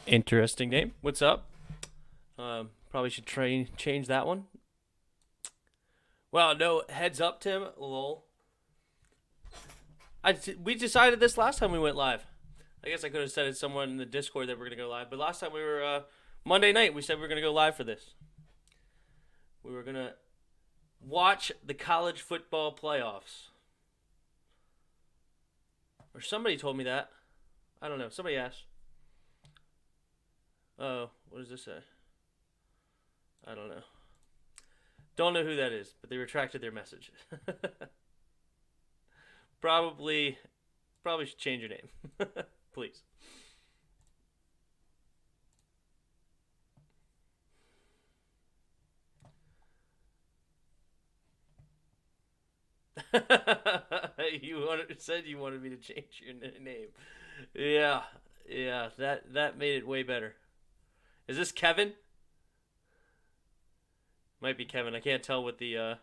Interesting name. What's up? Probably should change that one. Well, no, heads up, Tim. Lol. We decided this last time we went live. I guess I could have said it someone in the Discord that we're gonna go live, but last time we were Monday night, we said we were gonna go live for this. We were gonna watch the college football playoffs, or somebody told me that. I don't know. Somebody asked. Oh, what does this say? I don't know. Don't know who that is, but they retracted their message. probably should change your name. Please. Said you wanted me to change your name. Yeah, that made it way better. Is this Kevin? Might be Kevin. I can't tell with the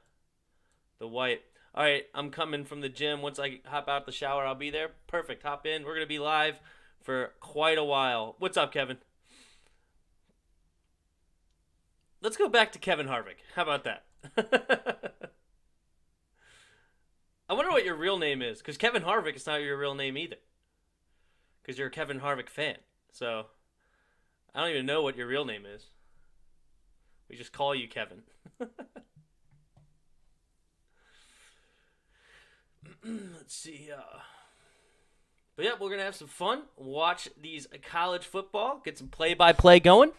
white. All right, I'm coming from the gym. Once I hop out the shower, I'll be there. Perfect. Hop in. We're gonna be live for quite a while. What's up, Kevin? Let's go back to Kevin Harvick. How about that? I wonder what your real name is, because Kevin Harvick is not your real name either. Because you're a Kevin Harvick fan. So, I don't even know what your real name is. We just call you Kevin. Let's see. But yeah, we're going to have some fun. Watch these college football. Get some play-by-play going.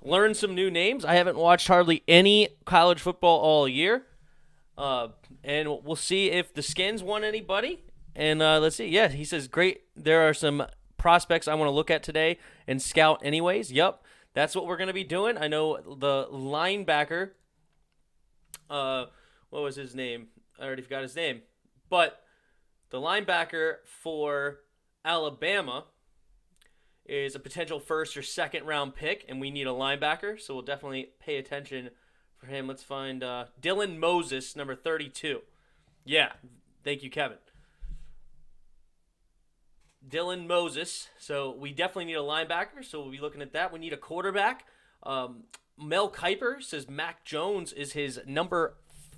Learn some new names. I haven't watched hardly any college football all year. And we'll see if the Skins won anybody. And let's see. Yeah, he says, great. There are some prospects I want to look at today and scout anyways. Yep, that's what we're going to be doing. I know the linebacker, what was his name? I already forgot his name. But the linebacker for Alabama is a potential first or second round pick, and we need a linebacker, so we'll definitely pay attention for him. Let's find Dylan Moses, number 32. Yeah, thank you, Kevin. Dylan Moses. So we definitely need a linebacker, so we'll be looking at that. We need a quarterback. Mel Kiper says Mac Jones is his number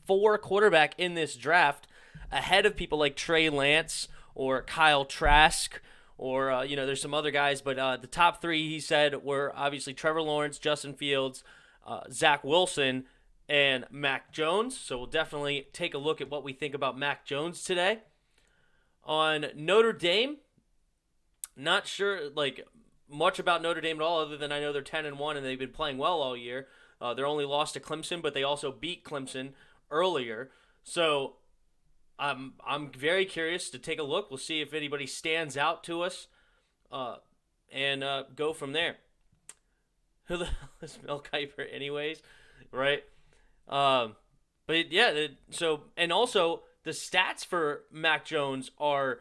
4 quarterback in this draft, ahead of people like Trey Lance or Kyle Trask, or there's some other guys, but the top 3 he said were obviously Trevor Lawrence, Justin Fields, Zach Wilson, and Mac Jones. So we'll definitely take a look at what we think about Mac Jones today. On Notre Dame, not sure much about Notre Dame at all, other than I know they're 10-1 and they've been playing well all year. They're only lost to Clemson, but they also beat Clemson earlier. So I'm very curious to take a look. We'll see if anybody stands out to us, and go from there. Who the hell is Mel Kiper anyways, right? But yeah, and also the stats for Mac Jones are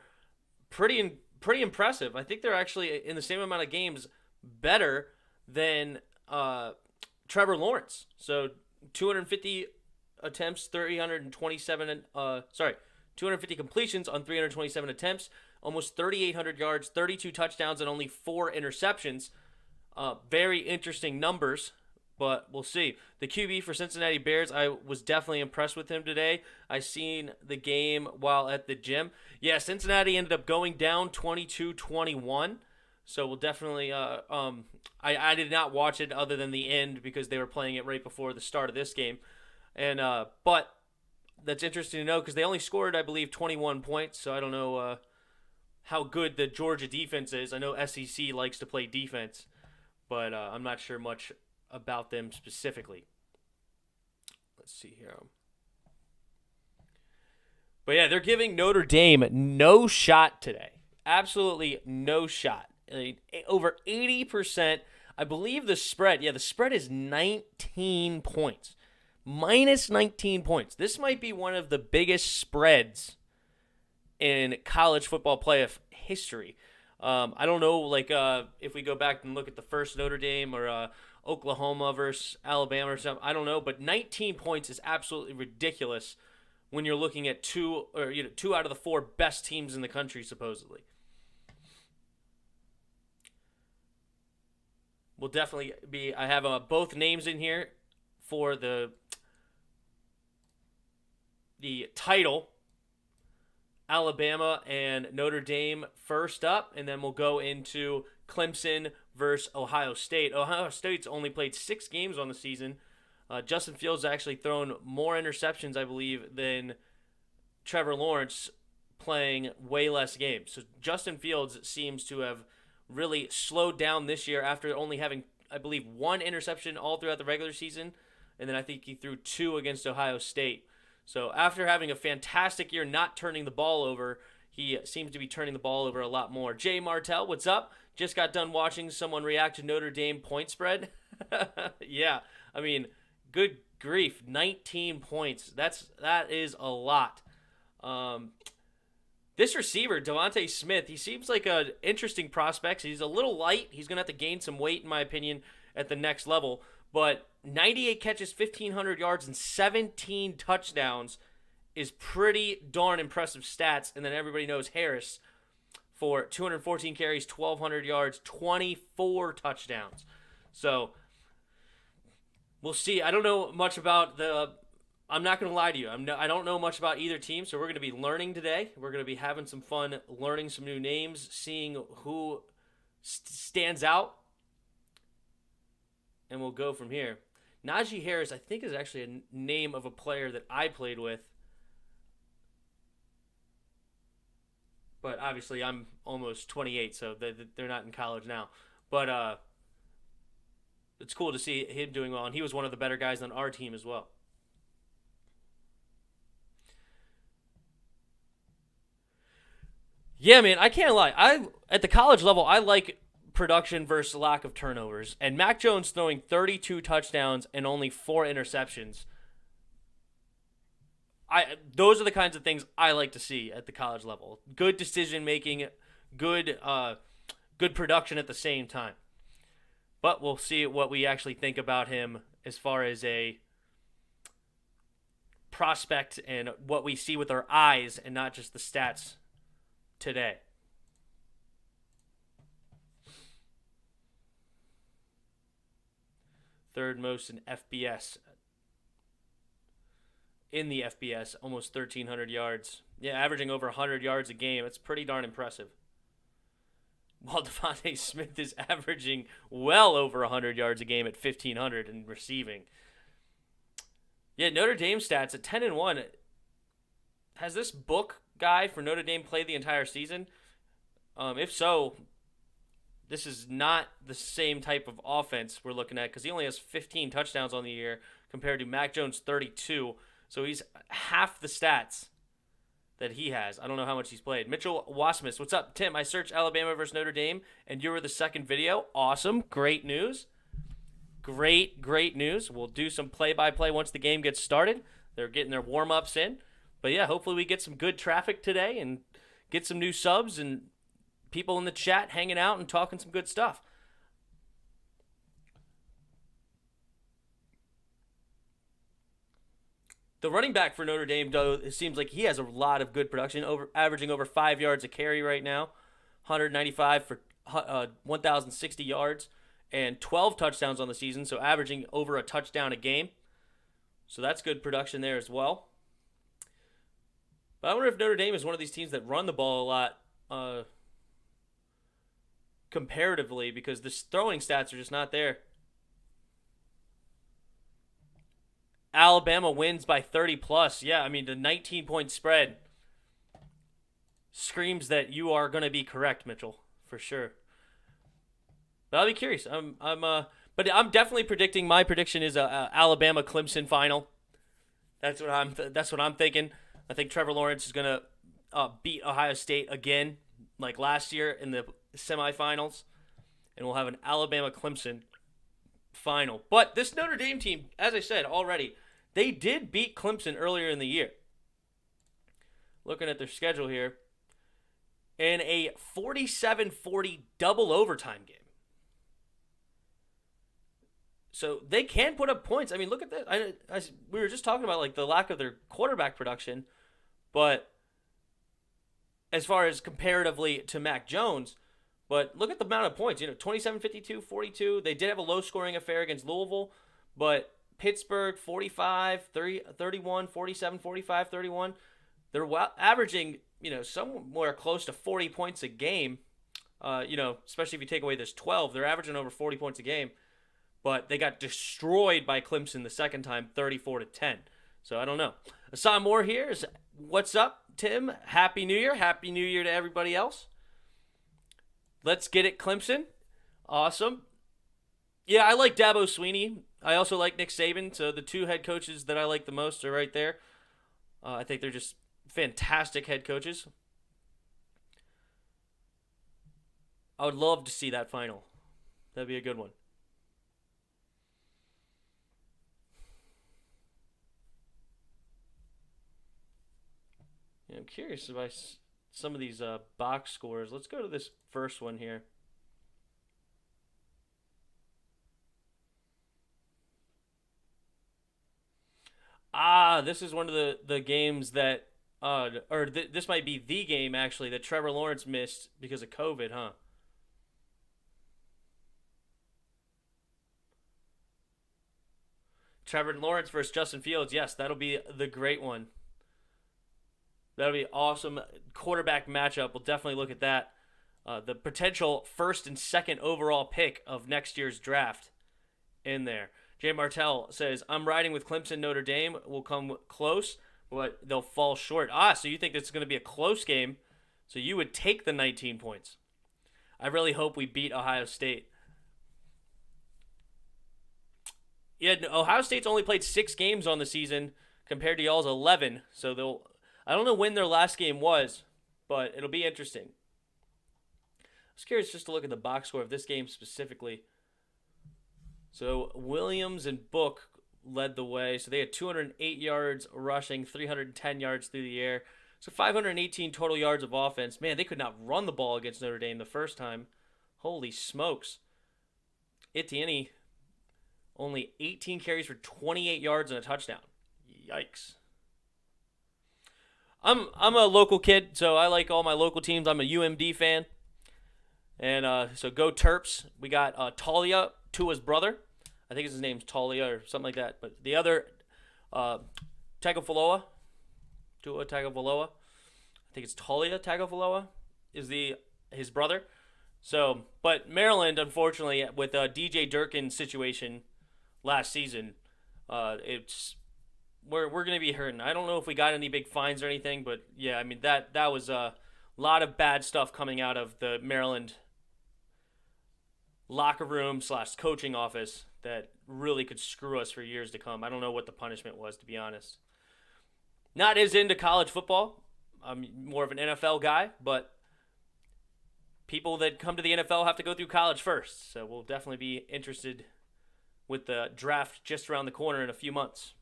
pretty impressive. I think they're actually in the same amount of games better than Trevor Lawrence. So 250 attempts, 250 completions on 327 attempts, almost 3,800 yards, 32 touchdowns, and only 4 interceptions. Very interesting numbers, but we'll see. The QB for Cincinnati Bears, I was definitely impressed with him today. I seen the game while at the gym. Yeah, Cincinnati ended up going down 22-21. So we'll definitely I did not watch it other than the end because they were playing it right before the start of this game. And but that's interesting to know because they only scored, I believe, 21 points. So I don't know how good the Georgia defense is. I know SEC likes to play defense, but I'm not sure much about them specifically. Let's see here. But yeah, they're giving Notre Dame no shot today. Absolutely no shot. Over 80%. I believe the spread, the spread is 19 points. Minus 19 points. This might be one of the biggest spreads in college football playoff history. I don't know, if we go back and look at the first Notre Dame or Oklahoma versus Alabama or something, I don't know, but 19 points is absolutely ridiculous when you're looking at two out of the 4 best teams in the country, supposedly. will definitely be. I have both names in here for the title. Alabama and Notre Dame first up, and then we'll go into Clemson versus Ohio State. Ohio State's only played 6 games on the season. Justin Fields actually thrown more interceptions, I believe, than Trevor Lawrence, playing way less games. So Justin Fields seems to have really slowed down this year after only having, I believe, 1 interception all throughout the regular season, and then I think he threw 2 against Ohio State. So after having a fantastic year not turning the ball over, he seems to be turning the ball over a lot more. Jay Martell, what's up? Just got done watching someone react to Notre Dame point spread. Yeah, I mean, good grief, 19 points. That is a lot. This receiver, Devontae Smith, he seems like an interesting prospect. He's a little light. He's going to have to gain some weight, in my opinion, at the next level. But 98 catches, 1,500 yards, and 17 touchdowns is pretty darn impressive stats. And then everybody knows Harris for 214 carries, 1,200 yards, 24 touchdowns. So we'll see. I don't know much about I'm not going to lie to you. I don't know much about either team, so we're going to be learning today. We're going to be having some fun learning some new names, seeing who stands out, and we'll go from here. Najee Harris, I think, is actually a name of a player that I played with. But obviously I'm almost 28, so they're not in college now. But it's cool to see him doing well, and he was one of the better guys on our team as well. Yeah, man, I can't lie. At the college level, I like production versus lack of turnovers. And Mac Jones throwing 32 touchdowns and only 4 interceptions. Those are the kinds of things I like to see at the college level. Good decision making, good production at the same time. But we'll see what we actually think about him as far as a prospect and what we see with our eyes and not just the stats today. Third most in FBS. In the FBS, almost 1,300 yards. Yeah, averaging over 100 yards a game. It's pretty darn impressive. While Devontae Smith is averaging well over 100 yards a game at 1,500 in receiving. Yeah, Notre Dame stats at 10-1. Has this book guy for Notre Dame played the entire season? If so, this is not the same type of offense we're looking at, because he only has 15 touchdowns on the year compared to Mac Jones' 32. So he's half the stats that he has. I don't know how much he's played. Mitchell Wasmus, what's up? Tim, I searched Alabama versus Notre Dame, and you were the second video. Awesome. Great news. Great news. We'll do some play-by-play once the game gets started. They're getting their warm-ups in. But, yeah, hopefully we get some good traffic today and get some new subs and people in the chat hanging out and talking some good stuff. The running back for Notre Dame, though, it seems like he has a lot of good production, averaging over 5 yards a carry right now, 195 for 1,060 yards, and 12 touchdowns on the season, so averaging over a touchdown a game. So that's good production there as well. But I wonder if Notre Dame is one of these teams that run the ball a lot comparatively, because the throwing stats are just not there. Alabama wins by 30+. Yeah, I mean, the 19-point spread screams that you are going to be correct, Mitchell, for sure. But I'll be curious. But I'm definitely predicting. My prediction is a Alabama Clemson final. That's what I'm thinking. I think Trevor Lawrence is going to beat Ohio State again, like last year in the semifinals, and we'll have an Alabama Clemson final. But this Notre Dame team, as I said already, they did beat Clemson earlier in the year. Looking at their schedule here, in a 47-40 double overtime game. So they can put up points. I mean, look at that. We were just talking about like the lack of their quarterback production, but as far as comparatively to Mac Jones, But look at the amount of points. 27, 52, 42. They did have a low-scoring affair against Louisville, but Pittsburgh, 45, 30, 31, 47, 45, 31. They're averaging, somewhere close to 40 points a game. Especially if you take away this 12. They're averaging over 40 points a game. But they got destroyed by Clemson the second time, 34-10. So I don't know. Assam Moore here is, what's up, Tim? Happy New Year. Happy New Year to everybody else. Let's get it, Clemson. Awesome. Yeah, I like Dabo Swinney. I also like Nick Saban. So the two head coaches that I like the most are right there. I think they're just fantastic head coaches. I would love to see that final. That'd be a good one. I'm curious about some of these box scores. Let's go to this first one here. This is one of the games that, this might be the game, actually, that Trevor Lawrence missed because of COVID, huh? Trevor Lawrence versus Justin Fields. Yes, that'll be the great one. That'll be awesome quarterback matchup. We'll definitely look at that. The potential first and second overall pick of next year's draft in there. Jay Martell says, I'm riding with Clemson. Notre Dame will come close, but they'll fall short. So you think it's going to be a close game, so you would take the 19 points. I really hope we beat Ohio State. Yeah, Ohio State's only played 6 games on the season compared to y'all's 11, so I don't know when their last game was, but it'll be interesting. I was curious just to look at the box score of this game specifically. So Williams and Book led the way. So they had 208 yards rushing, 310 yards through the air. So 518 total yards of offense. Man, they could not run the ball against Notre Dame the first time. Holy smokes. Etienne, only 18 carries for 28 yards and a touchdown. Yikes. I'm a local kid, so I like all my local teams. I'm a UMD fan. And so go Terps. We got Talia, Tua's brother. I think his name's Talia or something like that. But the other, Tagovailoa, Tua Tagovailoa. I think it's Talia Tagovailoa is his brother. So, but Maryland, unfortunately, with DJ Durkin's situation last season, we're going to be hurting. I don't know if we got any big fines or anything, but yeah, I mean that was a lot of bad stuff coming out of the Maryland locker room / coaching office that really could screw us for years to come. I don't know what the punishment was, to be honest. Not as into college football. I'm more of an NFL guy, but people that come to the NFL have to go through college first. So we'll definitely be interested with the draft just around the corner in a few months.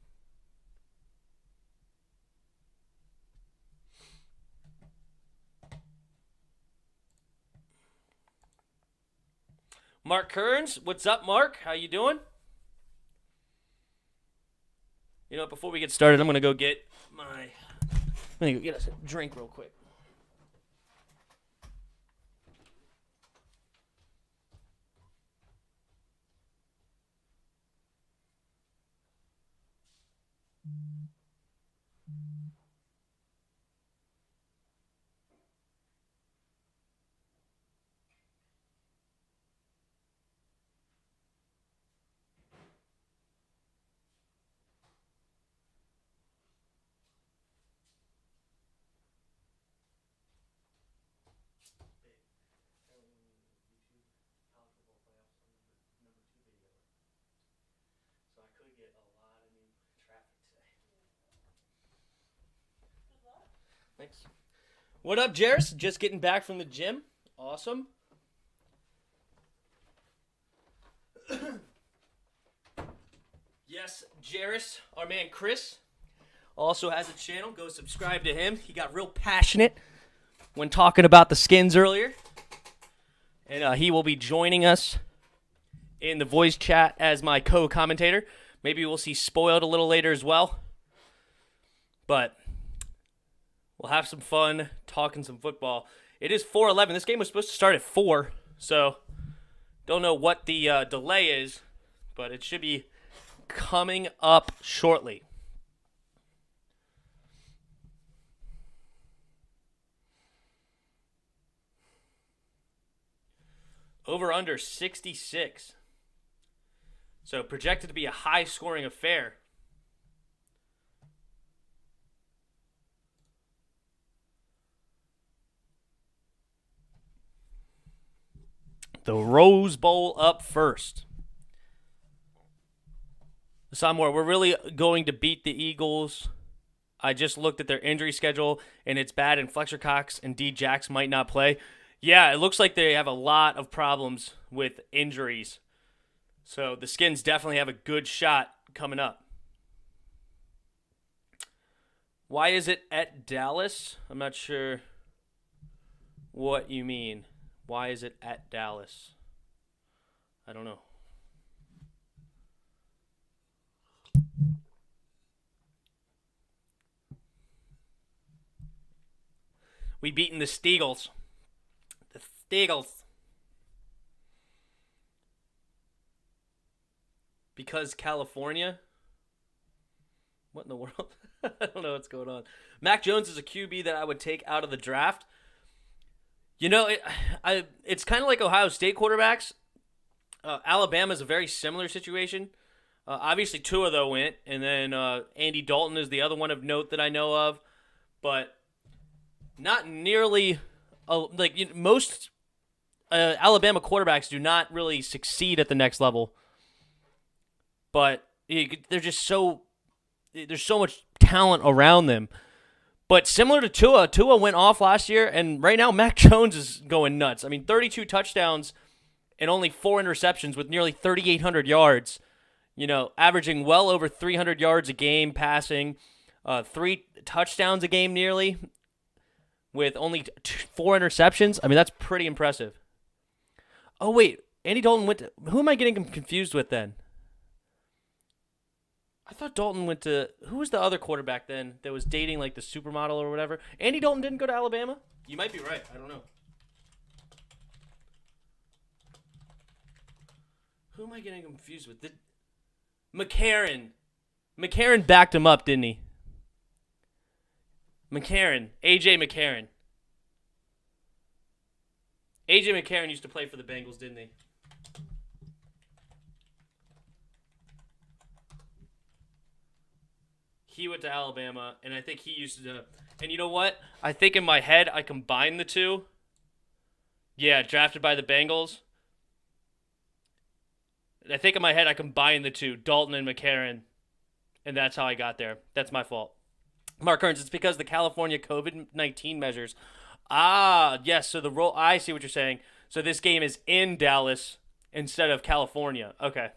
Mark Kearns, what's up, Mark? How you doing? Before we get started, I'm gonna go get us a drink real quick. Thanks. What up, Jairus? Just getting back from the gym. Awesome. Yes, Jairus, our man Chris, also has a channel. Go subscribe to him. He got real passionate when talking about the Skins earlier. And he will be joining us in the voice chat as my co-commentator. Maybe we'll see Spoiled a little later as well. But we'll have some fun talking some football. It is 4:11. This game was supposed to start at 4, So don't know what the delay is, but it should be coming up shortly. Over under 66. So projected to be a high scoring affair. The Rose Bowl up first. Somewhere we're really going to beat the Eagles. I just looked at their injury schedule, and it's bad, and Fletcher Cox and D. Jax might not play. Yeah, it looks like they have a lot of problems with injuries. So the Skins definitely have a good shot coming up. Why is it at Dallas? I'm not sure what you mean. Why is it at Dallas? I don't know. We beaten the Steagles. The Steagles. Because California? What in the world? I don't know what's going on. Mac Jones is a QB that I would take out of the draft. You know, it's kind of like Ohio State quarterbacks. Alabama's a very similar situation. Obviously, Tua, though, went. And then Andy Dalton is the other one of note that I know of. But not nearly most Alabama quarterbacks do not really succeed at the next level. But they're just there's so much talent around them. But similar to Tua went off last year, and right now Mac Jones is going nuts. I mean, 32 touchdowns and only 4 interceptions with nearly 3,800 yards. You know, averaging well over 300 yards a game passing, 3 touchdowns a game nearly, with only 4 interceptions. I mean, that's pretty impressive. Oh, wait. Andy Dalton went to... Who am I getting confused with then? I thought Dalton went to... Who was the other quarterback then that was dating like the supermodel or whatever? Andy Dalton didn't go to Alabama? You might be right. I don't know. Who am I getting confused with? McCarron. McCarron backed him up, didn't he? McCarron. A.J. McCarron. A.J. McCarron used to play for the Bengals, didn't he? He went to Alabama, and I think he used to... And you know what? I think in my head, I combined the two. Yeah, drafted by the Bengals. I think in my head, I combined the two, Dalton and McCarron. And that's how I got there. That's my fault. Mark Kearns, it's because the California COVID-19 measures. Ah, yes, so the role... I see what you're saying. So this game is in Dallas instead of California. Okay.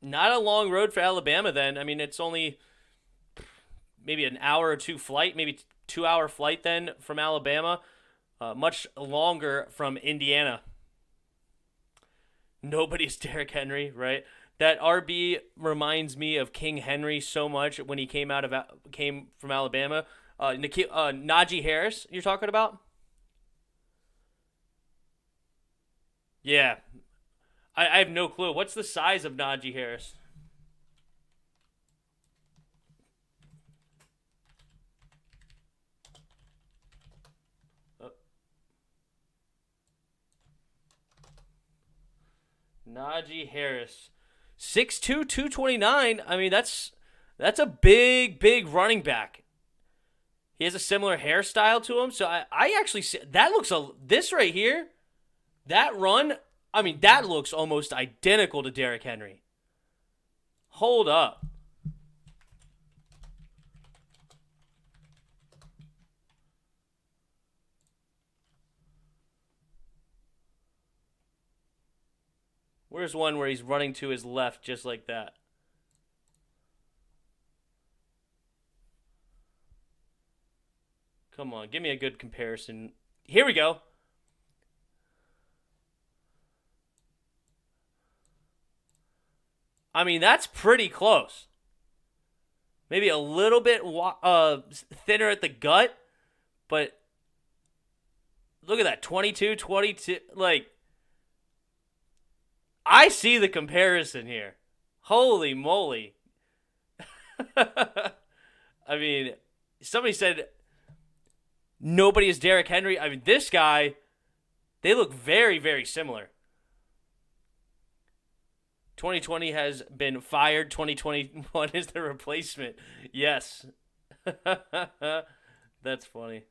Not a long road for Alabama then. I mean, it's only maybe an hour or two flight, maybe 2-hour flight then from Alabama. Much longer from Indiana. Nobody's Derrick Henry, right? That RB reminds me of King Henry so much when he came from Alabama. Najee Harris, you're talking about? Yeah. I have no clue. What's the size of Najee Harris? Najee Harris. 6'2", 229. I mean, that's a big running back. He has a similar hairstyle to him. So I actually see that looks this right here. That run, I mean, that looks almost identical to Derrick Henry. Hold up. Where's one where he's running to his left just like that? Come on, give me a good comparison. Here we go. I mean, that's pretty close. Maybe a little bit thinner at the gut, but look at that, 22, 22. Like, I see the comparison here. Holy moly. I mean, somebody said nobody is Derrick Henry. I mean, this guy, they look very, very similar. 2020 has been fired. 2021 is the replacement. Yes. That's funny.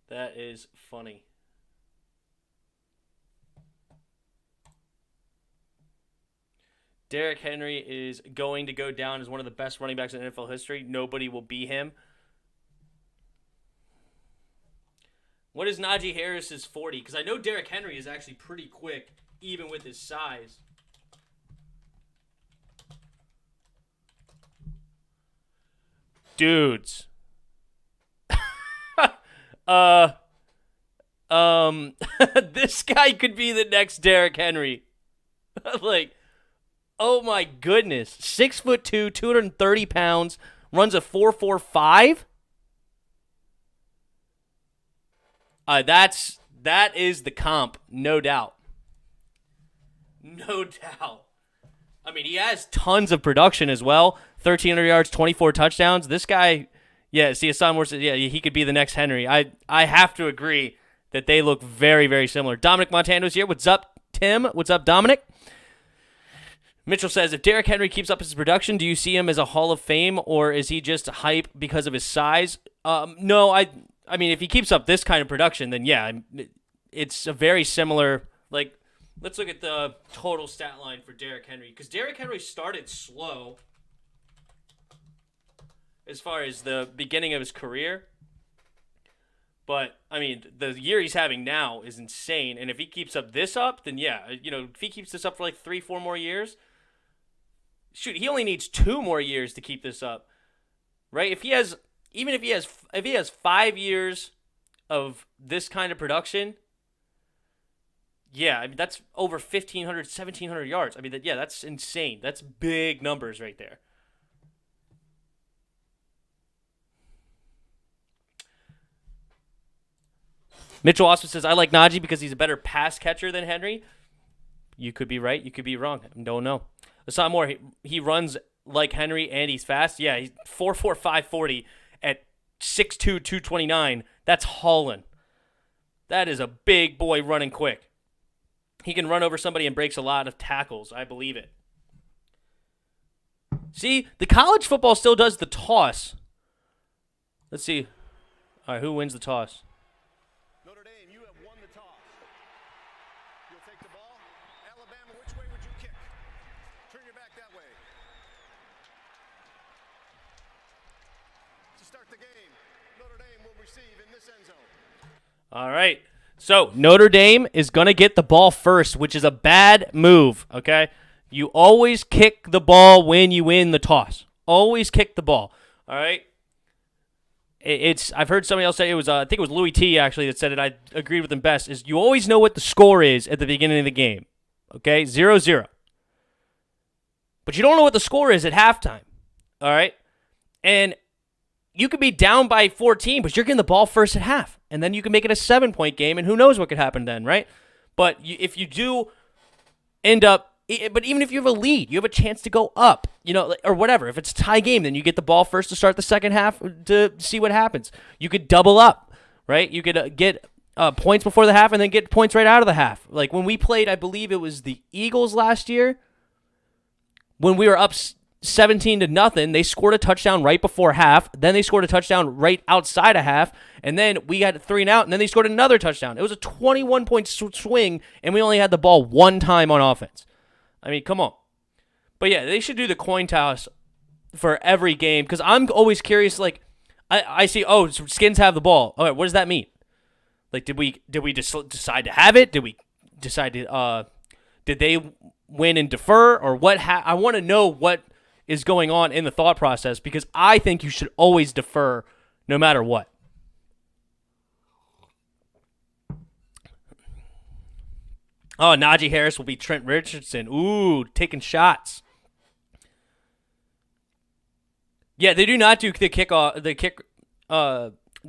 That is funny. Derrick Henry is going to go down as one of the best running backs in NFL history. Nobody will beat him. What is Najee Harris's 40? Because I know Derrick Henry is actually pretty quick, even with his size. Dudes. This guy could be the next Derrick Henry. Like, oh my goodness. 6'2", 230 pounds, runs a 4.45. That is the comp, no doubt. No doubt. I mean, he has tons of production as well. 1,300 yards, 24 touchdowns. This guy, yeah, see, Hassan Moore said, yeah, he could be the next Henry. I have to agree that they look very, very similar. Dominic Montano's here. What's up, Tim? What's up, Dominic? Mitchell says, if Derrick Henry keeps up his production, do you see him as a Hall of Fame, or is he just hype because of his size? No, I mean, if he keeps up this kind of production, then yeah, it's a very similar, like, let's look at the total stat line for Derrick Henry, because Derrick Henry started slow as far as the beginning of his career. But, I mean, the year he's having now is insane, and if he keeps up this up, then yeah, if he keeps this up for like 3-4 more years, shoot, he only needs 2 more years to keep this up, right? If he has 5 years of this kind of production, yeah, I mean, that's over 1,500, 1,700 yards. I mean, that's insane. That's big numbers right there. Mitchell also says, I like Najee because he's a better pass catcher than Henry. You could be right. You could be wrong. I don't know. Hassan Moore, he runs like Henry and he's fast. Yeah, he's 4.45 540 at 6'2", 229. That's hauling. That is a big boy running quick. He can run over somebody and breaks a lot of tackles. I believe it. See, the college football still does the toss. Let's see. All right, who wins the toss? Notre Dame, you have won the toss. You'll take the ball. Alabama, which way would you kick? Turn your back that way. To start the game, Notre Dame will receive in this end zone. All right. So, Notre Dame is going to get the ball first, which is a bad move, okay? You always kick the ball when you win the toss. Always kick the ball, all right? I've heard somebody else say, I think it was Louis T. actually that said it. I agreed with him best, is you always know what the score is at the beginning of the game, okay? 0-0. But you don't know what the score is at halftime, all right? And you could be down by 14, but you're getting the ball first at half. And then you can make it a 7-point game, and who knows what could happen then, right? But if you do end up, but even if you have a lead, you have a chance to go up, or whatever. If it's a tie game, then you get the ball first to start the second half to see what happens. You could double up, right? You could get points before the half and then get points right out of the half. Like when we played, I believe it was the Eagles last year, when we were up 17-0, they scored a touchdown right before half. Then they scored a touchdown right outside of half. And then we had 3 and out, and then they scored another touchdown. It was a 21-point swing, and we only had the ball one time on offense. I mean, come on. But yeah, they should do the coin toss for every game, because I'm always curious, like, I see, Skins have the ball. All right, what does that mean? Like, did we decide to have it? Did we decide to, did they win and defer, or what? I want to know what is going on in the thought process, because I think you should always defer no matter what. Oh, Najee Harris will be Trent Richardson. Ooh, taking shots. Yeah, they do not do the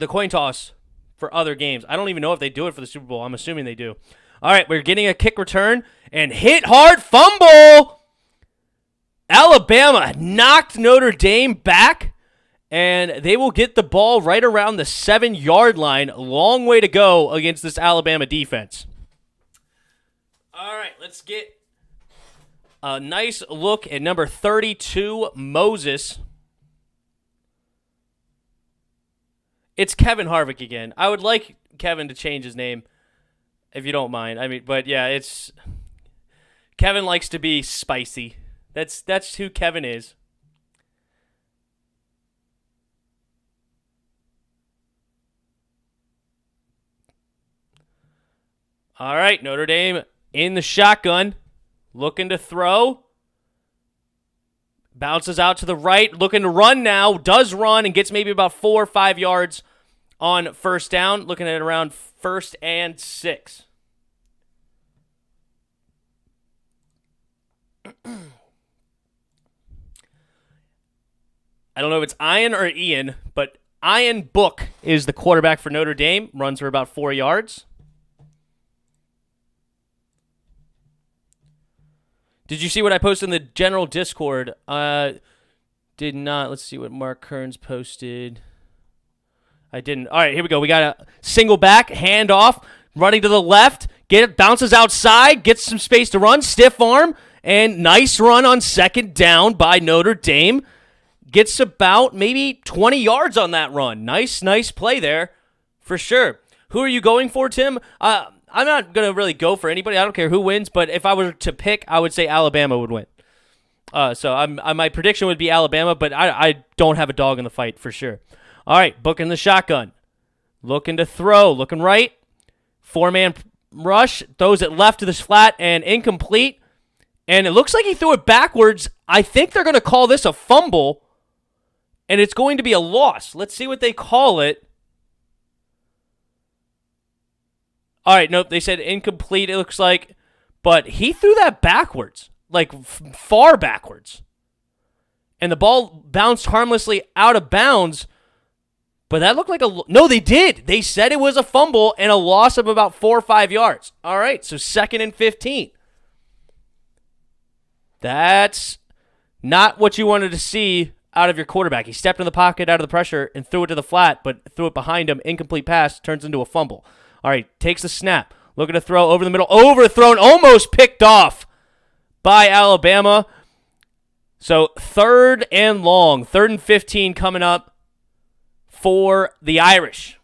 coin toss for other games. I don't even know if they do it for the Super Bowl. I'm assuming they do. All right, we're getting a kick return and hit hard fumble. Alabama knocked Notre Dame back, and they will get the ball right around the 7-yard line. Long way to go against this Alabama defense. All right, let's get a nice look at number 32, Moses. It's Kevin Harvick again. I would like Kevin to change his name, if you don't mind. I mean, but yeah, it's Kevin likes to be spicy. That's who Kevin is. All right, Notre Dame in the shotgun, looking to throw. Bounces out to the right, looking to run now. Does run and gets maybe about 4 or 5 yards on first down. Looking at around 1st and 6. I don't know if it's Ian or Ian, but Ian Book is the quarterback for Notre Dame. Runs for about 4 yards. Did you see what I posted in the general Discord? Did not. Let's see what Mark Kearns posted. I didn't. All right, here we go. We got a single back, handoff, running to the left. Bounces outside, gets some space to run, stiff arm, and nice run on second down by Notre Dame. Gets about maybe 20 yards on that run. Nice play there for sure. Who are you going for, Tim? I'm not going to really go for anybody. I don't care who wins, but if I were to pick, I would say Alabama would win. So my prediction would be Alabama, but I don't have a dog in the fight for sure. All right, Book in the shotgun. Looking to throw, looking right. 4-man rush, throws it left to the flat and incomplete. And it looks like he threw it backwards. I think they're going to call this a fumble, and it's going to be a loss. Let's see what they call it. All right, nope, they said incomplete, it looks like. But he threw that backwards, like far backwards. And the ball bounced harmlessly out of bounds. But that looked like a... No, they did. They said it was a fumble and a loss of about 4 or 5 yards. All right, so 2nd and 15. That's not what you wanted to see out of your quarterback. He stepped in the pocket out of the pressure and threw it to the flat, but threw it behind him. Incomplete pass turns into a fumble. All right, takes the snap. Looking to throw over the middle. Overthrown, almost picked off by Alabama. So 3rd and long. 3rd and 15 coming up for the Irish.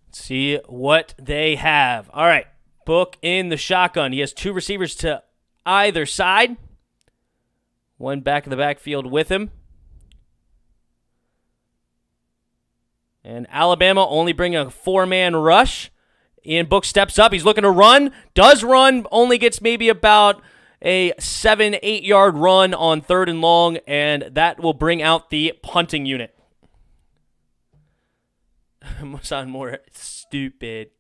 Let's see what they have. All right. Book in the shotgun. He has 2 receivers to either side. One back in the backfield with him. And Alabama only bringing a 4-man rush. Ian Book steps up. He's looking to run. Does run. Only gets maybe about a 7-8 yard run on 3rd and long. And that will bring out the punting unit. Must sound more stupid.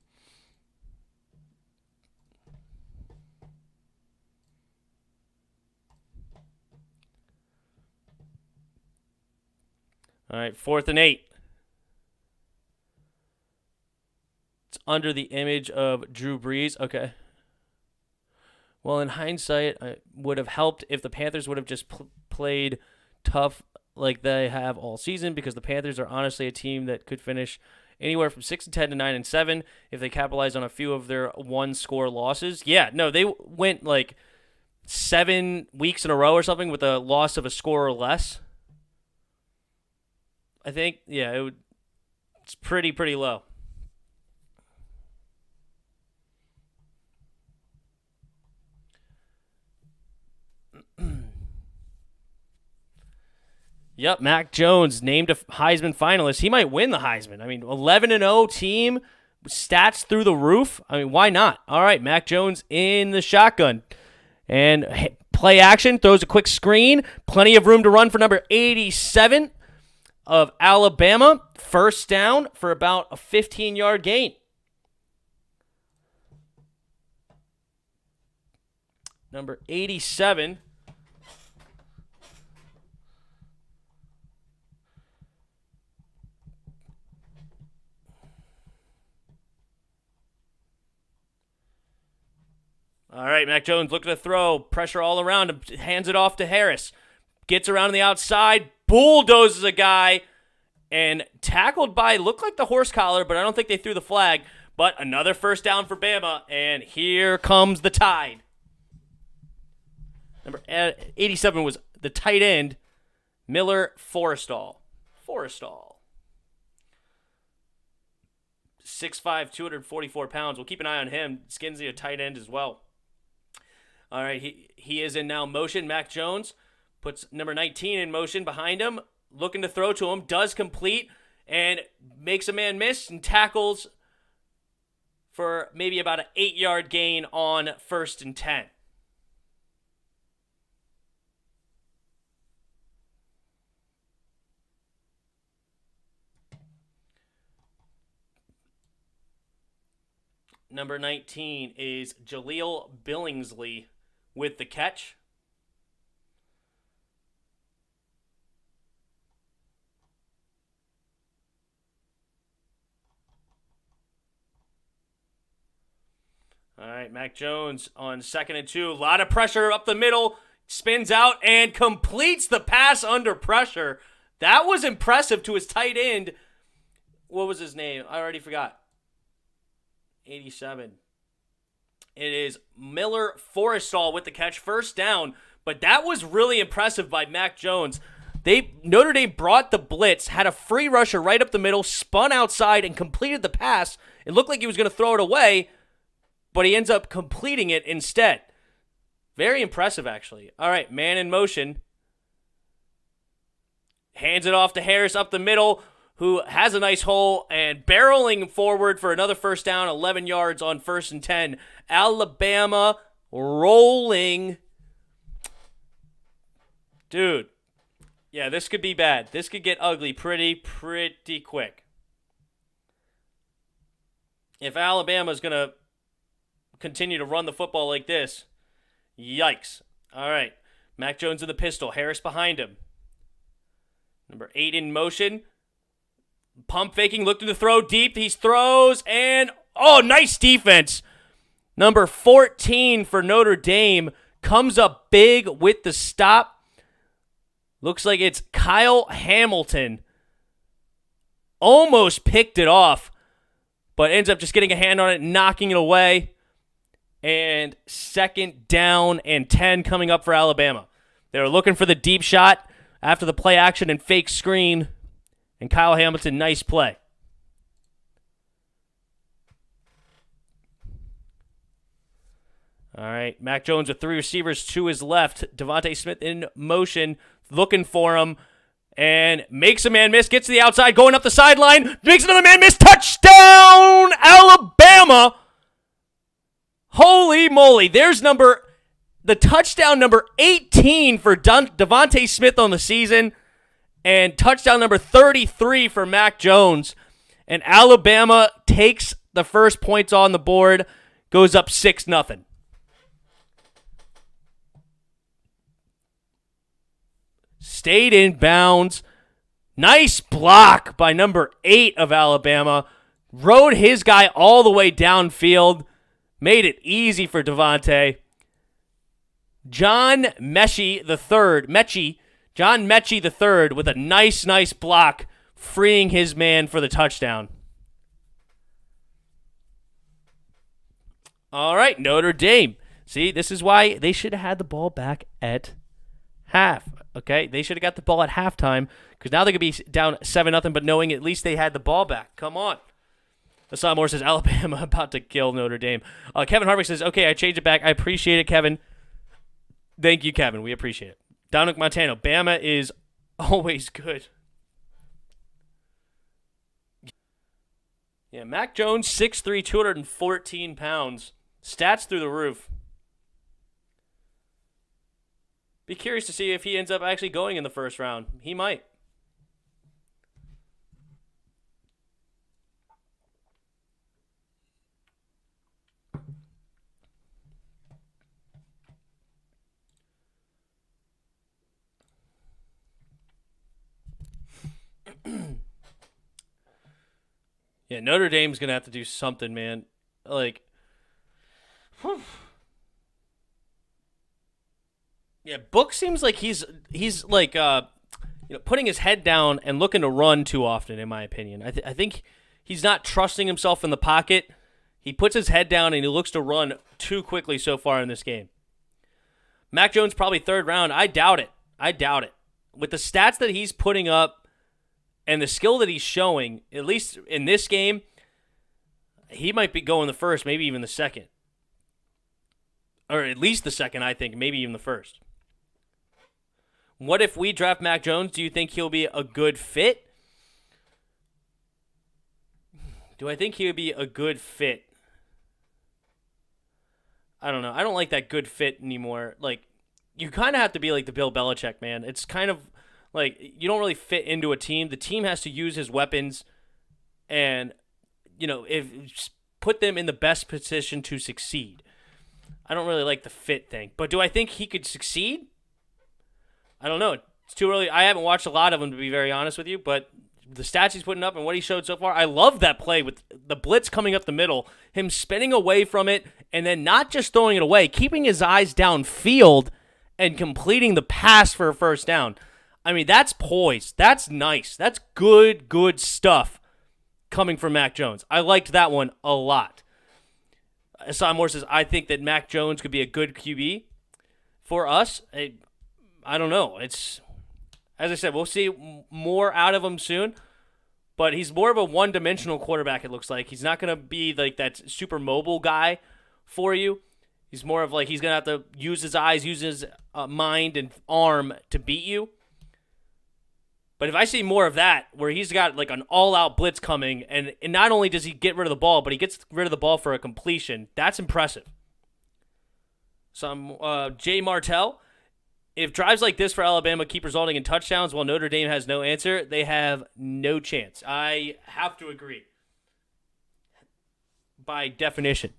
All right, 4th and 8. It's under the image of Drew Brees. Okay. Well, in hindsight, it would have helped if the Panthers would have just played tough like they have all season, because the Panthers are honestly a team that could finish anywhere from 6-10 to 9-7 if they capitalized on a few of their one-score losses. Yeah, no, they went like 7 weeks in a row or something with a loss of a score or less. I think, yeah, it's pretty low. Yep, Mac Jones named a Heisman finalist. He might win the Heisman. I mean, 11-0 team, stats through the roof. I mean, why not? All right, Mac Jones in the shotgun. And play action, throws a quick screen. Plenty of room to run for number 87. of Alabama. First down for about a 15-yard gain. Number 87. All right, Mac Jones looking to throw. Pressure all around him. Hands it off to Harris. Gets around on the outside. Bulldozes a guy. And tackled by, looked like the horse collar, but I don't think they threw the flag. But another first down for Bama. And here comes the Tide. Number 87 was the tight end, Miller Forrestall. 6'5", 244 pounds. We'll keep an eye on him. Skinsy, a tight end as well. All right, he is in now motion. Mac Jones puts number 19 in motion behind him, looking to throw to him, does complete, and makes a man miss and tackles for maybe about an 8-yard gain on 1st and 10. Number 19 is Jaleel Billingsley with the catch. All right, Mac Jones on 2nd and 2. A lot of pressure up the middle. Spins out and completes the pass under pressure. That was impressive to his tight end. What was his name? I already forgot. 87. It is Miller Forrestall with the catch. First down. But that was really impressive by Mac Jones. Notre Dame brought the blitz, had a free rusher right up the middle, spun outside, and completed the pass. It looked like he was going to throw it away, but he ends up completing it instead. Very impressive, actually. All right, man in motion. Hands it off to Harris up the middle, who has a nice hole, and barreling forward for another first down, 11 yards on 1st and 10. Alabama rolling. Dude. Yeah, this could be bad. This could get ugly pretty quick. If Alabama's going to continue to run the football like this, yikes. All right, Mac Jones in the pistol. Harris behind him. Number 8 in motion. Pump faking, looking to throw deep. He throws, and nice defense. Number 14 for Notre Dame comes up big with the stop. Looks like it's Kyle Hamilton. Almost picked it off, but ends up just getting a hand on it, knocking it away. And 2nd down and 10 coming up for Alabama. They were looking for the deep shot after the play action and fake screen. And Kyle Hamilton, nice play. All right, Mac Jones with 3 receivers to his left. Devontae Smith in motion, looking for him, and makes a man miss, gets to the outside, going up the sideline, makes another man miss, touchdown, Alabama! Holy moly, there's the touchdown number 18 for Devontae Smith on the season. And touchdown number 33 for Mac Jones. And Alabama takes the first points on the board, goes up 6-0. Stayed in bounds. Nice block by number 8 of Alabama. Rode his guy all the way downfield. Made it easy for Devontae. John Mechie III with a nice block, freeing his man for the touchdown. All right, Notre Dame. See, this is why they should have had the ball back at half. Okay, they should have got the ball at halftime because now they could be down 7-0, but knowing at least they had the ball back. Come on. Hassan Moore says, Alabama about to kill Notre Dame. Kevin Harvick says, okay, I changed it back. I appreciate it, Kevin. Thank you, Kevin. We appreciate it. Dominic Montano, Bama is always good. Yeah, Mac Jones, 6'3", 214 pounds. Stats through the roof. Be curious to see if he ends up actually going in the first round. He might. Yeah, Notre Dame's going to have to do something, man. Like, whew. Yeah, Book seems like he's like putting his head down and looking to run too often, in my opinion. I think he's not trusting himself in the pocket. He puts his head down and he looks to run too quickly so far in this game. Mac Jones probably third round. I doubt it. With the stats that he's putting up and the skill that he's showing, at least in this game, he might be going the first, maybe even the second. Or at least the second, I think, maybe even the first. What if we draft Mac Jones? Do you think he'll be a good fit? Do I think he would be a good fit? I don't know. I don't like that good fit anymore. Like, you kind of have to be like the Bill Belichick, man. It's kind of like you don't really fit into a team. The team has to use his weapons and, put them in the best position to succeed. I don't really like the fit thing. But do I think he could succeed? I don't know. It's too early. I haven't watched a lot of him, to be very honest with you, but the stats he's putting up and what he showed so far, I love that play with the blitz coming up the middle, him spinning away from it, and then not just throwing it away, keeping his eyes downfield and completing the pass for a first down. I mean, that's poise. That's nice. That's good stuff coming from Mac Jones. I liked that one a lot. Hassan Moore says, I think that Mac Jones could be a good QB for us. I don't know. It's, as I said, we'll see more out of him soon. But he's more of a one-dimensional quarterback, it looks like. He's not going to be like that super mobile guy for you. He's more of like he's going to have to use his eyes, use his mind and arm to beat you. But if I see more of that, where he's got like an all-out blitz coming, and not only does he get rid of the ball, but he gets rid of the ball for a completion, that's impressive. Jay Martell, if drives like this for Alabama keep resulting in touchdowns while Notre Dame has no answer, they have no chance. I have to agree. By definition.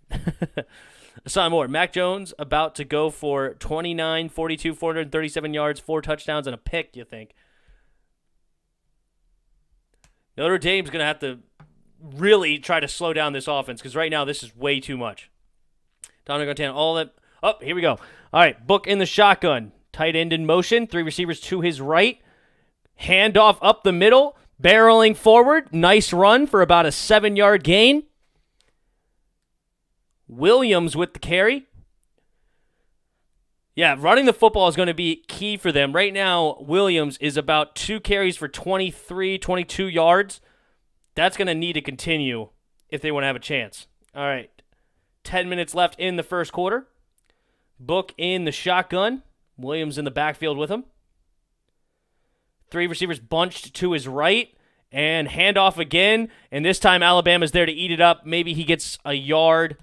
Hassan Moore, Mac Jones about to go for 29, 42, 437 yards, 4 touchdowns, and a pick, you think? Notre Dame's going to have to really try to slow down this offense because right now this is way too much. Dominic Montana, all that. Oh, here we go. All right, Book in the shotgun. Tight end in motion. 3 receivers to his right. Handoff up the middle. Barreling forward. Nice run for about a 7-yard gain. Williams with the carry. Yeah, running the football is going to be key for them. Right now, Williams is about 2 carries for 23, 22 yards. That's going to need to continue if they want to have a chance. All right, 10 minutes left in the first quarter. Book in the shotgun. Williams in the backfield with him. 3 receivers bunched to his right. And handoff again. And this time, Alabama's there to eat it up. Maybe he gets a yard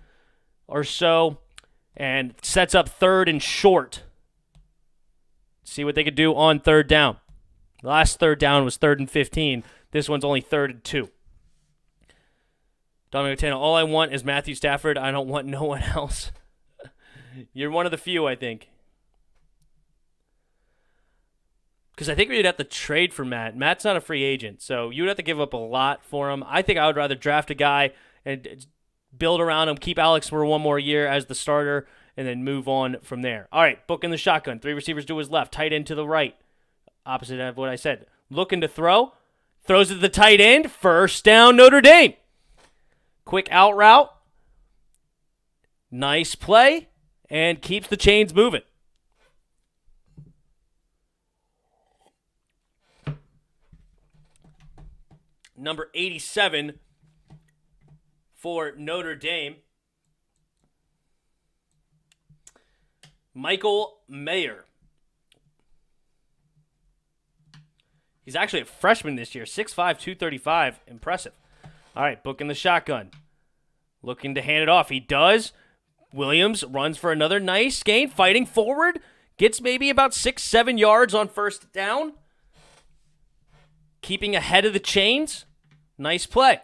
or so. And sets up 3rd and short. See what they could do on 3rd down. The last 3rd down was 3rd and 15. This one's only 3rd and 2. Dominic Montana, all I want is Matthew Stafford. I don't want no one else. You're one of the few, I think. Because I think we'd have to trade for Matt. Matt's not a free agent, so you'd have to give up a lot for him. I think I would rather draft a guy and build around him, keep Alex for one more year as the starter, and then move on from there. All right, Book in the shotgun. 3 receivers to his left, tight end to the right. Opposite of what I said. Looking to throw. Throws it to the tight end. First down, Notre Dame. Quick out route. Nice play. And keeps the chains moving. Number 87 for Notre Dame, Michael Mayer. He's actually a freshman this year, 6'5", 235. Impressive. All right, Book in the shotgun. Looking to hand it off. He does. Williams runs for another nice gain, fighting forward. Gets maybe about 6-7 yards on first down. Keeping ahead of the chains. Nice play.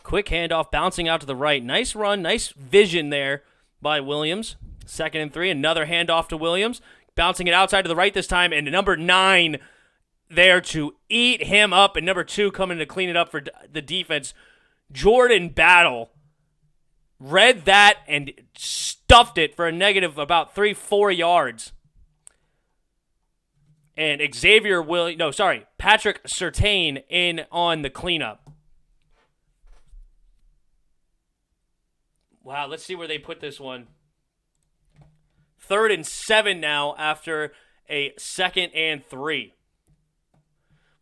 Quick handoff, bouncing out to the right. Nice run, nice vision there by Williams. 2nd and 3. Another handoff to Williams. Bouncing it outside to the right this time. And number 9 there to eat him up. And number 2 coming to clean it up for the defense. Jordan Battle read that and stuffed it for a negative about 3-4 yards. And Patrick Surtain in on the cleanup. Wow, let's see where they put this one. 3rd and 7 now after a 2nd and 3.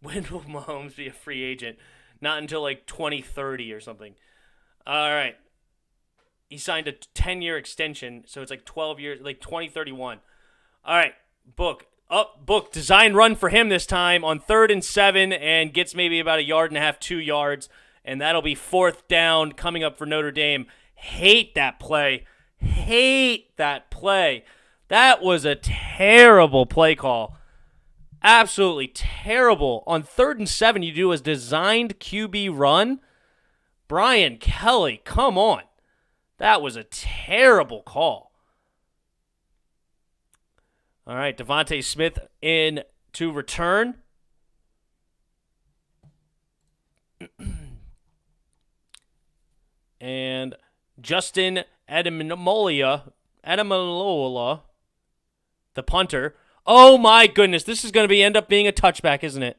When will Mahomes be a free agent? Not until like 2030 or something. All right. He signed a 10-year extension, so it's like 12 years, like 2031. All right, Book. Design run for him this time on 3rd and 7 and gets maybe about 1.5 yards, 2 yards, and that'll be 4th down coming up for Notre Dame. Hate that play. That was a terrible play call. Absolutely terrible. On 3rd and 7, you do a designed QB run. Brian Kelly, come on. That was a terrible call. All right, Devontae Smith in to return. And Justin Adamalola, the punter. Oh my goodness, this is going to end up being a touchback, isn't it?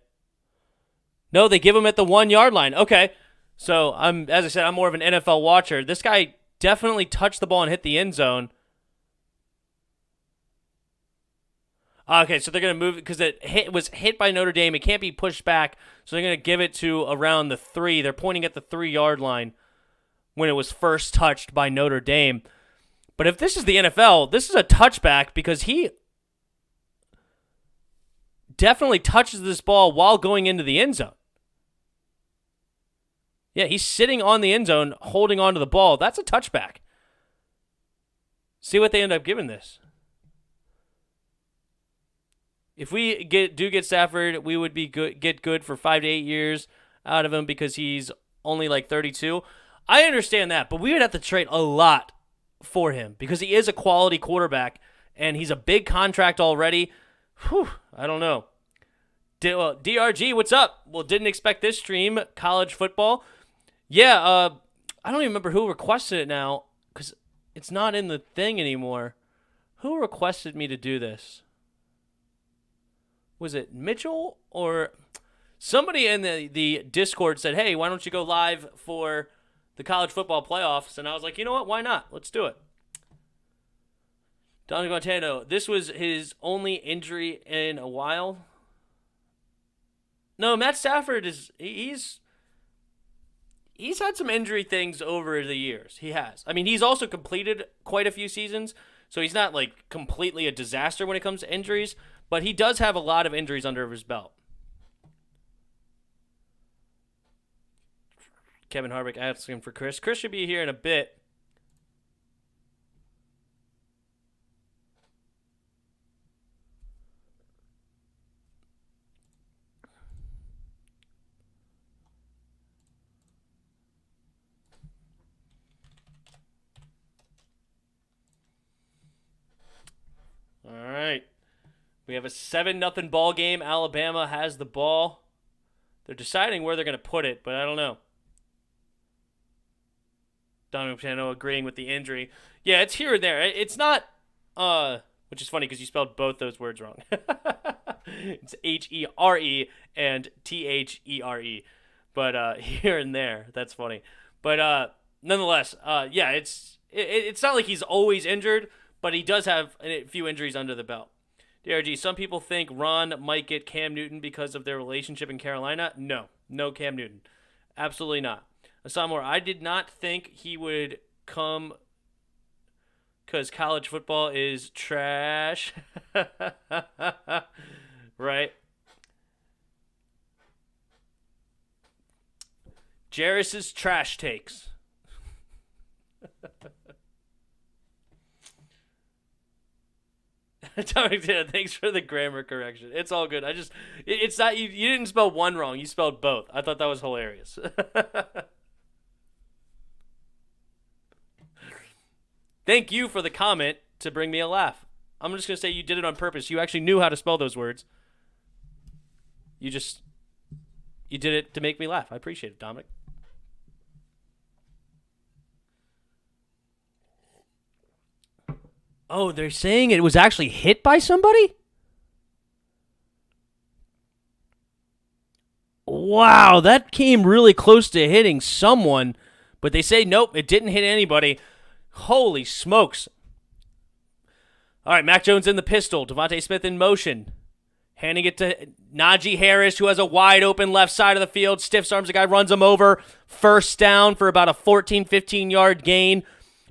No, they give him at the 1 yard line. Okay, so as I said, I'm more of an NFL watcher. This guy definitely touched the ball and hit the end zone. Okay, so they're going to move because it was hit by Notre Dame. It can't be pushed back, so they're going to give it to around the 3. They're pointing at the 3 yard line when it was first touched by Notre Dame. But if this is the NFL, this is a touchback because he definitely touches this ball while going into the end zone. Yeah, he's sitting on the end zone holding onto the ball. That's a touchback. See what they end up giving this. If we get Stafford, we would get good for 5 to 8 years out of him because he's only like 32. I understand that, but we would have to trade a lot for him because he is a quality quarterback and he's a big contract already. Whew, I don't know. DRG, what's up? Well, didn't expect this stream. College football. Yeah, I don't even remember who requested it now because it's not in the thing anymore. Who requested me to do this? Was it Mitchell or somebody in the Discord said, hey, why don't you go live for the college football playoffs? And I was like, you know what? Why not? Let's do it. Donnie Montano, this was his only injury in a while. No, Matt Stafford he's had some injury things over the years. He has. I mean, he's also completed quite a few seasons, so he's not like completely a disaster when it comes to injuries. But he does have a lot of injuries under his belt. Kevin Harvick asking for Chris. Chris should be here in a bit. All right. We have a 7-0 ball game. Alabama has the ball. They're deciding where they're going to put it, but I don't know. Donovan Piano agreeing with the injury. Yeah, it's here and there. It's not, which is funny because you spelled both those words wrong. It's Here and There. But here and there. That's funny. But nonetheless, yeah, it's not like he's always injured, but he does have a few injuries under the belt. DRG, some people think Ron might get Cam Newton because of their relationship in Carolina. No Cam Newton. Absolutely not. Asamoah, I did not think he would come because college football is trash. Right? Jarris's trash takes. Thanks for the grammar correction. It's all good. It's not you didn't spell one wrong. You spelled both. I thought that was hilarious. Thank you for the comment. to bring me a laugh. I'm just going to say you did it on purpose. You actually knew how to spell those words. You did it to make me laugh. I appreciate it, Dominic. Oh, they're saying it was actually hit by somebody? Wow, that came really close to hitting someone, but they say nope, it didn't hit anybody. Holy smokes. All right, Mac Jones in the pistol. Devontae Smith in motion. Handing it to Najee Harris, who has a wide open left side of the field. Stiffs arms a guy, runs him over. First down for about a 14, 15-yard gain.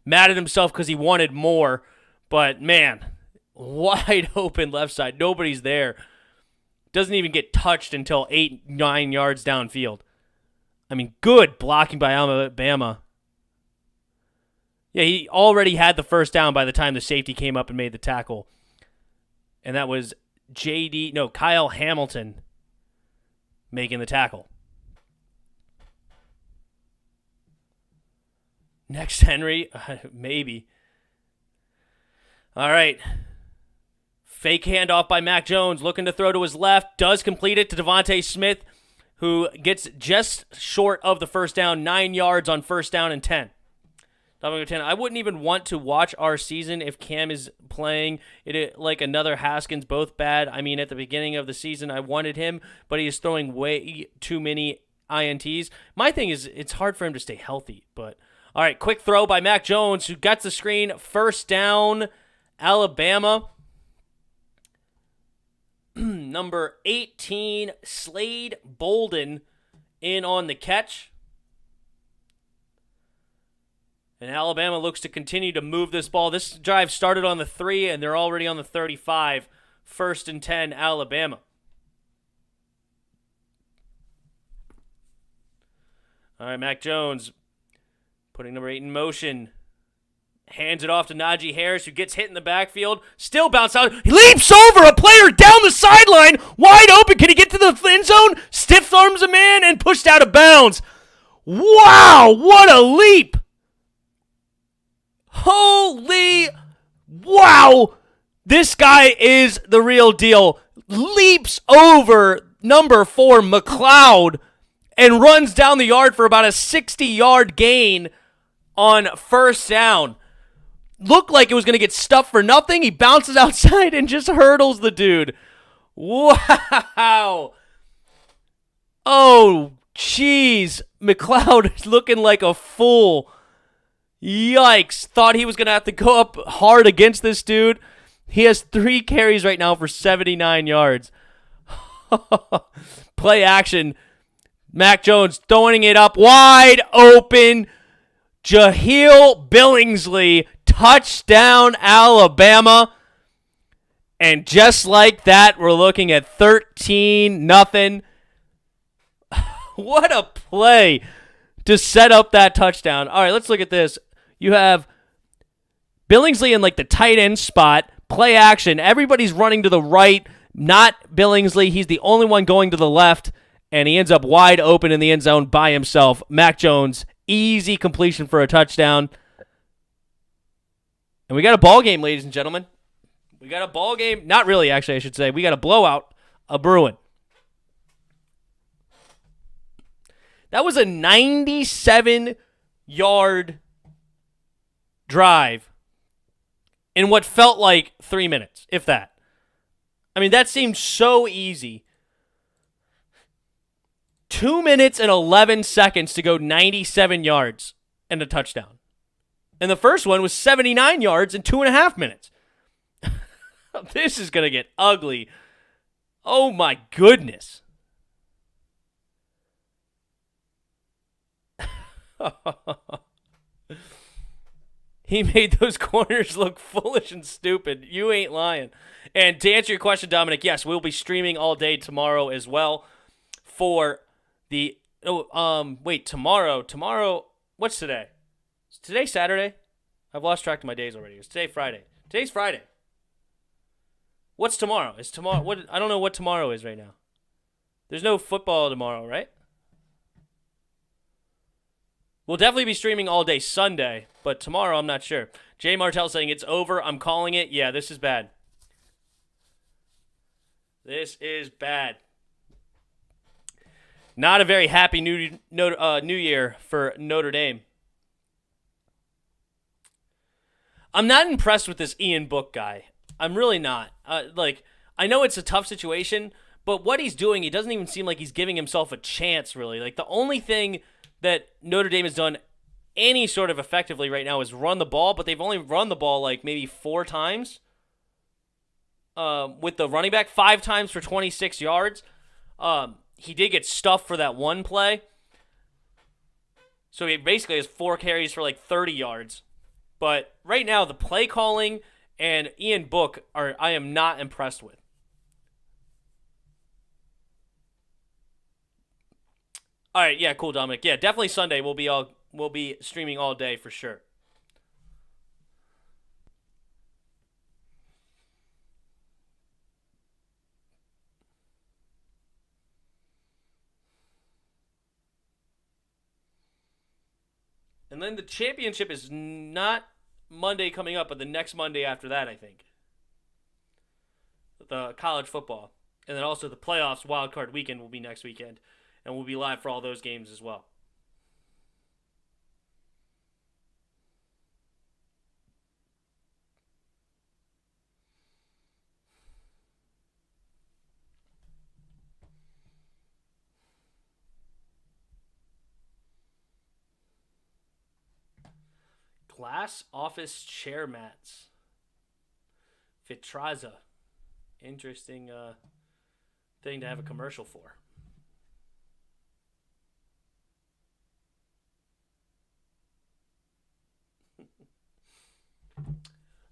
Mad at himself because he wanted more. But, man, wide open left side. Nobody's there. Doesn't even get touched until 8, 9 yards downfield. I mean, good blocking by Alabama. Yeah, he already had the first down by the time the safety came up and made the tackle. And that was Kyle Hamilton making the tackle. Next, Henry, maybe. All right. Fake handoff by Mac Jones, looking to throw to his left, does complete it to Devontae Smith, who gets just short of the first down, 9 yards on first down and 10. I wouldn't even want to watch our season if Cam is playing it like another Haskins, both bad. I mean, at the beginning of the season, I wanted him, but he is throwing way too many INTs. My thing is, it's hard for him to stay healthy. But all right, quick throw by Mac Jones, who gets the screen. First down, Alabama. Number 18, Slade Bolden, in on the catch. And Alabama looks to continue to move this ball. This drive started on the 3, and they're already on the 35. First and 10, Alabama. All right, Mac Jones putting number 8 in motion. Hands it off to Najee Harris, who gets hit in the backfield. Still bounce out. He leaps over a player down the sideline. Wide open. Can he get to the end zone? Stiff arms a man and pushed out of bounds. Wow, what a leap. Holy wow. This guy is the real deal. Leaps over number 4, McLeod, and runs down the yard for about a 60-yard gain on first down. Looked like it was going to get stuffed for nothing. He bounces outside and just hurdles the dude. Wow. Oh, jeez. McLeod is looking like a fool. Yikes. Thought he was going to have to go up hard against this dude. He has 3 carries right now for 79 yards. Play action. Mac Jones throwing it up wide open. Jahleel Billingsley, touchdown Alabama. And just like that, we're looking at 13-0. What a play to set up that touchdown. All right, let's look at this. You have Billingsley in like the tight end spot. Play action. Everybody's running to the right. Not Billingsley. He's the only one going to the left. And he ends up wide open in the end zone by himself. Mac Jones, easy completion for a touchdown. And we got a ball game, ladies and gentlemen. We got a ball game. Not really, actually, I should say. We got a blowout, a Bruin. That was a 97-yard drive in what felt like 3 minutes, if that. I mean, that seemed so easy. 2 minutes and 11 seconds to go 97 yards and a touchdown. And the first one was 79 yards in 2.5 minutes. This is going to get ugly. Oh, my goodness. He made those corners look foolish and stupid. You ain't lying. And to answer your question, Dominic, yes, we'll be streaming all day tomorrow as well for the tomorrow, what's today? Is today Saturday? I've lost track of my days already. Is today Friday? Today's Friday. What's tomorrow? Is tomorrow what? I don't know what tomorrow is right now. There's no football tomorrow, right? We'll definitely be streaming all day Sunday, but tomorrow I'm not sure. Jay Martell saying it's over. I'm calling it. Yeah, this is bad. This is bad. Not a very happy new year for Notre Dame. I'm not impressed with this Ian Book guy. I'm really not. I know it's a tough situation, but what he's doing, he doesn't even seem like he's giving himself a chance, really. Like, the only thing that Notre Dame has done any sort of effectively right now is run the ball, but they've only run the ball like maybe 4 times with the running back, 5 times for 26 yards. He did get stuffed for that one play. So he basically has 4 carries for like 30 yards. But right now, the play calling and Ian Book I am not impressed with. All right, yeah, cool, Dominic. Yeah, definitely Sunday. We'll be streaming all day for sure. And then the championship is not Monday coming up, but the next Monday after that, I think. The college football. And then also the playoffs wild card weekend will be next weekend. And we'll be live for all those games as well. Glass office chair mats. Fitraza. Interesting thing to have a commercial for.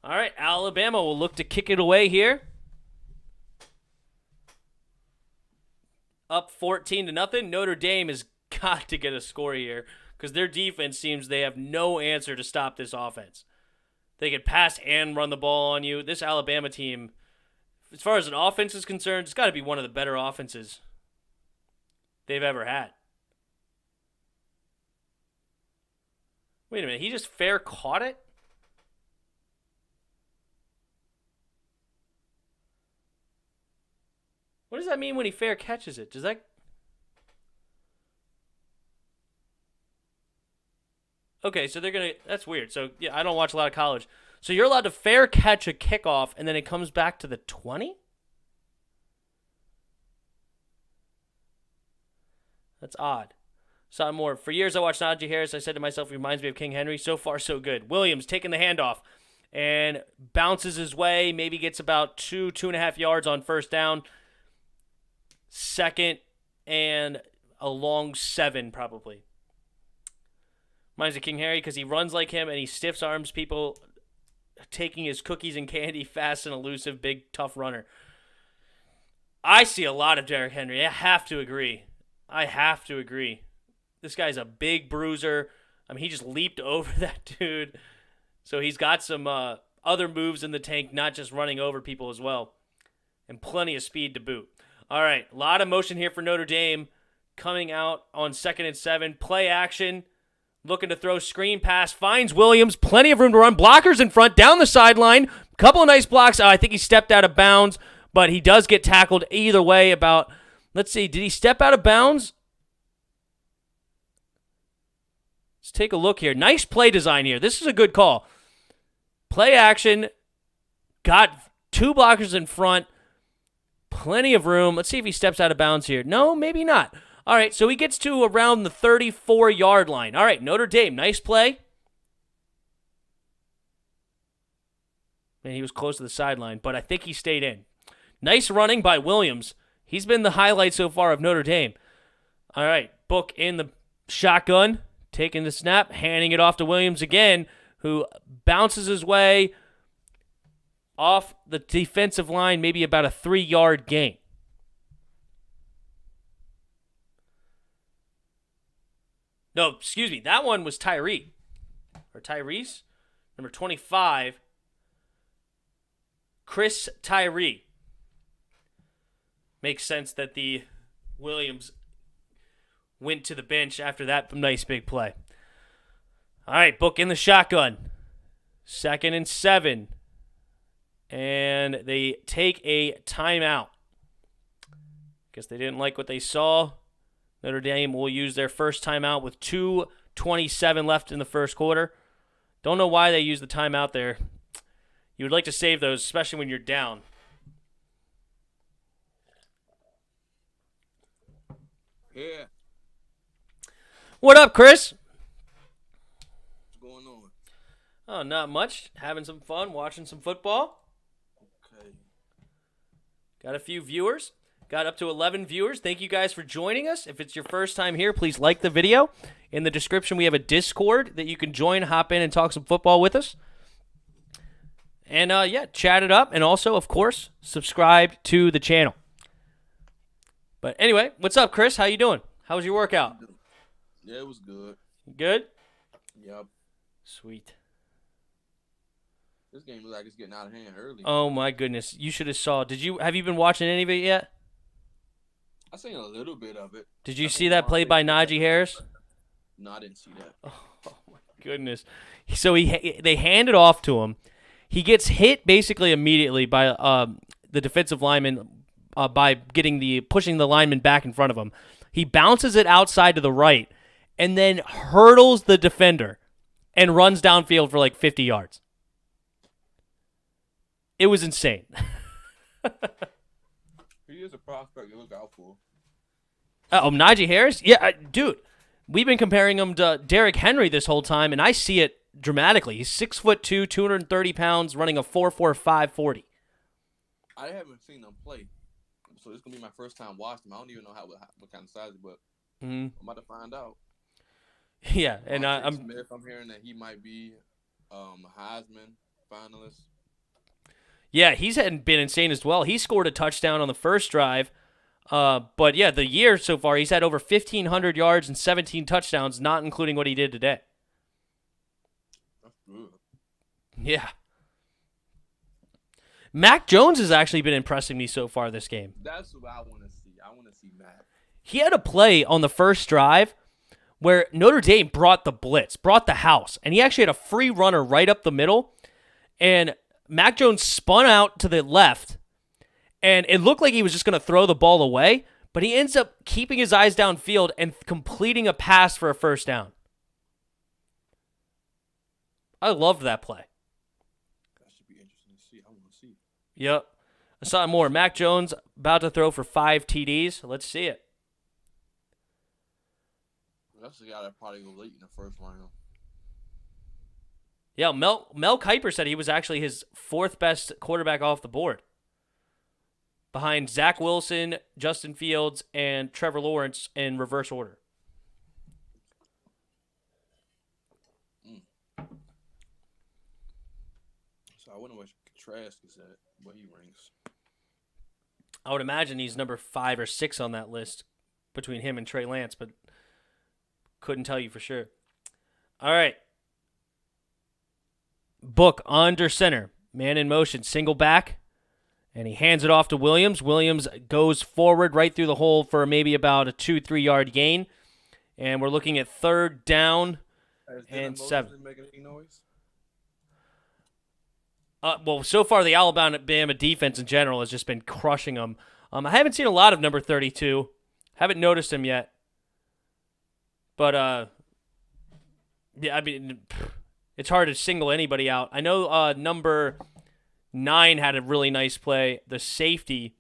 All right, Alabama will look to kick it away here. Up 14-0. Notre Dame has got to get a score here because their defense seems they have no answer to stop this offense. They can pass and run the ball on you. This Alabama team, as far as an offense is concerned, it's got to be one of the better offenses they've ever had. Wait a minute, he just fair caught it? What does that mean when he fair catches it? Does that... Okay, so they're going to... That's weird. So, yeah, I don't watch a lot of college. So you're allowed to fair catch a kickoff, and then it comes back to the 20? That's odd. Saw more. For years, I watched Najee Harris. I said to myself, he reminds me of King Henry. So far, so good. Williams taking the handoff and bounces his way. Maybe gets about 2.5 yards on first down. Second and a long 7, probably. Reminds me of King Harry because he runs like him and he stiffs arms people, taking his cookies and candy, fast and elusive, big, tough runner. I see a lot of Derrick Henry. I have to agree. This guy's a big bruiser. I mean, he just leaped over that dude. So he's got some other moves in the tank, not just running over people as well. And plenty of speed to boot. All right, a lot of motion here for Notre Dame. Coming out on 2nd and 7. Play action. Looking to throw screen pass. Finds Williams. Plenty of room to run. Blockers in front. Down the sideline. Couple of nice blocks. I think he stepped out of bounds. But he does get tackled either way about... Let's see. Did he step out of bounds? Let's take a look here. Nice play design here. This is a good call. Play action. Got 2 blockers in front. Plenty of room. Let's see if he steps out of bounds here. No, maybe not. All right, so he gets to around the 34-yard line. All right, Notre Dame, nice play. Man, he was close to the sideline, but I think he stayed in. Nice running by Williams. He's been the highlight so far of Notre Dame. All right, Book in the shotgun, taking the snap, handing it off to Williams again, who bounces his way off the defensive line, maybe about a 3-yard gain. No, excuse me. That one was Tyrese. Number 25. Chris Tyree. Makes sense that the Williams went to the bench after that nice big play. All right, book in the shotgun. 2nd and 7. And they take a timeout. Guess they didn't like what they saw. Notre Dame will use their first timeout with 2:27 left in the first quarter. Don't know why they use the timeout there. You would like to save those, especially when you're down. Yeah. What up, Chris? What's going on? Oh, not much. Having some fun, watching some football. Okay. Got a few viewers. Got up to 11 viewers. Thank you guys for joining us. If it's your first time here, please like the video. In the description, we have a Discord that you can join, hop in, and talk some football with us. And, chat it up. And also, of course, subscribe to the channel. But anyway, what's up, Chris? How you doing? How was your workout? Yeah, it was good. Good? Yep. Sweet. This game looks like it's getting out of hand early. Oh, my goodness. You should have saw. Have you been watching any of it yet? I seen a little bit of it. Did you see that play by Najee Harris? No, I didn't see that. Oh my goodness! So they hand it off to him. He gets hit basically immediately by the defensive lineman by pushing the lineman back in front of him. He bounces it outside to the right, and then hurdles the defender and runs downfield for like 50 yards. It was insane. He is a prospect to look out for. Najee Harris? Yeah, dude. We've been comparing him to Derrick Henry this whole time, and I see it dramatically. He's 6'2", 230 pounds, running a 4.45 40. I haven't seen him play, so it's gonna be my first time watching him. I don't even know what kind of size, but I'm about to find out. Yeah, and I'm hearing that he might be Heisman finalist. Yeah, he's been insane as well. He scored a touchdown on the first drive. But yeah, the year so far, he's had over 1,500 yards and 17 touchdowns, not including what he did today. That's good. Yeah. Mac Jones has actually been impressing me so far this game. That's what I want to see. I want to see Mac. He had a play on the first drive where Notre Dame brought the blitz, brought the house, and he actually had a free runner right up the middle, and Mac Jones spun out to the left, and it looked like he was just going to throw the ball away, but he ends up keeping his eyes downfield and completing a pass for a first down. I loved that play. That should be interesting to see. I want to see. Yep. I saw more. Mac Jones about to throw for 5 TDs. Let's see it. That's the guy that probably go late in the first round. Yeah, Mel Kiper said he was actually his 4th best quarterback off the board, behind Zach Wilson, Justin Fields, and Trevor Lawrence in reverse order. So I wonder what Trask is at, what he ranks. I would imagine he's number 5 or 6 on that list between him and Trey Lance, but couldn't tell you for sure. All right. Book under center. Man in motion. Single back. And he hands it off to Williams. Williams goes forward right through the hole for maybe about a 2-3 yard gain. And we're looking at 3rd down and 7. Making any noise? Well, so far the Alabama defense in general has just been crushing them. I haven't seen a lot of number 32. Haven't noticed him yet. But, yeah, I mean, it's hard to single anybody out. I know number 9 had a really nice play. The safety.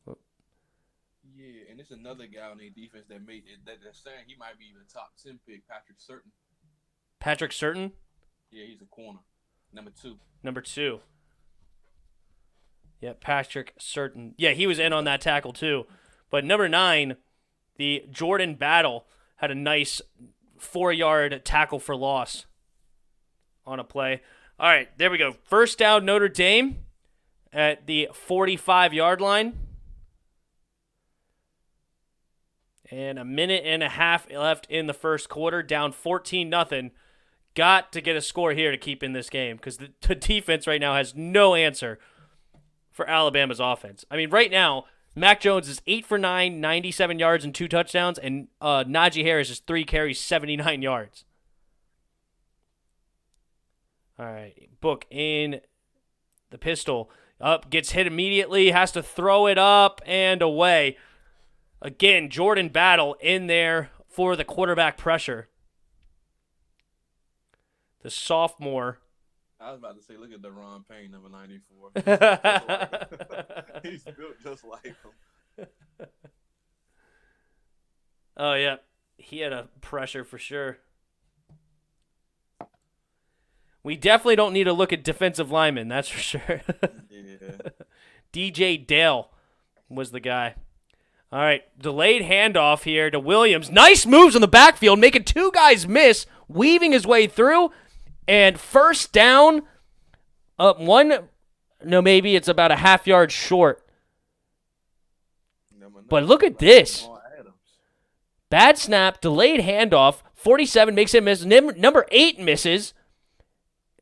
Yeah, and it's another guy on their defense that made it. That they're saying he might be the top 10 pick, Patrick Surtain. Patrick Surtain? Yeah, he's a corner. Number 2. Number 2. Yeah, Patrick Surtain. Yeah, he was in on that tackle too. But number 9, the Jordan Battle, had a nice 4-yard tackle for loss on a play. All right, there we go. First down, Notre Dame at the 45-yard line. And a minute and a half left in the first quarter, down 14-0. Got to get a score here to keep in this game because the defense right now has no answer for Alabama's offense. I mean, right now, Mac Jones is 8 for 9, 97 yards and 2 touchdowns, and Najee Harris is 3 carries, 79 yards. All right. Book in the pistol. Up, gets hit immediately, has to throw it up and away. Again, Jordan Battle in there for the quarterback pressure. The sophomore. I was about to say, look at Deron Payne, number 94. He's built just like him. Oh, yeah. He had a pressure for sure. We definitely don't need to look at defensive linemen, that's for sure. Yeah. DJ Dale was the guy. All right, delayed handoff here to Williams. Nice moves on the backfield, making two guys miss, weaving his way through, and first down. Maybe it's about a half yard short. But look at this. Bad snap, delayed handoff. 47 makes him miss. Number 8 misses.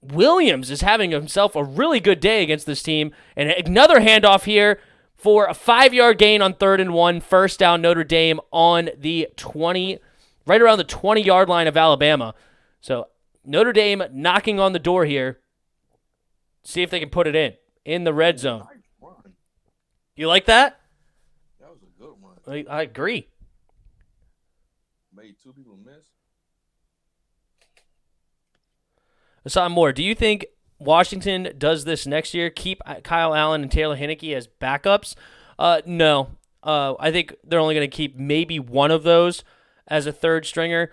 Williams is having himself a really good day against this team. And another handoff here for a 5-yard gain on 3rd and 1. First down, Notre Dame on the 20, right around the 20-yard line of Alabama. So Notre Dame knocking on the door here. See if they can put it in the red zone. You like that? That was a good one. I agree. Made 2 people miss. Asad Moore, do you think Washington does this next year? Keep Kyle Allen and Taylor Heinicke as backups? No. I think they're only going to keep maybe one of those as a third stringer,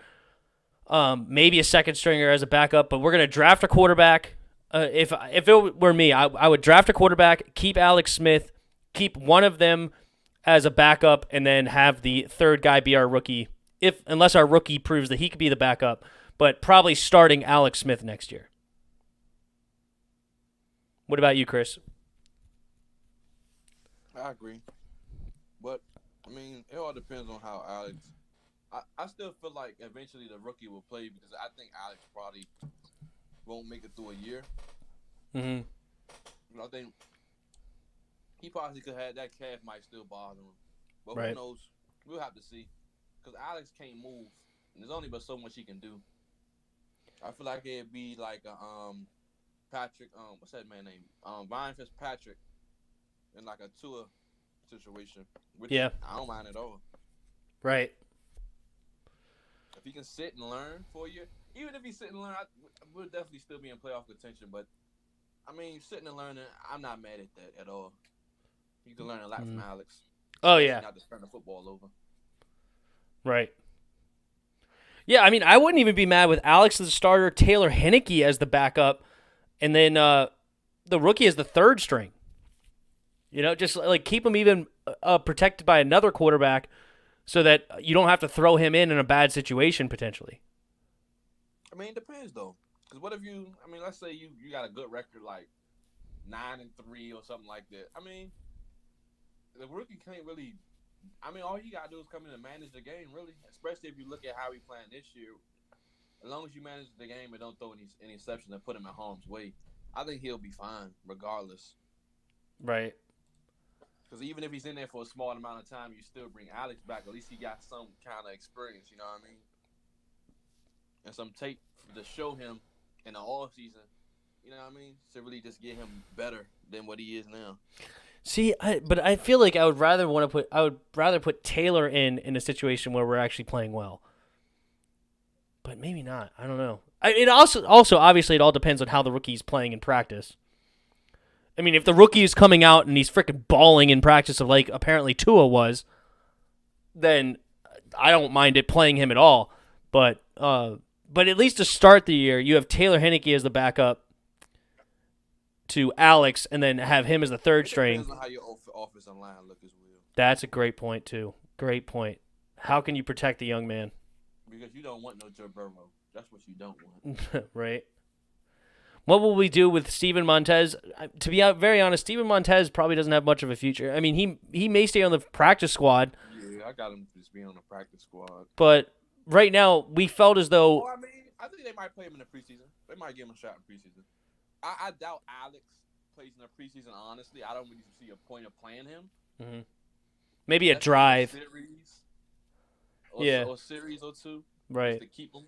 maybe a second stringer as a backup. But we're going to draft a quarterback. If it were me, I would draft a quarterback, keep Alex Smith, keep one of them as a backup, and then have the third guy be our rookie. Unless our rookie proves that he could be the backup. But probably starting Alex Smith next year. What about you, Chris? I agree. But, I mean, it all depends on how Alex... I still feel like eventually the rookie will play because I think Alex probably won't make it through a year. I think he probably could have that calf might still bother him. But right. Who knows? We'll have to see. Because Alex can't move. And there's only but so much he can do. I feel like it'd be like a Patrick, what's that man's name? Ryan Fitzpatrick in like a Tua situation. Which I don't mind at all. Right. If he can sit and learn for you, even if he sit and learn, we'll definitely still be in playoff contention. But, I mean, sitting and learning, I'm not mad at that at all. You can learn a lot from Alex. Oh, yeah. Not to turn the football over. Right. Yeah, I mean, I wouldn't even be mad with Alex as the starter, Taylor Heinicke as the backup, and then the rookie as the third string. You know, just like keep him even protected by another quarterback so that you don't have to throw him in a bad situation potentially. I mean, it depends, though. Because what if let's say you got a good record like 9-3 or something like that. I mean, the rookie can't really... all you got to do is come in and manage the game, really. Especially if you look at how he playing this year. As long as you manage the game and don't throw any exceptions and put him in harm's way, I think he'll be fine regardless. Right. Because even if he's in there for a small amount of time, you still bring Alex back. At least he got some kind of experience, you know what I mean? And some tape to show him in the offseason, you know what I mean? To really just get him better than what he is now. See, but I feel like I would rather put Taylor in a situation where we're actually playing well. But maybe not. I don't know. It also obviously it all depends on how the rookie's playing in practice. I mean, if the rookie is coming out and he's freaking balling in practice of like apparently Tua was, then I don't mind it playing him at all. But at least to start the year, you have Taylor Heinicke as the backup to Alex, and then have him as the third string. Depends on how your offensive line look as well. That's a great point too. Great point. How can you protect the young man? Because you don't want no Joe Burrow. That's what you don't want. Right. What will we do with Steven Montez? To be very honest, Steven Montez probably doesn't have much of a future. I mean, he may stay on the practice squad. Yeah, I got him just being on the practice squad. But right now, we felt as though... Well, I think they might play him in the preseason. They might give him a shot in preseason. I doubt Alex plays in the preseason, honestly. I don't really see a point of playing him. Mm-hmm. Maybe a drive. Or series or two. Right. Just to keep him.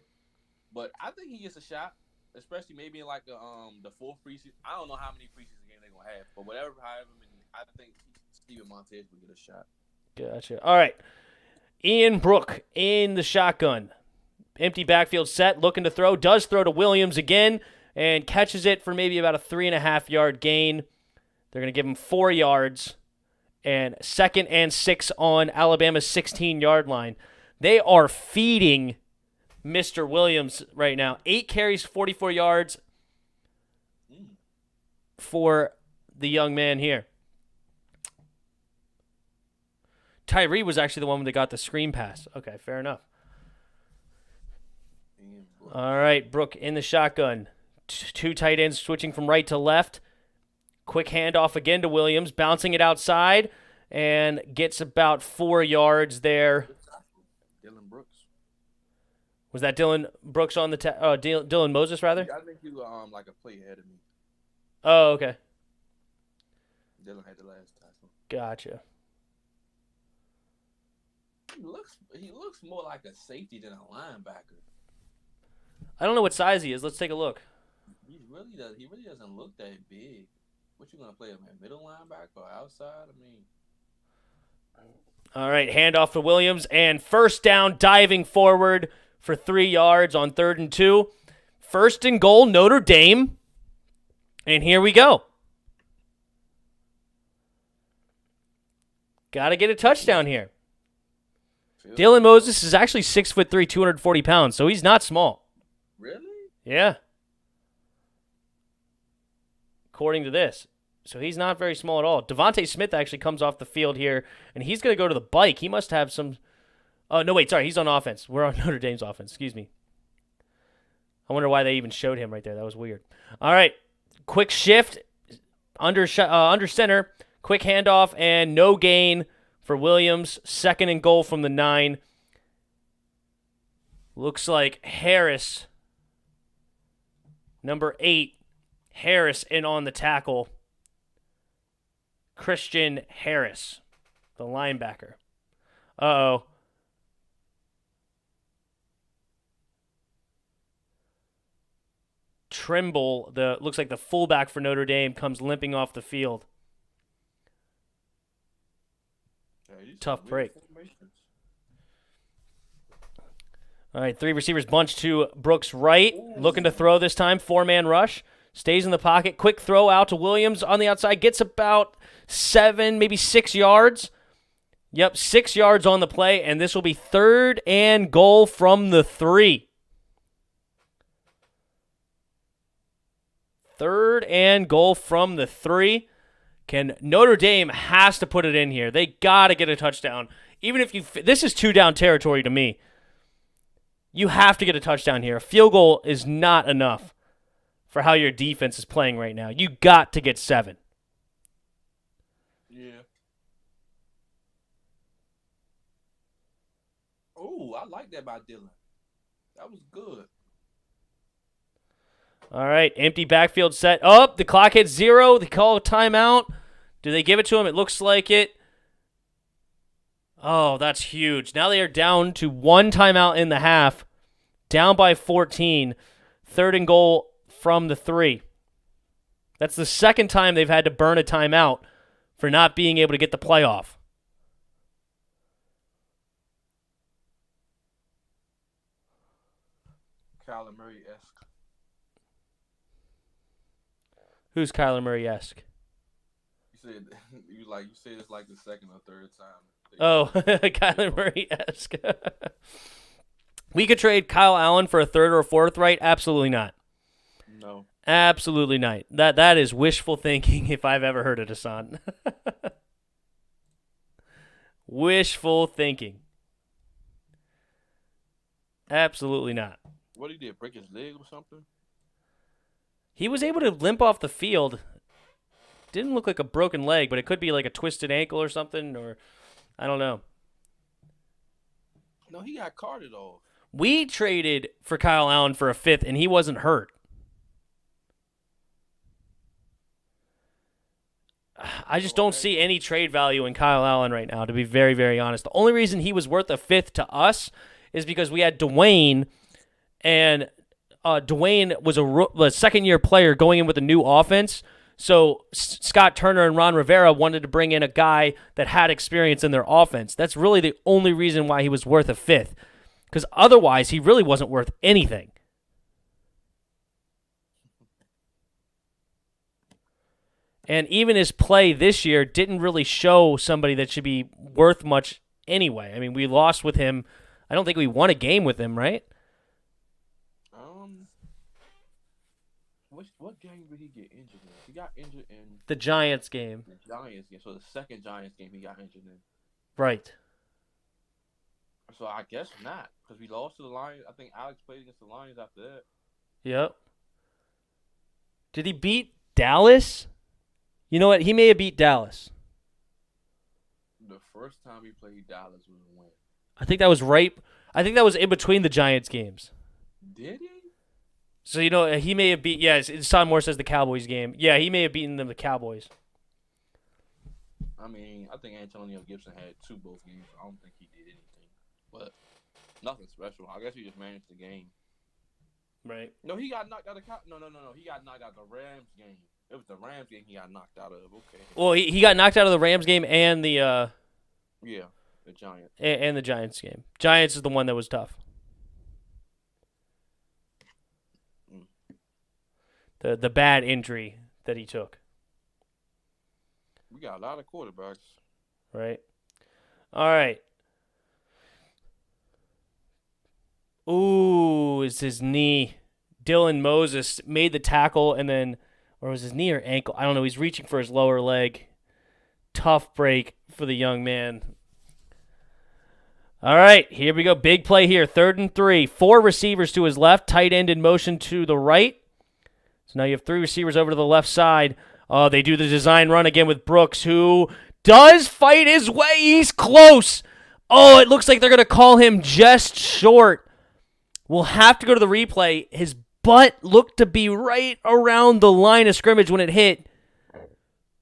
But I think he gets a shot. especially maybe in like the fourth preseason. I don't know how many preseason games they're gonna have, but however many, I think Steven Montez will get a shot. Gotcha. All right. Ian Brook in the shotgun. Empty backfield set, looking to throw. Does throw to Williams again and catches it for maybe about a 3.5-yard gain. They're going to give him 4 yards. And 2nd and 6 on Alabama's 16-yard line. They are feeding Mr. Williams right now. 8 carries, 44 yards for the young man here. Tyree was actually the one that got the screen pass. Okay, fair enough. All right, Brook in the shotgun. 2 tight ends switching from right to left. Quick handoff again to Williams, bouncing it outside, and gets about 4 yards there. Dylan Brooks. Was that Dylan Brooks on the Dylan Moses, rather? I think you like a play ahead of me. Oh, okay. Dylan had the last tackle. Gotcha. He looks more like a safety than a linebacker. I don't know what size he is. Let's take a look. He really doesn't look that big. What you gonna play him at middle linebacker or outside? I mean. All right, handoff to Williams and first down, diving forward for 3 yards on 3rd and 2. 1st and goal, Notre Dame. And here we go. Got to get a touchdown here. Dylan Moses is actually 6'3", 240 pounds, so he's not small. Really? Yeah. According to this. So he's not very small at all. Devontae Smith actually comes off the field here, and he's going to go to the bike. He must have some... Oh, no, wait, sorry. He's on offense. We're on Notre Dame's offense. Excuse me. I wonder why they even showed him right there. That was weird. All right. Quick shift under center. Quick handoff, and no gain for Williams. 2nd and goal from the 9. Looks like Harris, number 8, Harris in on the tackle. Christian Harris, the linebacker. Uh-oh. Trimble, looks like the fullback for Notre Dame, comes limping off the field. Tough break. All right, 3 receivers bunch to Brooks' right. Looking to throw this time. 4-man rush. Stays in the pocket. Quick throw out to Williams on the outside. Gets about 7, maybe 6 yards. Yep, 6 yards on the play, and this will be 3rd and goal from the 3. 3rd and goal from the 3. Notre Dame has to put it in here. They got to get a touchdown. Even if this is 2-down territory to me. You have to get a touchdown here. A field goal is not enough for how your defense is playing right now. You got to get 7. Yeah. Oh, I like that by Dylan. That was good. All right, empty backfield set. Oh, the clock hits 0. They call a timeout. Do they give it to him? It looks like it. Oh, that's huge. Now they are down to 1 timeout in the half. Down by 14. 3rd and goal from the 3. That's the 2nd time they've had to burn a timeout for not being able to get the play off. Kyler Murray-esque. Who's Kyler Murray-esque? You said it's like the 2nd or 3rd time. Oh, Kyler Murray-esque. We could trade Kyle Allen for a 3rd or a 4th, right? Absolutely not. No. Absolutely not. That is wishful thinking if I've ever heard it, Hassan. Wishful thinking. Absolutely not. What did he do? Break his leg or something? He was able to limp off the field. Didn't look like a broken leg, but it could be like a twisted ankle or something, or I don't know. No, he got carted off. We traded for Kyle Allen for a 5th, and he wasn't hurt. I just don't see any trade value in Kyle Allen right now, to be very, very honest. The only reason he was worth a 5th to us is because we had Dwayne and Dwayne was a second-year player going in with a new offense. So Scott Turner and Ron Rivera wanted to bring in a guy that had experience in their offense. That's really the only reason why he was worth a fifth, because otherwise he really wasn't worth anything. And even his play this year didn't really show somebody that should be worth much anyway. I mean, we lost with him. I don't think we won a game with him, right? What game did he get injured in? He got injured in the Giants game. The Giants game. So the second Giants game he got injured in. Right. So I guess not, because we lost to the Lions. I think Alex played against the Lions after that. Yep. Did he beat Dallas? You know what? He may have beat Dallas. The first time he played Dallas was a win. I think that was right. I think that was in between the Giants games. Did he? So, he may have beat, Son Moore says the Cowboys game. Yeah, he may have beaten them, the Cowboys. I mean, I think Antonio Gibson had both games. I don't think he did anything. But nothing special. I guess he just managed the game. Right. No, he got knocked out of No. He got knocked out of the Rams game. It was the Rams game he got knocked out of. Okay. Well, he got knocked out of the Rams game and the the Giants. And the Giants game. Giants is the one that was tough. The bad injury that he took. We got a lot of quarterbacks. Right. All right. Ooh, it's his knee. Dylan Moses made the tackle and then, or was his knee or ankle? I don't know. He's reaching for his lower leg. Tough break for the young man. All right, here we go. Big play here. 3rd and 3. 4 receivers to his left. Tight end in motion to the right. So now you have 3 receivers over to the left side. Oh, they do the design run again with Brooks, who does fight his way. He's close. Oh, it looks like they're going to call him just short. We'll have to go to the replay. His butt looked to be right around the line of scrimmage when it hit,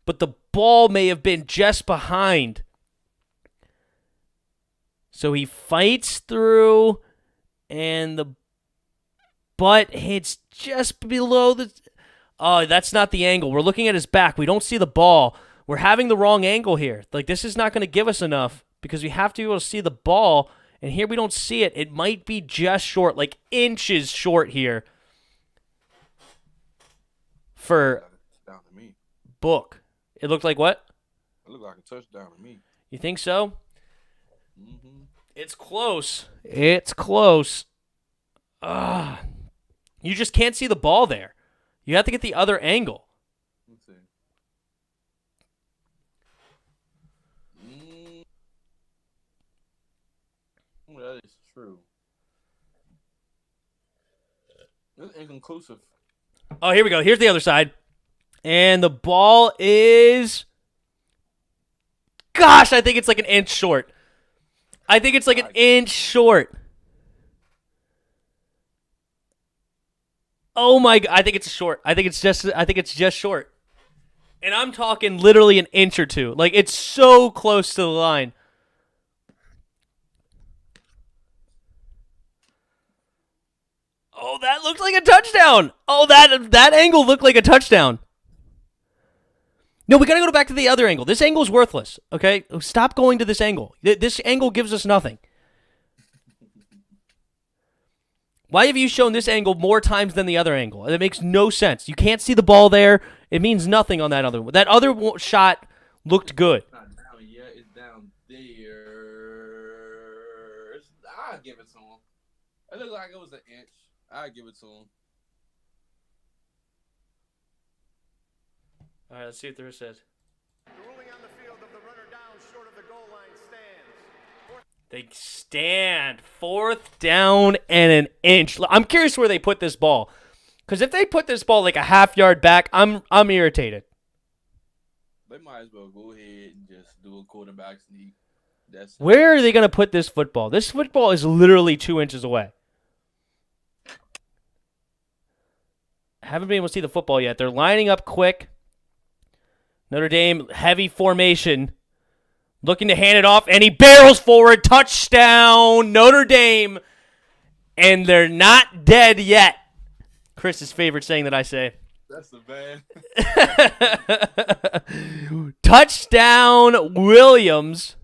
but the ball may have been just behind. So he fights through, and the butt hits just below the... Oh, that's not the angle. We're looking at his back. We don't see the ball. We're having the wrong angle here. Like, this is not going to give us enough because we have to be able to see the ball, and here we don't see it. It might be just short, like inches short here for Down to me. Book. It looked like what? It looked like a touchdown to me. You think so? Mm-hmm. It's close. It's close. You just can't see the ball there. You have to get the other angle. Let's see. That is true. It's inconclusive. Oh, here we go. Here's the other side. And the ball is... Gosh, I think it's like an inch short. I think it's like an inch short. Oh my God, I think it's short. I think it's just short. And I'm talking literally an inch or two. Like, it's so close to the line. Oh, that looks like a touchdown. Oh, that angle looked like a touchdown. No, we got to go back to the other angle. This angle is worthless, okay? Stop going to this angle. This angle gives us nothing. Why have you shown this angle more times than the other angle? It makes no sense. You can't see the ball there. It means nothing on that other one. That other shot looked good. It's not down yet. It's down there. I'll give it to him. It looked like it was an inch. I'll give it to him. All right, let's see what the rest says. The ruling on the field of the runner down short of the goal line stands. They stand 4th down and an inch. I'm curious where they put this ball. Because if they put this ball like a half yard back, I'm irritated. They might as well go ahead and just do a quarterback sneak. Where are they going to put this football? This football is literally 2 inches away. Haven't been able to see the football yet. They're lining up quick. Notre Dame, heavy formation. Looking to hand it off, and he barrels forward. Touchdown, Notre Dame. And they're not dead yet. Chris's favorite saying that I say. That's the bad. Touchdown, Williams.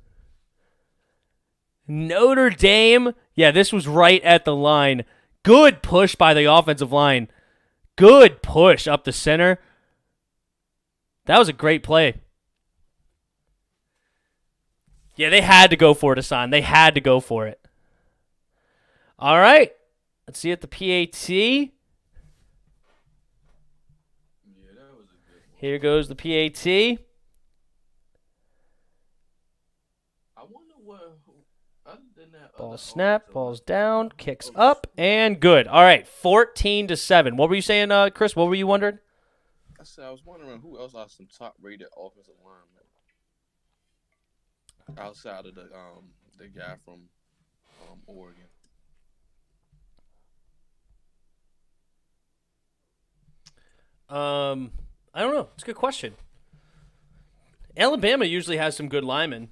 Notre Dame. Yeah, this was right at the line. Good push by the offensive line. Good push up the center. That was a great play. Yeah, they had to go for it, Hassan. They had to go for it. All right. Let's see at the PAT. Yeah, that was a good one. Here goes the PAT. I wonder what, other than that. Ball other snap, offensive ball's line- down, kicks up, and good. All right, 14-7. What were you saying, Chris? What were you wondering? I was wondering who else are some top-rated offensive linemen outside of the guy from Oregon. I don't know. It's a good question. Alabama usually has some good linemen.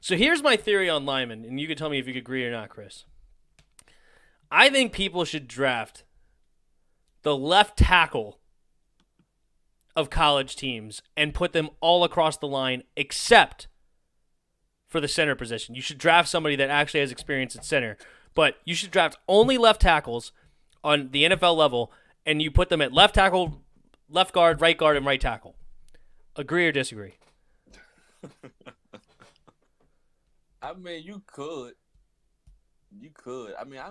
So here's my theory on linemen, and you can tell me if you agree or not, Chris. I think people should draft the left tackle of college teams and put them all across the line except for the center position. You should draft somebody that actually has experience at center, but you should draft only left tackles on the NFL level, and you put them at left tackle, left guard, and right tackle. Agree or disagree? I mean, you could. I mean, I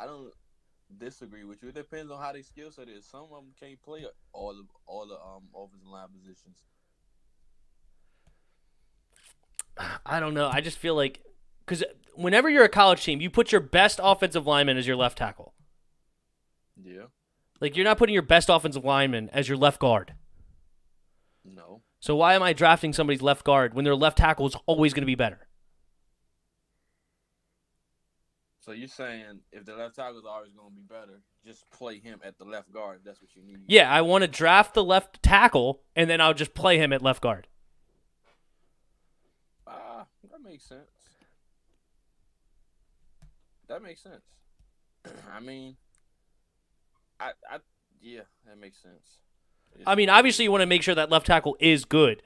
don't disagree with you. It depends on how their skill set is. Some of them can't play all the offensive line positions. I don't know. I just feel like because whenever you're a college team, you put your best offensive lineman as your left tackle. Yeah. Like you're not putting your best offensive lineman as your left guard. No. So why am I drafting somebody's left guard when their left tackle is always going to be better? So you're saying if the left tackle is always going to be better, just play him at the left guard. If that's what you need. Yeah, I want to draft the left tackle, and then I'll just play him at left guard. That makes sense. That mean, yeah, that makes sense. I mean, obviously you want to make sure that left tackle is good,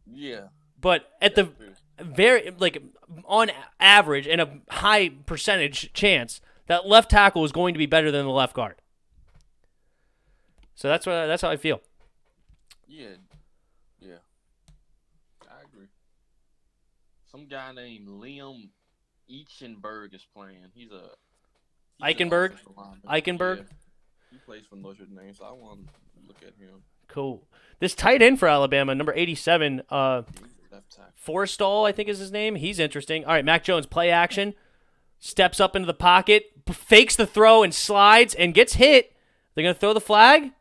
Yeah. but at the very on average and a high percentage chance that left tackle is going to be better than the left guard. So that's how I feel. Yeah. I agree. Some guy named Liam Eichenberg is playing. He's Eichenberg? an offensive lineman. Eichenberg? Yeah. He plays for Notre Dame, so I want to look at him. Cool. This tight end for Alabama, number 87, He's a left tackle. Forstall, I think is his name. He's interesting. All right, Mac Jones, play action. Steps up into the pocket, fakes the throw and slides and gets hit. They're going to throw the flag.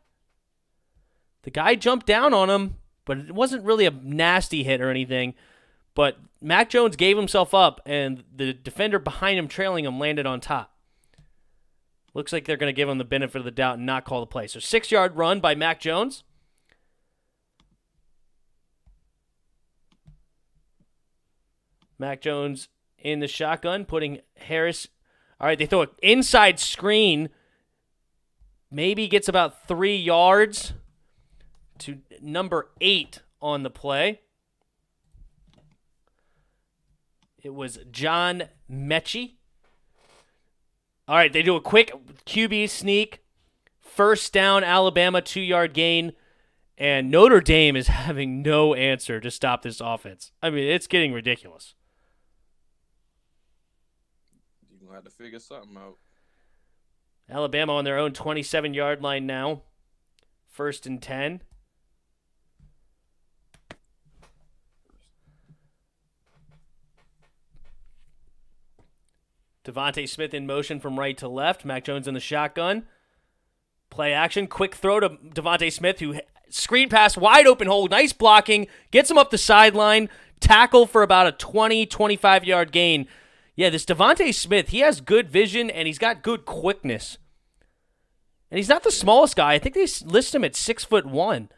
The guy jumped down on him, but it wasn't really a nasty hit or anything. But Mac Jones gave himself up, and the defender behind him trailing him landed on top. Looks like they're going to give him the benefit of the doubt and not call the play. So 6-yard run by Mac Jones. Mac Jones in the shotgun, putting Harris. All right, they throw an inside screen. Maybe gets about 3 yards to number 8 on the play. It was John Mechie. All right, they do a quick QB sneak. First down, Alabama, 2-yard gain. And Notre Dame is having no answer to stop this offense. I mean, it's getting ridiculous. You're going to have to figure something out. Alabama on their own 27-yard line now. 1st and 10. Devontae Smith in motion from right to left. Mac Jones in the shotgun. Play action. Quick throw to Devontae Smith, who screen pass, wide open hole. Nice blocking. Gets him up the sideline. Tackle for about a 20, 25-yard gain. Yeah, this Devontae Smith, he has good vision, and he's got good quickness. And he's not the smallest guy. I think they list him at 6'1".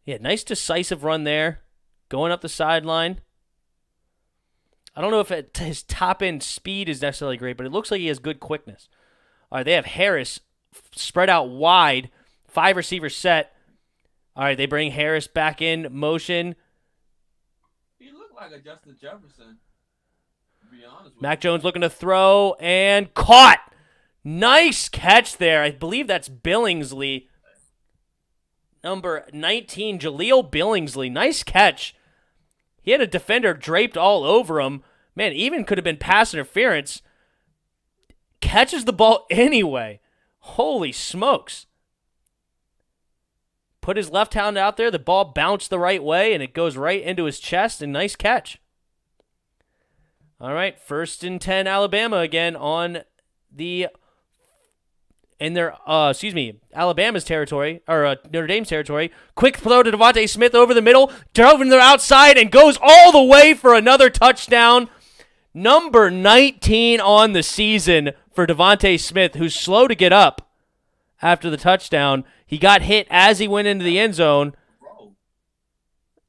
Yeah, nice decisive run there. Going up the sideline. I don't know if his top-end speed is necessarily great, but it looks like he has good quickness. All right, they have Harris spread out wide, 5 receiver set. All right, they bring Harris back in motion. He looked like a Justin Jefferson, to be honest with Mac you. Jones looking to throw and caught. Nice catch there. I believe that's Billingsley. Number 19, Jaleel Billingsley. Nice catch. He had a defender draped all over him. Man, even could have been pass interference. Catches the ball anyway. Holy smokes. Put his left hand out there. The ball bounced the right way, and it goes right into his chest. And nice catch. All right, 1st and 10, Alabama again on the Alabama's territory, or Notre Dame's territory. Quick throw to Devontae Smith over the middle, drove into the outside, and goes all the way for another touchdown. Number 19 on the season for Devontae Smith, who's slow to get up after the touchdown. He got hit as he went into the end zone.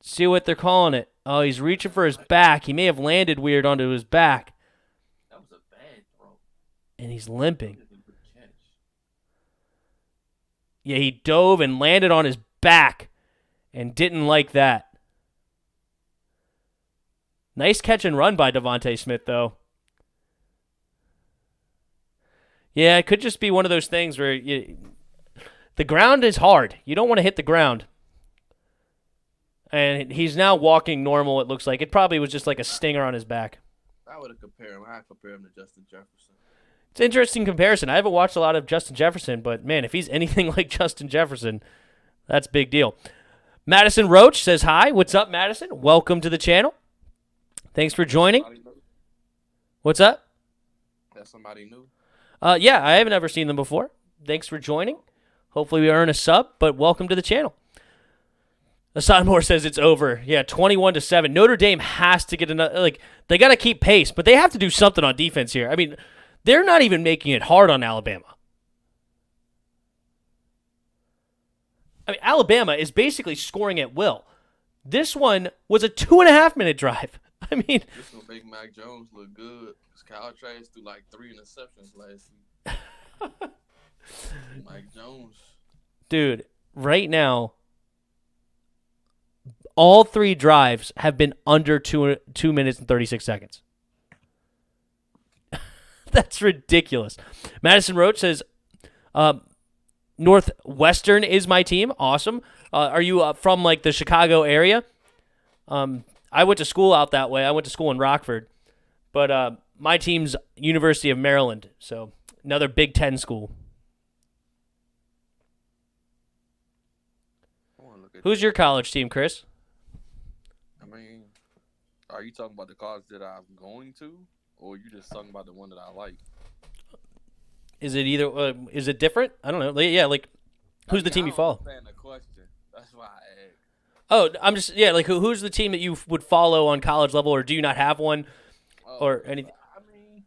See what they're calling it. Oh, he's reaching for his back. He may have landed weird onto his back. That was a bad throw. And he's limping. Yeah, he dove and landed on his back and didn't like that. Nice catch and run by Devontae Smith, though. Yeah, it could just be one of those things where the ground is hard. You don't want to hit the ground. And he's now walking normal, it looks like. It probably was just like a stinger on his back. I would have compared him. I'd compare him to Justin Jefferson. It's an interesting comparison. I haven't watched a lot of Justin Jefferson, but, man, if he's anything like Justin Jefferson, that's a big deal. Madison Roach says hi. What's up, Madison? Welcome to the channel. Thanks for joining. What's up? That's somebody new. Yeah, I haven't ever seen them before. Thanks for joining. Hopefully we earn a sub, but welcome to the channel. Hassan Moore says it's over. Yeah, 21-7. Notre Dame has to get another. They got to keep pace, but they have to do something on defense here. I mean, they're not even making it hard on Alabama. I mean, Alabama is basically scoring at will. This one was a 2.5-minute drive. I mean, this will make Mac Jones look good. Because Kyle Trask threw like 3 interceptions last week. Mike Jones. Dude, right now, all 3 drives have been under 2 minutes and 36 seconds. That's ridiculous. Madison Roach says, Northwestern is my team. Awesome. Are you from like the Chicago area? I went to school out that way. I went to school in Rockford. But my team's University of Maryland, so another Big Ten school. Who's your college team, Chris? I mean, are you talking about the college that I'm going to, or you just talking about the one that I like? Is it either? Is it different? I don't know. Yeah, like who's the team you follow? I don't understand the question. That's why I asked. Oh, I'm just like who's the team that you would follow on college level, or do you not have one, or anything? I mean,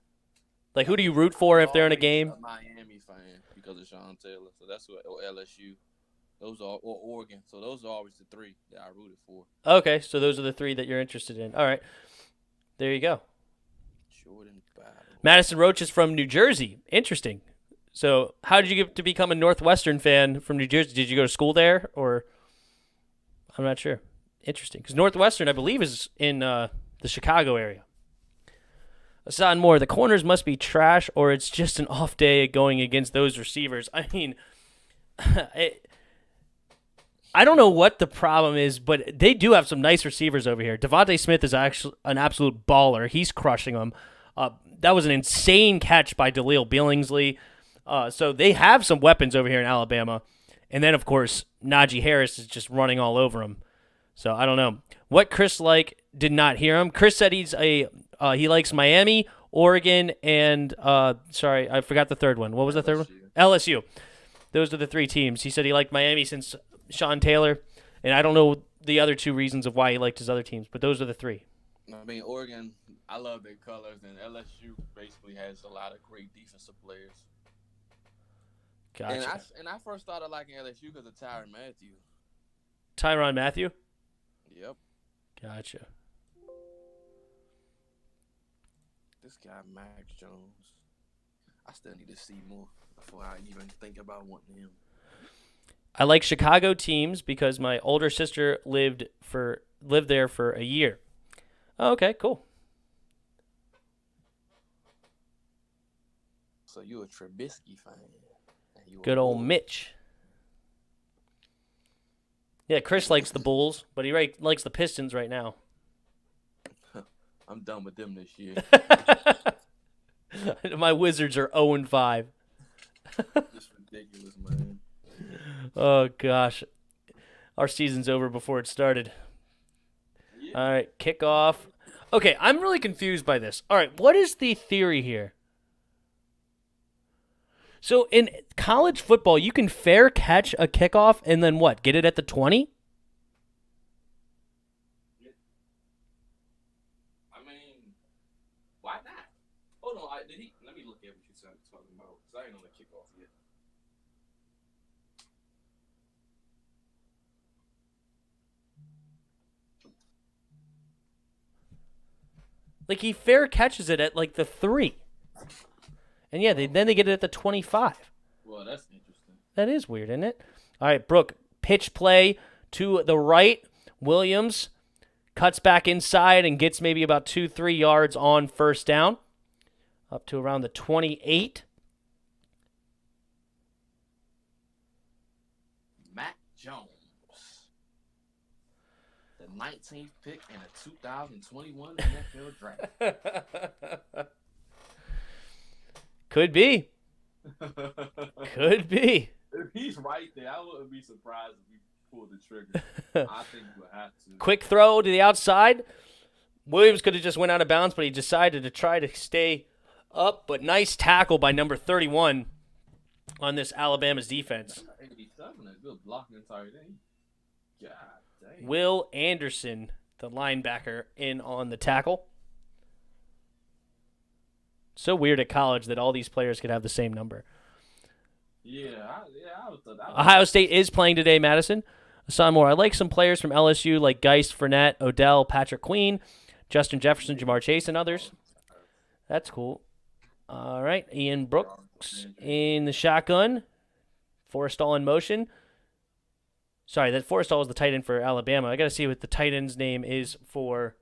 like who do you root for if they're in a game? I'm a Miami fan because of Sean Taylor, so that's what or LSU. Those are or Oregon, so those are always the 3 that I rooted for. Okay, so those are the 3 that you're interested in. All right, there you go. Jordan Battle. Madison Roach is from New Jersey. Interesting. So, how did you get to become a Northwestern fan from New Jersey? Did you go to school there, or I'm not sure. Interesting, because Northwestern, I believe, is in the Chicago area. Hassan Moore, the corners must be trash, or it's just an off day going against those receivers. I mean, I don't know what the problem is, but they do have some nice receivers over here. Devontae Smith is actually an absolute baller. He's crushing them. That was an insane catch by Jaleel Billingsley. So they have some weapons over here in Alabama. And then, of course, Najee Harris is just running all over him. So I don't know. What Chris did not hear him. Chris said he likes Miami, Oregon, and sorry, I forgot the third one. What was the third one? LSU. Those are the 3 teams. He said he liked Miami since Sean Taylor, and I don't know the other 2 reasons of why he liked his other teams, but those are the 3. I mean, Oregon, I love their colors, and LSU basically has a lot of great defensive players. Gotcha. And I first started liking LSU because of Tyrann Mathieu. Tyrann Mathieu? Yep. Gotcha. This guy, Mac Jones. I still need to see more before I even think about wanting him. I like Chicago teams because my older sister lived there for a year. Oh, okay, cool. So you a Trubisky fan? Good old Mitch. Yeah, Chris likes the Bulls, but he likes the Pistons right now. I'm done with them this year. My Wizards are 0-5. Just ridiculous, man. Oh, gosh. Our season's over before it started. Yeah. All right, kickoff. Okay, I'm really confused by this. All right, what is the theory here? So in college football, you can fair catch a kickoff and then what? Get it at the 20? I mean, why not? Hold on, let me look at what you're talking about because I ain't on the kickoff yet. Like he fair catches it at like the 3. And yeah, then they get it at the 25. Well, that's interesting. That is weird, isn't it? All right, Brooke, pitch play to the right. Williams cuts back inside and gets maybe about 2-3 yards on first down. Up to around the 28. Mac Jones. The 19th pick in a 2021 NFL draft. Could be. Could be. If he's right there, I wouldn't be surprised if he pulled the trigger. I think he would have to. Quick throw to the outside. Williams could have just went out of bounds, but he decided to try to stay up. But nice tackle by number 31 on this Alabama's defense. 87, a good blocking entire thing. God dang. Will Anderson, the linebacker, in on the tackle. So weird at college that all these players could have the same number. I would thought that. Ohio State is playing today, Madison. I saw more. I like some players from LSU like Geist, Fournette, Odell, Patrick Queen, Justin Jefferson, Jamar Chase, and others. That's cool. All right, Ian Brooks in the shotgun. Forrestall in motion. Sorry, that Forrestall was the tight end for Alabama. I got to see what the tight end's name is for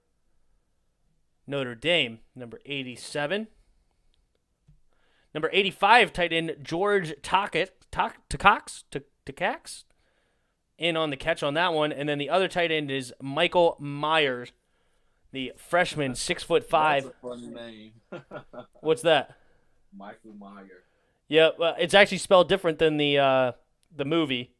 Notre Dame, number 87. Number 85, tight end George Takacs in on the catch on that one. And then the other tight end is Michael Myers, the freshman, 6'5". That's a funny name. What's that? Michael Myers. Yeah, it's actually spelled different than the movie,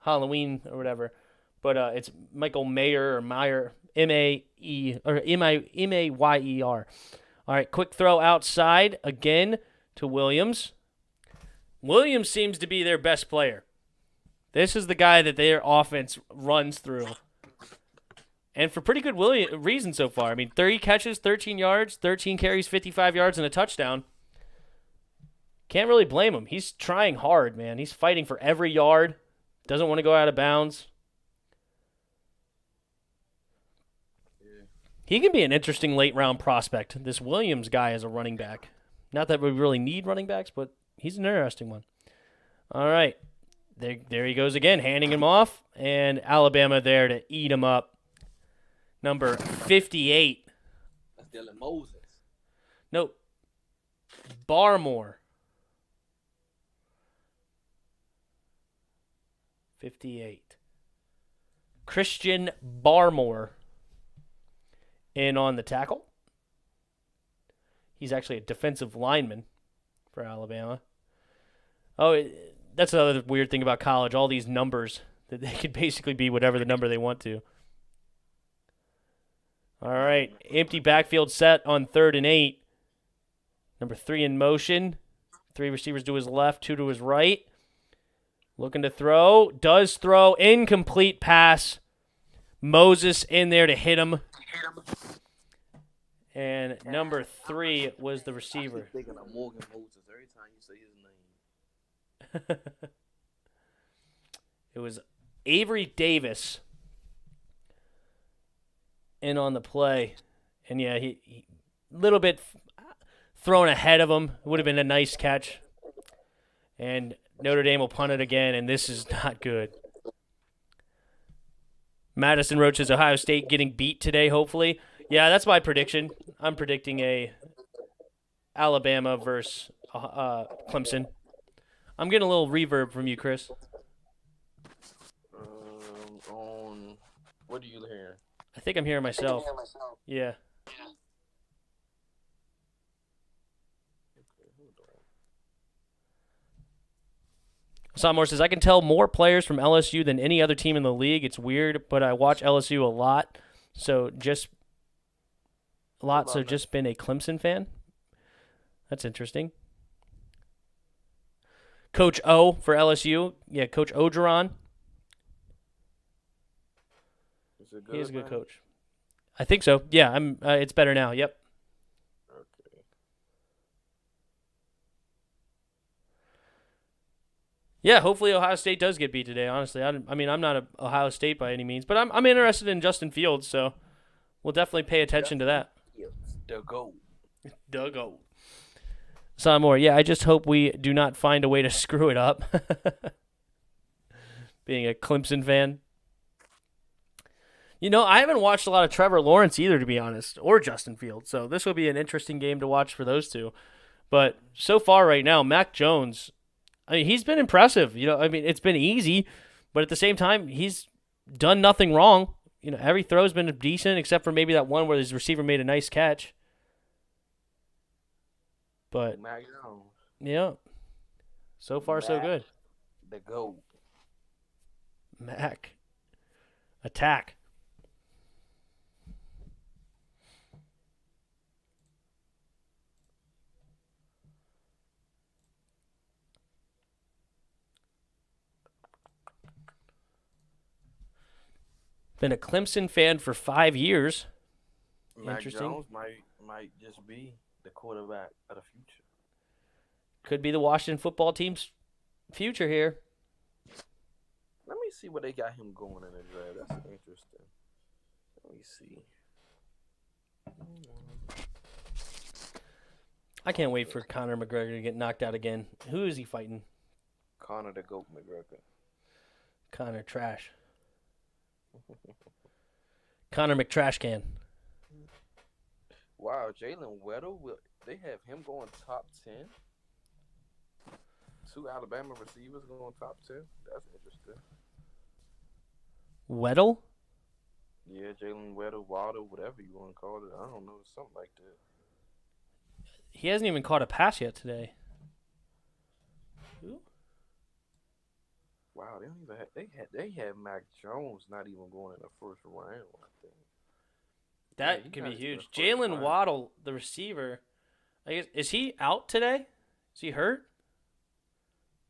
Halloween or whatever. But it's Michael Mayer or Meyer, M-A-E or M-A-Y-E-R. All right, quick throw outside again to Williams. Williams seems to be their best player. This is the guy that their offense runs through. And for pretty good reason so far. I mean, 30 catches, 13 yards, 13 carries, 55 yards, and a touchdown. Can't really blame him. He's trying hard, man. He's fighting for every yard. Doesn't want to go out of bounds. He can be an interesting late-round prospect. This Williams guy is a running back. Not that we really need running backs, but he's an interesting one. All right. There he goes again, handing him off. And Alabama there to eat him up. Number 58. That's Dylan Moses. No. Barmore. 58. Christian Barmore in on the tackle. He's actually a defensive lineman for Alabama. Oh, that's another weird thing about college. All these numbers, that they could basically be whatever the number they want to. All right, empty backfield set on 3rd and 8. Number 3 in motion. 3 receivers to his left, 2 to his right. Looking to throw. Does throw. Incomplete pass. Moses in there to hit him. And number 3 was the receiver. I'm thinking of Morgan Moses every time you say his name. It was Avery Davis in on the play. And yeah, he little bit thrown ahead of him. It would have been a nice catch. And Notre Dame will punt it again, and this is not good. Madison Roach says Ohio State getting beat today, hopefully. Yeah, that's my prediction. I'm predicting a Alabama versus Clemson. I'm getting a little reverb from you, Chris. On what are you hearing? I think I'm hearing myself. Yeah. Samor says, I can tell more players from LSU than any other team in the league. It's weird, but I watch LSU a lot. So just been a Clemson fan. That's interesting. Coach O for LSU. Yeah, Coach Ogeron. Is it good? He is a good coach. I think so. Yeah, it's better now. Yep. Okay. Yeah, hopefully Ohio State does get beat today, honestly. I'm not a Ohio State by any means, but I'm interested in Justin Fields, so we'll definitely pay attention to that. The GOAT. The GOAT. Some more. Yeah, I just hope we do not find a way to screw it up. Being a Clemson fan. You know, I haven't watched a lot of Trevor Lawrence either, to be honest, or Justin Fields, so this will be an interesting game to watch for those two. But so far right now, Mac Jones, I mean, he's been impressive. You know, I mean, it's been easy, but at the same time, he's done nothing wrong. You know, every throw's been decent except for maybe that one where his receiver made a nice catch. But Mac Jones. Yeah. So far, so good. The GOAT. Mac. Attack. Been a Clemson fan for 5 years. Mac Interesting. Jones might just be the quarterback of the future. Could be the Washington football team's future here. Let me see what they got him going in the draft. That's interesting. Let me see. I can't wait for Conor McGregor to get knocked out again. Who is he fighting? Conor the GOAT McGregor. Conor Trash. Conor McTrashcan. Wow, Jalen Weddle, they have him going top 10? 2 Alabama receivers going top 10? That's interesting. Weddle? Yeah, Jalen Weddle, Waddle, whatever you want to call it. I don't know, something like that. He hasn't even caught a pass yet today. Who? Wow, they don't even they had Mac Jones not even going in the first round, I think. That Yeah, could he be got huge. it in the first Jalen round. Waddle, the receiver, I guess, is he out today? Is he hurt?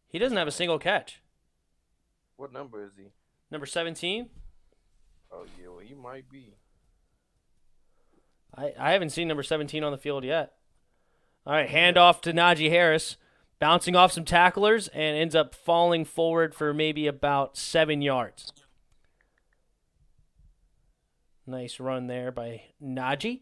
He doesn't have a single catch. What number is he? Number 17? Oh, yeah, well, he might be. I haven't seen number 17 on the field yet. All right, handoff to Najee Harris, bouncing off some tacklers and ends up falling forward for maybe about 7 yards. Nice run there by Najee.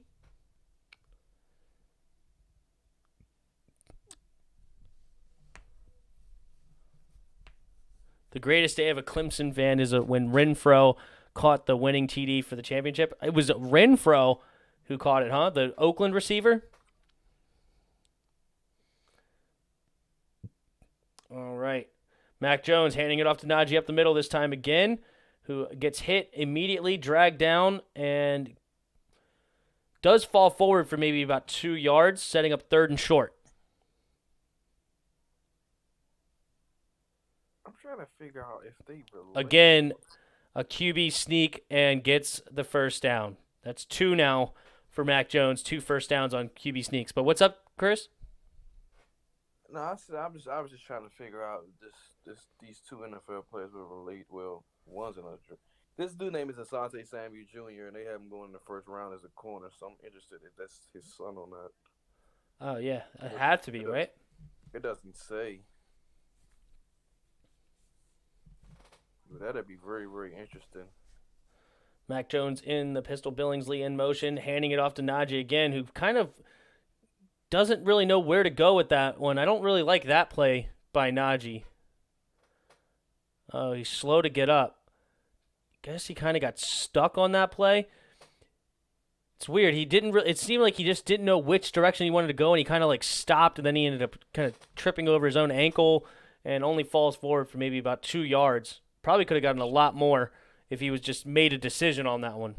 The greatest day of a Clemson fan is when Renfro caught the winning TD for the championship. It was Renfro who caught it, huh? The Oakland receiver? All right. Mac Jones handing it off to Najee up the middle this time again, who gets hit immediately, dragged down, and does fall forward for maybe about 2 yards, setting up 3rd and short. I'm trying to figure out if they relate. Again, a QB sneak and gets the first down. That's 2 now for Mac Jones, 2 first downs on QB sneaks. But what's up, Chris? No, I was just trying to figure out if these 2 NFL players will relate. Well, one's another. This dude name is Asante Samuel Jr. and they have him going in the first round as a corner. So I'm interested if that's his son or not. Oh yeah, it had to be, right? It doesn't say. But that'd be very, very interesting. Mac Jones in the pistol, Billingsley in motion, handing it off to Najee again, who kind of doesn't really know where to go with that one. I don't really like that play by Najee. Oh, he's slow to get up. Guess he kind of got stuck on that play. It's weird. He didn't. It seemed like he just didn't know which direction he wanted to go, and he kind of like stopped, and then he ended up kind of tripping over his own ankle, and only falls forward for maybe about 2 yards. Probably could have gotten a lot more if he was just made a decision on that one.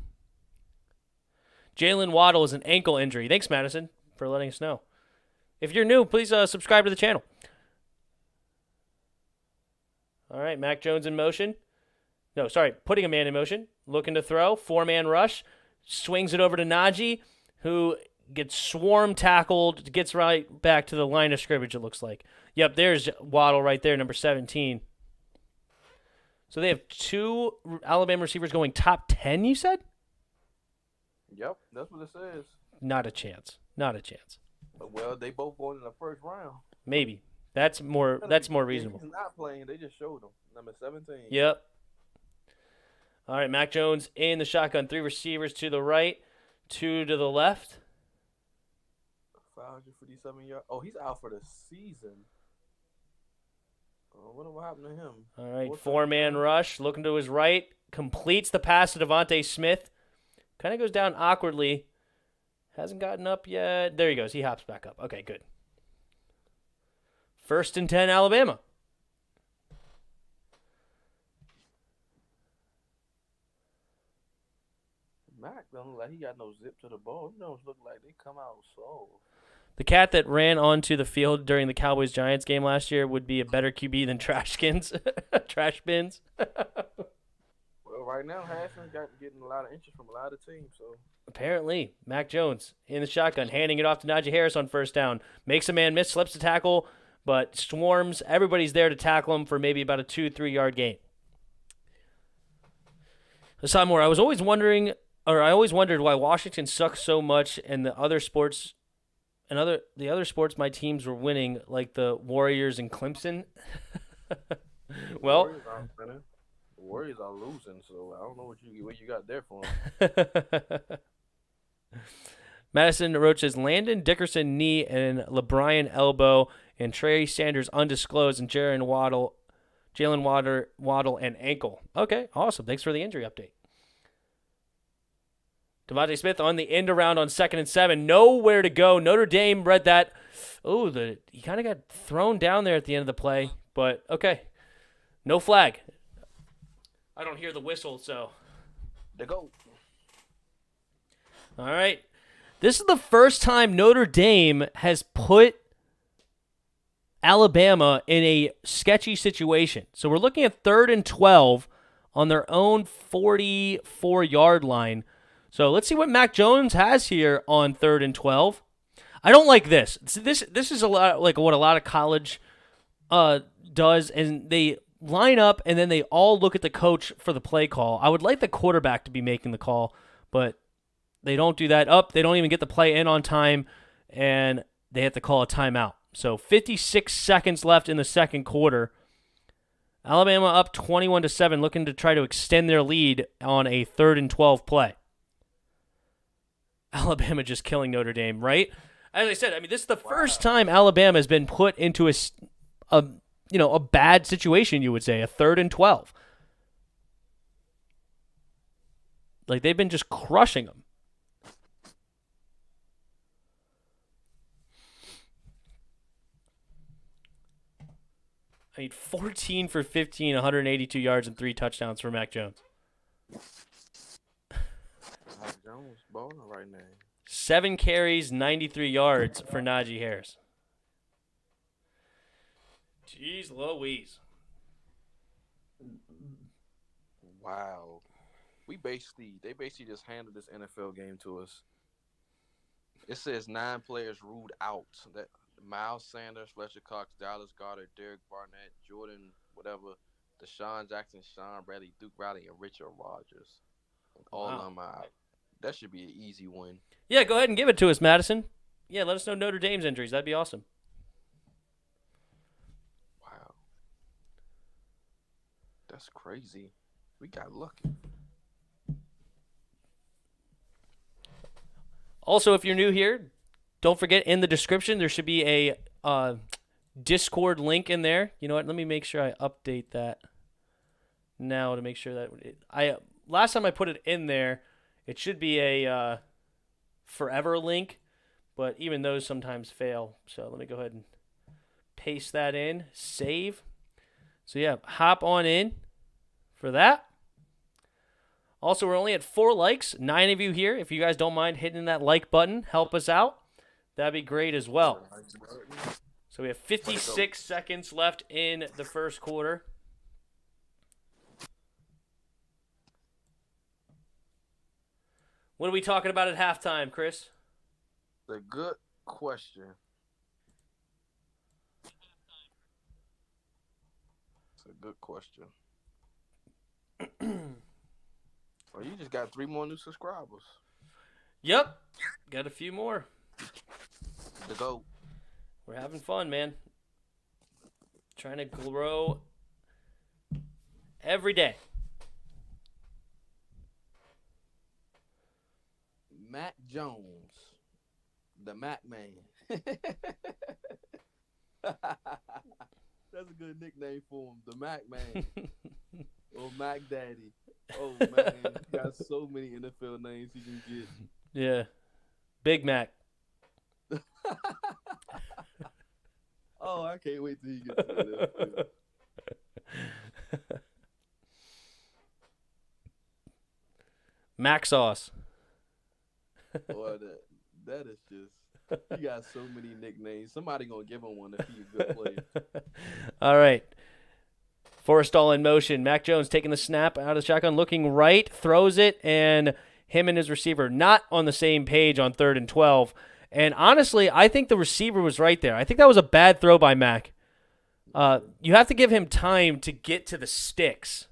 Jalen Waddle is an ankle injury. Thanks, Madison, for letting us know. If you're new, please subscribe to the channel. All right, Mac Jones in motion. No, sorry, putting a man in motion. Looking to throw. 4-man rush. Swings it over to Najee, who gets swarm tackled, gets right back to the line of scrimmage, it looks like. Yep, there's Waddle right there, number 17. So they have 2 Alabama receivers going top 10, you said? Yep, that's what it says. Not a chance. Not a chance. Well, they both going in the first round. Maybe. That's more reasonable. He's not playing. They just showed him. Number 17. Yep. All right, Mac Jones in the shotgun. 3 receivers to the right, 2 to the left. 557 yards. Oh, he's out for the season. I wonder what happened to him. All right, 4-man rush. Looking to his right. Completes the pass to Devontae Smith. Kind of goes down awkwardly. Hasn't gotten up yet. There he goes. He hops back up. Okay, good. 1st and 10, Alabama. Mac don't look like he got no zip to the ball. He don't look like they come out slow. The cat that ran onto the field during the Cowboys-Giants game last year would be a better QB than trash bins. Well, right now, Haskins getting a lot of interest from a lot of teams. So Apparently, Mac Jones in the shotgun, handing it off to Najee Harris on 1st down. Makes a man miss, slips the tackle, but swarms. Everybody's there to tackle him for maybe about a 2-3 yard gain. Aside more, I always wondered why Washington sucks so much, and the other sports my teams were winning, like the Warriors and Clemson. Well, the Warriors are losing, so I don't know what you got there for them. Madison Roach says Landon Dickerson knee and LeBron elbow, and Trey Sanders undisclosed, and Jalen Waddle and ankle. Okay, awesome. Thanks for the injury update. Devontae Smith on the end around on 2nd and 7. Nowhere to go. Notre Dame read that. Oh, he kind of got thrown down there at the end of the play, but okay. No flag. I don't hear the whistle, so. They go. All right. This is the first time Notre Dame has put Alabama in a sketchy situation. So we're looking at 3rd and 12 on their own 44-yard line. So let's see what Mac Jones has here on 3rd and 12. I don't like this. This is a lot like what a lot of college does, and they line up and then they all look at the coach for the play call. I would like the quarterback to be making the call, but they don't do that. They don't even get the play in on time, and they have to call a timeout. So 56 seconds left in the 2nd quarter. Alabama up 21-7, looking to try to extend their lead on a 3rd and 12 play. Alabama just killing Notre Dame, right? As I said, I mean, this is the first time Alabama has been put into a bad situation, you would say, a 3rd and 12. Like, they've been just crushing them. I mean, 14 for 15, 182 yards and 3 touchdowns for Mac Jones. Mac Jones balling right now. 7 carries, 93 yards for Najee Harris. Jeez Louise. Wow. They basically just handed this NFL game to us. It says 9 players ruled out. That Miles Sanders, Fletcher Cox, Dallas Goedert, Derek Barnett, Jordan, whatever, Deshaun Jackson, Sean Bradley, Duke Riley, and Richard Rodgers. All of them out. That should be an easy win. Yeah, go ahead and give it to us, Madison. Yeah, let us know Notre Dame's injuries. That'd be awesome. Wow. That's crazy. We got lucky. Also, if you're new here, don't forget, in the description, there should be a Discord link in there. You know what? Let me make sure I update that now to make sure that last time I put it in there, it should be a forever link, but even those sometimes fail. So let me go ahead and paste that in, save. So yeah, hop on in for that. Also, we're only at 4 likes, 9 of you here. If you guys don't mind hitting that like button, help us out. That'd be great as well. So we have 56 seconds left in the first quarter. What are we talking about at halftime, Chris? The good question. It's a good question. Oh, you just got 3 more new subscribers. Yep. Got a few more. To go. We're having fun, man. Trying to grow every day. Mac Jones, the Mac Man. That's a good nickname for him, the Mac Man. Or Mac Daddy. Oh, man. He got so many NFL names he can get. Yeah. Big Mac. Oh, I can't wait till he gets to the NFL. Mac sauce. Boy, that is just, he got so many nicknames. Somebody gonna give him one if he's a good player. All right. Forrestall in motion. Mac Jones taking the snap out of the shotgun, looking right, throws it, and him and his receiver not on the same page on 3rd and 12. And honestly, I think the receiver was right there. I think that was a bad throw by Mac. You have to give him time to get to the sticks.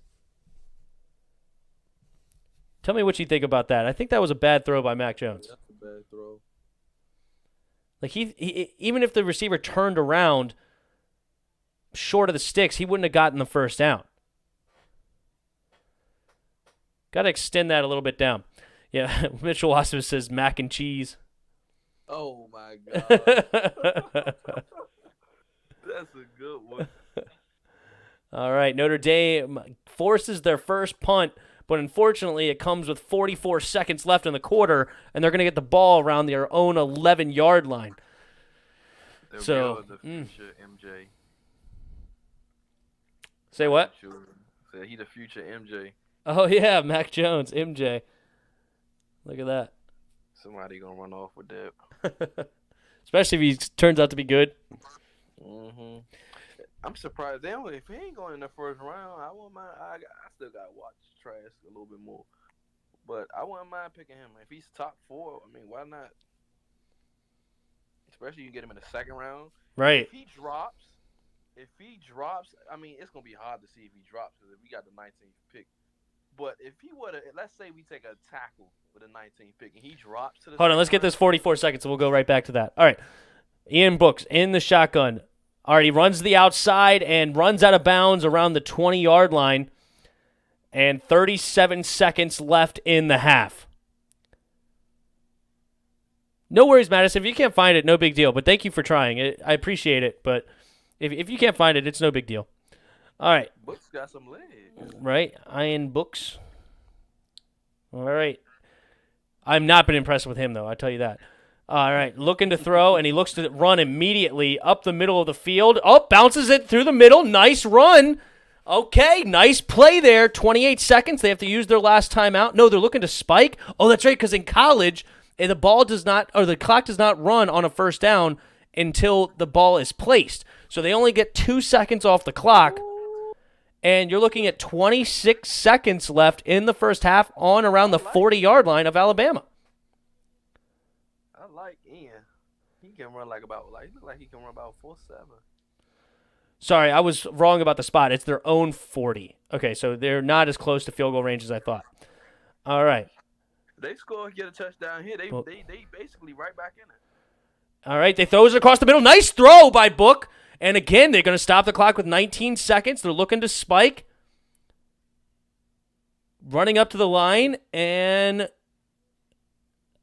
Tell me what you think about that. I think that was a bad throw by Mac Jones. That's a bad throw. Like he even if the receiver turned around short of the sticks, he wouldn't have gotten the first down. Got to extend that a little bit down. Yeah, Mitchell Wasserman says mac and cheese. Oh, my God. That's a good one. All right, Notre Dame forces their first punt, but unfortunately it comes with 44 seconds left in the quarter, and they're going to get the ball around their own 11-yard line. The future MJ. Say what? Said he the future MJ. Oh, yeah, Mac Jones, MJ. Look at that. Somebody going to run off with that. Especially if he turns out to be good. Mm-hmm. I'm surprised. If he ain't going in the first round, I wouldn't mind. I still got to watch Trask a little bit more. But I wouldn't mind picking him. If he's top 4, I mean, why not? Especially you get him in the second round. Right. If he drops, I mean, it's going to be hard to see if he drops because we got the 19th pick. But if he would have, let's say we take a tackle with a 19th pick and he drops to the Hold on, let's get this 44 seconds and we'll go right back to that. All right. Ian Brooks in the shotgun. All right, he runs to the outside and runs out of bounds around the 20-yard line. And 37 seconds left in the half. No worries, Madison. If you can't find it, no big deal. But thank you for trying. I appreciate it. But if you can't find it, it's no big deal. All right. Brooks got some legs. Right. Ian Brooks. All right. I've not been impressed with him, though. I'll tell you that. All right. Looking to throw, and he looks to run immediately up the middle of the field. Oh, bounces it through the middle. Nice run. Okay, nice play there. 28 seconds. They have to use their last timeout. No, they're looking to spike. Oh, that's right, because in college, the ball does not, or the clock does not run on a first down until the ball is placed. So they only get 2 seconds off the clock. And you're looking at 26 seconds left in the first half on around the 40-yard line of Alabama. I like Ian. He can run he look like he can run about 4.7. Sorry, I was wrong about the spot. It's their own 40. Okay, so they're not as close to field goal range as I thought. All right. They score, get a touchdown here. They basically right back in it. All right, they throws it across the middle. Nice throw by Book. And again, they're going to stop the clock with 19 seconds. They're looking to spike. Running up to the line, and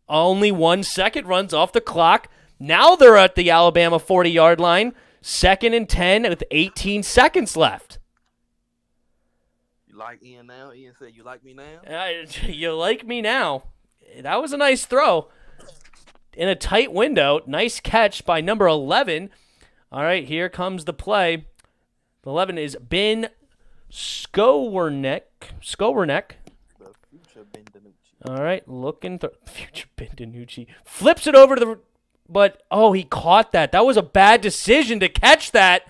only 1 second runs off the clock. Now they're at the Alabama 40-yard line, 2nd and 10 with 18 seconds left. You like Ian now? Ian said, "You like me now?" You like me now. That was a nice throw. In a tight window. Nice catch by number 11. All right, here comes the play. 11 is Ben Skowerneck. The future Ben DiNucci. All right, looking through. Future Ben DiNucci. Flips it over to the... But, he caught that. That was a bad decision to catch that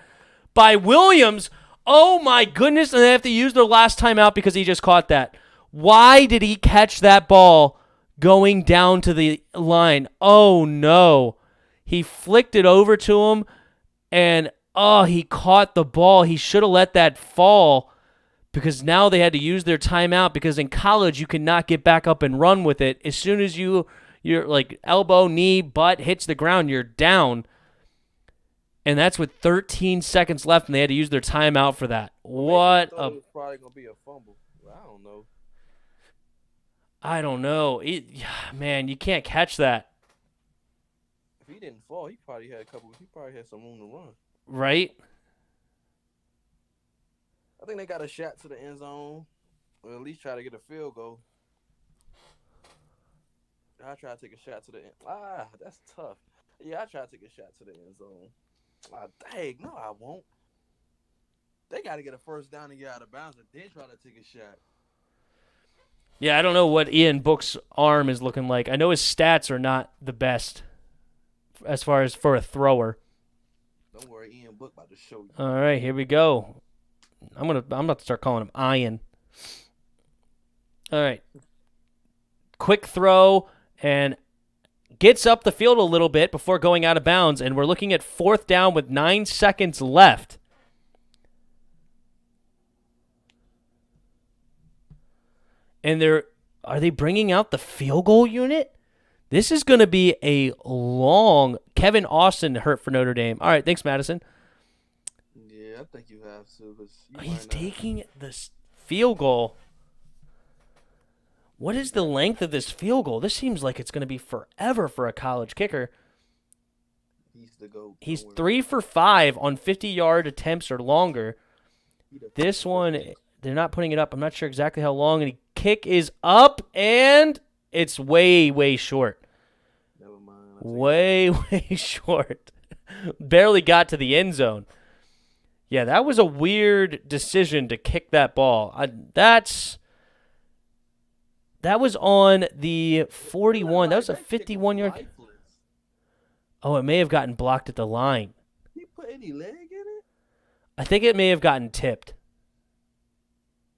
by Williams. Oh, my goodness. And they have to use their last timeout because he just caught that. Why did he catch that ball going down to the line? Oh, no. He flicked it over to him, and, he caught the ball. He should have let that fall because now they had to use their timeout because in college you cannot get back up and run with it. As soon as you're like elbow, knee, butt hits the ground, you're down. And that's with 13 seconds left, and they had to use their timeout for that. What a... It was probably going to be a fumble. I don't know. Man, you can't catch that. If he didn't fall, he probably had some room to run. Right? I think they got a shot to the end zone, or at least try to get a field goal. I try to take a shot to the end. That's tough. Yeah, I try to take a shot to the end zone. Dang, no, I won't. They got to get a first down and get out of bounds, and then try to take a shot. Yeah, I don't know what Ian Book's arm is looking like. I know his stats are not the best as far as for a thrower. Don't worry, Ian Book about to show you. All right, here we go. I'm about to start calling him Ian. All right. Quick throw and gets up the field a little bit before going out of bounds, and we're looking at 4th down with 9 seconds left. And are they bringing out the field goal unit? This is going to be a long... Kevin Austin hurt for Notre Dame. All right, thanks, Madison. Yeah, I think you have to. He's taking this field goal. What is the length of this field goal? This seems like it's going to be forever for a college kicker. He's the GOAT. He's 3 for 5 on 50-yard attempts or longer. This one, they're not putting it up. I'm not sure exactly how long. And the kick is up, and it's way, way short. Never mind. Way short. Barely got to the end zone. Yeah, that was a weird decision to kick that ball. That was on the 41. That was a 51-yard. Oh, it may have gotten blocked at the line. He put any leg in it? I think it may have gotten tipped.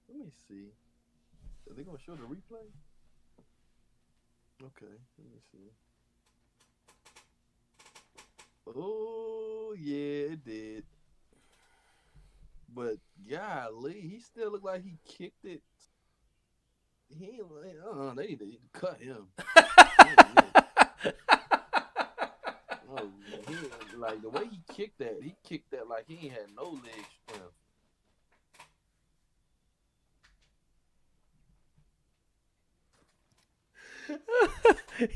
Let me see. Are they going to show the replay? Okay, let me see. Oh, yeah, it did. But, golly, he still looked like he kicked it. He ain't like, they need to cut him. Oh, like the way he kicked that like he ain't had no leg strength.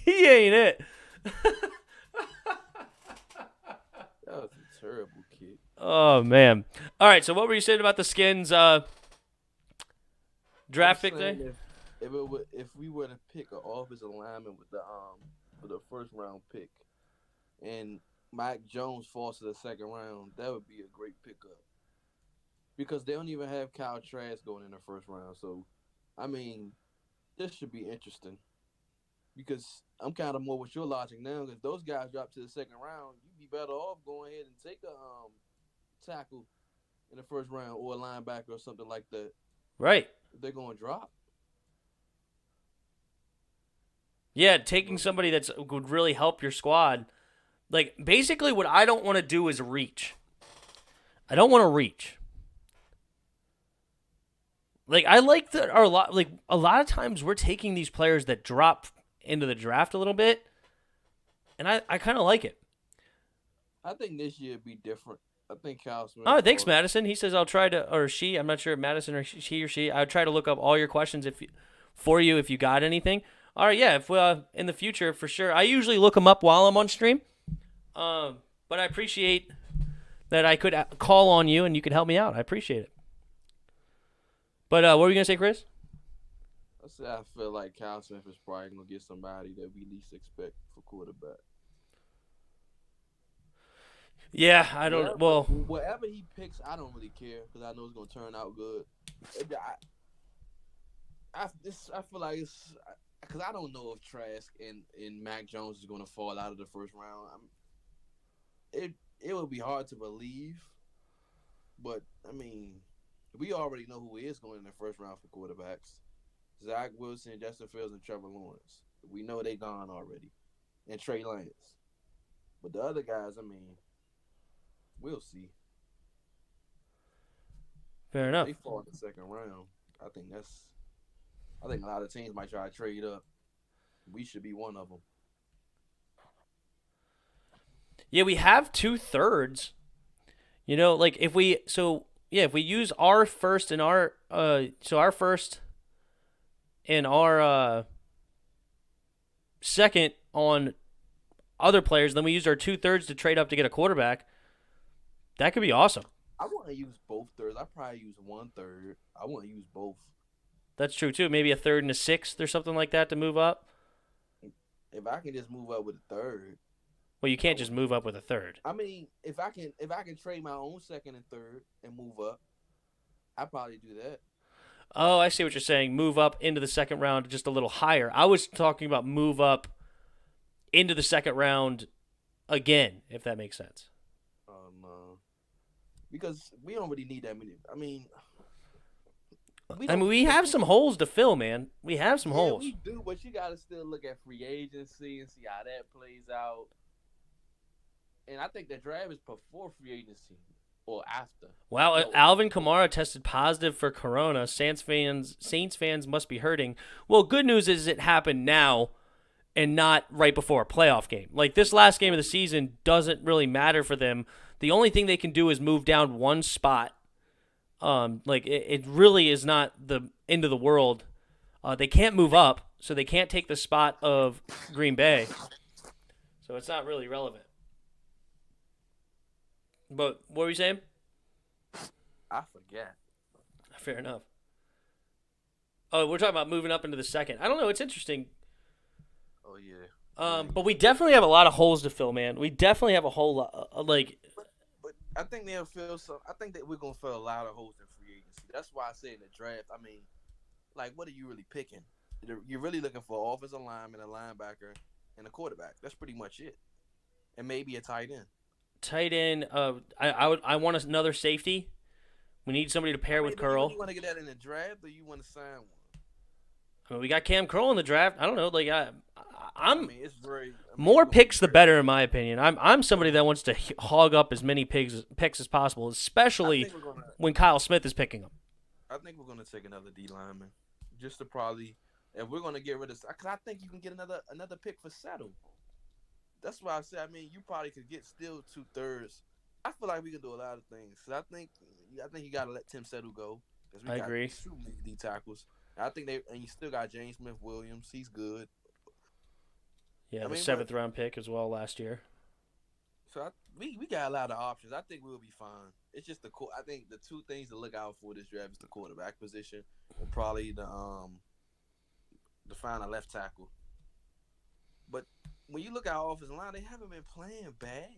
He ain't it. That was a terrible kick. Oh, man. All right, so what were you saying about the Skins draft pick there? If we were to pick an offensive lineman with the first round pick, and Mike Jones falls to the second round, that would be a great pickup. Because they don't even have Kyle Trask going in the first round. So, I mean, this should be interesting. Because I'm kind of more with your logic now. Because those guys drop to the second round, you'd be better off going ahead and take a tackle in the first round or a linebacker or something like that. Right. If they're going to drop. Yeah, taking somebody that would really help your squad. Like, basically what I don't want to do is reach. I don't want to reach. Like, I like that a lot of times we're taking these players that drop into the draft a little bit, and I kind of like it. I think this year would be different. I think Kyle Smith. Oh, thanks, Madison. He says I'll try to, or she, I'm not sure if Madison or he or she, I would try to look up all your questions for you if you got anything. All right, yeah, if in the future, for sure. I usually look them up while I'm on stream. But I appreciate that I could call on you and you could help me out. I appreciate it. But what were you gonna say, Chris? I feel like Kyle Smith is probably gonna get somebody that we least expect for quarterback. Yeah, I don't. Well, whatever he picks, I don't really care because I know it's gonna turn out good. I feel like it's because I don't know if Trask and Mac Jones is gonna fall out of the first round. It would be hard to believe, but I mean, we already know who is going in the first round for quarterbacks: Zach Wilson, Justin Fields, and Trevor Lawrence. We know they gone already, and Trey Lance. But the other guys, I mean, we'll see. Fair enough. They fall in the second round. I think a lot of teams might try to trade up. We should be one of them. Yeah, we have 2/3. Like if we use our first and our second on other players, then we use our 2/3 to trade up to get a quarterback. That could be awesome. I want to use both thirds. I probably use 1/3. I want to use both. That's true too. Maybe a third and a sixth or something like that to move up. If I can just move up with a third. Well, you can't just move up with a third. I mean, if I can trade my own second and third and move up, I'd probably do that. Oh, I see what you're saying. Move up into the second round just a little higher. I was talking about move up into the second round again, if that makes sense. No. Because we don't really need that many. I mean, we have some holes to fill, man. We have some holes. We do, but you got to still look at free agency and see how that plays out. And I think the draft is before free agency or after. Wow, Alvin Kamara tested positive for corona. Saints fans must be hurting. Well, good news is it happened now and not right before a playoff game. Like, this last game of the season doesn't really matter for them. The only thing they can do is move down one spot. It really is not the end of the world. They can't move up, so they can't take the spot of Green Bay. So it's not really relevant. But what were you saying? I forget. Fair enough. Oh, we're talking about moving up into the second. I don't know. It's interesting. Oh, yeah. But we definitely have a lot of holes to fill, man. We definitely have a whole lot. But I think they'll fill some. I think that we're gonna fill a lot of holes in free agency. That's why I say in the draft. I mean, like, what are you really picking? You're really looking for an offensive lineman, a linebacker, and a quarterback. That's pretty much it, and maybe a tight end. Tight end. I want another safety. We need somebody to pair with Curl. You want to get that in the draft, or you want to sign one? I mean, we got Cam Curl in the draft. I don't know. Like It's very more picks the better, in my opinion. I'm somebody that wants to hog up as many picks as possible, especially when Kyle Smith is picking them. I think we're gonna take another D lineman, just to probably, if we're gonna get rid of, because I think you can get another pick for Settle. That's why I said. I mean, you probably could get still 2/3. I feel like we can do a lot of things. So I think you gotta let Tim Settle go. I agree. Two D tackles. I think and you still got James Smith Williams. He's good. Yeah, the 7th round pick as well last year. So we got a lot of options. I think we'll be fine. It's just I think the two things to look out for this draft is the quarterback position and probably the find a left tackle. But when you look at our offensive line, they haven't been playing bad.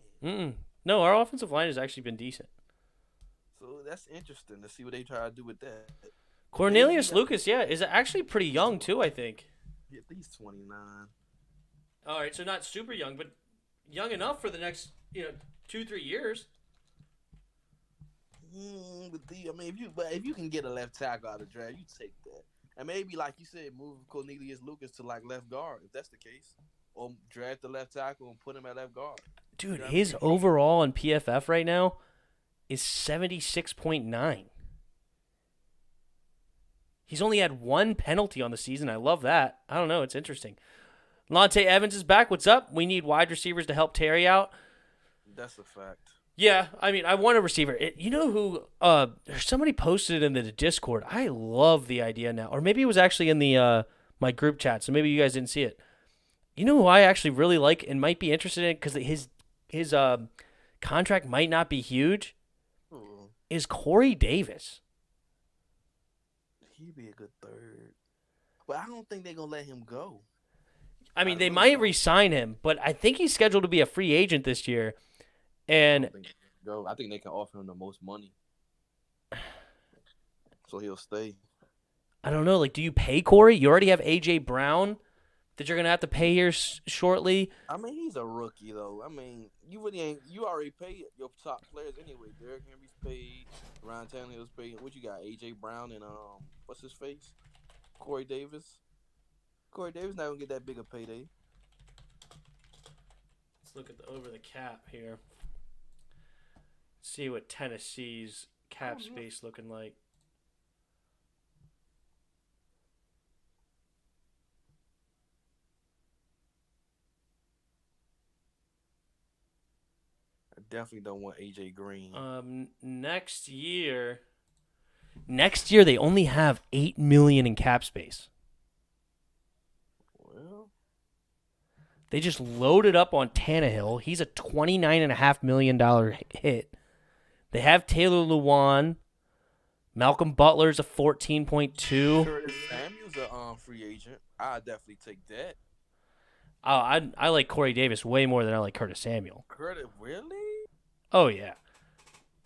No, our offensive line has actually been decent. So that's interesting to see what they try to do with that. Cornelius Lucas, is actually pretty young too, I think. At least 29. All right, so not super young, but young enough for the next 2-3 years. If you can get a left tackle out of the draft, you take that. And maybe, like you said, move Cornelius Lucas to like left guard, if that's the case. Or draft the left tackle and put him at left guard. Dude, his overall in PFF right now is 76.9. He's only had one penalty on the season. I love that. I don't know. It's interesting. Lante Evans is back. What's up? We need wide receivers to help Terry out. That's a fact. Yeah, I mean, I want a receiver. You know who? Somebody posted it in the Discord. I love the idea now. Or maybe it was actually in the my group chat, so maybe you guys didn't see it. You know who I actually really like and might be interested in because his contract might not be huge Ooh, is Corey Davis. he'd be a good third. But I don't think they're gonna let him go. I mean, I they really might don't. re-sign him, but I think he's scheduled to be a free agent this year. I And don't think they can go. I think they can offer him the most money, so he'll stay. I don't know, like, do you pay Corey? You already have A.J. Brown that you're going to have to pay here shortly. I mean, he's a rookie though. I mean, you really ain't. You already paid your top players anyway. Derrick Henry's paid. Ryan Tannehill's paid. What you got? A.J. Brown and what's his face? Corey Davis. Corey Davis not gonna get that big a payday. Let's look at the over the cap here. See what Tennessee's cap space looking like. I definitely don't want AJ Green. Next year they only have $8 million in cap space. Well, They just loaded up on Tannehill. He's a $29.5 million hit. They have Taylor Lewan. Malcolm Butler's a 14.2. Curtis Samuel's a free agent. I definitely take that. Oh, I like Corey Davis way more than I like Curtis Samuel. Curtis, really? Oh yeah,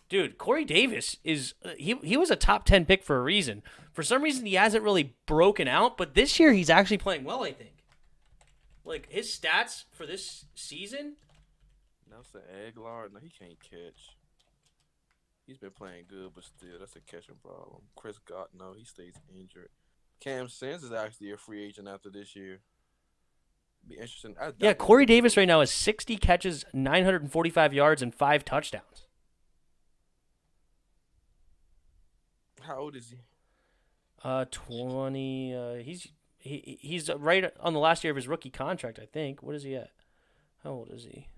dude, Corey Davis is he was a top 10 pick for a reason. For some reason, he hasn't really broken out, but this year he's actually playing well. I think. Like his stats for this season. Nelson Aguilar, no, he can't catch. He's been playing good, but still, that's a catching problem. Chris Gott, no, he stays injured. Cam Sims is actually a free agent after this year. Be interesting. Yeah, Corey Davis right now has 60 catches, 945 yards, and 5 touchdowns. How old is he? 20. He's right on the last year of his rookie contract, I think. What is he at? How old is he?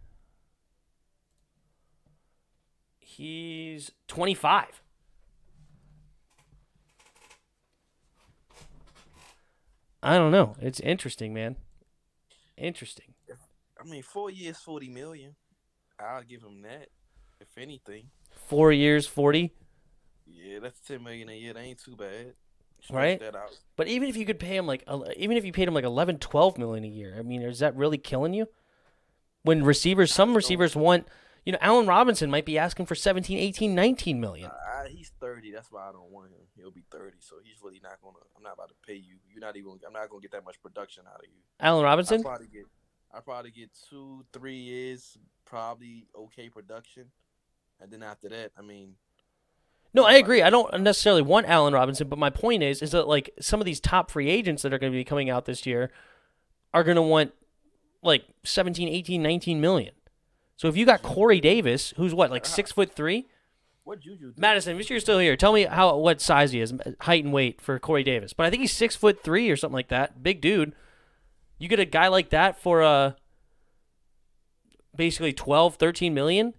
He's 25. I don't know. It's interesting, man. Interesting. I mean, 4 years, $40 million. I'll give him that, if anything. 4 years, 40. Yeah, that's $10 million a year. That ain't too bad. Stretch Right? that out. But even if you could pay him even if you paid him like 11, 12 million a year, I mean, is that really killing you? When some receivers want, Allen Robinson might be asking for 17, 18, 19 million. He's 30. That's why I don't want him. He'll be 30, so he's really not gonna. I'm not about to pay you. I'm not gonna get that much production out of you. Allen Robinson? I probably get 2-3 years, probably okay production, and then after that, I mean. No, I agree. I don't necessarily want Allen Robinson, but my point is that like some of these top free agents that are going to be coming out this year are going to want like 17, 18, 19 million. So if you got Corey Davis, who's what, like 6'3"? What Juju do? Madison, if you're still here, tell me what size he is, height and weight for Corey Davis. But I think he's 6'3" or something like that. Big dude. You get a guy like that for basically 12, 13 million.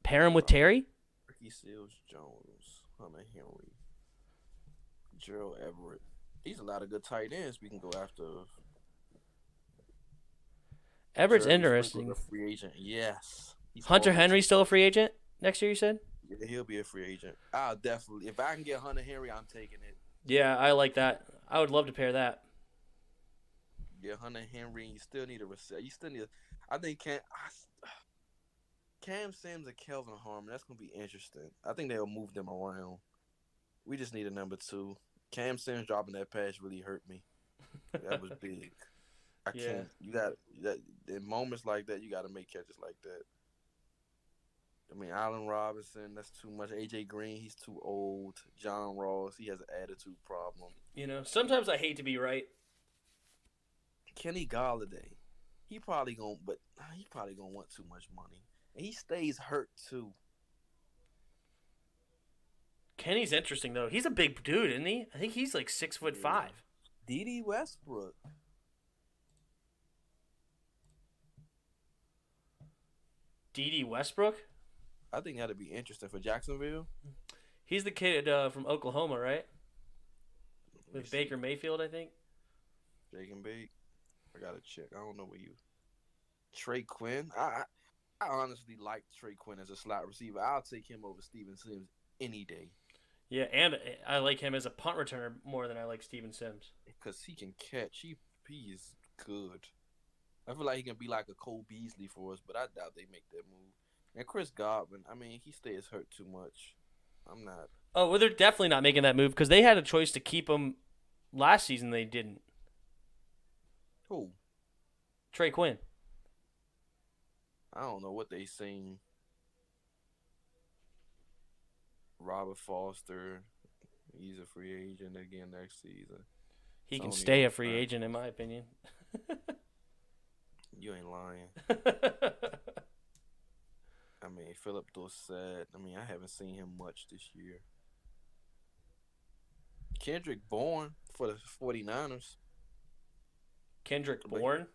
Pair him with Terry. Ricky Seals Jones, Hunter Henry, Gerald Everett. He's a lot of good tight ends we can go after. Everett's Jeremy interesting. Sprinkle's a free agent. Yes. Hunter Henry's still a free agent next year, you said? Yeah, he'll be a free agent. I'll definitely. If I can get Hunter Henry, I'm taking it. Yeah, I like that. I would love to pair that. Yeah, Hunter Henry. You still need a receiver. You still need. I think Cam Sims and Kelvin Harmon. That's gonna be interesting. I think they'll move them around. We just need a number 2. Cam Sims dropping that pass really hurt me. That was big. I can't. You got that in moments like that. You got to make catches like that. I mean, Allen Robinson, that's too much. AJ Green, he's too old. John Ross, he has an attitude problem. Sometimes I hate to be right. Kenny Galladay, he probably gonna want too much money, and he stays hurt too. Kenny's interesting though. He's a big dude, isn't he? I think he's like 6'5". D.D. Westbrook. D.D. Westbrook? I think that'd be interesting for Jacksonville. He's the kid from Oklahoma, right? With Baker Mayfield, I think. Jake and Bake. I gotta check. I don't know where you. Trey Quinn. I honestly like Trey Quinn as a slot receiver. I'll take him over Steven Sims any day Yeah, and I like him as a punt returner more than I like Steven Sims. because he can catch. He is good. I feel like he can be like a Cole Beasley for us, but I doubt they make that move. And Chris Godwin, I mean, he stays hurt too much. I'm not. Oh, well, they're definitely not making that move because they had a choice to keep him last season. They didn't. Who? Trey Quinn. I don't know what they seen. Robert Foster, he's a free agent again next season. He can Tony stay a Romo. free agent, in my opinion. You ain't lying. I mean, Philip Dorsett. I mean, I haven't seen him much this year. Kendrick Bourne for the 49ers. Kendrick Bourne.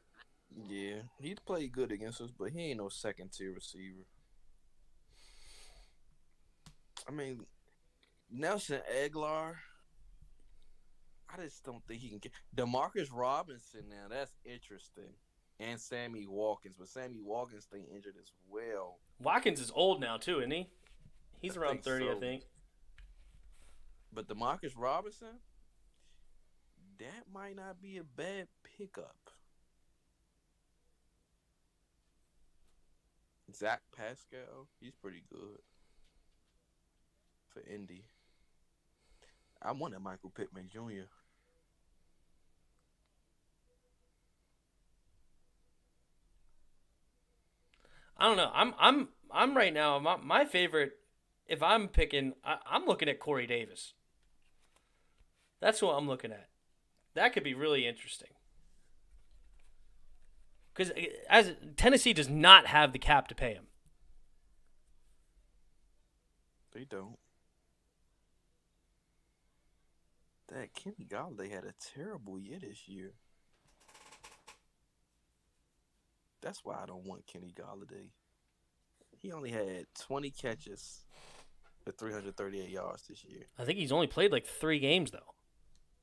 Yeah, he played good against us, but he ain't no second-tier receiver. I mean, Nelson Aguilar, I just don't think he can get DeMarcus Robinson now. That's interesting. And Sammy Watkins, but Sammy Watkins staying injured as well. Watkins is old now too, isn't he? He's I around think 30, I so. think. But DeMarcus Robinson, that might not be a bad pickup. Zach Pascal, he's pretty good for Indy. I wanted Michael Pittman Jr. I don't know. I'm right now. My favorite, if I'm picking, I'm looking at Corey Davis. That's what I'm looking at. That could be really interesting. Because as Tennessee does not have the cap to pay him. They don't. That Kenny Galladay had a terrible year this year. That's why I don't want Kenny Galladay. He only had 20 catches for 338 yards this year. I think he's only played like 3 games though.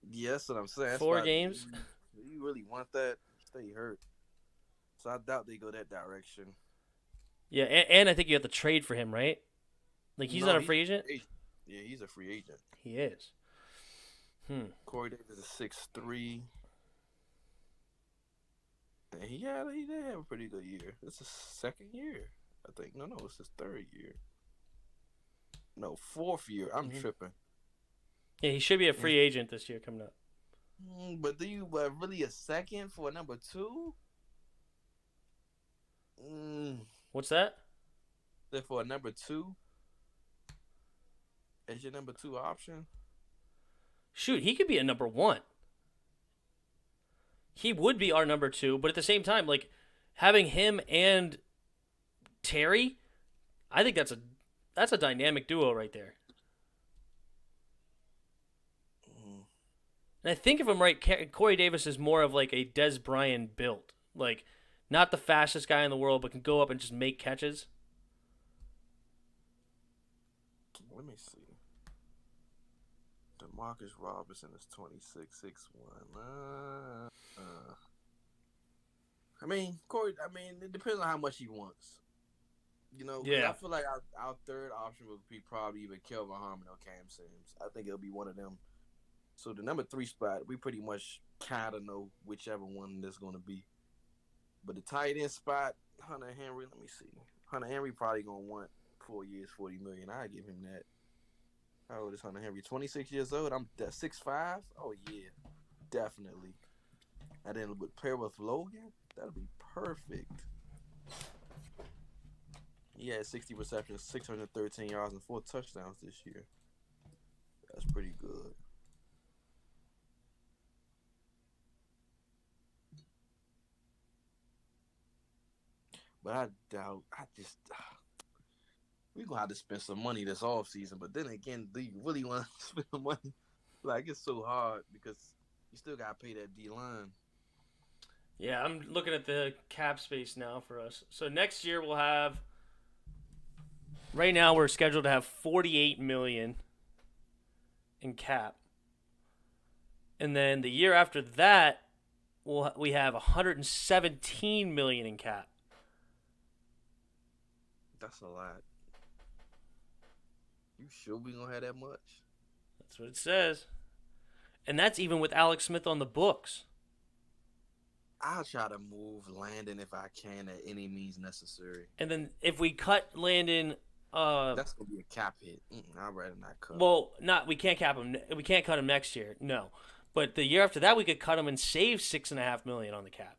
Yeah, that's what I'm saying. That's 4 why games. You really want that? Stay hurt. So I doubt they go that direction. Yeah, and I think you have to trade for him, right? Like he's not a free agent. Yeah, he's a free agent. He is. Corey Davis is 6'3". And he did have a pretty good year. It's his second year, I think. No, it's his third year. No, fourth year. I'm tripping. Yeah, he should be a free agent this year coming up. But do you really a second for number 2? What's that? For a number 2? As your number 2 option? Shoot, he could be a number 1. He would be our number 2, but at the same time, like having him and Terry, I think that's a dynamic duo right there. And I think if I'm right, Corey Davis is more of like a Des Bryant build. Like, not the fastest guy in the world, but can go up and just make catches. Let me see. DeMarcus Robinson is 26, 6'1". I mean, Corey, it depends on how much he wants. You know, 'cause Yeah. I feel like our third option would be probably either Kelvin Harmon or Cam Sims. I think it'll be one of them. So the number 3 spot, we pretty much kind of know whichever one that's going to be. But the tight end spot, Hunter Henry, let me see. Hunter Henry probably going to want 4 years, $40 million. I give him that. How old is Hunter Henry? 26 years old. I'm 6'5". Oh yeah, definitely. And then with pair with Logan, that'll be perfect. He had 60 receptions, 613 yards, and 4 touchdowns this year. That's pretty good. But I doubt. We're going to have to spend some money this offseason. But then again, do you really want to spend the money? Like, it's so hard because you still got to pay that D-line. Yeah, I'm looking at the cap space now for us. So next year we'll have. Right now we're scheduled to have $48 million in cap, and then the year after that, we have $117 million in cap. That's a lot. You sure we gonna have that much? That's what it says. And that's even with Alex Smith on the books. I'll try to move Landon if I can at any means necessary. And then if we cut Landon, That's gonna be a cap hit. I'd rather not cut. well, we can't cap him. We can't cut him next year. No, but the year after that, we could cut him and save $6.5 million on the cap.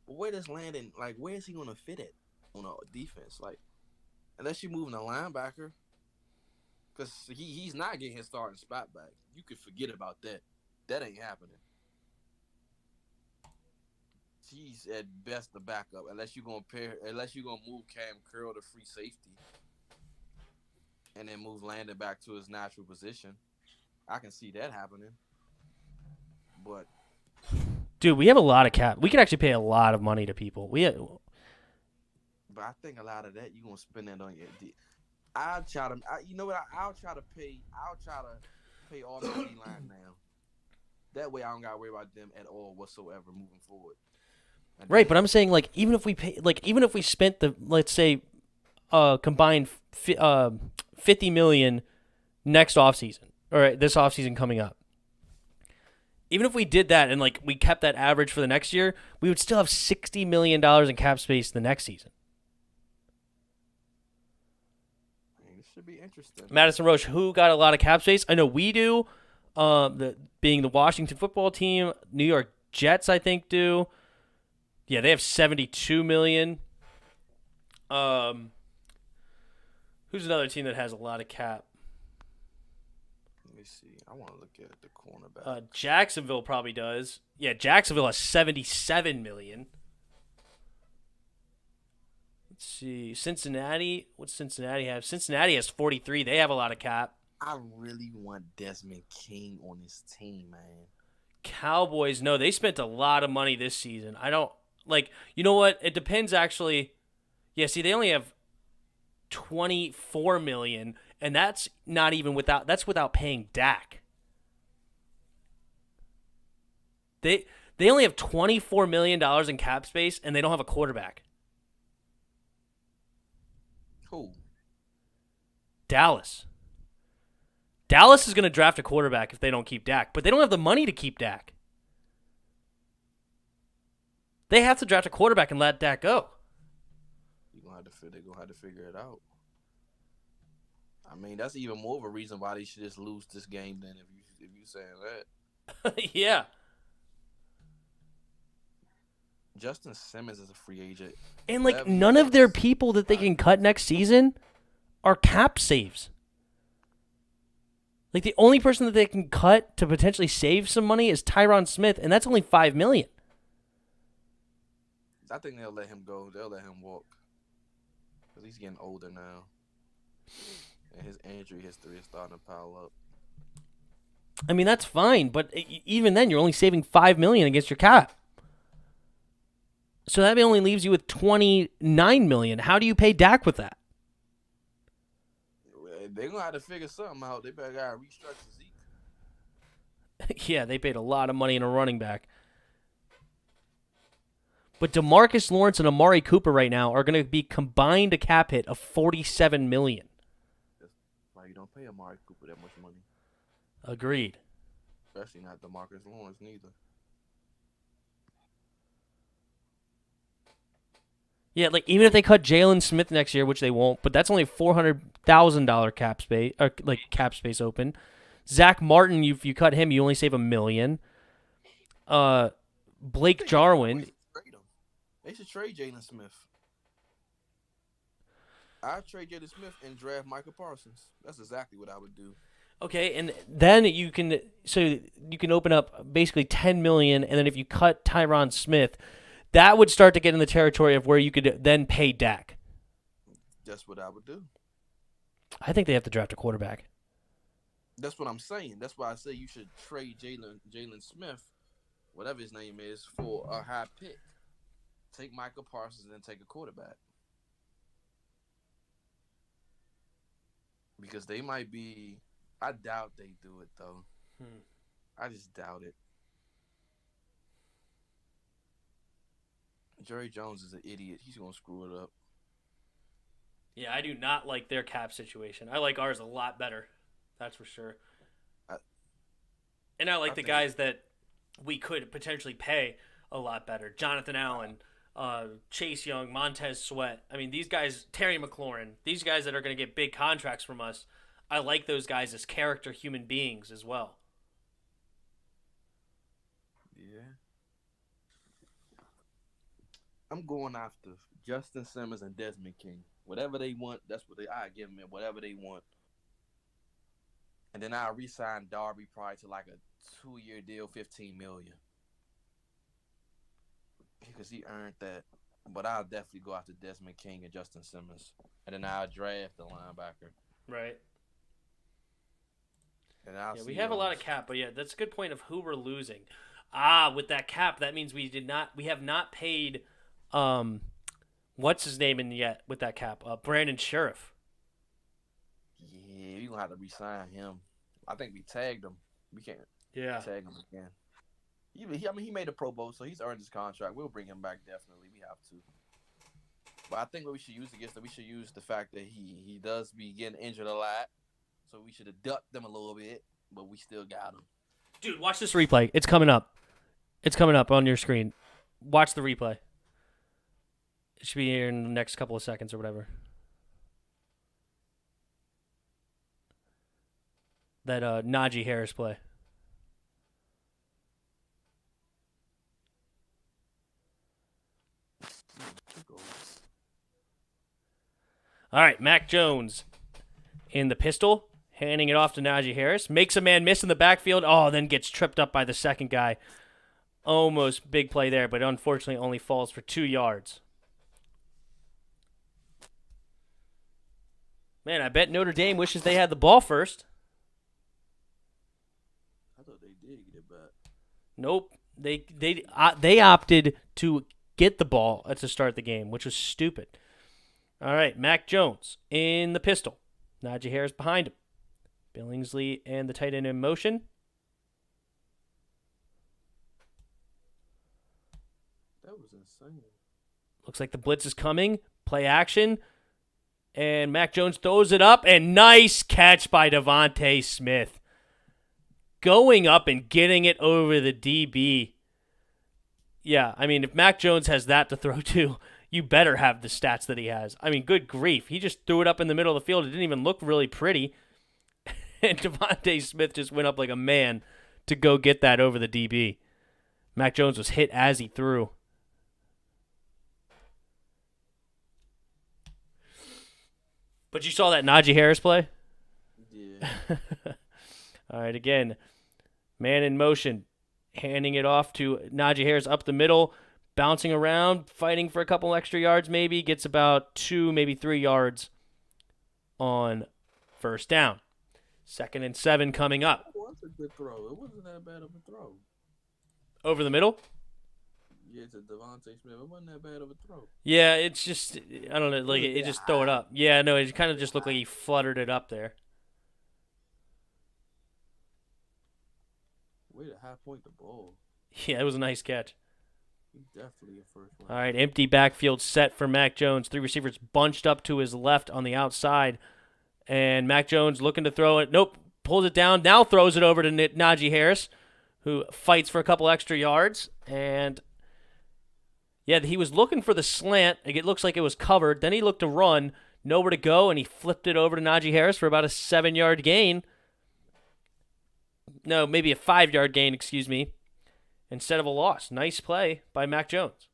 But where does Landon, like, where is he gonna fit it on a defense? Like, unless you're moving a linebacker, because he's not getting his starting spot back. You could forget about that. That ain't happening. He's at best the backup, unless you're gonna move Cam Curl to free safety, and then move Landon back to his natural position. I can see that happening, but Dude, we have a lot of cap. We could actually pay a lot of money to people. but I think a lot of that you're gonna spend that on your. I'll try to. You know what? I'll try to pay all the D line now. That way, I don't gotta worry about them at all whatsoever moving forward. Right, but I'm saying like even if we spent the, let's say, combined $50 million next offseason, or this offseason coming up. Even if we did that and like we kept that average for the next year, we would still have $60 million in cap space the next season. This should be interesting. Madison Roche, who got a lot of cap space? I know we do. Being the Washington football team, New York Jets, I think do. Yeah, they have $72 million. Who's another team that has a lot of cap? Let me see. I want to look at the cornerback. Jacksonville probably does. Yeah, Jacksonville has $77 million. Let's see. Cincinnati. What's Cincinnati have? Cincinnati has 43. They have a lot of cap. I really want Desmond King on this team, man. Cowboys, no, they spent a lot of money this season. I don't like. You know what? It depends actually. Yeah, see, they only have $24 million, and that's not even without paying Dak. They only have $24 million in cap space, and they don't have a quarterback. Who? Dallas. Dallas is going to draft a quarterback if they don't keep Dak, but they don't have the money to keep Dak. They have to draft a quarterback and let Dak go. They're gonna have to figure it out. I mean, that's even more of a reason why they should just lose this game than if you saying that. Yeah. Justin Simmons is a free agent. And like none of their people that they can cut next season are cap saves. Like the only person that they can cut to potentially save some money is Tyron Smith, and that's only $5 million. I think they'll let him go. They'll let him walk. Because he's getting older now. And his injury history is starting to pile up. I mean, that's fine, but even then, you're only saving $5 million against your cap. So that only leaves you with $29 million. How do you pay Dak with that? They're going to have to figure something out. They better got to restructure Zeke. Yeah, they paid a lot of money in a running back. But DeMarcus Lawrence and Amari Cooper right now are going to be combined a cap hit of $47 million. That's why you don't pay Amari Cooper that much money. Agreed. Especially not DeMarcus Lawrence neither. Yeah, like even if they cut Jalen Smith next year, which they won't, but that's only $400,000 cap space, or like cap space open. Zach Martin, if you cut him, you only save $1 million. Blake Jarwin. They should trade Jalen Smith. I'd trade Jalen Smith and draft Michael Parsons. That's exactly what I would do. Okay, and then you can open up basically $10 million, and then if you cut Tyron Smith, that would start to get in the territory of where you could then pay Dak. That's what I would do. I think they have to draft a quarterback. That's what I'm saying. That's why I say you should trade Jalen Smith, whatever his name is, for a high pick. Take Michael Parsons and take a quarterback. Because they might be... I doubt they do it, though. I just doubt it. Jerry Jones is an idiot. He's gonna screw it up. Yeah, I do not like their cap situation. I like ours a lot better. That's for sure. And I like the guys that we could potentially pay a lot better. Jonathan Allen, Chase Young, Montez Sweat. I mean, these guys, Terry McLaurin, these guys that are going to get big contracts from us, I like those guys as character human beings as well. Yeah. I'm going after Justin Simmons and Desmond King. Whatever they want, that's what I give them. Whatever they want. And then I'll re-sign Darby probably to like a 2-year deal, $15 million. Because he earned that. But I'll definitely go after Desmond King and Justin Simmons. And then I'll draft the linebacker. Right. And I'll we have a lot of cap, but yeah, that's a good point of who we're losing. With that cap, that means we have not paid what's his name in yet with that cap? Brandon Sheriff. Yeah, you're going to have to re-sign him. I think we tagged him. We can't tag him again. He made a Pro Bowl, so he's earned his contract. We'll bring him back definitely. We have to. But I think what we should use we should use the fact that he does be getting injured a lot. So we should have ducked them a little bit, but we still got him. Dude, watch this replay. It's coming up. It's coming up on your screen. Watch the replay. It should be here in the next couple of seconds or whatever. That Najee Harris play. All right, Mac Jones in the pistol, handing it off to Najee Harris. Makes a man miss in the backfield. Oh, then gets tripped up by the second guy. Almost big play there, but unfortunately only falls for 2 yards. Man, I bet Notre Dame wishes they had the ball first. I thought they did get it back. Nope. They opted to get the ball to start the game, which was stupid. All right, Mac Jones in the pistol. Najee Harris behind him. Billingsley and the tight end in motion. That was insane. Looks like the blitz is coming. Play action. And Mac Jones throws it up. And nice catch by Devontae Smith. Going up and getting it over the DB. Yeah, I mean, if Mac Jones has that to throw to, you better have the stats that he has. I mean, good grief. He just threw it up in the middle of the field. It didn't even look really pretty. And Devontae Smith just went up like a man to go get that over the DB. Mac Jones was hit as he threw. But you saw that Najee Harris play? Yeah. All right, again, man in motion, handing it off to Najee Harris up the middle, bouncing around, fighting for a couple extra yards maybe, gets about 2, maybe 3 yards on first down. 2nd and 7 coming up. It was a good throw. It wasn't that bad of a throw. Over the middle? Yeah, to Devontae Smith. It wasn't that bad of a throw. Yeah, it's just, I don't know, like it just throw it up. Yeah, no, it kind of just looked like he fluttered it up there. Way to high point the ball. Yeah, it was a nice catch. He's definitely a first one. All right, empty backfield set for Mac Jones. 3 receivers bunched up to his left on the outside. And Mac Jones looking to throw it. Nope, pulls it down. Now throws it over to Najee Harris, who fights for a couple extra yards. And, yeah, he was looking for the slant. It looks like it was covered. Then he looked to run, nowhere to go, and he flipped it over to Najee Harris for about a 7-yard gain. No, maybe a 5-yard gain, excuse me, instead of a loss. Nice play by Mac Jones.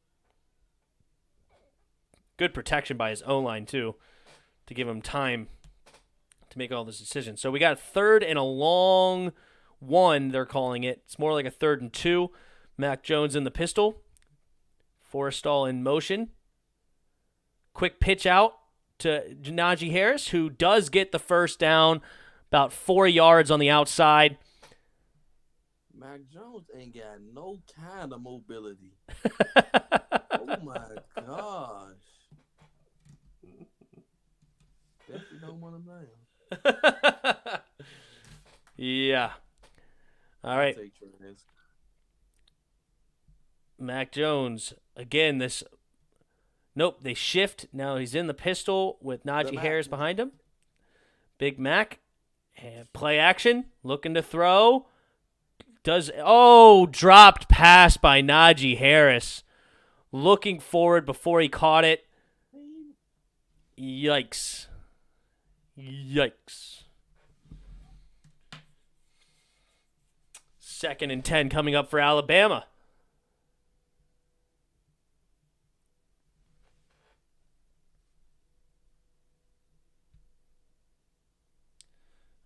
Good protection by his O-line, too, to give him time to make all this decisions. So we got 3rd and a long 1, they're calling it. It's more like a 3rd and 2. Mac Jones in the pistol. Forrestall in motion. Quick pitch out to Najee Harris, who does get the first down, about 4 yards on the outside. Mac Jones ain't got no kind of mobility. Oh, my gosh. Definitely don't want him down. Yeah. All right. Mac Jones, again, this Nope, they shift. Now he's in the pistol with Najee Harris behind him. Big Mac. And play action. Looking to throw. Dropped pass by Najee Harris. Looking forward before he caught it. Yikes. Yikes. 2nd and 10 coming up for Alabama.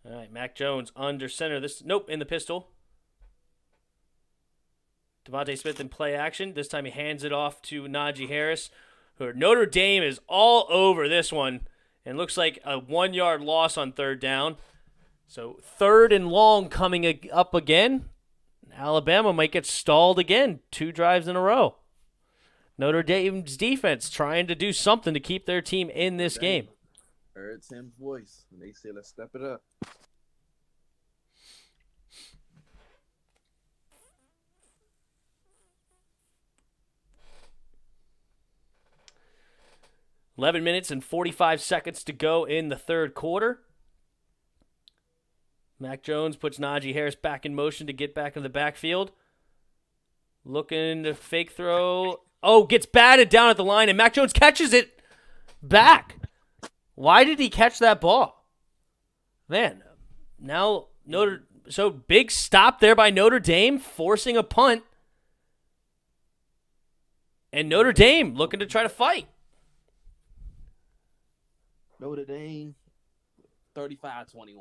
All right, Mac Jones under center. In the pistol. Devontae Smith in play action. This time he hands it off to Najee Harris. Notre Dame is all over this one. And looks like a 1-yard loss on 3rd down. So 3rd and long coming up again. Alabama might get stalled again. 2 drives in a row. Notre Dame's defense trying to do something to keep their team in this game. Heard Tim's voice, and they said, let's step it up. $11 minutes and 45 seconds to go in the 3rd quarter. Mac Jones puts Najee Harris back in motion to get back in the backfield. Looking to fake throw. Gets batted down at the line, and Mac Jones catches it back. Why did he catch that ball? Man, now big stop there by Notre Dame, forcing a punt. And Notre Dame looking to try to fight. Notre Dame, 35-21.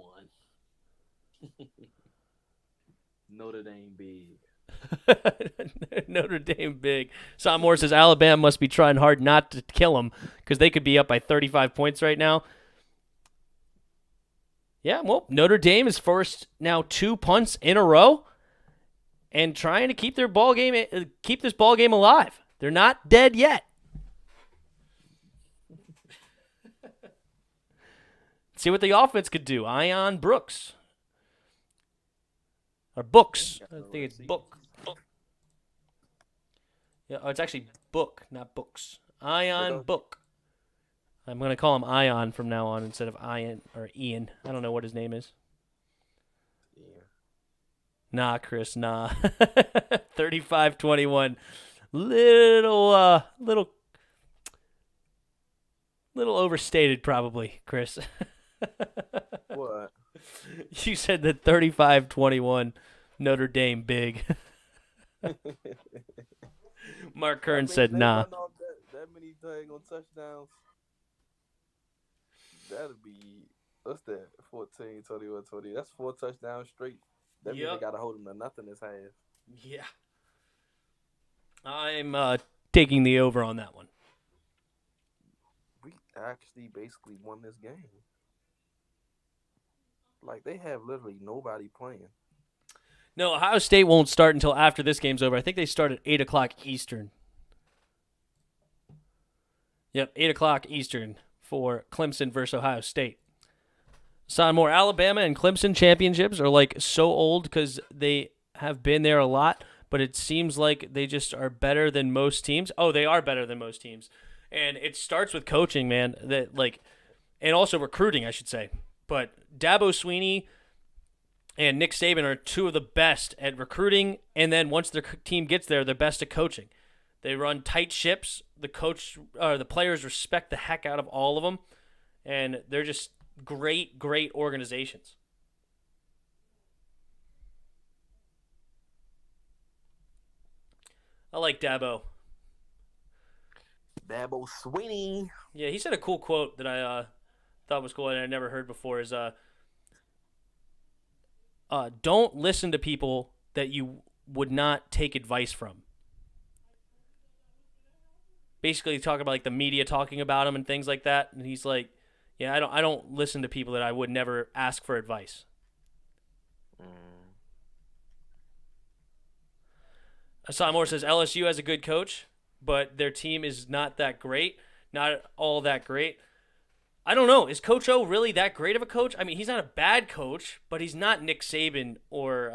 Notre Dame big. Notre Dame big. Sam Moore says Alabama must be trying hard not to kill them because they could be up by 35 points right now. Yeah, well, Notre Dame is forced now 2 punts in a row and trying to keep this ball game alive. They're not dead yet. See what the offense could do. Ion Brooks. Or Books. I think it's Book. Yeah, it's actually Book, not Books. Ion Book. I'm going to call him Ion from now on instead of Ian or Ian. I don't know what his name is. Yeah. Nah, Chris, nah. 35-21. Little overstated probably, Chris. What? You said that 35-21 Notre Dame big. Mark Kern said nah. That many on touchdowns. That'd be, what's that? 14, 21, 20. That's 4 touchdowns straight. That means they got to hold them to nothing this half. Yeah. I'm taking the over on that one. We actually basically won this game. Like, they have literally nobody playing. No, Ohio State won't start until after this game's over. I think they start at 8 o'clock Eastern. Yep, 8 o'clock Eastern for Clemson versus Ohio State. Son Moore, Alabama and Clemson championships are like so old because they have been there a lot, but it seems like they just are better than most teams. Oh, they are better than most teams. And it starts with coaching, man, and also recruiting, I should say. But Dabo Swinney and Nick Saban are 2 of the best at recruiting, and then once their team gets there, they're best at coaching. They run tight ships. The players respect the heck out of all of them, and they're just great, great organizations. I like Dabo. Dabo Swinney. Yeah, he said a cool quote that I thought was cool and I never heard before is don't listen to people that you would not take advice from. Basically talking about like the media talking about him and things like that, and he's like, yeah, I don't listen to people that I would never ask for advice. Asad Moore says LSU has a good coach, but their team is not that great, not all that great. I don't know. Is Coach O really that great of a coach? I mean, he's not a bad coach, but he's not Nick Saban or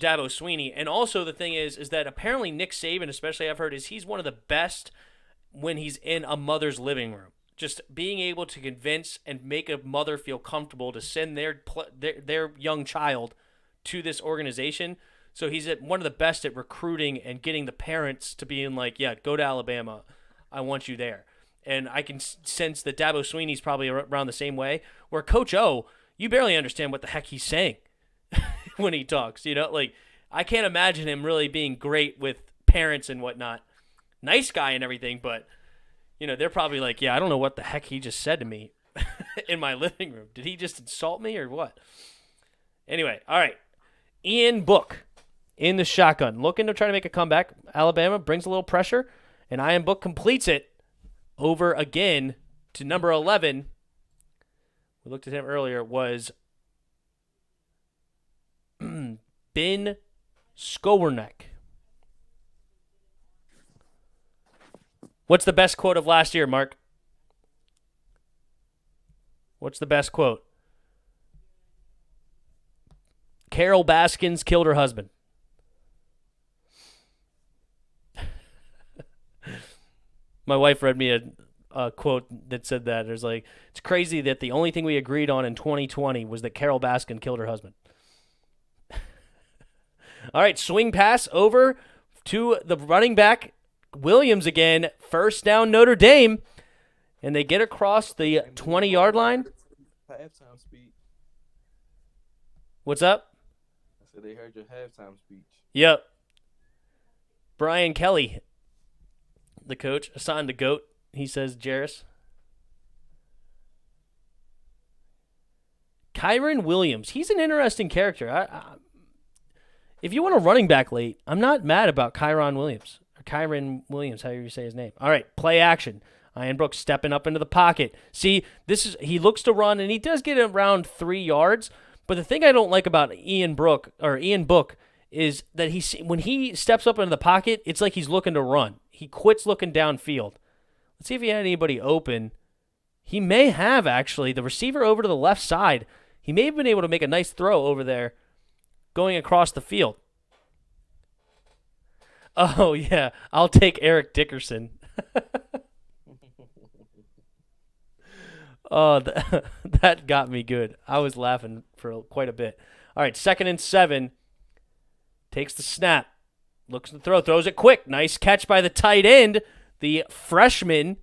Dabo Swinney. And also the thing is that apparently Nick Saban, especially I've heard, is he's one of the best when he's in a mother's living room. Just being able to convince and make a mother feel comfortable to send their young child to this organization. So he's one of the best at recruiting and getting the parents to be in like, yeah, go to Alabama. I want you there. And I can sense that Dabo Swinney's probably around the same way, where Coach O, you barely understand what the heck he's saying when he talks. Like I can't imagine him really being great with parents and whatnot. Nice guy and everything, but they're probably like, yeah, I don't know what the heck he just said to me in my living room. Did he just insult me or what? Anyway, all right. Ian Book in the shotgun, looking to try to make a comeback. Alabama brings a little pressure, and Ian Book completes it over again to number 11. We looked at him earlier. Was Ben Skowronek. What's the best quote of last year, Mark? What's the best quote? Carol Baskins killed her husband. My wife read me a quote that said that. There's like, it's crazy that the only thing we agreed on in 2020 was that Carol Baskin killed her husband. All right, swing pass over to the running back, Williams again. First down, Notre Dame. And they get across the 20-yard line. Halftime speech. What's up? I said they heard your halftime speech. Yep. Brian Kelly, the coach, assigned to GOAT. He says, Jarris. Kyron Williams. He's an interesting character. If you want a running back late, I'm not mad about Kyron Williams. Or Kyron Williams, however you say his name. All right, play action. Ian Brooks stepping up into the pocket. See, he looks to run, and he does get around 3 yards. But the thing I don't like about Ian Book is that when he steps up into the pocket, it's like he's looking to run. He quits looking downfield. Let's see if he had anybody open. He may have, actually. The receiver over to the left side, he may have been able to make a nice throw over there going across the field. Oh, yeah. I'll take Eric Dickerson. Oh, that got me good. I was laughing for quite a bit. All right, 2nd and 7. Takes the snap. Looks to throw. Throws it quick. Nice catch by the tight end. The freshman,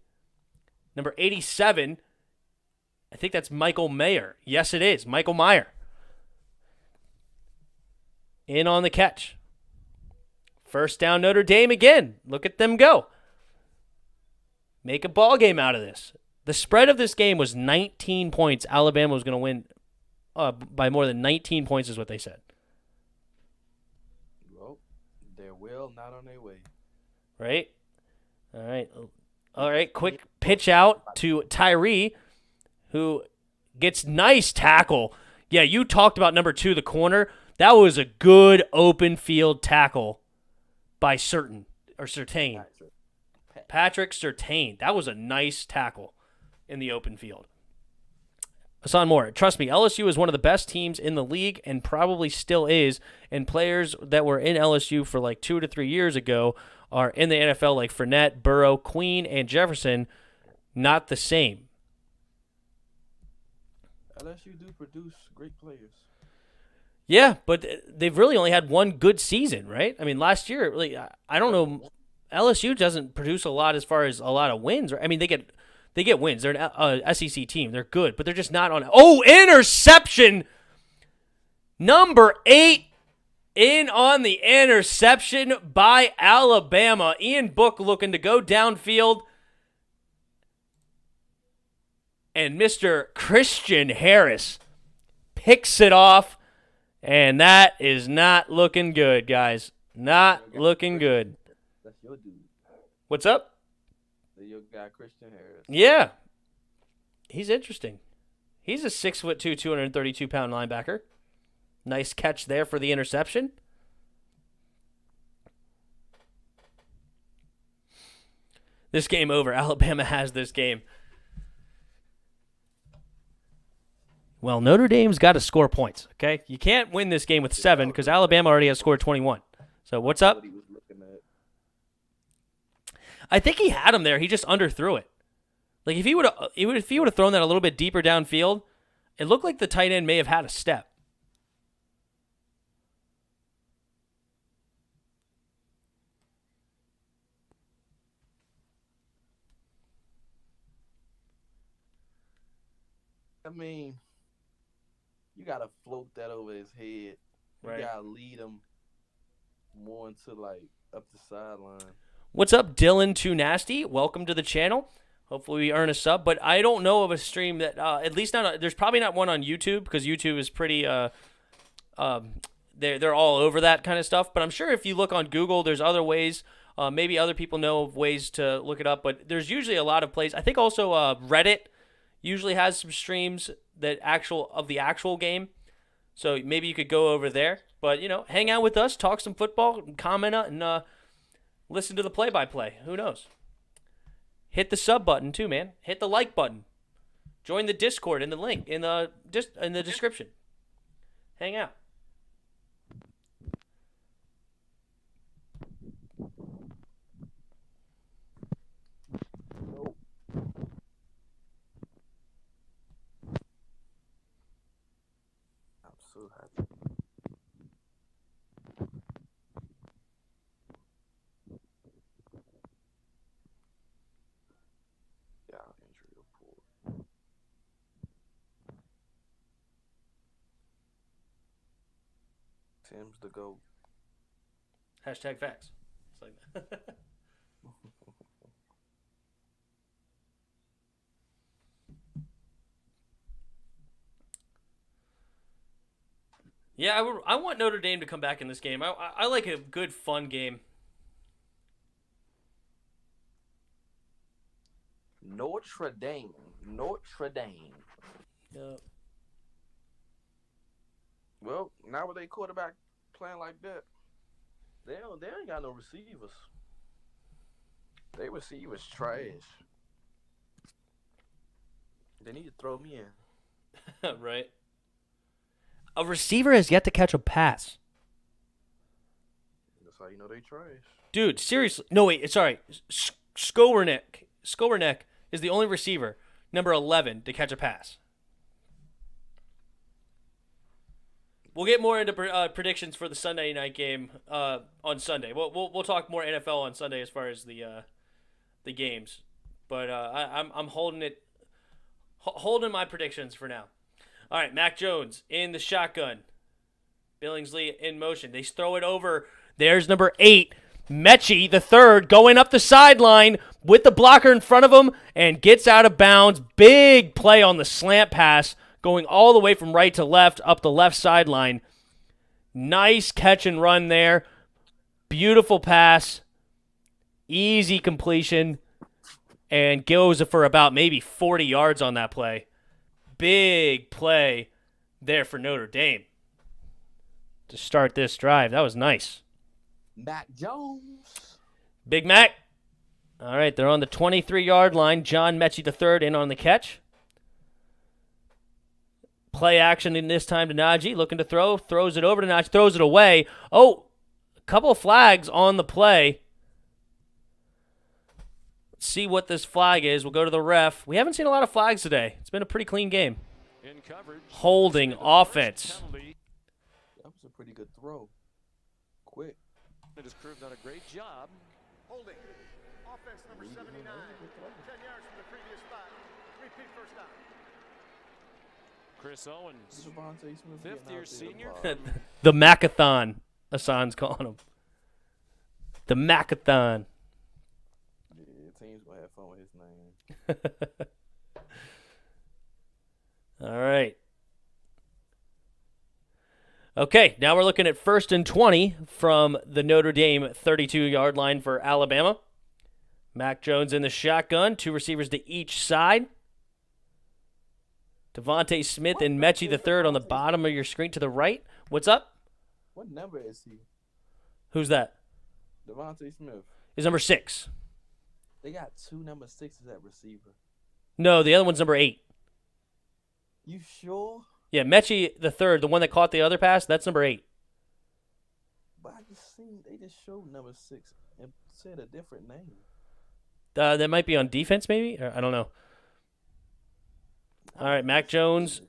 number 87. I think that's Michael Mayer. Yes, it is. Michael Mayer. In on the catch. First down, Notre Dame again. Look at them go. Make a ball game out of this. The spread of this game was 19 points. Alabama was going to win by more than 19 points is what they said. Well, they're well not on their way. Right? All right. Quick pitch out to Tyree, who gets nice tackle. Yeah, you talked about number 2, the corner. That was a good open field tackle by Certain. Patrick Surtain. That was a nice tackle in the open field. Hassan Moore, trust me, LSU is one of the best teams in the league and probably still is, and players that were in LSU for like 2 to 3 years ago are in the NFL like Fournette, Burrow, Queen, and Jefferson. Not the same. LSU do produce great players. Yeah, but they've really only had one good season, right? I mean, last year, really, I don't know. LSU doesn't produce a lot as far as a lot of wins. I mean, they get wins. They're an SEC team. They're good, but they're just not on. Oh, interception! Number 8 in on the interception by Alabama. Ian Book looking to go downfield. And Mr. Christian Harris picks it off. And that is not looking good, guys. Not looking good. That's your dude. What's up? Your guy, Christian Harris. Yeah. He's interesting. He's a 6'2", 232-pound linebacker. Nice catch there for the interception. This game over. Alabama has this game. Well, Notre Dame's got to score points, okay? You can't win this game with 7 because Alabama already has scored 21. So what's up? I think he had him there. He just underthrew it. Like if he would have thrown that a little bit deeper downfield, it looked like the tight end may have had a step. I mean, you gotta float that over his head. You Right. gotta lead him more into like up the sideline. What's up, Dylan Too Nasty? Welcome to the channel. Hopefully we earn a sub, but I don't know of a stream that at least not. There's probably not one on YouTube because YouTube is pretty. They're all over that kind of stuff. But I'm sure if you look on Google, there's other ways. Maybe other people know of ways to look it up. But there's usually a lot of plays. I think also Reddit usually has some streams that of the actual game. So maybe you could go over there. But hang out with us, talk some football, comment and listen to the play-by-play. Who knows? Hit the sub button too, man. Hit the like button. Join the Discord in the link in the description. Hang out. I'm so happy. Yeah, injury report. Tim's the GOAT. Hashtag facts. It's like that. Yeah, I want Notre Dame to come back in this game. I like a good, fun game. Notre Dame. Notre Dame. Well, now with their quarterback playing like that, they ain't got no receivers. They receivers trash. They need to throw me in. Right. A receiver has yet to catch a pass. That's how you know they trash. Dude, seriously. No, wait. Sorry. Skowerneck is the only receiver, number 11, to catch a pass. We'll get more into predictions for the Sunday night game on Sunday. We'll talk more NFL on Sunday as far as the games, but I'm holding my predictions for now. All right, Mac Jones in the shotgun, Billingsley in motion. They throw it over. There's number 8, Mechie, the third, going up the sideline with the blocker in front of him and gets out of bounds. Big play on the slant pass, going all the way from right to left up the left sideline. Nice catch and run there. Beautiful pass. Easy completion. And goes for about maybe 40 yards on that play. Big play there for Notre Dame to start this drive. That was nice. Mac Jones. Big Mac. All right, they're on the 23-yard line. John Mechie III in on the catch. Play action in this time to Najee. Looking to throw. Throws it over to Najee. Throws it away. Oh, a couple of flags on the play. Let's see what this flag is. We'll go to the ref. We haven't seen a lot of flags today. It's been a pretty clean game. In coverage, Holding offense. That was a pretty good throw. Quick. It has proved on a great job. Holding. Offense number 79. 10 yards from the previous spot. Repeat first down. Chris Owens, Devontae Smith getting fifth-year out there senior. to ball. The Macathon, Hassan's calling him. The Macathon. Yeah, team's gonna have fun with his name. All right. Okay, now we're looking at 1st and 20 from the Notre Dame 32-yard line for Alabama. Mac Jones in the shotgun, 2 receivers to each side. Devontae Smith and Mechie III on the bottom of your screen to the right. What's up? What number is he? Who's that? Devontae Smith. Is number 6. They got 2 number 6s at receiver. No, the other one's number 8. You sure? Yeah, Mechie III, the one that caught the other pass, that's number 8. But I just seen they just showed number 6 and said a different name. That might be on defense, maybe? Or, I don't know. All right, Mac Jones,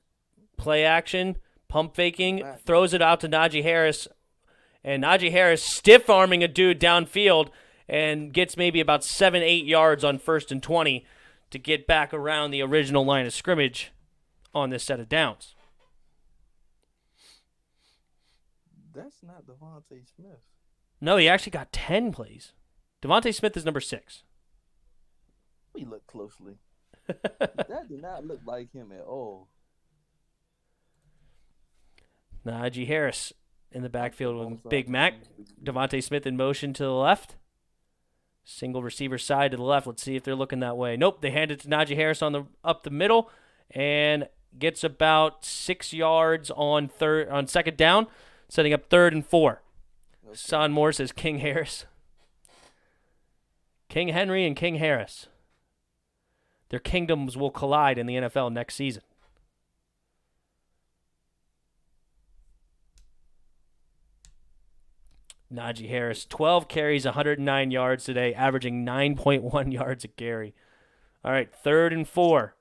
play action, pump faking, throws it out to Najee Harris. And Najee Harris stiff-arming a dude downfield and gets maybe about 7-8 yards on 1st and 20 to get back around the original line of scrimmage on this set of downs. That's not Devontae Smith. No, he actually got 10 plays. Devontae Smith is number 6. We look closely. That did not look like him at all. Najee Harris in the backfield with Big Mac. Devontae Smith in motion to the left. Single receiver side to the left. Let's see if they're looking that way. Nope, they hand it to Najee Harris up the middle and gets about 6 yards on 2nd down, setting up 3rd and 4. Okay. Son Moore says King Harris. King Henry and King Harris. Their kingdoms will collide in the NFL next season. Najee Harris, 12 carries, 109 yards today, averaging 9.1 yards a carry. All right, 3rd and 4.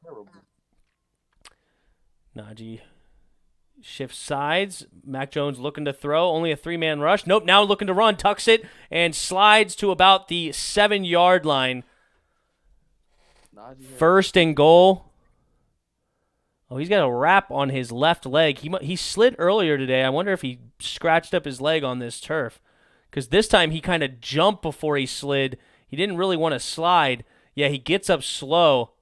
Najee shifts sides. Mac Jones looking to throw. Only a 3-man rush. Nope, now looking to run. Tucks it and slides to about the 7-yard line. 1st and goal. Oh, he's got a wrap on his left leg. He slid earlier today. I wonder if he scratched up his leg on this turf. Because this time he kind of jumped before he slid. He didn't really want to slide. Yeah, he gets up slow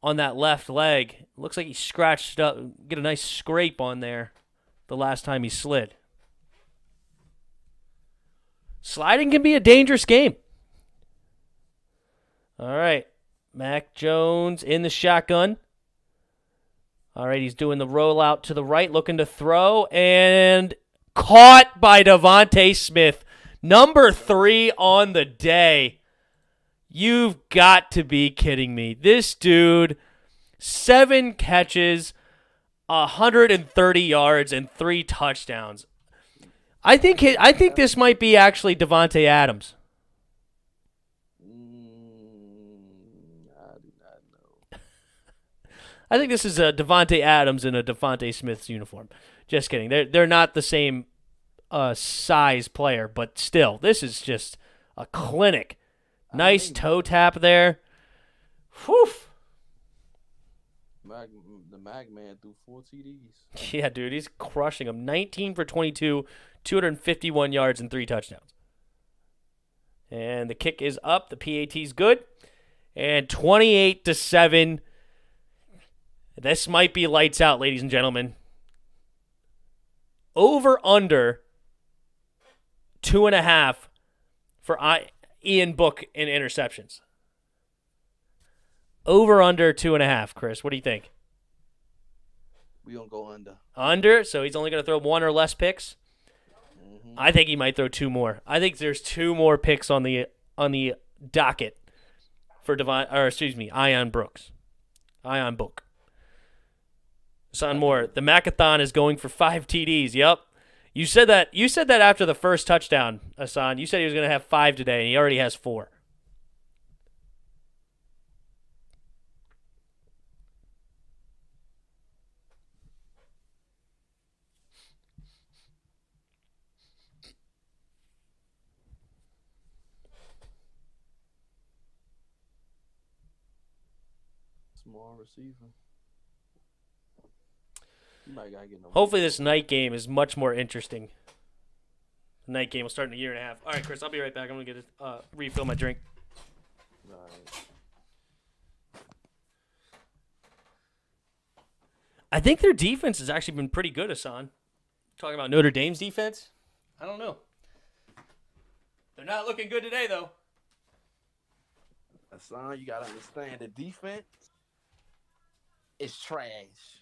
on that left leg. Looks like he scratched up, get a nice scrape on there the last time he slid. Sliding can be a dangerous game. All right, Mac Jones in the shotgun. All right, he's doing the rollout to the right, looking to throw, and caught by Devontae Smith. Number 3 on the day. You've got to be kidding me. This dude, 7 catches, 130 yards, and 3 touchdowns. I think this might be actually Devontae Adams. I do not know. I think this is a Devontae Adams in a Devontae Smith's uniform. Just kidding. They're not the same size player, but still, this is just a clinic. Nice toe tap there. Whew. The Mag Man threw 4 TDs. Yeah, dude, he's crushing them. 19 for 22, 251 yards and 3 touchdowns. And the kick is up. The PAT's good. And 28-7. This might be lights out, ladies and gentlemen. Over under 2.5 for Ian Book in interceptions. Over under 2.5, Chris. What do you think? We don't go under. Under, so he's only going to throw 1 or less picks. Mm-hmm. I think he might throw 2 more. I think there's 2 more picks on the docket for Ian Brooks. Ian Book. Son Moore, the Macathon is going for 5 TDs. Yep. You said that after the first touchdown, Hassan. You said he was going to have 5 today, and he already has 4. Small receiver. Hopefully this night game is much more interesting. The night game will start in a year and a half. All right, Chris, I'll be right back. I'm going to get refill my drink. All right. I think their defense has actually been pretty good, Hassan. Talking about Notre Dame's defense? I don't know. They're not looking good today, though. Hassan, you got to understand the defense is trash.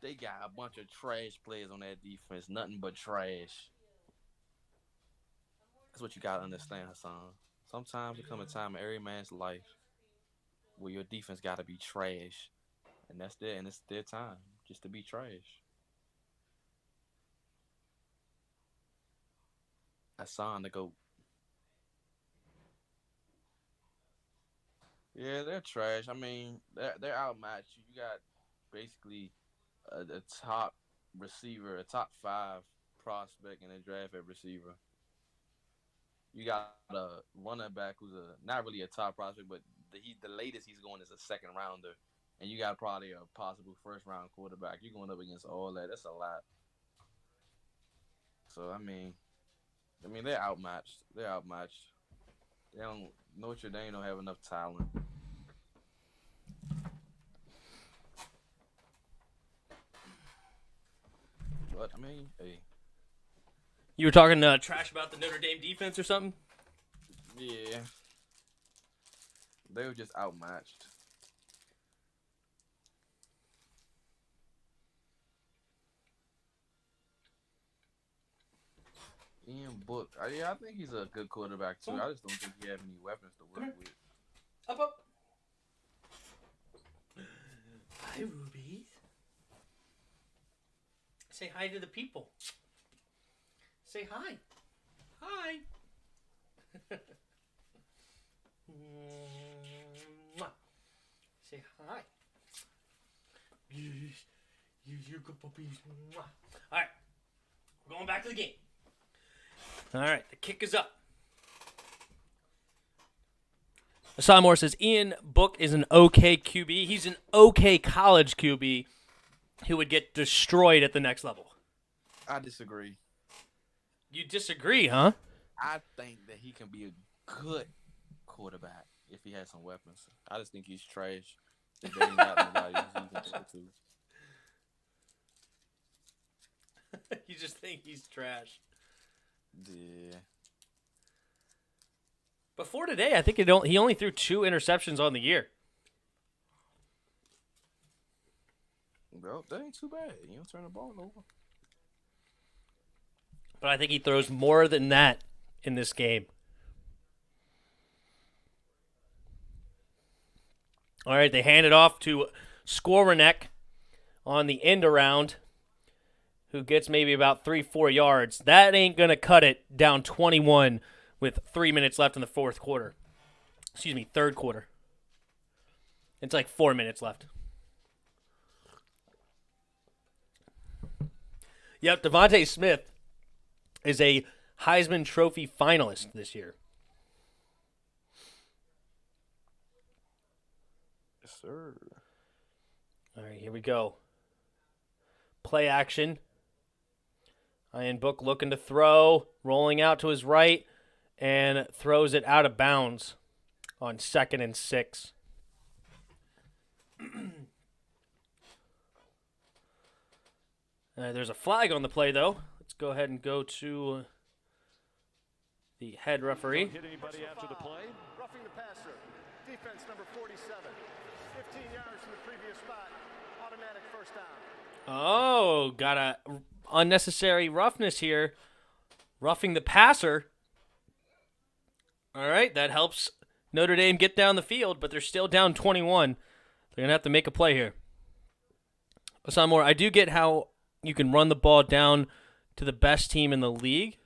They got a bunch of trash players on that defense. Nothing but trash. That's what you got to understand, Hassan. Sometimes there comes a time in every man's life where your defense got to be trash. And it's their time just to be trash. Hassan the GOAT. Yeah, they're trash. I mean, they're outmatched. You got basically a top receiver, a top 5 prospect in the draft at receiver. You got a running back who's not really a top prospect, but the latest he's going is a second rounder, and you got probably a possible first round quarterback. You're going up against all that. That's a lot. So I mean they're outmatched. They're outmatched. They don't Notre Dame don't have enough talent. But I mean, hey, You were talking trash about the Notre Dame defense or something? yeah, they were just outmatched. Ian Book, yeah, I think he's a good quarterback too. I just don't think he have any weapons to work with. Up, up. Hi, Rubies. Say hi to the people. Say hi. Hi. Mwah. Say hi. Yes. You're good puppies. Mwah. All right. We're going back to the game. All right. The kick is up. Hassan Moore says Ian Book is an okay QB. He's an okay college QB who would get destroyed at the next level. I disagree. You disagree, huh? I think that he can be a good quarterback if he has some weapons. I just think he's trash. If they ain't got nobody he can throw to. You just think he's trash. Yeah. Before today, I think he only threw 2 interceptions on the year. Well, that ain't too bad. You don't turn the ball over. But I think he throws more than that in this game. All right, they hand it off to Skowronek on the end around, who gets maybe about 3-4 yards. That ain't going to cut it down 21 with 3 minutes left in the third quarter. It's like 4 minutes left. Yep, Devontae Smith is a Heisman Trophy finalist this year. Yes, sir. All right, here we go. Play action. Ian Book looking to throw, rolling out to his right, and throws it out of bounds on 2nd and 6. There's a flag on the play, though. Let's go ahead and go to the head referee. Don't hit anybody after the play. Roughing the passer. Defense number 47. 15 yards from the previous spot. Automatic first down. Oh, got a unnecessary roughness here. Roughing the passer. All right, that helps Notre Dame get down the field, but they're still down 21. They're going to have to make a play here. Hassan Moore, I do get how you can run the ball down to the best team in the league.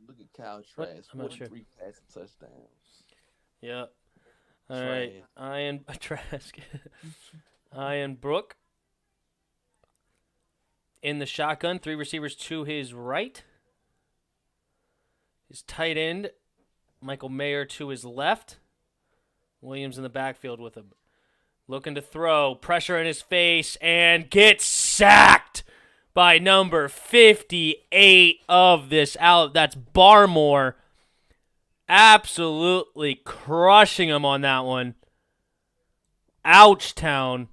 Look at Kyle What? Trask. I'm not sure. 43 passing touchdowns. Yeah. All right. Ian Trask. Ian Brook in the shotgun. 3 receivers to his right. His tight end, Michael Mayer, to his left. Williams in the backfield with him. Looking to throw. Pressure in his face. And gets sacked by number 58 of this out. That's Barmore. Absolutely crushing him on that one. Ouchtown.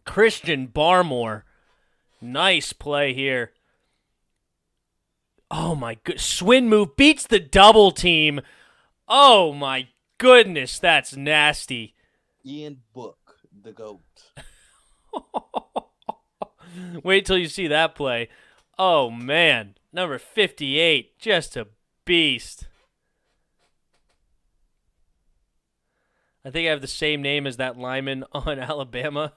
Christian Barmore. Nice play here. Oh, my good. Swin move beats the double team. Oh, my goodness. That's nasty. Ian Book, the GOAT. Wait till you see that play. Oh, man. Number 58. Just a beast. I think I have the same name as that lineman on Alabama.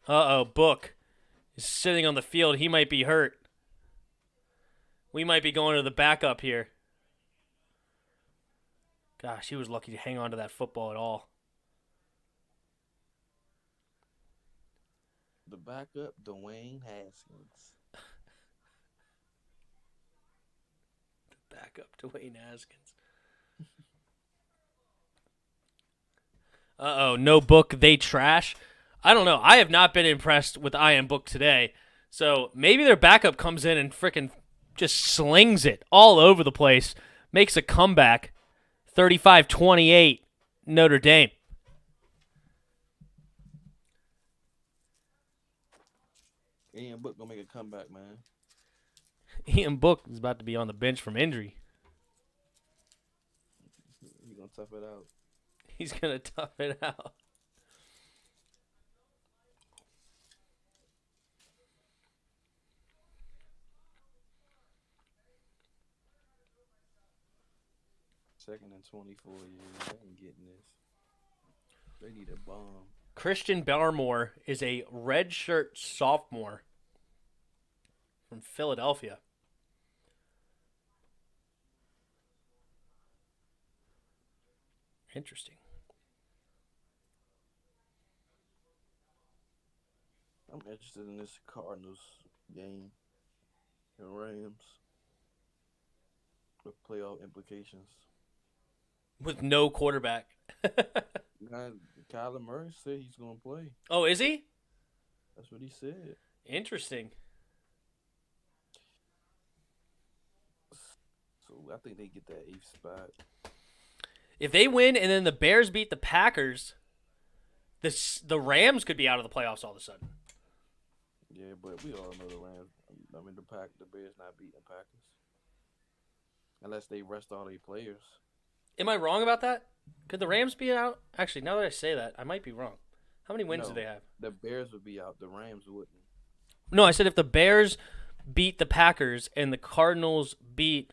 Book is sitting on the field. He might be hurt. We might be going to the backup here. Gosh, he was lucky to hang on to that football at all. The backup, Dwayne Haskins. Backup Dwayne Haskins. No Book, they trash. I don't know. I have not been impressed with I Am Book today. So maybe their backup comes in and frickin' just slings it all over the place. Makes a comeback. 35-28, Notre Dame. Ian Book gonna make a comeback, man. Ian Book is about to be on the bench from injury. He's gonna tough it out. He's going to tough it out. Second and 24 years. They ain't getting this. They need a bomb. Christian Barmore is a redshirt sophomore from Philadelphia. Interesting. I'm interested in this Cardinals game. The Rams. With playoff implications. With no quarterback. Kyler Murray said he's going to play. Oh, is he? That's what he said. Interesting. So I think they get that 8th spot. If they win and then the Bears beat the Packers, the Rams could be out of the playoffs all of a sudden. Yeah, but we all know the Rams. I mean, the Bears not beating the Packers. Unless they rest all their players. Am I wrong about that? Could the Rams be out? Actually, now that I say that, I might be wrong. How many wins do they have? The Bears would be out. The Rams wouldn't. No, I said if the Bears beat the Packers and the Cardinals beat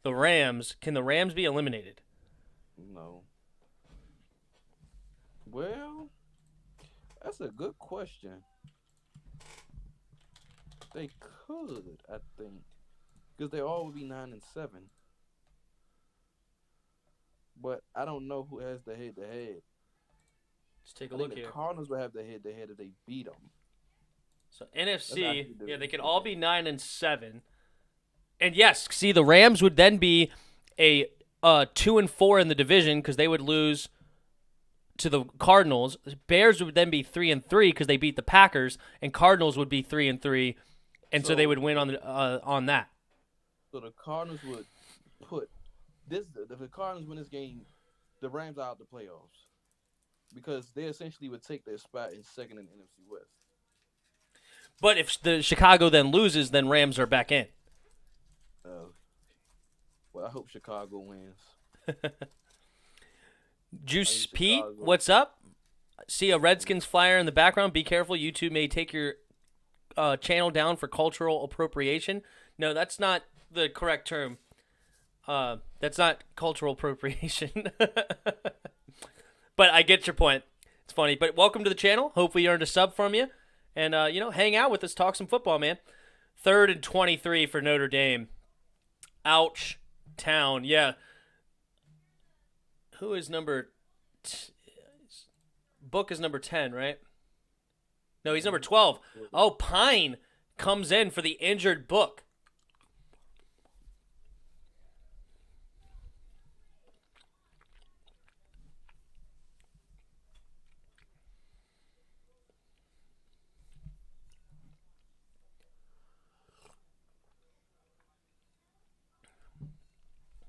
the Rams, can the Rams be eliminated? No. Well, that's a good question. They could, I think. Because they all would be 9-7. But I don't know who has the head-to-head. Let's take a I look think here. the Cardinals would have the head-to-head if they beat them. So NFC, That's they could all be 9-7. And yes, see, the Rams would then be a 2-4 in the division because they would lose to the Cardinals. The Bears would then be 3-3 because they beat the Packers, and Cardinals would be 3-3, and so they would win on that. So the Cardinals would put this. If the Cardinals win this game, the Rams are out the playoffs because they essentially would take their spot in second in the NFC West. But if the Chicago then loses, then Rams are back in. Well, I hope Chicago wins. Juice Chicago. Pete, what's up? See a Redskins flyer in the background. Be careful. YouTube may take your channel down for cultural appropriation. No, that's not the correct term. That's not cultural appropriation. But I get your point. It's funny. But welcome to the channel. Hope we earned a sub from you. And, hang out with us. Talk some football, man. 3rd and 23 for Notre Dame. Ouch. Town. Yeah. Who is number... Book is number 10, right? No, he's number 12. Oh, Pine comes in for the injured Book.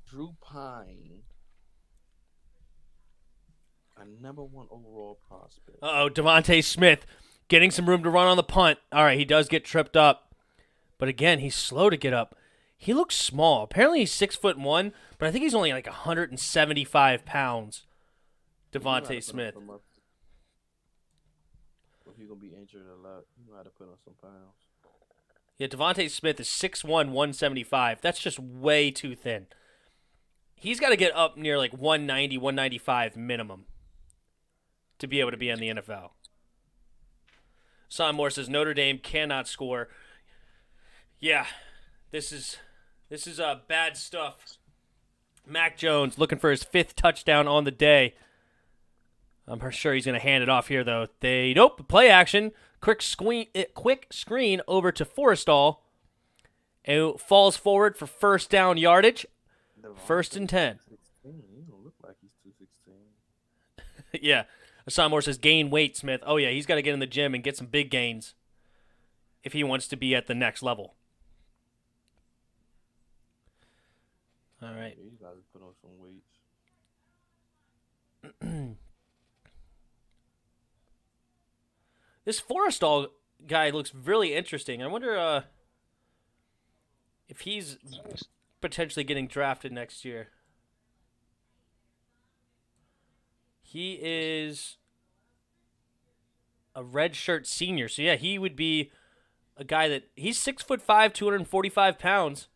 Drew Pine, a number 1 overall prospect. Uh-oh, Devontae Smith getting some room to run on the punt. All right, he does get tripped up. But again, he's slow to get up. He looks small. Apparently he's 6'1", but I think he's only like 175 pounds. Devontae Smith. If you're going to be injured a lot, you know how to put on some pounds. Yeah, Devontae Smith is 6'1", 175. That's just way too thin. He's got to get up near like 190, 195 minimum to be able to be in the NFL. Son Moore says Notre Dame cannot score. Yeah, this is bad stuff. Mac Jones looking for his 5th touchdown on the day. I'm sure he's going to hand it off here, though. Nope, play action. Quick screen over to Forrestall. It falls forward for first down yardage. First and 10. 16. He don't look like he's 216. Yeah. Son Moore says gain weight, Smith. Oh, yeah, he's got to get in the gym and get some big gains if he wants to be at the next level. All right. Yeah, he's got to put on some weights. This Forrestall guy looks really interesting. I wonder if he's potentially getting drafted next year. He is a redshirt senior. So, yeah, he would be a guy that – he's 6'5", 245 pounds.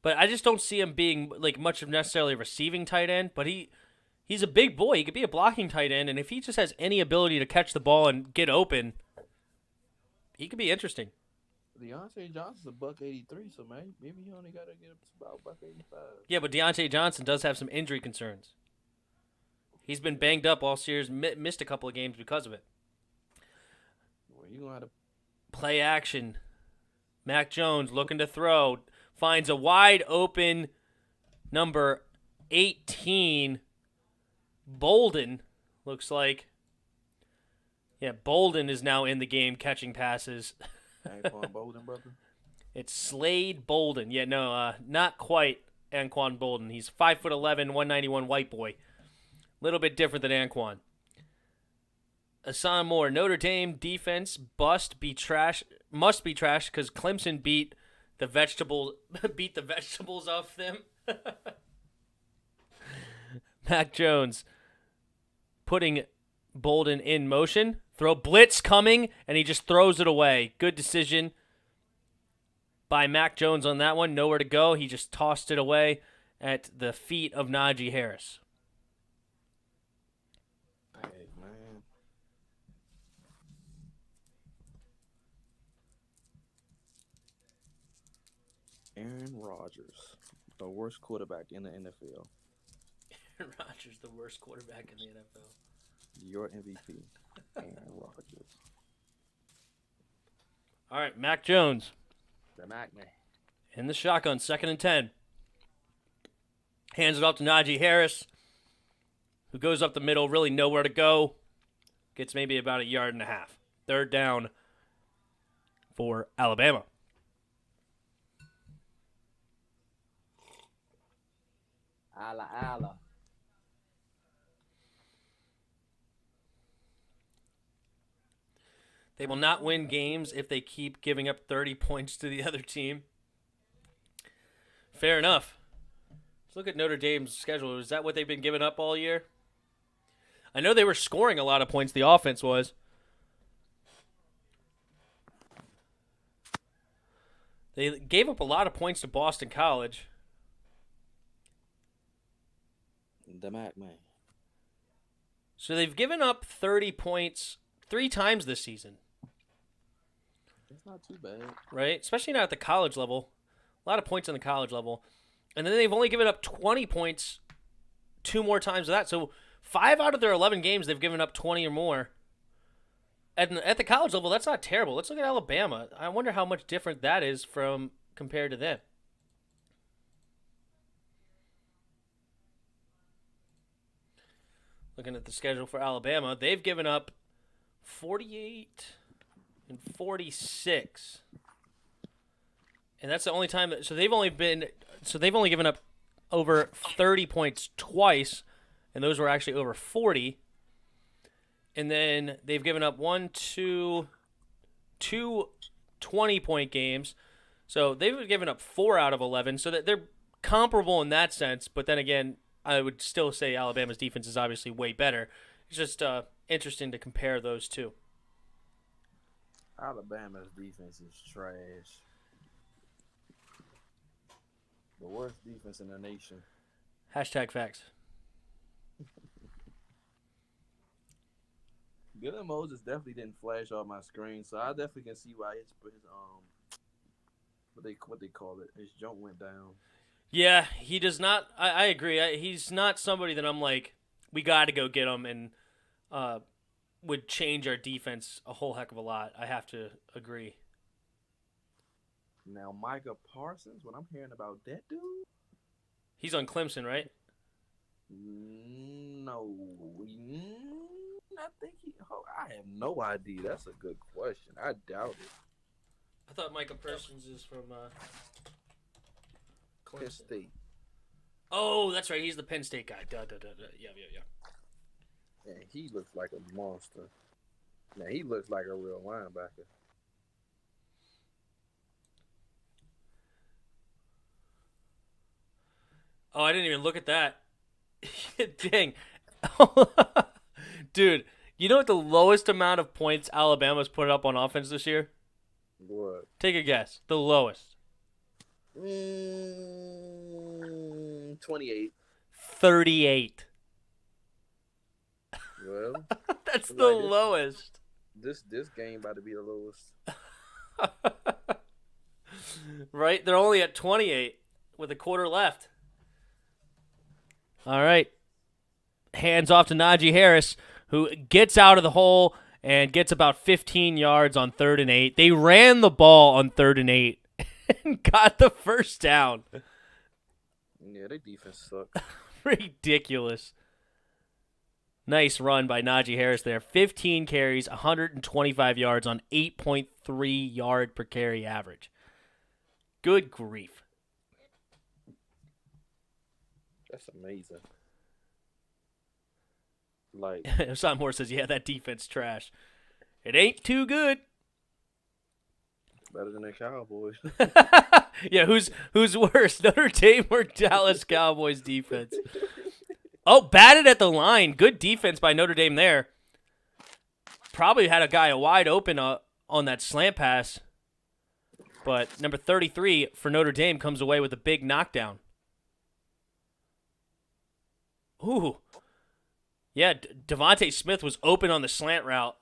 But I just don't see him being like much of necessarily a receiving tight end. But he's a big boy. He could be a blocking tight end. And if he just has any ability to catch the ball and get open, he could be interesting. Deontay Johnson's a $183, so maybe he only got to get up to about $185. Yeah, but Deontay Johnson does have some injury concerns. He's been banged up all series, missed a couple of games because of it. Well, you gonna have to play action. Mac Jones looking to throw. Finds a wide open number 18. Bolden, looks like. Yeah, Bolden is now in the game catching passes. Anquan Bolden, brother. It's Slade Bolden. Yeah, no, not quite Anquan Bolden. He's 5'11", 191 white boy. Little bit different than Anquan. Son Moore, Notre Dame defense must be trash because Clemson beat the vegetables off them. Mac Jones putting Bolden in motion. Throw blitz coming, and he just throws it away. Good decision by Mac Jones on that one. Nowhere to go. He just tossed it away at the feet of Najee Harris. Hey, man. Aaron Rodgers, the worst quarterback in the NFL. Aaron Rodgers, the worst quarterback in the NFL. Your MVP, Aaron Rodgers. All right, Mac Jones. The Mac man. In the shotgun, 2nd and 10. Hands it off to Najee Harris, who goes up the middle, really nowhere to go. Gets maybe about 1.5 yards. 3rd down for Alabama. Alla. They will not win games if they keep giving up 30 points to the other team. Fair enough. Let's look at Notre Dame's schedule. Is that what they've been giving up all year? I know they were scoring a lot of points, the offense was. They gave up a lot of points to Boston College. The Mac man. So they've given up 30 points 3 times this season. That's not too bad. Right? Especially not at the college level. A lot of points on the college level. And then they've only given up 20 points 2 more times of that. So 5 out of their 11 games, they've given up 20 or more. At the college level, that's not terrible. Let's look at Alabama. I wonder how much different that is from compared to them. Looking at the schedule for Alabama, they've given up 48 and 46. And that's the only time that, so they've only given up over 30 points twice, and those were actually over 40. And then they've given up 2 20-point games. So they've given up 4 out of 11. So that they're comparable in that sense. But then again, I would still say Alabama's defense is obviously way better. It's just interesting to compare those two. Alabama's defense is trash. The worst defense in the nation. Hashtag facts. Dylan Moses definitely didn't flash off my screen, so I definitely can see why his what they call it, his jump went down. Yeah, he does not. I agree. He's not somebody that I'm like, we got to go get him and would change our defense a whole heck of a lot. I have to agree. Now Micah Parsons, what I'm hearing about that dude? He's on Clemson, right? No, I think he. Oh, I have no idea. That's a good question. I doubt it. I thought Micah Parsons is from Penn Clemson. State. Oh, that's right. He's the Penn State guy. Yeah. Yeah, he looks like a monster. Now he looks like a real linebacker. Oh, I didn't even look at that. Dang. Dude, you know what the lowest amount of points Alabama's put up on offense this year? What? Take a guess. The lowest. 28. 38. Well, That's like the lowest. This game about to be the lowest. Right? They're only at 28 with a quarter left. All right. Hands off to Najee Harris, who gets out of the hole and gets about 15 yards on 3rd and 8. They ran the ball on 3rd and 8 and got the first down. Yeah, their defense sucks. Ridiculous. Nice run by Najee Harris there. 15 carries, 125 yards on 8.3 yard per carry average. Good grief. That's amazing. Like, Simon Moore says, yeah, that defense trash. It ain't too good. better than the Cowboys. Yeah, who's worse, Notre Dame or Dallas Cowboys defense? Oh, batted at the line. Good defense by Notre Dame there. Probably had a guy wide open on that slant pass. But number 33 for Notre Dame comes away with a big knockdown. Ooh. Yeah, Devontae Smith was open on the slant route.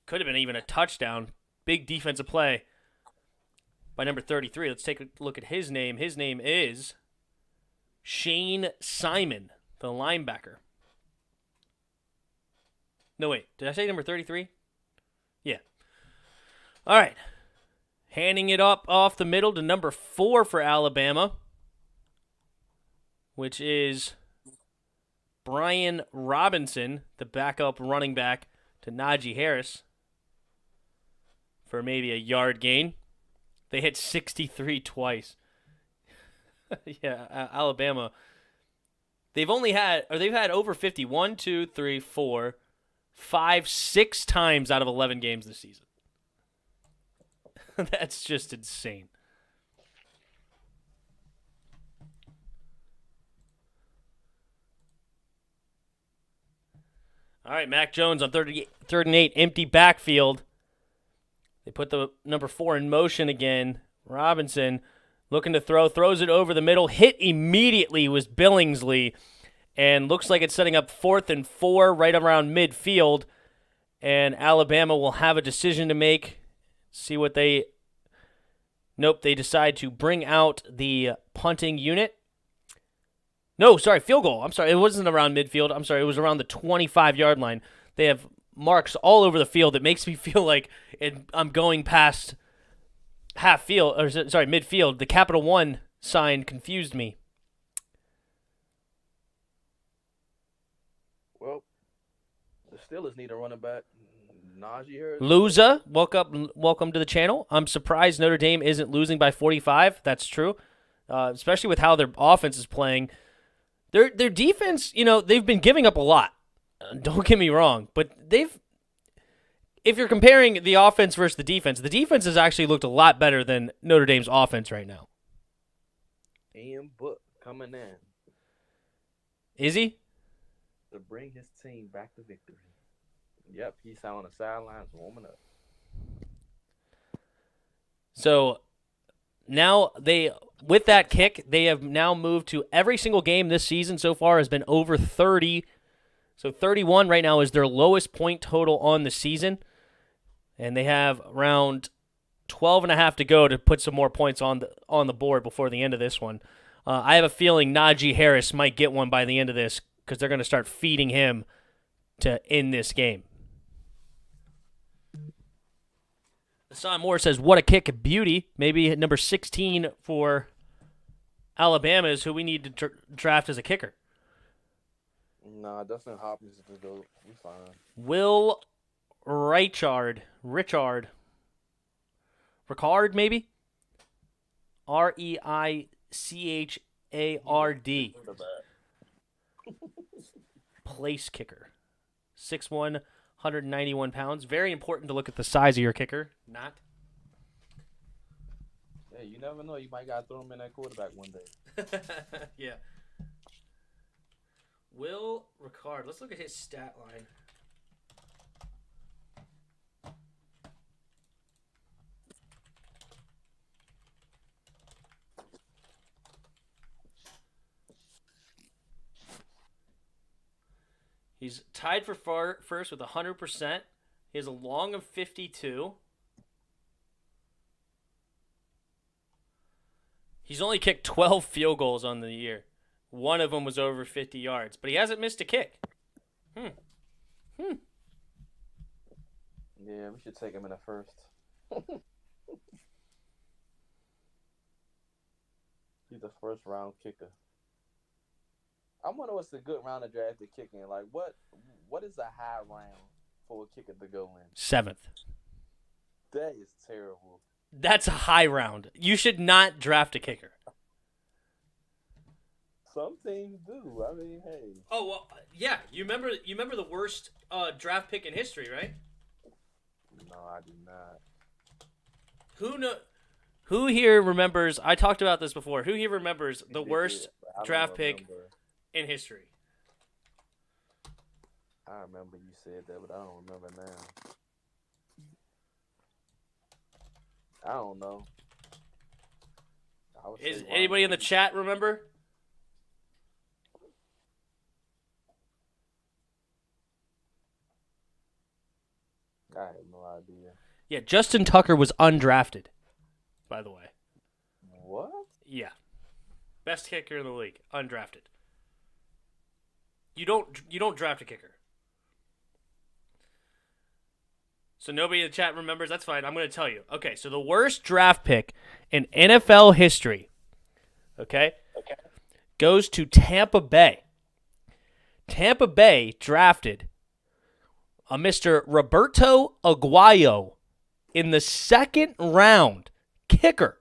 Could have been even a touchdown. Big defensive play by number 33. Let's take a look at his name. His name is Shane Simon, the linebacker. No, wait. Did I say number 33? Yeah. All right. Handing it up off the middle to number 4 for Alabama, which is Brian Robinson, the backup running back to Najee Harris, for maybe a yard gain. They hit 63 twice. Yeah, Alabama. They've had over 50 1, 2, 3, 4, 5, 6 times out of 11 games this season. That's just insane. All right, Mac Jones on 3rd and 8, empty backfield. They put the number 4 in motion again. Robinson looking to throw, throws it over the middle. Hit immediately was Billingsley, and looks like it's setting up 4th and 4 right around midfield. And Alabama will have a decision to make. See what they... Nope, they decide to bring out the punting unit. No, sorry, field goal. I'm sorry, it wasn't around midfield. I'm sorry, it was around the 25-yard line. They have marks all over the field. It makes me feel like I'm going past midfield. The Capital One sign confused me. Well, the Steelers need a running back. Najee Harris. Luza, welcome to the channel. I'm surprised Notre Dame isn't losing by 45. That's true, especially with how their offense is playing. Their defense, they've been giving up a lot. Don't get me wrong, but if you're comparing the offense versus the defense has actually looked a lot better than Notre Dame's offense right now. Ian Book coming in. Is he? To bring his team back to victory. Yep, he's on the sidelines warming up. So now with that kick, they have now moved to every single game this season so far has been over 30 So 31 right now is their lowest point total on the season. And they have around 12 and a half to go to put some more points on the board before the end of this one. I have a feeling Najee Harris might get one by the end of this because they're going to start feeding him to end this game. Hassan Moore says, what a kick of beauty. Maybe number 16 for Alabama is who we need to draft as a kicker. Nah, Dustin Hopkins is the GOAT. We fine. Will Ricard maybe? Reichard. Place kicker. 6'1", 191 pounds. Very important to look at the size of your kicker. Not. Yeah, you never know. You might got to throw him in that quarterback one day. Yeah. Will Ricard. Let's look at his stat line. He's tied for first with 100%. He has a long of 52. He's only kicked 12 field goals on the year. One of them was over 50 yards, but he hasn't missed a kick. Yeah, we should take him in the first. He's a first-round kicker. I wonder what's a good round to draft to kick in. Like, what is a high round for a kicker to go in? 7th. That is terrible. That's a high round. You should not draft a kicker. Some teams do. I mean, hey. Oh well, yeah. You remember the worst draft pick in history, right? No, I do not. Who here remembers? I talked about this before. Who here remembers the worst draft pick in history? I remember you said that, but I don't remember now. I don't know. Is anybody in the chat remember? I have no idea. Yeah, Justin Tucker was undrafted, by the way. What? Yeah. Best kicker in the league, undrafted. You don't draft a kicker. So nobody in the chat remembers. That's fine. I'm going to tell you. Okay, so the worst draft pick in NFL history, okay, goes to Tampa Bay. Tampa Bay drafted a Mr. Roberto Aguayo in the second round, kicker,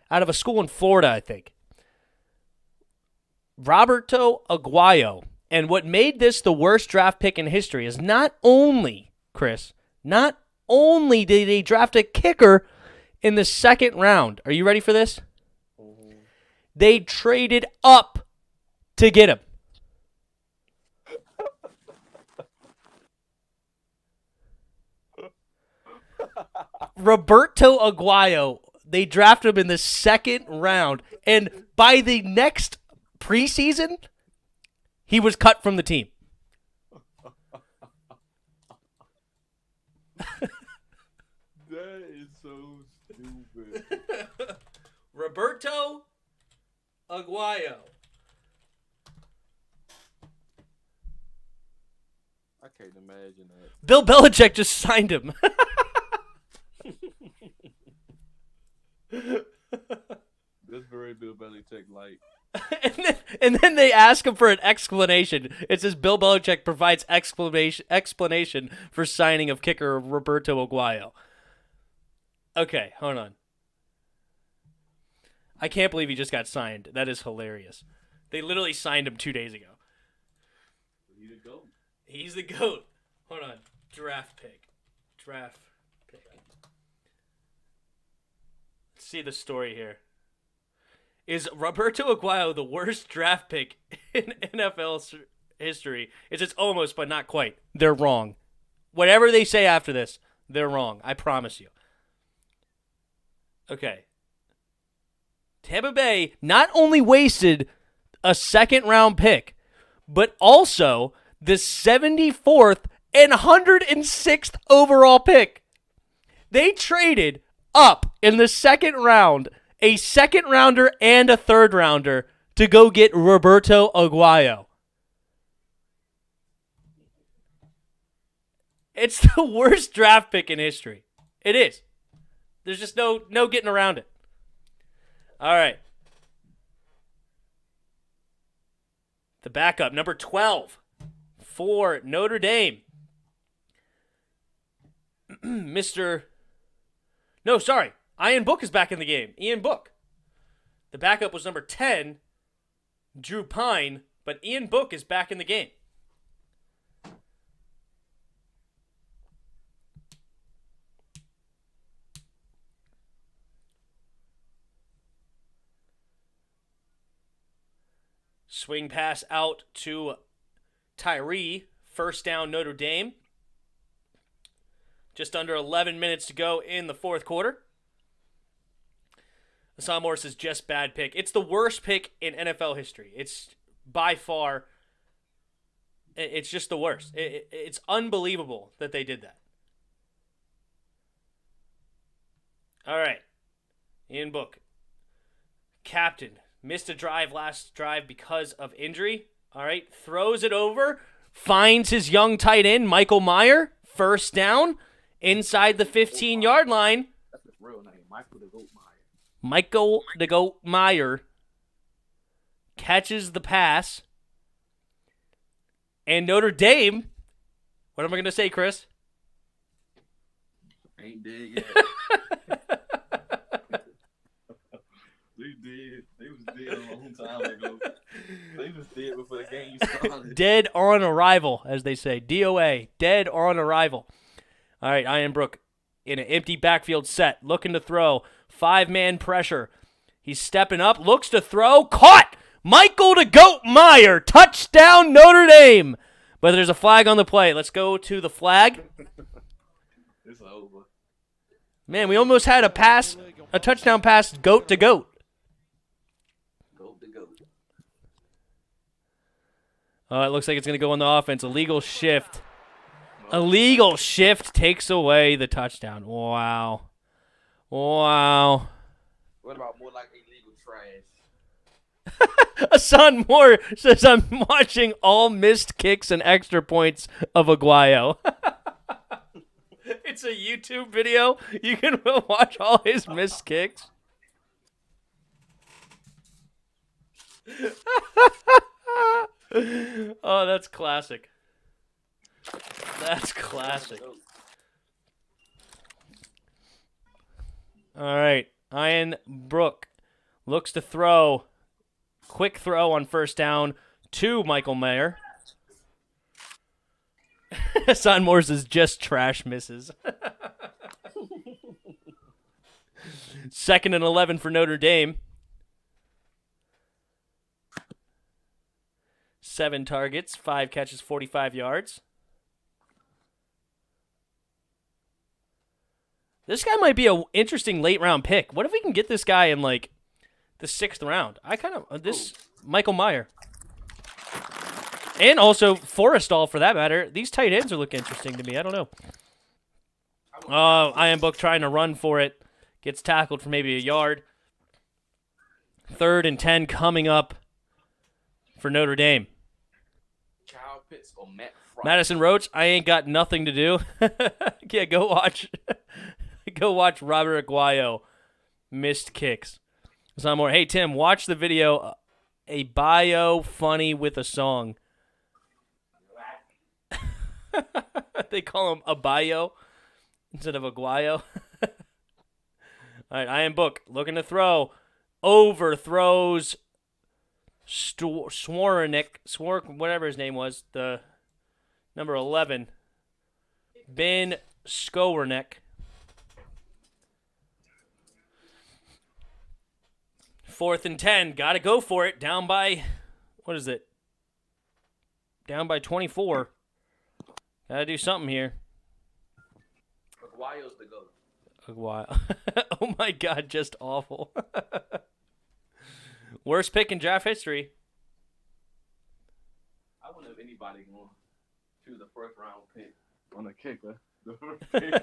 out of a school in Florida, I think. Roberto Aguayo. And what made this the worst draft pick in history is not only, Chris, not only did they draft a kicker in the second round. Are you ready for this? Mm-hmm. They traded up to get him. Roberto Aguayo, they drafted him in the second round, and by the next preseason, he was cut from the team. That is so stupid. Roberto Aguayo. I can't imagine that. Bill Belichick just signed him. That's very Bill Belichick like. and then they ask him for an explanation. It says Bill Belichick provides explanation for signing of kicker Roberto Aguayo. Okay, hold on. I can't believe he just got signed. That is hilarious. They literally signed him 2 days ago. He's the GOAT. He's the GOAT. Hold on. Draft pick. Let's see the story here. Is Roberto Aguayo the worst draft pick in NFL history? It says almost, but not quite. They're wrong. Whatever they say after this, they're wrong. I promise you. Okay. Tampa Bay not only wasted a second-round pick, but also the 74th and 106th overall pick. They traded up in the second round, a second rounder and a third rounder to go get Roberto Aguayo. It's the worst draft pick in history. It is. There's just no getting around it. All right. The backup, number 12 for Notre Dame. Ian Book is back in the game. Ian Book. The backup was number 10, Drew Pine, but Ian Book is back in the game. Swing pass out to Tyree. First down, Notre Dame. Just under 11 minutes to go in the fourth quarter. Hassan Morris is just bad pick. It's the worst pick in NFL history. It's by far, it's just the worst. It's unbelievable that they did that. All right. Ian Book. Captain. Missed a drive last drive because of injury. All right. Throws it over. Finds his young tight end, Michael Mayer. First down. Inside the 15-yard line. That's his real name, Michael the Goat Meyer. Michael the Goat Meyer catches the pass. And Notre Dame, what am I going to say, Chris? Ain't dead yet. They did. They was dead a long time ago. They was dead before the game started. Dead on arrival, as they say. DOA. Dead on arrival. All right, Ian Brook in an empty backfield set, looking to throw. 5-man pressure. He's stepping up, looks to throw. Caught! Michael the Goat Meyer. Touchdown, Notre Dame. But there's a flag on the play. Let's go to the flag. It's over. Man, we almost had a touchdown pass, goat to goat. Goat to goat. It looks like it's going to go on the offense. Illegal shift. Illegal shift takes away the touchdown. Wow. Wow. What about more like illegal trash? Hassan Moore says, I'm watching all missed kicks and extra points of Aguayo. It's a YouTube video. You can watch all his missed kicks. Oh, that's classic. That's classic. All right. Ian Brook looks to throw. Quick throw on first down to Michael Mayer. Hassan Morris is just trash misses. Second and 11 for Notre Dame. 7 targets, 5 catches, 45 yards. This guy might be an interesting late round pick. What if we can get this guy in like the 6th round? Michael Mayer. And also Forrestall for that matter. These tight ends are looking interesting to me. I don't know. Ian Book trying to run for it. Gets tackled for maybe a yard. 3rd and 10 coming up for Notre Dame. Kyle Pitts or Matt Fry. Madison Roach, I ain't got nothing to do. Yeah, go watch Robert Aguayo missed kicks. Some more. Hey Tim, watch the video. A bio funny with a song. They call him a bio instead of Aguayo. All right, Ian Book looking to throw. Overthrows whatever his name was, the number 11, Ben Skowerneck. 4th and 10, gotta go for it. Down by, what is it? Down by 24. Gotta do something here. Aguayo's the goat. Aguayo. Oh my God, just awful. Worst pick in draft history. I wouldn't have anybody going. choose the first round pick on the kicker. The first pick.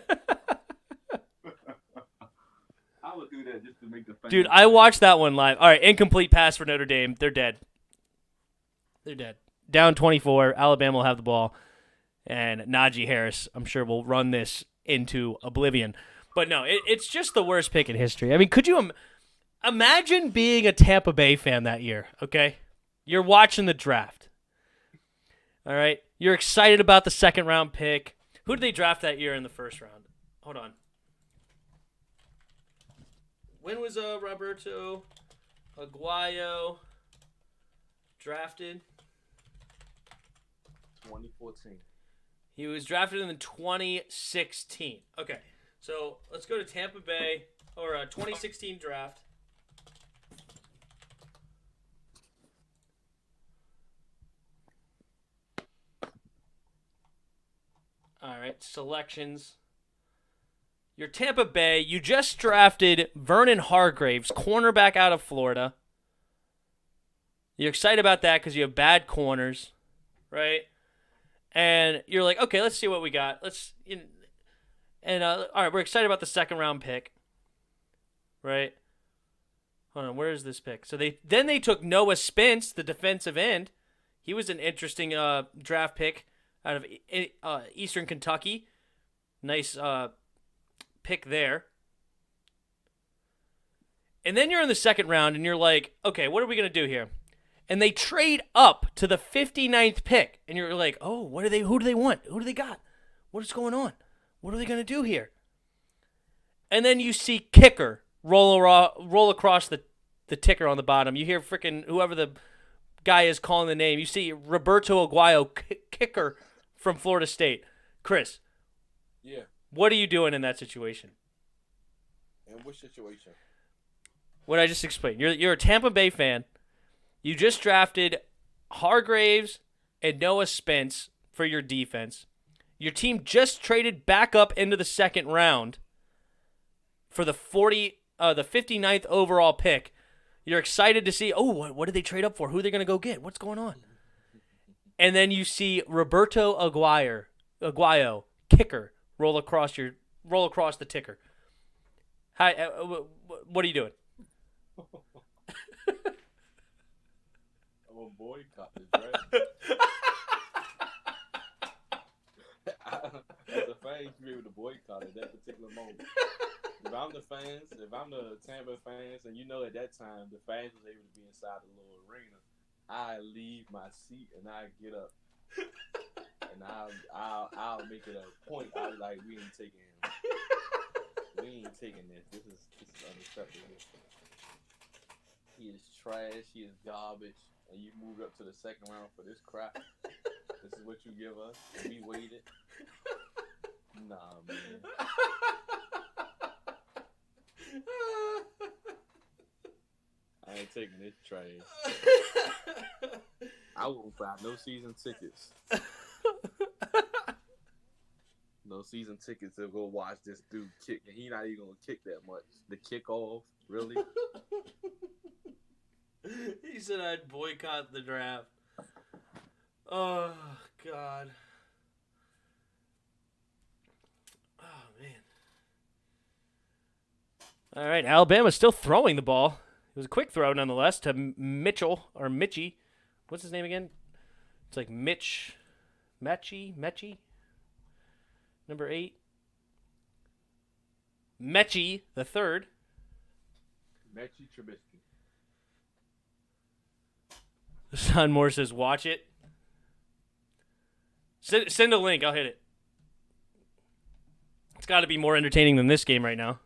I would do that just to make the fans. Dude, I watched that one live. All right, incomplete pass for Notre Dame. They're dead. They're dead. Down 24. Alabama will have the ball. And Najee Harris, I'm sure, will run this into oblivion. But no, it's just the worst pick in history. I mean, could you imagine being a Tampa Bay fan that year, okay? You're watching the draft. All right? You're excited about the second round pick. Who did they draft that year in the first round? Hold on. When was Roberto Aguayo drafted? 2014. He was drafted in 2016. Okay, so let's go to Tampa Bay, or 2016 draft. All right, selections. You're Tampa Bay. You just drafted Vernon Hargreaves, cornerback out of Florida. You're excited about that because you have bad corners, right? And you're like, okay, let's see what we got. All right, we're excited about the second round pick, right? Hold on, where is this pick? So they took Noah Spence, the defensive end. He was an interesting draft pick out of Eastern Kentucky. Nice pick there. And then you're in the second round, and you're like, okay, what are we going to do here? And they trade up to the 59th pick. And you're like, oh, who do they want? Who do they got? What is going on? What are they going to do here? And then you see kicker roll across the ticker on the bottom. You hear freaking whoever the guy is calling the name. You see Roberto Aguayo, kicker from Florida State. Chris. Yeah. What are you doing in that situation? In which situation? What I just explained. You're a Tampa Bay fan. You just drafted Hargreaves and Noah Spence for your defense. Your team just traded back up into the second round for the 59th overall pick. You're excited to see, what did they trade up for? Who are they going to go get? What's going on? And then you see Roberto Aguayo, kicker, roll across the ticker. Hi, what are you doing? I'm a boycott this, right? As a fan, you should be able to boycott at that particular moment. If I'm the Tampa fans, and you know at that time the fans was able to be inside the little arena, I leave my seat and I get up, and I'll make it a point. I'll be like, we ain't taking this. This is unacceptable. He is trash. He is garbage. And you moved up to the second round for this crap. This is what you give us. And we waited. Nah, man. I ain't taking this trash. I won't buy no season tickets. No season tickets to go watch this dude kick. And he not even going to kick that much. The kickoff, really? He said I'd boycott the draft. Oh, God. Oh, man. All right, Alabama's still throwing the ball. It was a quick throw, nonetheless, to Mitchie. What's his name again? It's like Mechie, number 8. Mechie the third. Mechie Trubisky. Son Moore says, watch it. Send a link. I'll hit it. It's got to be more entertaining than this game right now.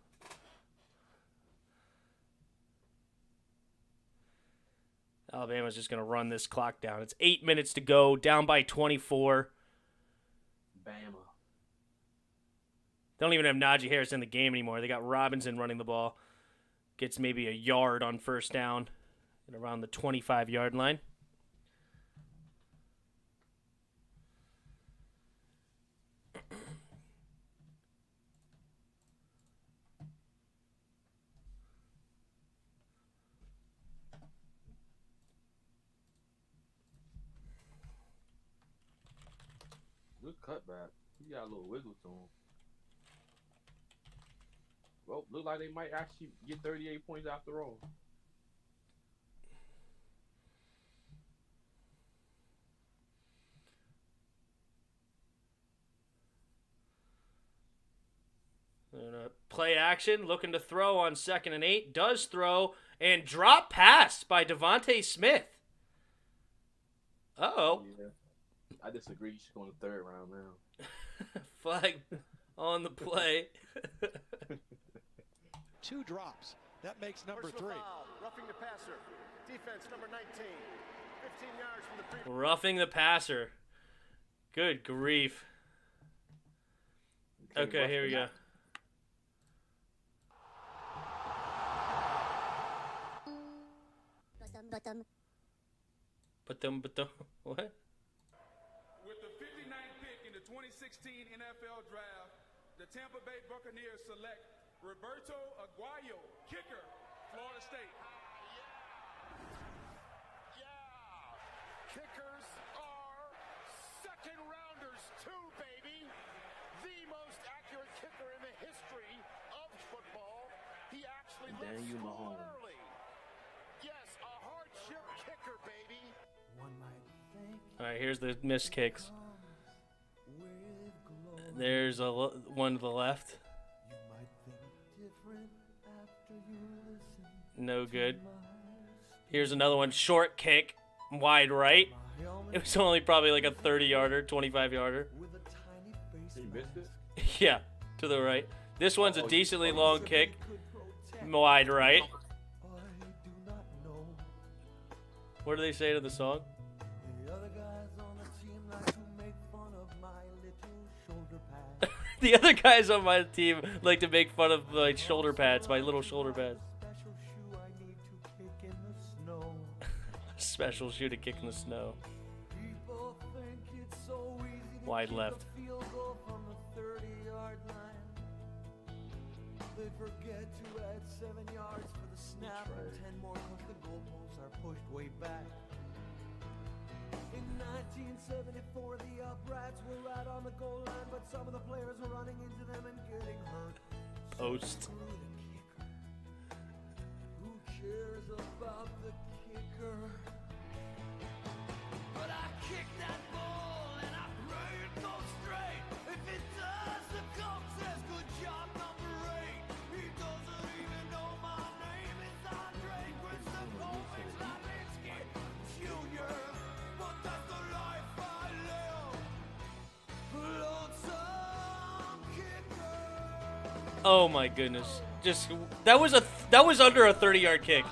Alabama's just going to run this clock down. It's 8 minutes to go, down by 24. Bama. They don't even have Najee Harris in the game anymore. They got Robinson running the ball. Gets maybe a yard on first down at around the 25-yard line. cutback. He got a little wiggle to him. Well, look like they might actually get 38 points after all. Play action, looking to throw on 2nd and 8. Does throw, and drop pass by Devontae Smith. Uh-oh. Yeah. I disagree. You should go in the 3rd round now. Flag on the play. 2 drops. That makes number 3. Foul, roughing the passer. Defense number 19. 15 yards from the free. Roughing the passer. Good grief. Okay, here we go. What? With the 59th pick in the 2016 NFL Draft, the Tampa Bay Buccaneers select Roberto Aguayo, kicker, Florida State. Yeah. Kickers are second rounders too, baby. The most accurate kicker in the history of football. He actually left Daniel school Mahomes. early. Yes, a hardship kicker, baby. All right, here's the missed kicks. There's one to the left. No good. Here's another one. Short kick. Wide right. It was only probably like a 30-yarder, 25-yarder. He missed it? Yeah, to the right. This one's a decently long kick. Wide right. What do they say to the song? The other guys on my team like to make fun of my shoulder pads, my little shoulder pads. Special shoe to kick in the snow. Wide left. They forget to add 7 yards for the snap and 10 more because the goalposts are pushed way back. In 1974, the uprights were right on the goal line, but some of the players were running into them and getting hurt. Post. Screw the kicker. Who cares about the kicker? But I kicked that ball and I pray it goes straight. If it does, the coach says good job, number 8. He doesn't even know my name is Andre Christopher Slavinsky Jr. But that's the life I live. Lonesome kicker. Oh my goodness! Just that was under a 30-yard kick.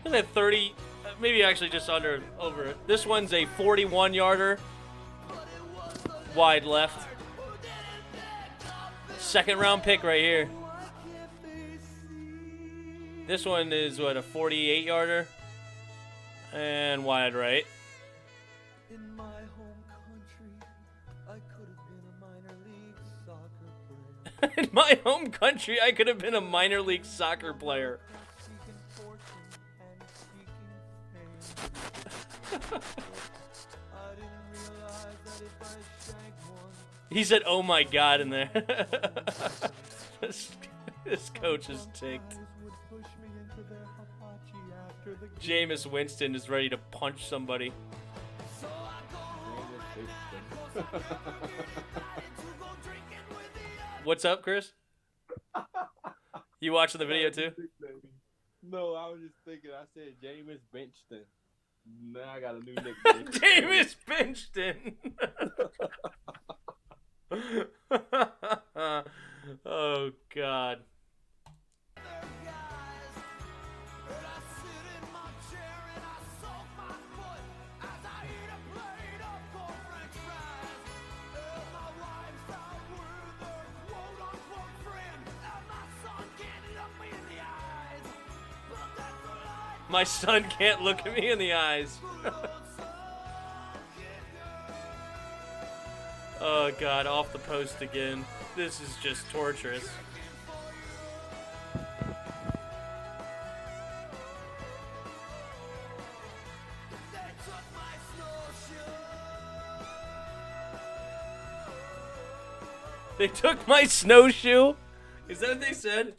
Wasn't it 30? Maybe actually just over it. This one's a 41-yarder. Wide left. 2nd round pick right here. This one is what, a 48-yarder, and wide right. In my home country, I could have been a minor league soccer player. In my home country, I could have been a minor league soccer player. Seeking fortune and seeking fame. I didn't realize that if I shanked one, He said, "Oh my God," in there. this coach is ticked. guys would push me into their hibachi after the game. Jameis Winston is ready to punch somebody. So I go home at night, 'cause I'm never getting invited to go drinking with the others. What's up, Chris? You watching the video too? No, I was just thinking. I said Jameis Benched. Now I got a new nickname. Jameis Winston. Oh God. My son can't look at me in the eyes. Oh God, off the post again. This is just torturous. They took my snowshoe. Is that what they said?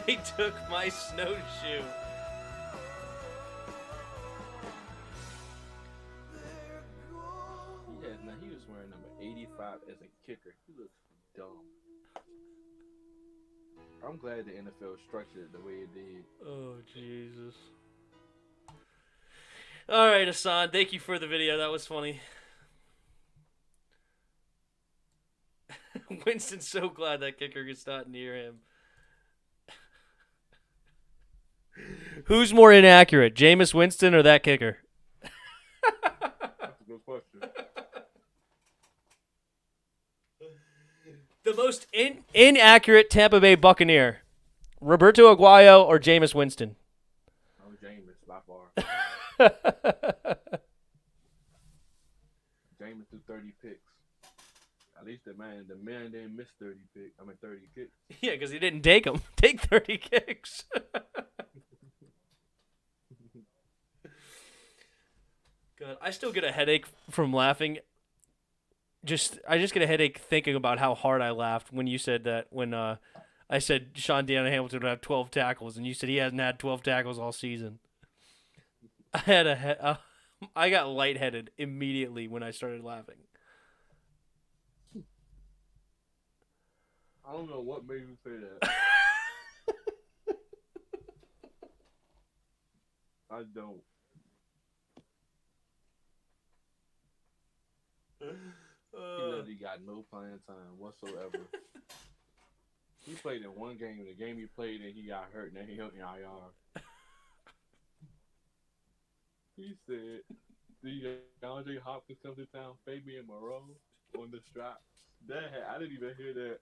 They took my snowshoe. He was wearing number 85 as a kicker. He looks dumb. I'm glad the NFL structured it the way it did. Oh, Jesus. All right, Hassan, thank you for the video. That was funny. Winston's so glad that kicker gets not near him. Who's more inaccurate, Jameis Winston or that kicker? That's a good question. The most inaccurate Tampa Bay Buccaneer, Roberto Aguayo or Jameis Winston? Oh, Jameis, by far. Jameis threw 30 picks. At least the man didn't miss 30 kicks. Yeah, because he didn't take 30 kicks. God, I still get a headache from laughing. I just get a headache thinking about how hard I laughed when you said that. When I said Sean Deanna Hamilton would have 12 tackles, and you said he hasn't had 12 tackles all season. I got lightheaded immediately when I started laughing. I don't know what made me say that. I don't. He literally got no playing time whatsoever. He played in one game. The game he played in, he got hurt, and then he hurt in IR. He said, "The DeAndre Hopkins comes to town, Fabian Moreau on the strap." I didn't even hear that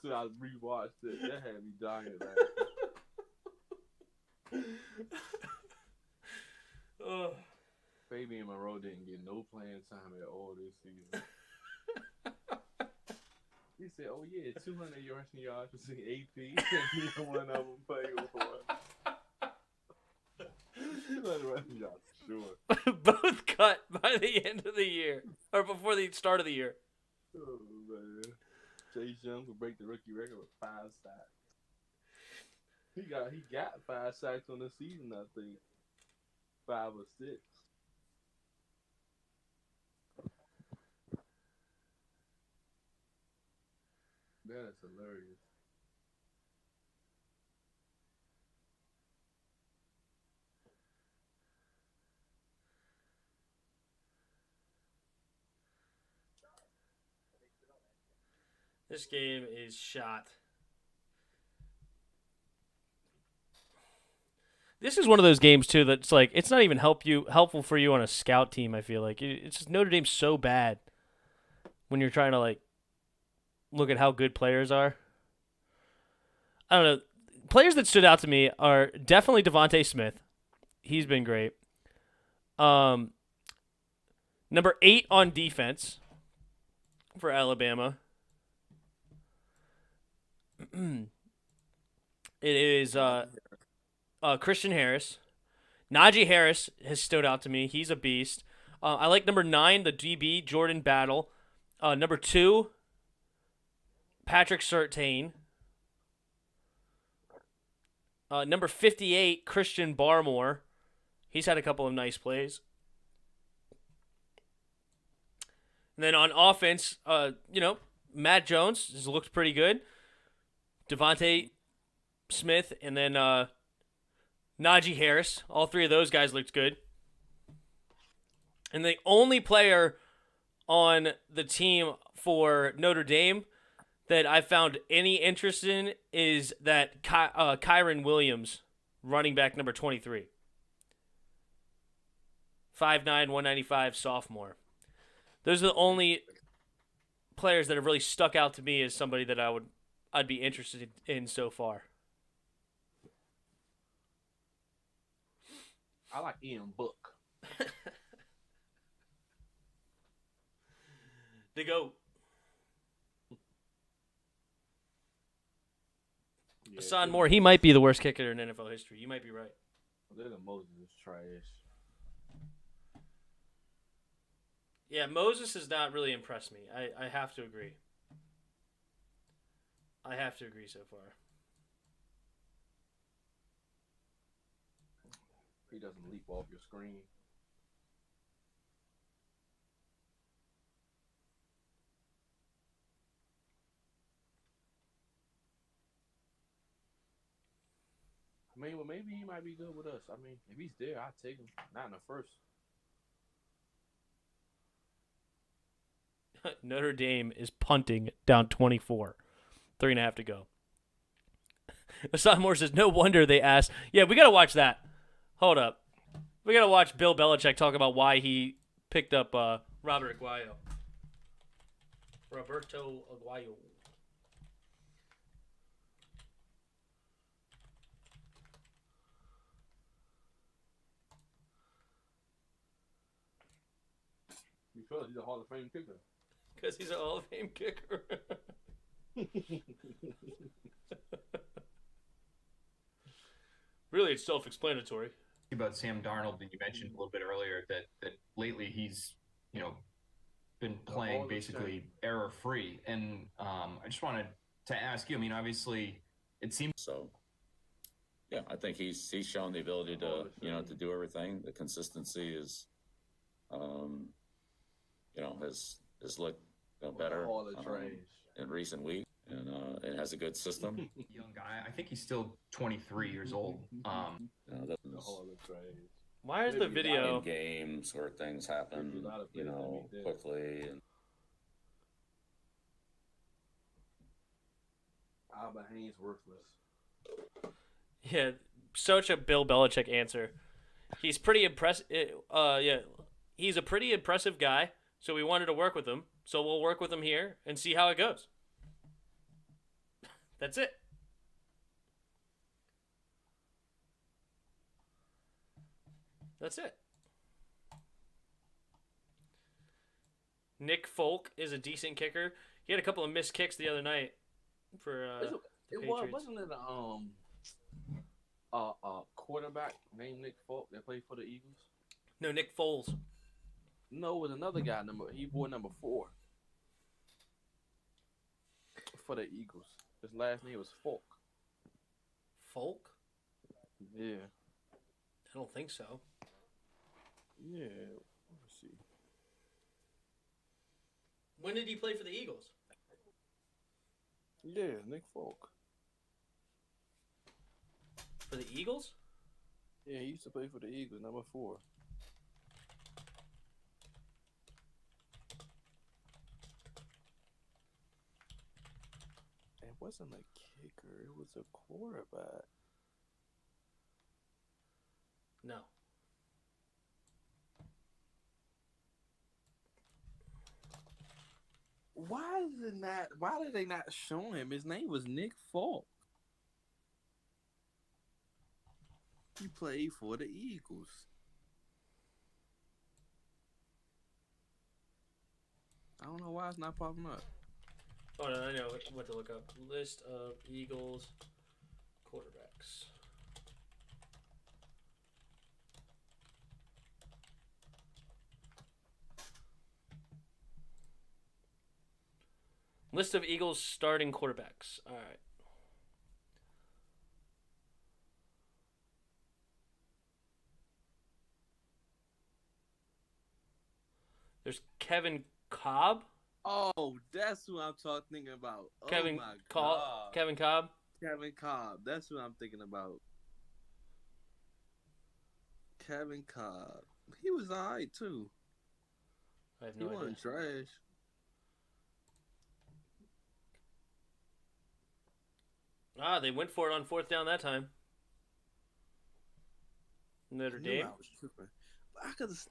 till I rewatched it. That had me dying laughing. Fabian Moreau didn't get no playing time at all this season. He said, "Oh yeah, 200 rushing yards between AP and neither one of them played for." 200 rushing yards, sure. Both cut by the end of the year, or before the start of the year. Oh man, Chase Young will break the rookie record with 5 sacks. He got 5 sacks on the season, I think. 5 or 6. That is hilarious. This game is shot. This is one of those games too that's like it's not even helpful for you on a scout team. I feel like it's just Notre Dame's so bad when you're trying to like look at how good players are. I don't know. Players that stood out to me are definitely Devontae Smith. He's been great. Number 8 on defense for Alabama. It is Christian Harris. Najee Harris has stood out to me. He's a beast. I like number 9, the DB, Jordan Battle. Number 2, Patrick Surtain. Number 58, Christian Barmore. He's had a couple of nice plays. And then on offense, Matt Jones has looked pretty good. Devontae Smith, and then Najee Harris. All 3 of those guys looked good. And the only player on the team for Notre Dame that I found any interest in is that Kyron Williams, running back number 23. 5'9", 195, sophomore. Those are the only players that have really stuck out to me as somebody that I'd be interested in so far. I like Ian Book. The GOAT. Hassan Moore, he might be the worst kicker in NFL history. You might be right. Moses is trash. Yeah, Moses has not really impressed me. I have to agree. I have to agree so far. He doesn't leap off your screen. I mean, well, maybe he might be good with us. I mean, if he's there, I'd take him. Not in the first. Notre Dame is punting down 24. 3.5 to go. Hassan Moore says, no wonder they asked. Yeah, we got to watch that. Hold up. We got to watch Bill Belichick talk about why he picked up Roberto Aguayo. Because he's a Hall of Fame kicker. Because he's a Hall of Fame kicker. Really, it's self-explanatory. About Sam Darnold that you mentioned a little bit earlier that lately he's been playing basically error-free, and I just wanted to ask you. I mean, obviously, it seems so. Yeah, I think he's shown the ability to to do everything. The consistency is, has looked better in recent weeks, and it has a good system. young guy. I think he's still 23 years old. Why is the video in games where things happen, quickly? And Alba Haynes worthless. Yeah, such a Bill Belichick answer. He's pretty impressive. He's a pretty impressive guy. So we wanted to work with him. So we'll work with him here and see how it goes. That's it. That's it. Nick Folk is a decent kicker. He had a couple of missed kicks the other night for the Patriots. Wasn't it a quarterback named Nick Folk that played for the Eagles? No, Nick Foles. No, it was another guy. He wore number 4 for the Eagles. His last name was Folk. Folk? Yeah. I don't think so. Yeah. Let's see. When did he play for the Eagles? Yeah, Nick Folk. For the Eagles? Yeah, he used to play for the Eagles, number 4. It wasn't a kicker, it was a quarterback. No. Why did they not show him? His name was Nick Folk. He played for the Eagles. I don't know why it's not popping up. Oh, no, I know what to look up. List of Eagles quarterbacks. List of Eagles starting quarterbacks. All right. There's Kevin Cobb. Oh, that's who I'm thinking about. Kevin my Cobb. God. Kevin Cobb. Kevin Cobb. That's who I'm thinking about. Kevin Cobb. He was alright too. I have He no idea. wasn't trash. Ah, they went for it on 4th down that time. Notre I knew Dame. I was tripping. But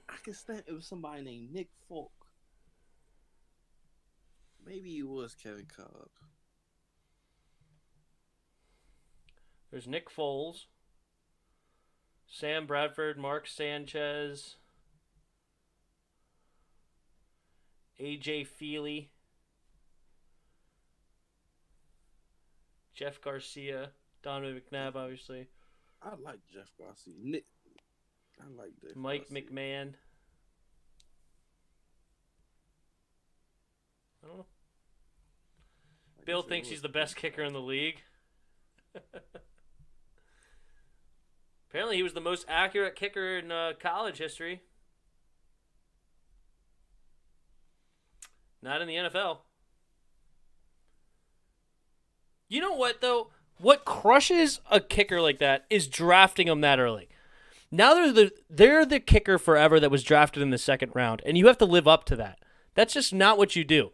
I could stand it was somebody named Nick Folk. Maybe it was Kevin Cobb. There's Nick Foles, Sam Bradford, Mark Sanchez, AJ Feely, Jeff Garcia. Donovan McNabb, obviously. I like Jeff Fossey. I like Jeff Mike Fossey. McMahon. I don't know. Bill thinks he's the best kicker in the league. Apparently, he was the most accurate kicker in college history. Not in the NFL. You know what, though? What crushes a kicker like that is drafting them that early. Now they're the kicker forever that was drafted in the second round, and you have to live up to that. That's just not what you do.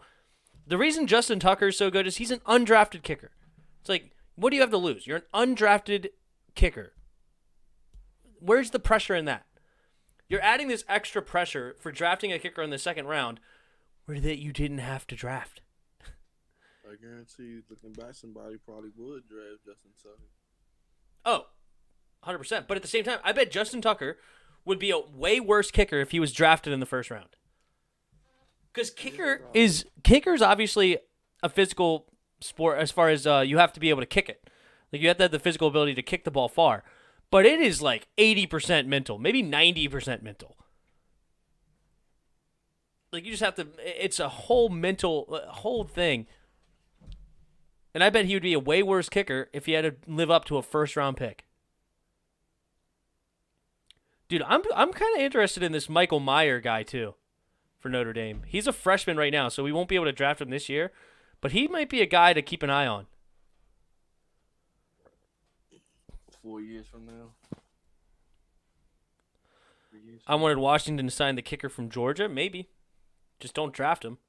The reason Justin Tucker is so good is he's an undrafted kicker. It's like, what do you have to lose? You're an undrafted kicker. Where's the pressure in that? You're adding this extra pressure for drafting a kicker in the second round where that you didn't have to draft. I guarantee you, looking back, somebody probably would draft Justin Tucker. Oh, 100%. But at the same time, I bet Justin Tucker would be a way worse kicker if he was drafted in the first round. Because kicker's obviously a physical sport as far as you have to be able to kick it. Like you have to have the physical ability to kick the ball far. But it is like 80% mental, maybe 90% mental. Like you just have to, it's a whole mental, whole thing. And I bet he would be a way worse kicker if he had to live up to a first-round pick. Dude, I'm kind of interested in this Michael Mayer guy, too, for Notre Dame. He's a freshman right now, so we won't be able to draft him this year. But he might be a guy to keep an eye on. 4 years from now. I wanted Washington to sign the kicker from Georgia. Maybe. Just don't draft him.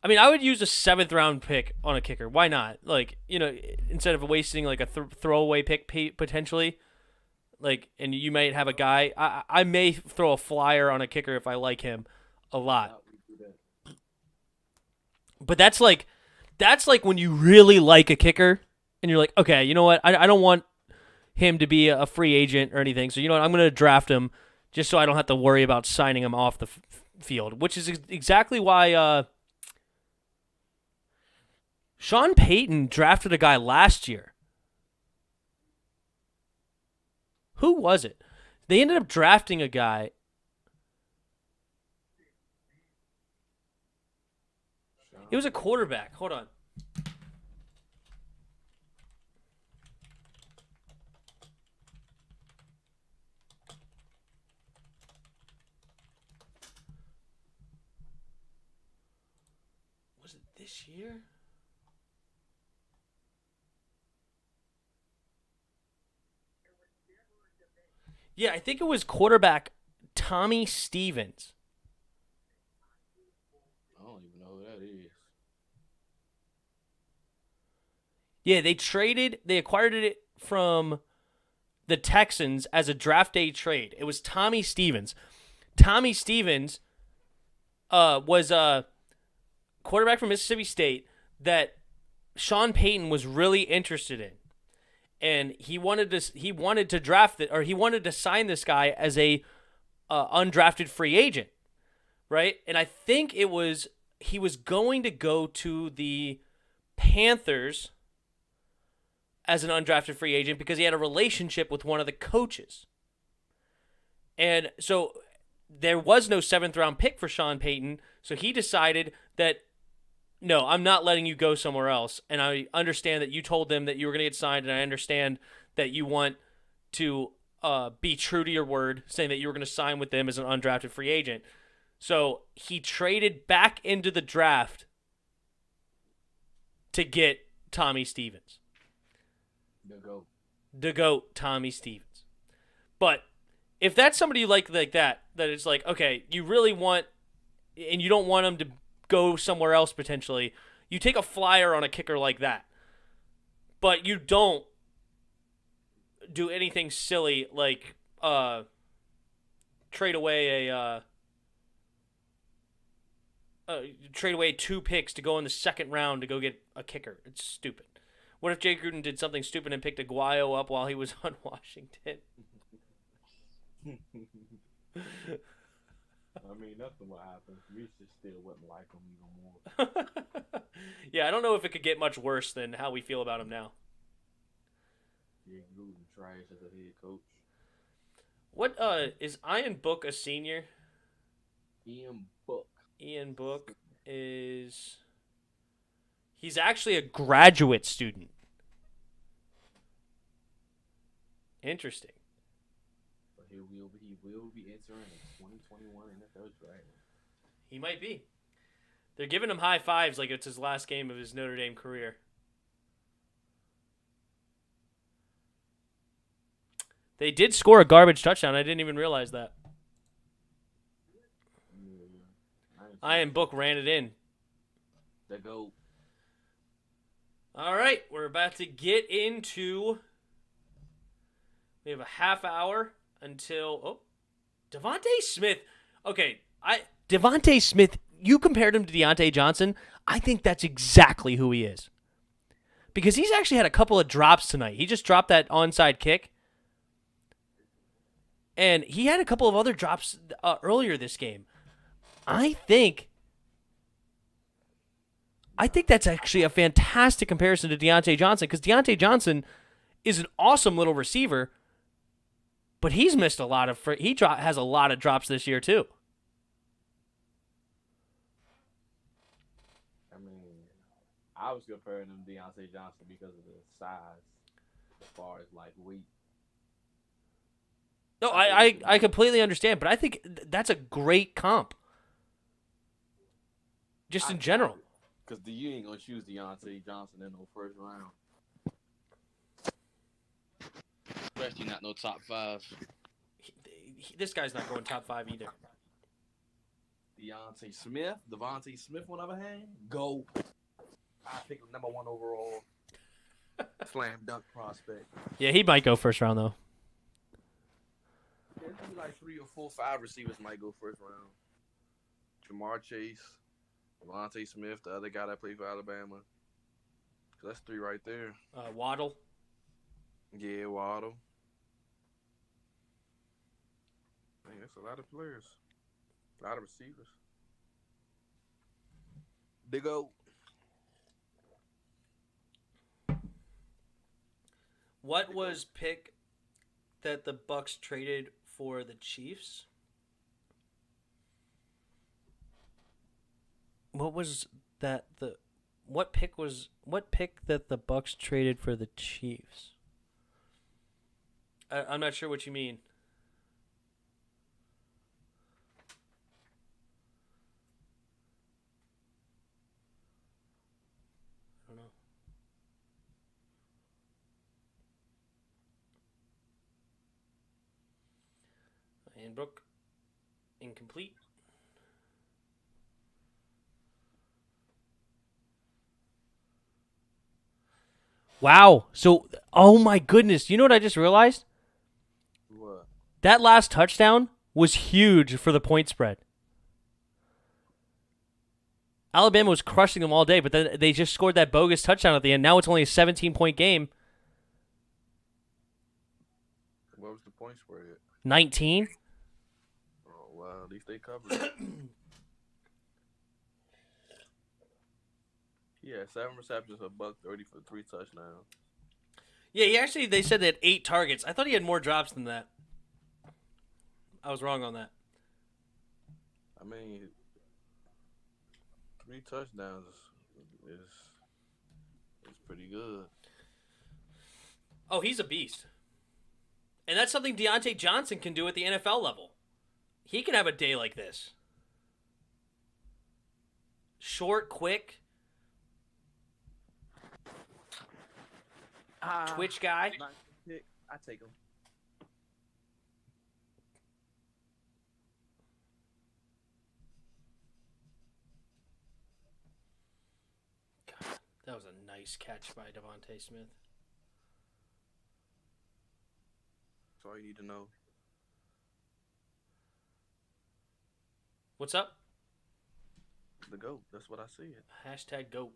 I mean, I would use a 7th-round pick on a kicker. Why not? Like, you know, instead of wasting like a throwaway pick potentially, like, and you might have a guy. I may throw a flyer on a kicker if I like him a lot. But that's like when you really like a kicker and you're like, okay, you know what? I don't want him to be a free agent or anything. So you know what? I'm going to draft him just so I don't have to worry about signing him off the field, which is exactly why. Sean Payton drafted a guy last year. Who was it? They ended up drafting a guy. It was a quarterback. Hold on. Was it this year? Yeah, I think it was quarterback Tommy Stevens. I don't even know who that is. Yeah, they acquired it from the Texans as a draft day trade. It was Tommy Stevens. Tommy Stevens was a quarterback from Mississippi State that Sean Payton was really interested in. And he wanted to draft it, or he wanted to sign this guy as a undrafted free agent, right? And I think he was going to go to the Panthers as an undrafted free agent because he had a relationship with one of the coaches. And so there was no 7th-round pick for Sean Payton, so he decided that, no, I'm not letting you go somewhere else. And I understand that you told them that you were going to get signed, and I understand that you want to be true to your word, saying that you were going to sign with them as an undrafted free agent. So he traded back into the draft to get Tommy Stevens. The GOAT, Tommy Stevens. But if that's somebody you like that it's like, okay, you really want, and you don't want him to go somewhere else potentially, you take a flyer on a kicker like that. But you don't do anything silly like trade away 2 picks to go in the second round to go get a kicker. It's stupid. What if Jay Gruden did something stupid and picked Aguayo up while he was on Washington? I mean, nothing will happen. Reese still wouldn't like him no more. Yeah, I don't know if it could get much worse than how we feel about him now. Yeah, Gruden trash as a head coach. What is Ian Book a senior? Ian Book is he's actually a graduate student. Interesting. But he will be entering the 2021 NFL draft. He might be. They're giving him high fives like it's his last game of his Notre Dame career. They did score a garbage touchdown. I didn't even realize that. Ian Book ran it in. The GOAT. All right, we're about to get into. We have a half hour until Devontae Smith. Okay, Devontae Smith. You compared him to Deontay Johnson. I think that's exactly who he is. Because he's actually had a couple of drops tonight. He just dropped that onside kick. And he had a couple of other drops earlier this game. I think that's actually a fantastic comparison to Deontay Johnson because Deontay Johnson is an awesome little receiver, but he's missed a lot of has a lot of drops this year too. I mean, I was comparing him to Deontay Johnson because of the size, as far as like weight. No, I completely understand, but I think that's a great comp. Just in general. Because you ain't going to choose Deontay Johnson in no first round. Especially not no top 5. This guy's not going top 5 either. Devontae Smith, on the other hand, go. I pick him number 1 overall. Slam dunk prospect. Yeah, he might go first round, though. There's like 3 or 4, 5 receivers might go first round. Jamar Chase, Devontae Smith, the other guy that played for Alabama. So that's 3 right there. Waddle. Yeah, Waddle. Man, that's a lot of players. A lot of receivers. They go. What was pick that the Bucks traded for the Chiefs? What was that what pick that the Bucks traded for the Chiefs? I'm not sure what you mean. I don't know. Handbook incomplete. Wow. So, oh my goodness. You know what I just realized? What? That last touchdown was huge for the point spread. Alabama was crushing them all day, but then they just scored that bogus touchdown at the end. Now it's only a 17-point game. What was the point spread? 19. Oh, wow. At least they covered it. Yeah, 7 receptions, $130 for 3 touchdowns. Yeah, they said they had 8 targets. I thought he had more drops than that. I was wrong on that. I mean, 3 touchdowns is pretty good. Oh, he's a beast. And that's something Deontay Johnson can do at the NFL level. He can have a day like this. Short, quick. Twitch guy. I take him. God, that was a nice catch by Devontae Smith. That's all you need to know. What's up? The GOAT. That's what I see it. Hashtag GOAT.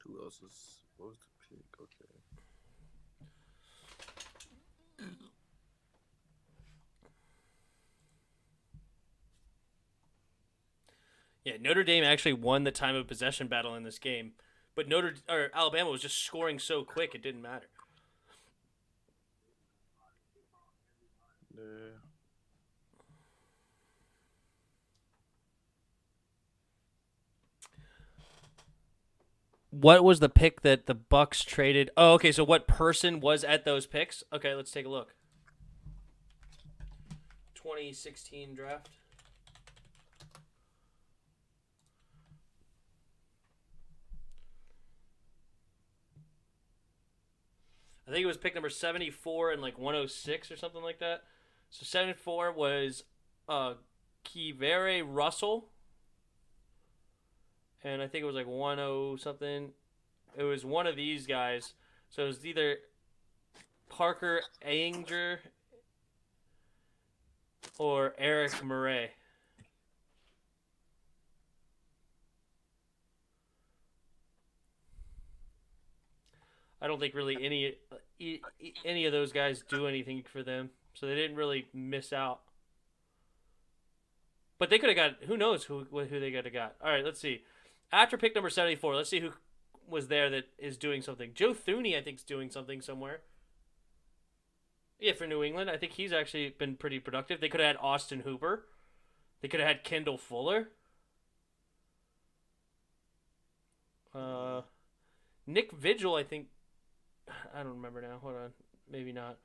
Who else is? What was the pick? Okay. Yeah, Notre Dame actually won the time of possession battle in this game But Alabama was just scoring so quick it didn't matter. Yeah. What was the pick that the Bucks traded? Oh, okay. So what person was at those picks? Okay, let's take a look. 2016 draft. I think it was pick number 74 and like 106 or something like that. So 74 was Kivere Russell. And I think it was like 10 something. It was one of these guys. So it was either Parker Anger or Eric Murray. I don't think really any of those guys do anything for them, so they didn't really miss out. But they could have got, who knows who they could have got. All right, let's see. After pick number 74, let's see who was there that is doing something. Joe Thuney, I think, is doing something somewhere. Yeah, for New England. I think he's actually been pretty productive. They could have had Austin Hooper. They could have had Kendall Fuller. Nick Vigil, I think. I don't remember now. Hold on. Maybe not.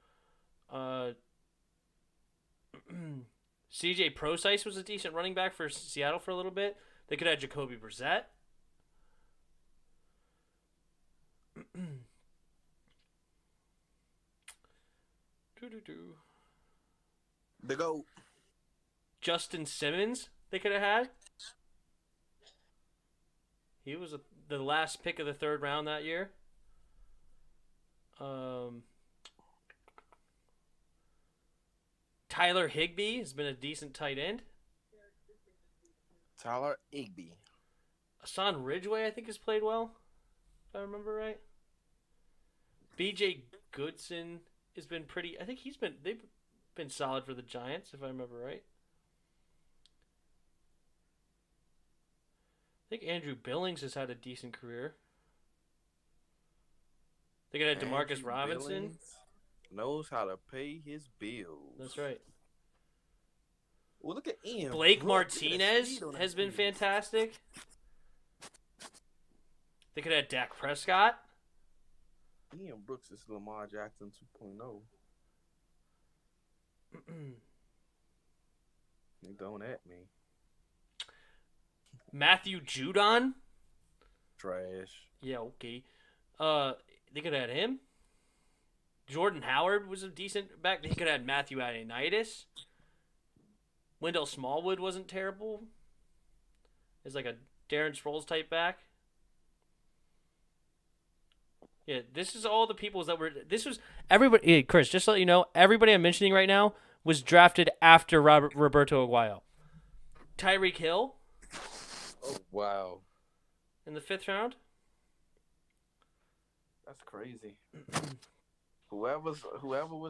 CJ Prosise was a decent running back for Seattle for a little bit. They could have Jacoby Brissett. The GOAT. Justin Simmons, they could have had. He was the last pick of the third round that year. Tyler Higbee has been a decent tight end. Tyler Higbee. Hassan Ridgeway, I think, has played well, if I remember right. BJ Goodson has been pretty. I think they've been solid for the Giants, if I remember right. I think Andrew Billings has had a decent career. They could have DeMarcus Robinson. Billings knows how to pay his bills. That's right. Well, look at Ian. Blake Martinez has been fantastic. They could have Dak Prescott. Ian Brooks is Lamar Jackson 2.0. You don't at me. Matthew Judon. Trash. Yeah, okay. They could have had him. Jordan Howard was a decent back. They could have had Matthew Ioannidis. Wendell Smallwood wasn't terrible. It's like a Darren Sproles type back. Yeah, this is all the people that were. This was everybody. Hey, Chris, just to let you know, everybody I'm mentioning right now was drafted after Roberto Aguayo. Tyreek Hill. Oh wow! In the 5th round. That's crazy. whoever was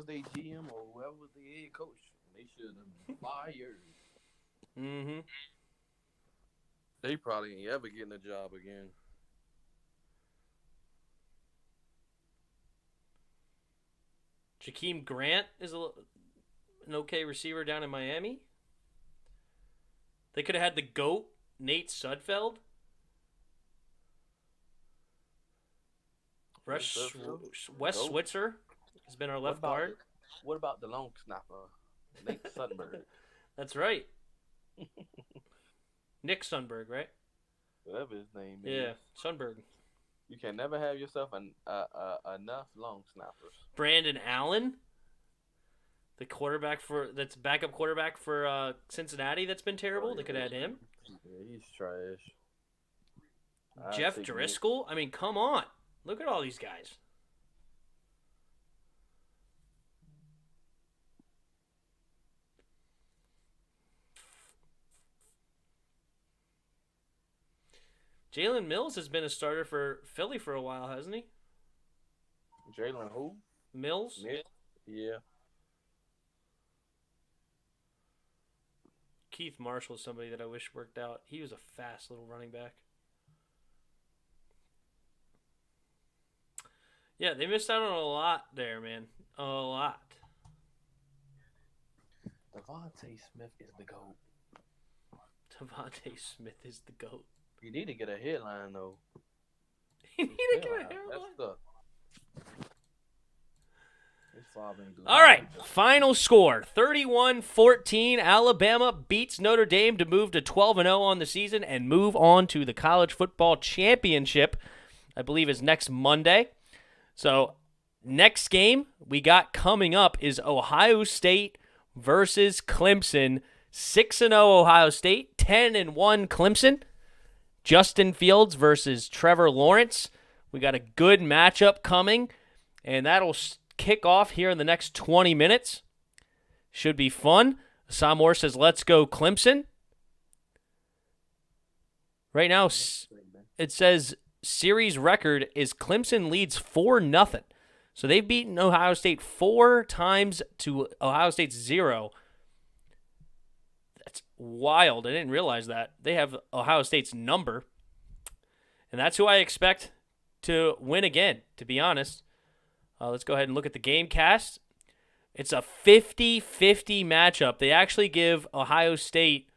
their GM or whoever was the head coach, they should have been fired. Mm-hmm. They probably ain't ever getting a job again. Jakeem Grant is an okay receiver down in Miami. They could have had the GOAT, Nate Sudfeld. Wes Switzer has been our left guard. What about the long snapper, Nate Sudberg? That's right. Nick Sundberg, right? Whatever his name is. Yeah, Sundberg. You can never have yourself enough long snappers. Brandon Allen, the that's backup quarterback for Cincinnati. That's been terrible. They could have had him. Yeah, he's trash. Jeff Driscoll. I mean, come on. Look at all these guys. Jalen Mills has been a starter for Philly for a while, hasn't he? Jalen who? Mills? Yeah. Keith Marshall is somebody that I wish worked out. He was a fast little running back. Yeah, they missed out on a lot there, man. A lot. Devontae Smith is the GOAT. Devontae Smith is the GOAT. You need to get a headline, though. You need to get a That's hairline. the. All right, final score, 31-14. Alabama beats Notre Dame to move to 12-0 on the season and move on to the college football championship, I believe is next Monday. So next game we got coming up is Ohio State versus Clemson. 6-0 Ohio State, 10-1 Clemson. Justin Fields versus Trevor Lawrence. We got a good matchup coming, and that'll kick off here in the next 20 minutes. Should be fun. Sam Moore says, let's go Clemson. Right now, it says series record is Clemson leads 4-0. So they've beaten Ohio State 4 times to Ohio State's 0. That's wild. I didn't realize that. They have Ohio State's number. And that's who I expect to win again, to be honest. Let's go ahead and look at the game cast. It's a 50-50 matchup. They actually give Ohio State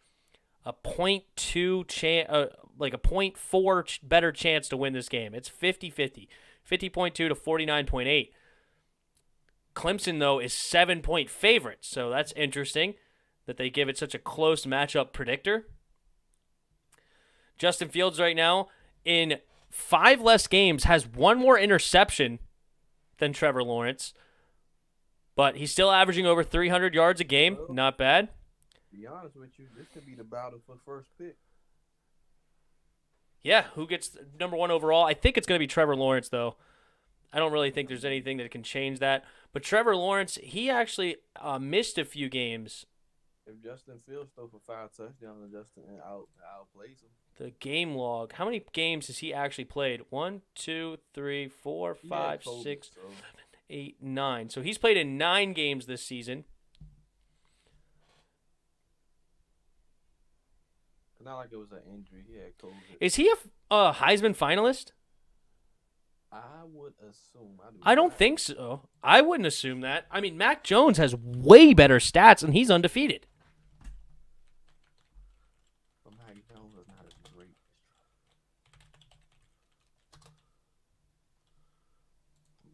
a 0.2 chance, like a 0.4 better chance to win this game. It's 50-50. 50.2 to 49.8. Clemson, though, is 7-point favorites, so that's interesting that they give it such a close matchup predictor. Justin Fields right now, in 5 less games, has 1 more interception than Trevor Lawrence, but he's still averaging over 300 yards a game. Not bad. To be honest with you, this could be the battle for first pick. Yeah, who gets number 1 overall? I think it's going to be Trevor Lawrence, though. I don't really think there's anything that can change that. But Trevor Lawrence, he actually missed a few games. If Justin Fields throw for 5 touchdowns, and Justin outplays him. The game log. How many games has he actually played? 1, 2, 3, 4, 5, 6, 7, 8, 9. So he's played in 9 games this season. Not like it was an injury. He had COVID. Is he a Heisman finalist? I would assume. I don't think so. I wouldn't assume that. I mean, Mac Jones has way better stats, and he's undefeated. But Mac Jones is not as great.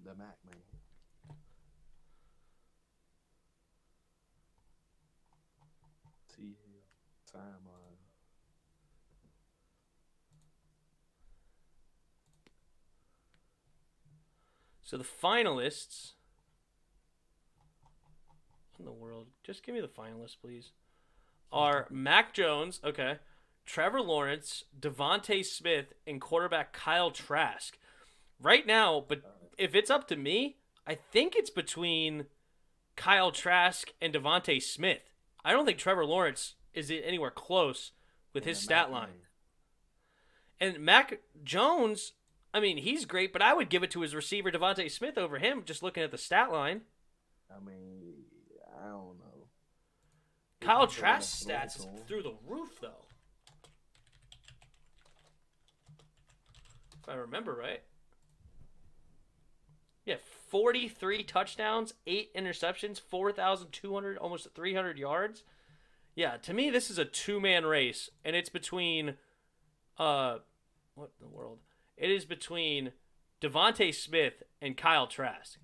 The Mac man. See timeline. So the finalists, in the world, just give me the finalists, please, are Mac Jones, okay, Trevor Lawrence, Devontae Smith, and quarterback Kyle Trask. Right now, but if it's up to me, I think it's between Kyle Trask and Devontae Smith. I don't think Trevor Lawrence is anywhere close with his stat line. And Mac Jones, I mean, he's great, but I would give it to his receiver, Devontae Smith, over him, just looking at the stat line. I mean, I don't know. Kyle Trask's stats is through the roof, though. If I remember right. Yeah, 43 touchdowns, 8 interceptions, 4,200, almost 300 yards. Yeah, to me, this is a 2-man race, and it's between, what in the world? It is between Devontae Smith and Kyle Trask.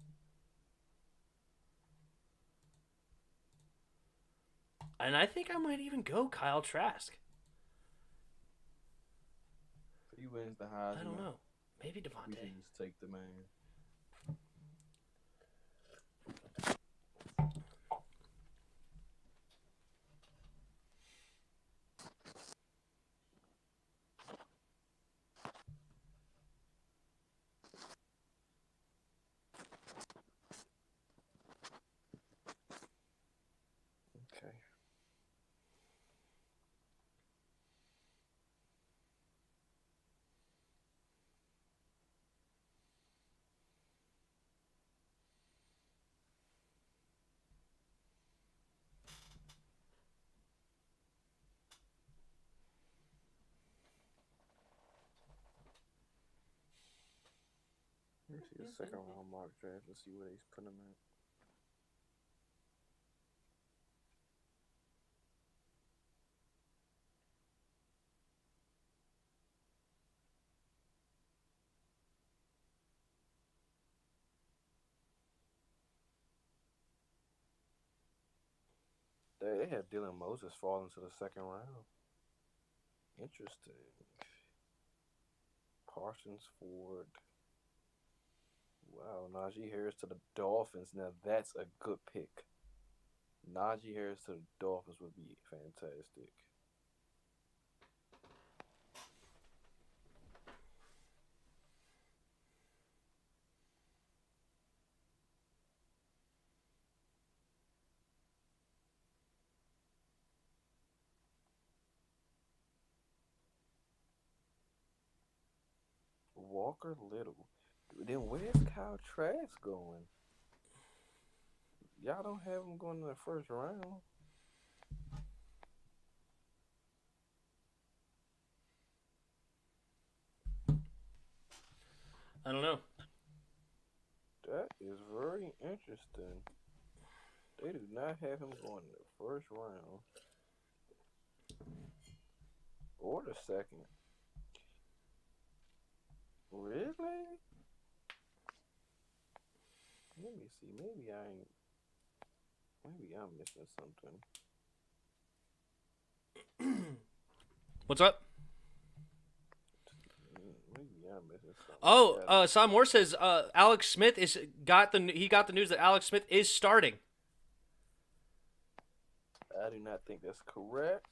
And I think I might even go Kyle Trask. If he wins the Heisman, I don't know. Maybe Devontae. We can just take the man. See the second round mock draft. Let's see where he's putting him at. They had Dylan Moses fall into the second round. Interesting. Parsons Ford. Wow, Najee Harris to the Dolphins. Now that's a good pick. Najee Harris to the Dolphins would be fantastic. Walker Little. Then where's Kyle Trask going? Y'all don't have him going in the first round. I don't know. That is very interesting. They do not have him going in the first round. Or the second. Really? Let me see. Maybe I'm missing something. What's up? Maybe I'm missing something. Oh, Sam Moore says Alex Smith got the news that Alex Smith is starting. I do not think that's correct.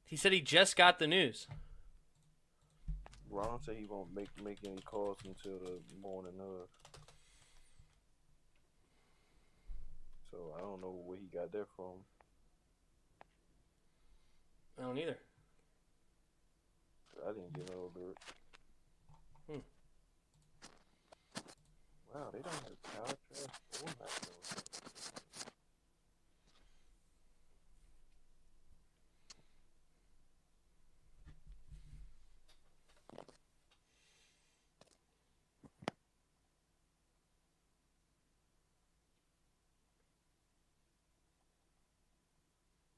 He said he just got the news. Ron said he won't make any calls until the morning of. So I don't know where he got that from. I don't either. I didn't get no alert. Wow, they don't have Kyle Trask or Matt Jones.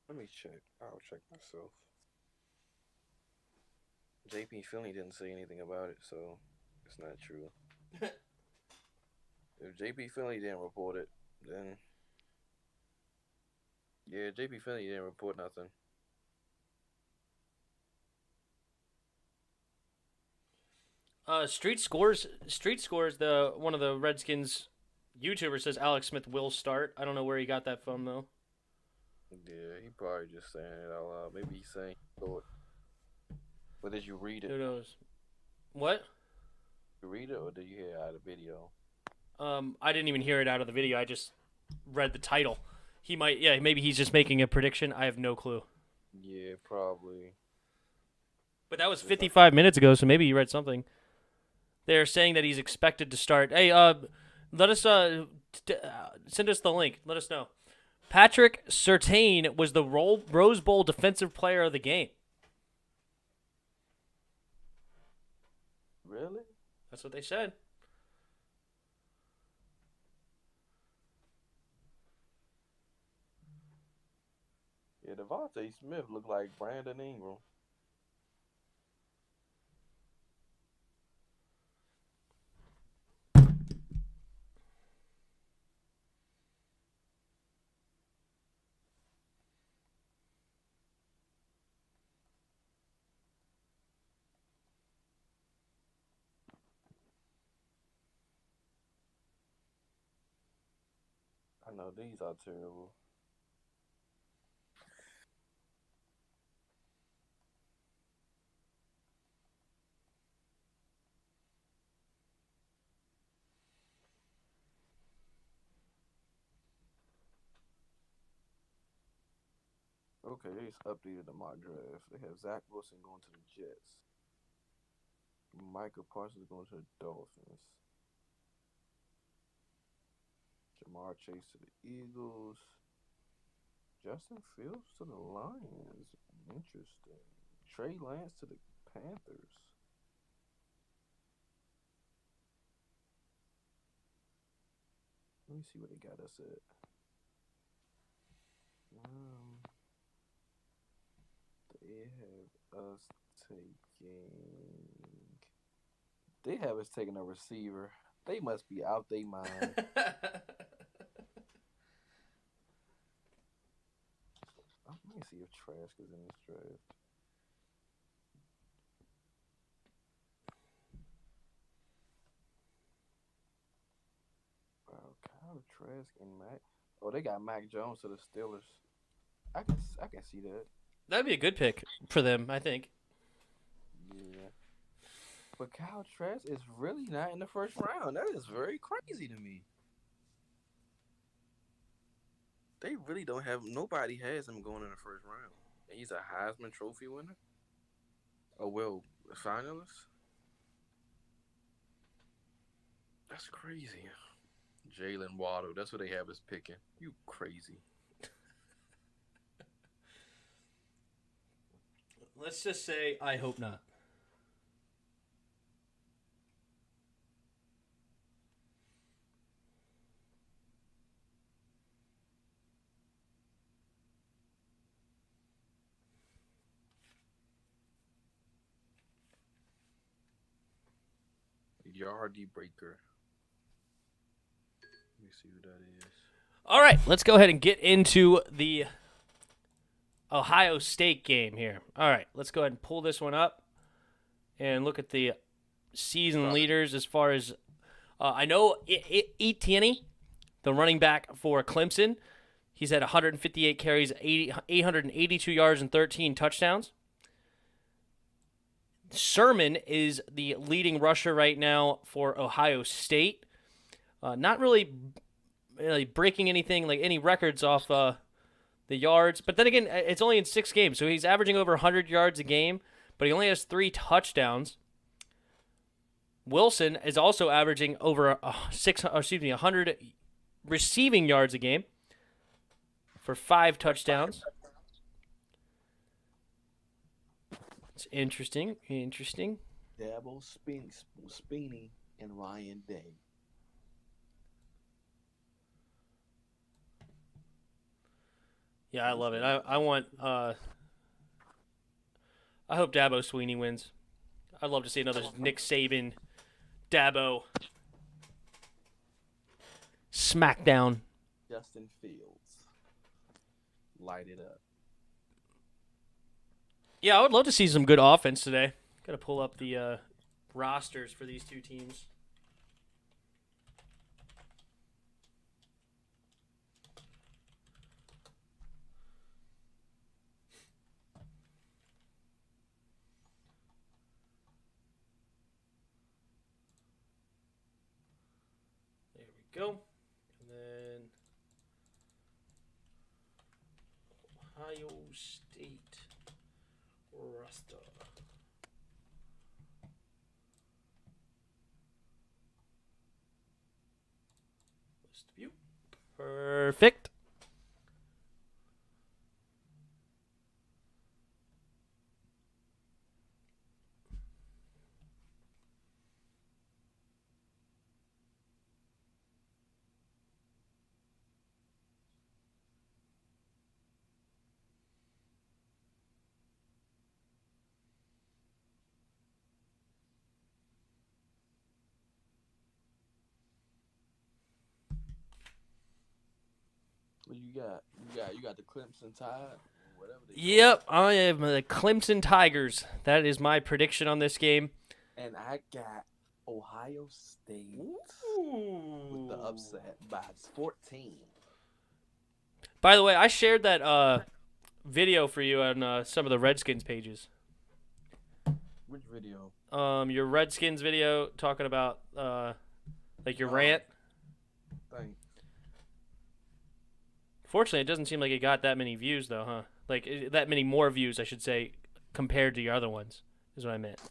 Let me check. I'll check myself. JP Finley didn't say anything about it, so it's not true. If JP Finley didn't report it, then yeah, JP Finley didn't report nothing. Street Scores, the one of the Redskins YouTubers says Alex Smith will start. I don't know where he got that from though. Yeah, he probably just saying it out loud. Maybe he's saying thought. But did you read it? Who knows? What? Did you read it or did you hear it out of the video? I didn't even hear it out of the video. I just read the title. Maybe he's just making a prediction. I have no clue. Yeah, probably. But that was 55 minutes ago, so maybe you read something. They're saying that he's expected to start. Hey, let us send us the link. Let us know. Patrick Surtain was the Rose Bowl Defensive Player of the Game. Really? That's what they said. Yeah, Devontae Smith looked like Brandon Ingram. I know these are terrible. Okay, they just updated the mock draft. They have Zach Wilson going to the Jets. Micah Parsons going to the Dolphins. Jamar Chase to the Eagles. Justin Fields to the Lions. Interesting. Trey Lance to the Panthers. me see what they got us at. They have us taking a receiver. They must be out their mind. Let me see if Trask is in this draft. Wow, Kyle Trask and Mac. Oh, they got Mac Jones to the Steelers. I can see that. That'd be a good pick for them, I think. Yeah. But Kyle Trask is really not in the first round. That is very crazy to me. They really don't have, nobody has him going in the first round. And he's a Heisman Trophy winner? Oh, well, finalist? That's crazy. Jalen Waddle, that's what they have us picking. You crazy. Let's just say, I hope not. Yardy Breaker. Let me see who that is. All right, let's go ahead and get into the Ohio State game here. All right, let's go ahead and pull this one up and look at the season leaders as far as I know. Etienne, the running back for Clemson, he's had 158 carries, 882 yards, and 13 touchdowns. Sermon is the leading rusher right now for Ohio State. Not really breaking anything, like any records off the yards. But then again, it's only in 6 games, so he's averaging over 100 yards a game, but he only has 3 touchdowns. Wilson is also averaging over 100 receiving yards a game for 5 touchdowns. It's interesting. Dabo Spinney and Ryan Day. Yeah, I love it. I want. I hope Dabo Sweeney wins. I'd love to see another Nick Saban, Dabo smackdown. Justin Fields. Light it up. Yeah, I would love to see some good offense today. Got to pull up the rosters for these two teams. There we go. And then Ohio State roster. List view. Perfect. What you got? You got the Clemson Tide? Whatever they Yep, I am the Clemson Tigers. That is my prediction on this game. And I got Ohio State with the upset by 14. By the way, I shared that video for you on some of the Redskins pages. Which video? Your Redskins video talking about like your rant. Thanks. Fortunately, it doesn't seem like it got that many views, though, huh? Like, that many more views, I should say, compared to your other ones, is what I meant.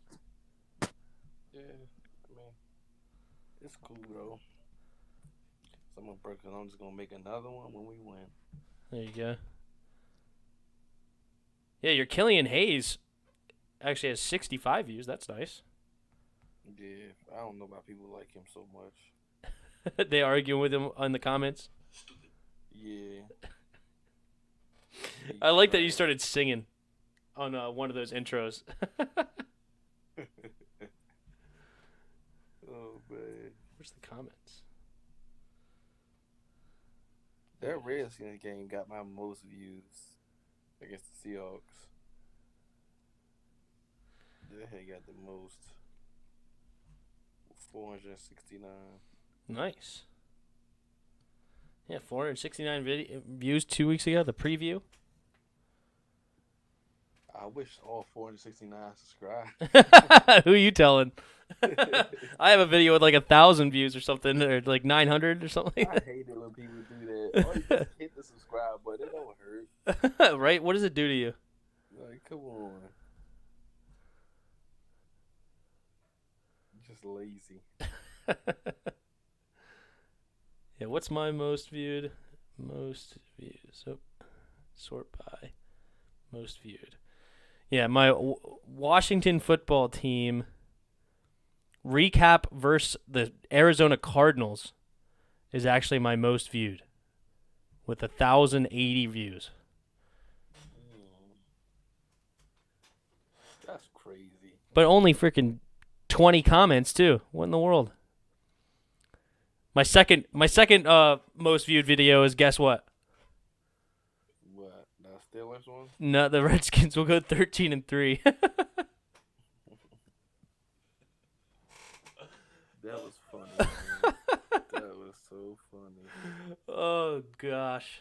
Yeah, I mean, it's cool, though. I'm just going to make another one when we win. There you go. Yeah, your Killian Hayes actually has 65 views. That's nice. Yeah, I don't know why people like him so much. They arguing with him in the comments. Yeah. I like that you started singing on one of those intros. Oh man. Where's the comments? That Redskins game got my most views against the Seahawks. That had got the most. 469. Nice. Yeah, 469 views 2 weeks ago. The preview. I wish all 469 subscribed. Who are you telling? I have a video with like 1,000 views or something, or like 900 or something. I hate it when people do that. All you just hit the subscribe button. It don't hurt. Right? What does it do to you? Like, come on. Just lazy. Yeah, what's my most viewed? Most views. Oh, sort by most viewed. Yeah, my Washington football team recap versus the Arizona Cardinals is actually my most viewed with 1,080 views. That's crazy. But only freaking 20 comments too. What in the world? My second most viewed video is, guess what? What? That Steelers one? No, the Redskins will go 13-3. That was funny. Man. That was so funny. Oh gosh.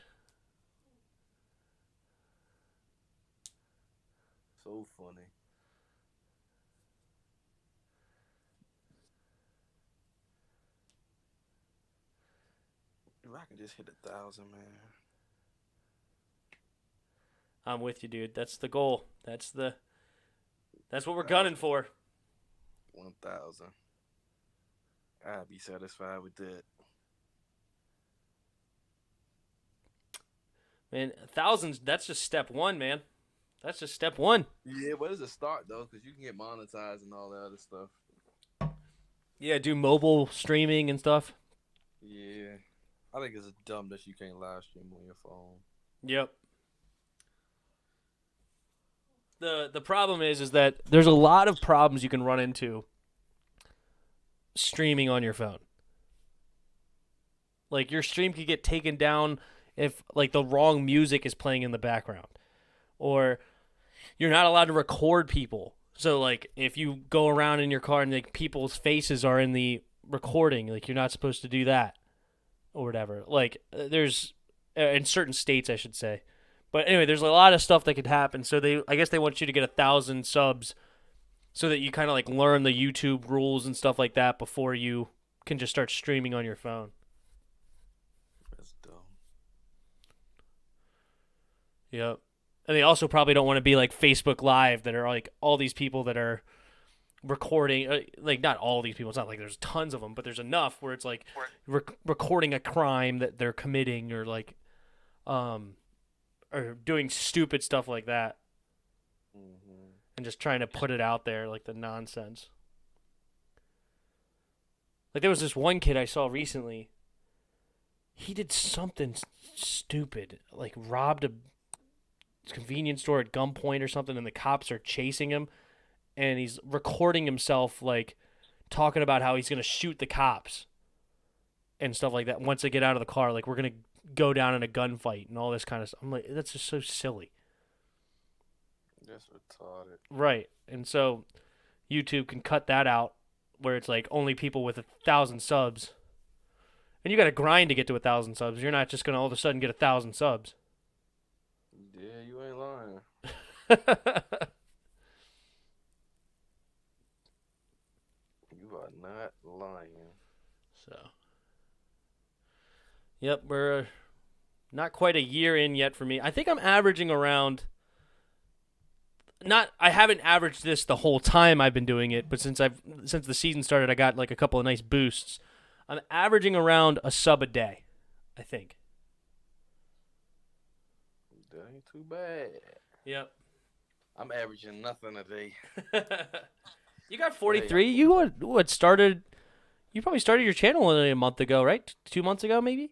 So funny. If I can just hit 1,000, man. I'm with you, dude. That's the goal. That's what we're gunning for. 1,000. I'd be satisfied with that. Man, 1,000, that's just step one, man. That's just step one. Yeah, but it's a start, though, because you can get monetized and all that other stuff. Yeah, do mobile streaming and stuff. Yeah. I think it's dumb that you can't live stream on your phone. Yep. The problem is that there's a lot of problems you can run into streaming on your phone. Like, your stream could get taken down if, like, the wrong music is playing in the background. Or you're not allowed to record people. So, like, if you go around in your car and, like, people's faces are in the recording, like, you're not supposed to do that. Or whatever. Like, there's, in certain states, I should say. But anyway, there's a lot of stuff that could happen. So I guess they want you to get 1,000 subs so that you kind of like learn the YouTube rules and stuff like that before you can just start streaming on your phone. That's dumb. Yep. And they also probably don't want to be like Facebook Live that are like all these people that are recording, like not all these people. It's not like there's tons of them, but there's enough where it's like recording a crime that they're committing or like, or doing stupid stuff like that. Mm-hmm. And just trying to put it out there, like the nonsense. Like there was this one kid I saw recently. He did something stupid, like robbed a convenience store at gunpoint or something, and the cops are chasing him. And he's recording himself, like, talking about how he's going to shoot the cops and stuff like that once they get out of the car. Like, we're going to go down in a gunfight and all this kind of stuff. I'm like, that's just so silly. That's retarded. Right. And so YouTube can cut that out where it's like only people with 1,000 subs. And you got to grind to get to 1,000 subs. You're not just going to all of a sudden get 1,000 subs. Yeah, you ain't lying. You are not lying. So, yep, we're not quite a year in yet for me. I think I'm averaging around. I haven't averaged this the whole time I've been doing it, but since the season started, I got like a couple of nice boosts. I'm averaging around a sub a day, I think. That ain't too bad. Yep. I'm averaging nothing a day. You got 43. You what started? You probably started your channel only a month ago, right? 2 months ago, maybe?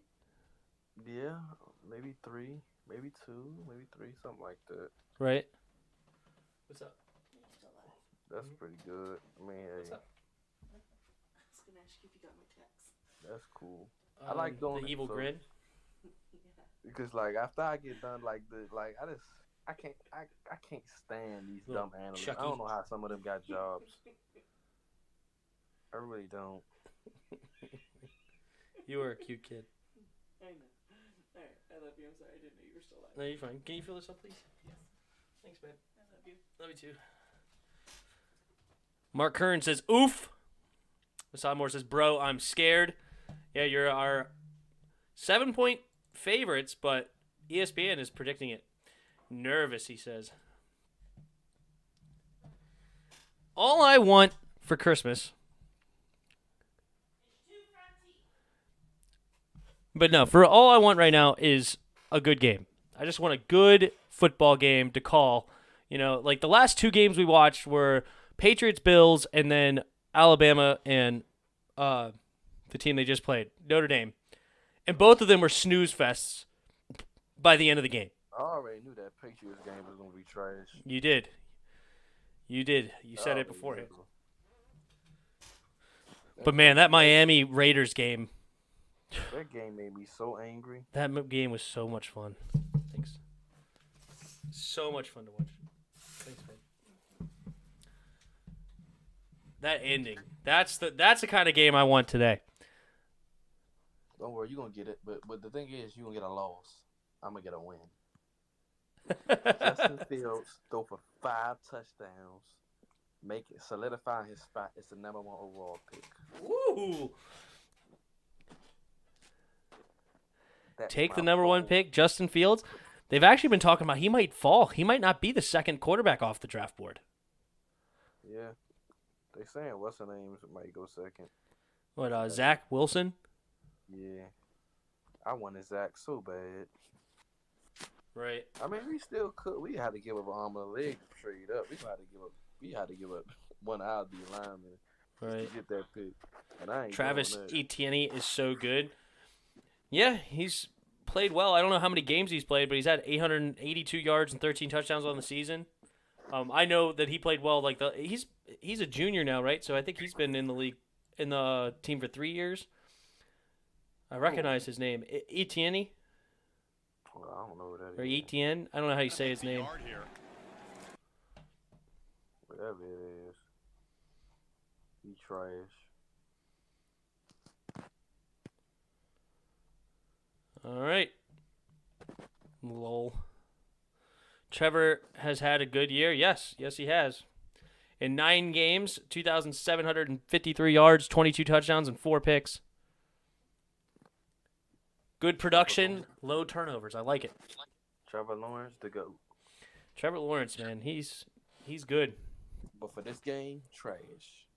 Yeah, maybe 3, maybe 2, maybe 3, something like that. Right. What's up? That's pretty good. I mean, hey. What's up? I was gonna ask you if you got my text. That's cool. I like doing the it, evil so- grin. Because like after I get done, I can't stand these Little dumb animals. Chucky. I don't know how some of them got jobs. I really don't. You were a cute kid. I know. Alright, I love you. I'm sorry, I didn't know you were still alive. No, you're fine. Can you fill this up, please? Yes. Thanks, man. I love you. Love you too. Mark Kern says, oof. Masad Moore says, bro, I'm scared. Yeah, you're our 7-point favorites, but ESPN is predicting it. Nervous, he says. All I want for Christmas. But no, for all I want right now is a good game. I just want a good football game to call. You know, like the last 2 games we watched were Patriots, Bills, and then Alabama and the team they just played, Notre Dame. And both of them were snooze fests by the end of the game. I already knew that Patriots game was gonna be trash. You did. You did. You said it Oh, beforehand. yeah. But man, that Miami Raiders game, That game made me so angry. that game was so much fun. Thanks. So much fun to watch. Thanks, man. That ending. That's the kind of game I want today. Don't worry, you're gonna get it. But the thing is, you're gonna get a loss. I'm gonna get a win. Justin Fields throw for 5 touchdowns, make it solidify his spot as the #1 overall pick. Woo! That's Take the my #1 goal. pick, Justin Fields. They've actually been talking about he might fall. He might not be the second quarterback off the draft board. Yeah, they saying what's her name might go second. What, Zach Wilson? Yeah, I wanted Zach so bad. Right. I mean, we still could. We had to give up an arm and a leg to trade up. We had to give up one out of the lineman Right. to get that pick. And I ain't Travis doing that. Etienne is so good. Yeah, he's played well. I don't know how many games he's played, but he's had 882 yards and 13 touchdowns on the season. I know that he played well. Like he's a junior now, right? So I think he's been in the league, in the team for 3 years. I recognize his name, Etienne Well, I don't know what that or is. Etienne. I don't know how you say his name. Whatever it is. He trash. All right. Lol. Trevor has had a good year. Yes, he has. In 9 games, 2,753 yards, 22 touchdowns, and 4 picks. Good production, low turnovers. I like it. Trevor Lawrence to go. Trevor Lawrence, man, he's good. But for this game, trash.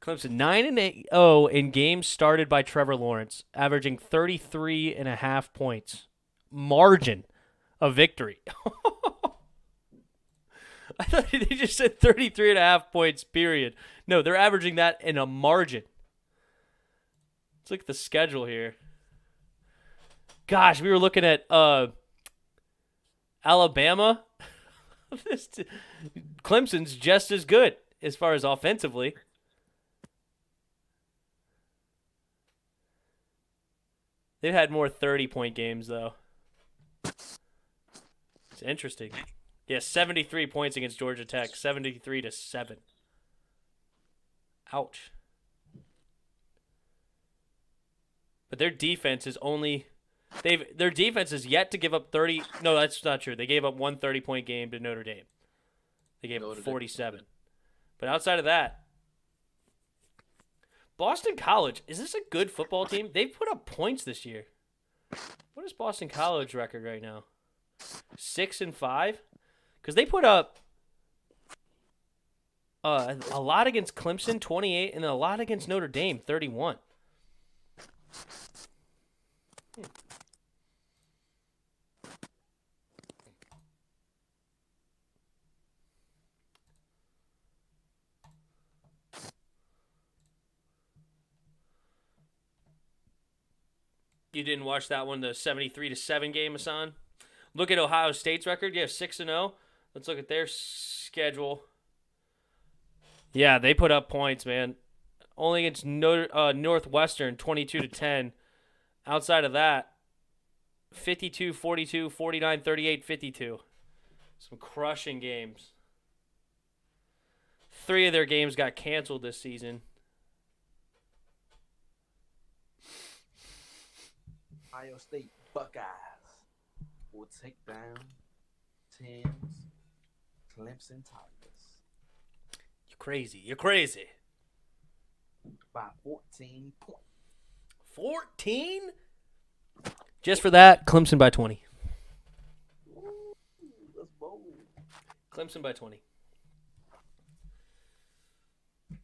Clemson 9-0 in games started by Trevor Lawrence, averaging 33.5 points. Margin of victory. I thought they just said 33.5 points, period. No, they're averaging that in a margin. Let's look at the schedule here. Gosh, we were looking at Alabama. Clemson's just as good as far as offensively. They've had more 30-point games, though. It's interesting. Yeah, 73 points against Georgia Tech, 73-7. Ouch. But their defense is only... Their defense is yet to give up 30... No, that's not true. They gave up one 30-point game to Notre Dame. They gave up 47. But outside of that... Boston College, is this a good football team? They've put up points this year. What is Boston College record right now? 6-5? Because they put up a lot against Clemson, 28, and then a lot against Notre Dame, 31. You didn't watch that one, the 73-7 game, Hassan? Look at Ohio State's record. You have 6-0. Let's look at their schedule. Yeah, they put up points, man. Only against Northwestern, 22-10. Outside of that, 52, 42, 49, 38, 52. Some crushing games. 3 of their games got canceled this season. Ohio State Buckeyes will take down Tim's Clemson Tigers. You're crazy. You're crazy. By 14 points. 14? Just for that, Clemson by 20. Ooh, that's bold. Clemson by 20.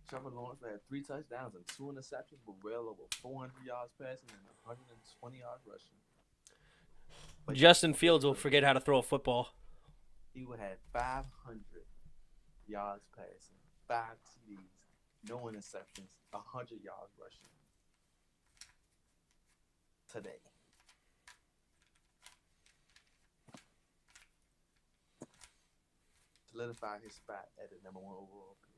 Trevor Lawrence had 3 touchdowns and 2 interceptions, but well over 400 yards passing and 120 yards rushing. But Justin Fields will forget how to throw a football. he would have 500 yards passing, 5 TDs, no interceptions, 100 yards rushing. Today. Solidify his spot at the number 1 overall pick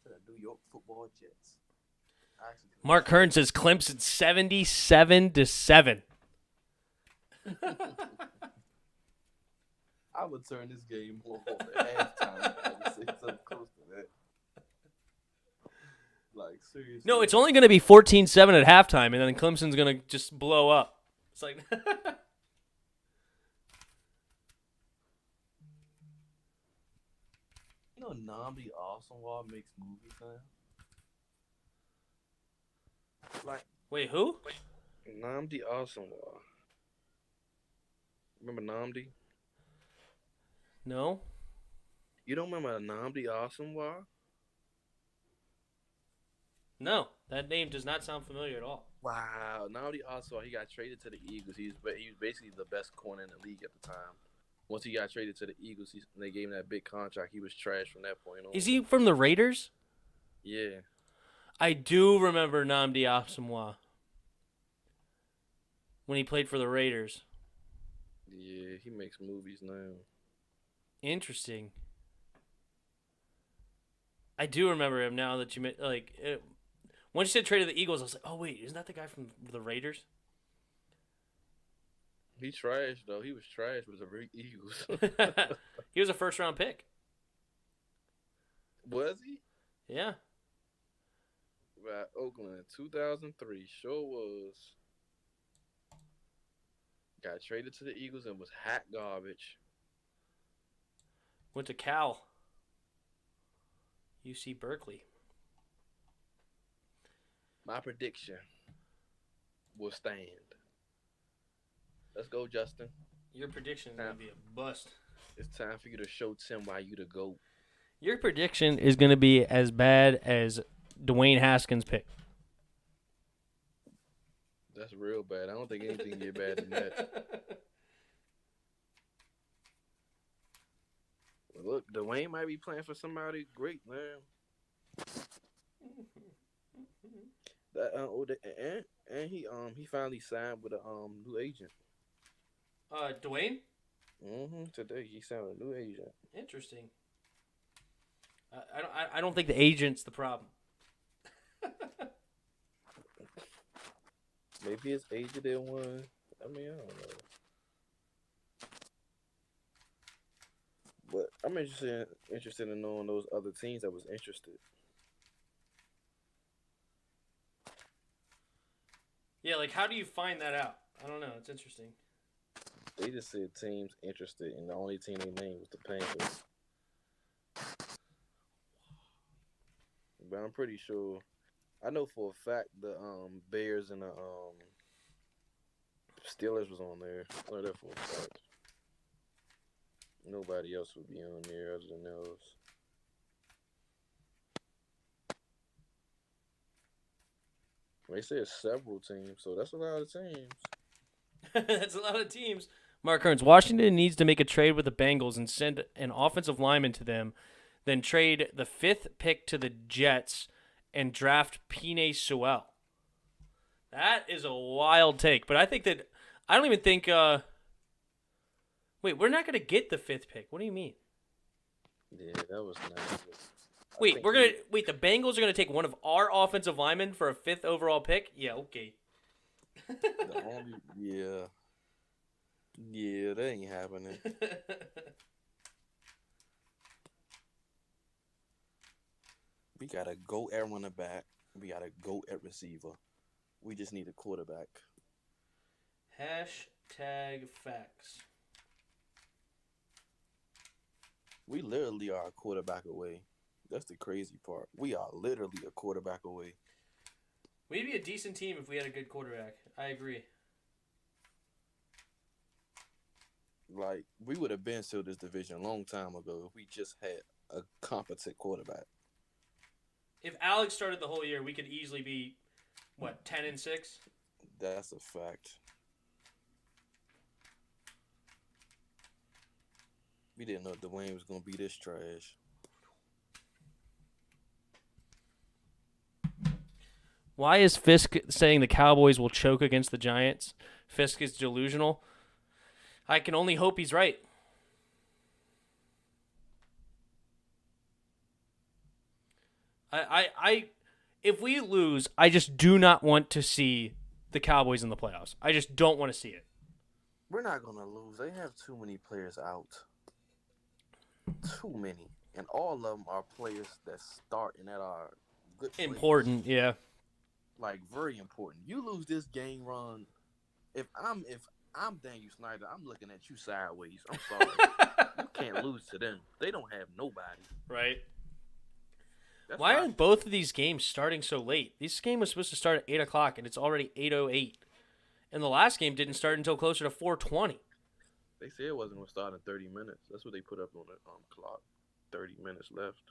to the New York Football Jets. Mark Hearn says Clemson 77-7. I would turn this game off at halftime. I would say something close to that. Like, seriously. No, it's only going to be 14-7 at halftime, and then Clemson's going to just blow up. It's like... You know, Nnamdi Asomugha makes movies now. Like, wait, who? Nnamdi Asomugha. Remember Nnamdi? No. You don't remember Nnamdi Asomugha? No, that name does not sound familiar at all. Wow, Nnamdi Asomugha, he got traded to the Eagles. He was basically the best corner in the league at the time. Once he got traded to the Eagles, they gave him that big contract. He was trash from that point on. Is he from the Raiders? Yeah. I do remember Nnamdi Asomugha when he played for the Raiders. Yeah, he makes movies now. Interesting. I do remember him now that you made, once you said traded the Eagles, I was like, oh wait, isn't that the guy from the Raiders? He trash though. He was trash with the Eagles. He was a first-round pick. Was he? Yeah. By Oakland in 2003. Sure was. Got traded to the Eagles and was hot garbage. Went to Cal. UC Berkeley. My prediction will stand. Let's go, Justin. Your prediction is going to be a bust. It's time for you to show Tim why you the GOAT. Your prediction is going to be as bad as Dwayne Haskins' pick. That's real bad. I don't think anything can get bad than that. Well, look, Dwayne might be playing for somebody great, man. And he finally signed with a new agent. Dwayne? Today he signed with a new agent. Interesting. I don't think the agent's the problem. Maybe his agent didn't want. I mean, I don't know. But I'm interested in knowing those other teams that was interested. Yeah, like how do you find that out? I don't know. It's interesting. They just said teams interested, and the only team they named was the Panthers. But I'm pretty sure. I know for a fact the Bears and the Steelers was on there. I know that for a fact. Nobody else would be on there other than those. They said several teams, so that's a lot of teams. That's a lot of teams. Mark Hearns, Washington needs to make a trade with the Bengals and send an offensive lineman to them, then trade the 5th pick to the Jets and draft Penei Sewell. That is a wild take, but I think that I don't even think. Wait, we're not gonna get the 5th pick. What do you mean? Yeah, that was nice. Wait, the Bengals are gonna take one of our offensive linemen for a 5th overall pick? Yeah, okay. Yeah, that ain't happening. We gotta go at running back. We gotta go at receiver. We just need a quarterback. #facts. We literally are a quarterback away. That's the crazy part. We are literally a quarterback away. We'd be a decent team if we had a good quarterback. I agree. Like, we would have been sealed this division a long time ago if we just had a competent quarterback. If Alex started the whole year, we could easily be, 10-6? That's a fact. We didn't know Dwayne was going to be this trash. Why is Fisk saying the Cowboys will choke against the Giants? Fisk is delusional. I can only hope he's right. If we lose, I just do not want to see the Cowboys in the playoffs. I just don't want to see it. We're not going to lose. They have too many players out. Too many. And all of them are players that start and that are good players. Important, yeah. Like, very important. You lose this game run. If I'm Daniel Snyder, I'm looking at you sideways. I'm sorry. You can't lose to them. They don't have nobody. Right. That's Why are both of these games starting so late? This game was supposed to start at 8 o'clock, and it's already 8:08. And the last game didn't start until closer to 4:20. They said it wasn't going to start in 30 minutes. That's what they put up on the clock. 30 minutes left.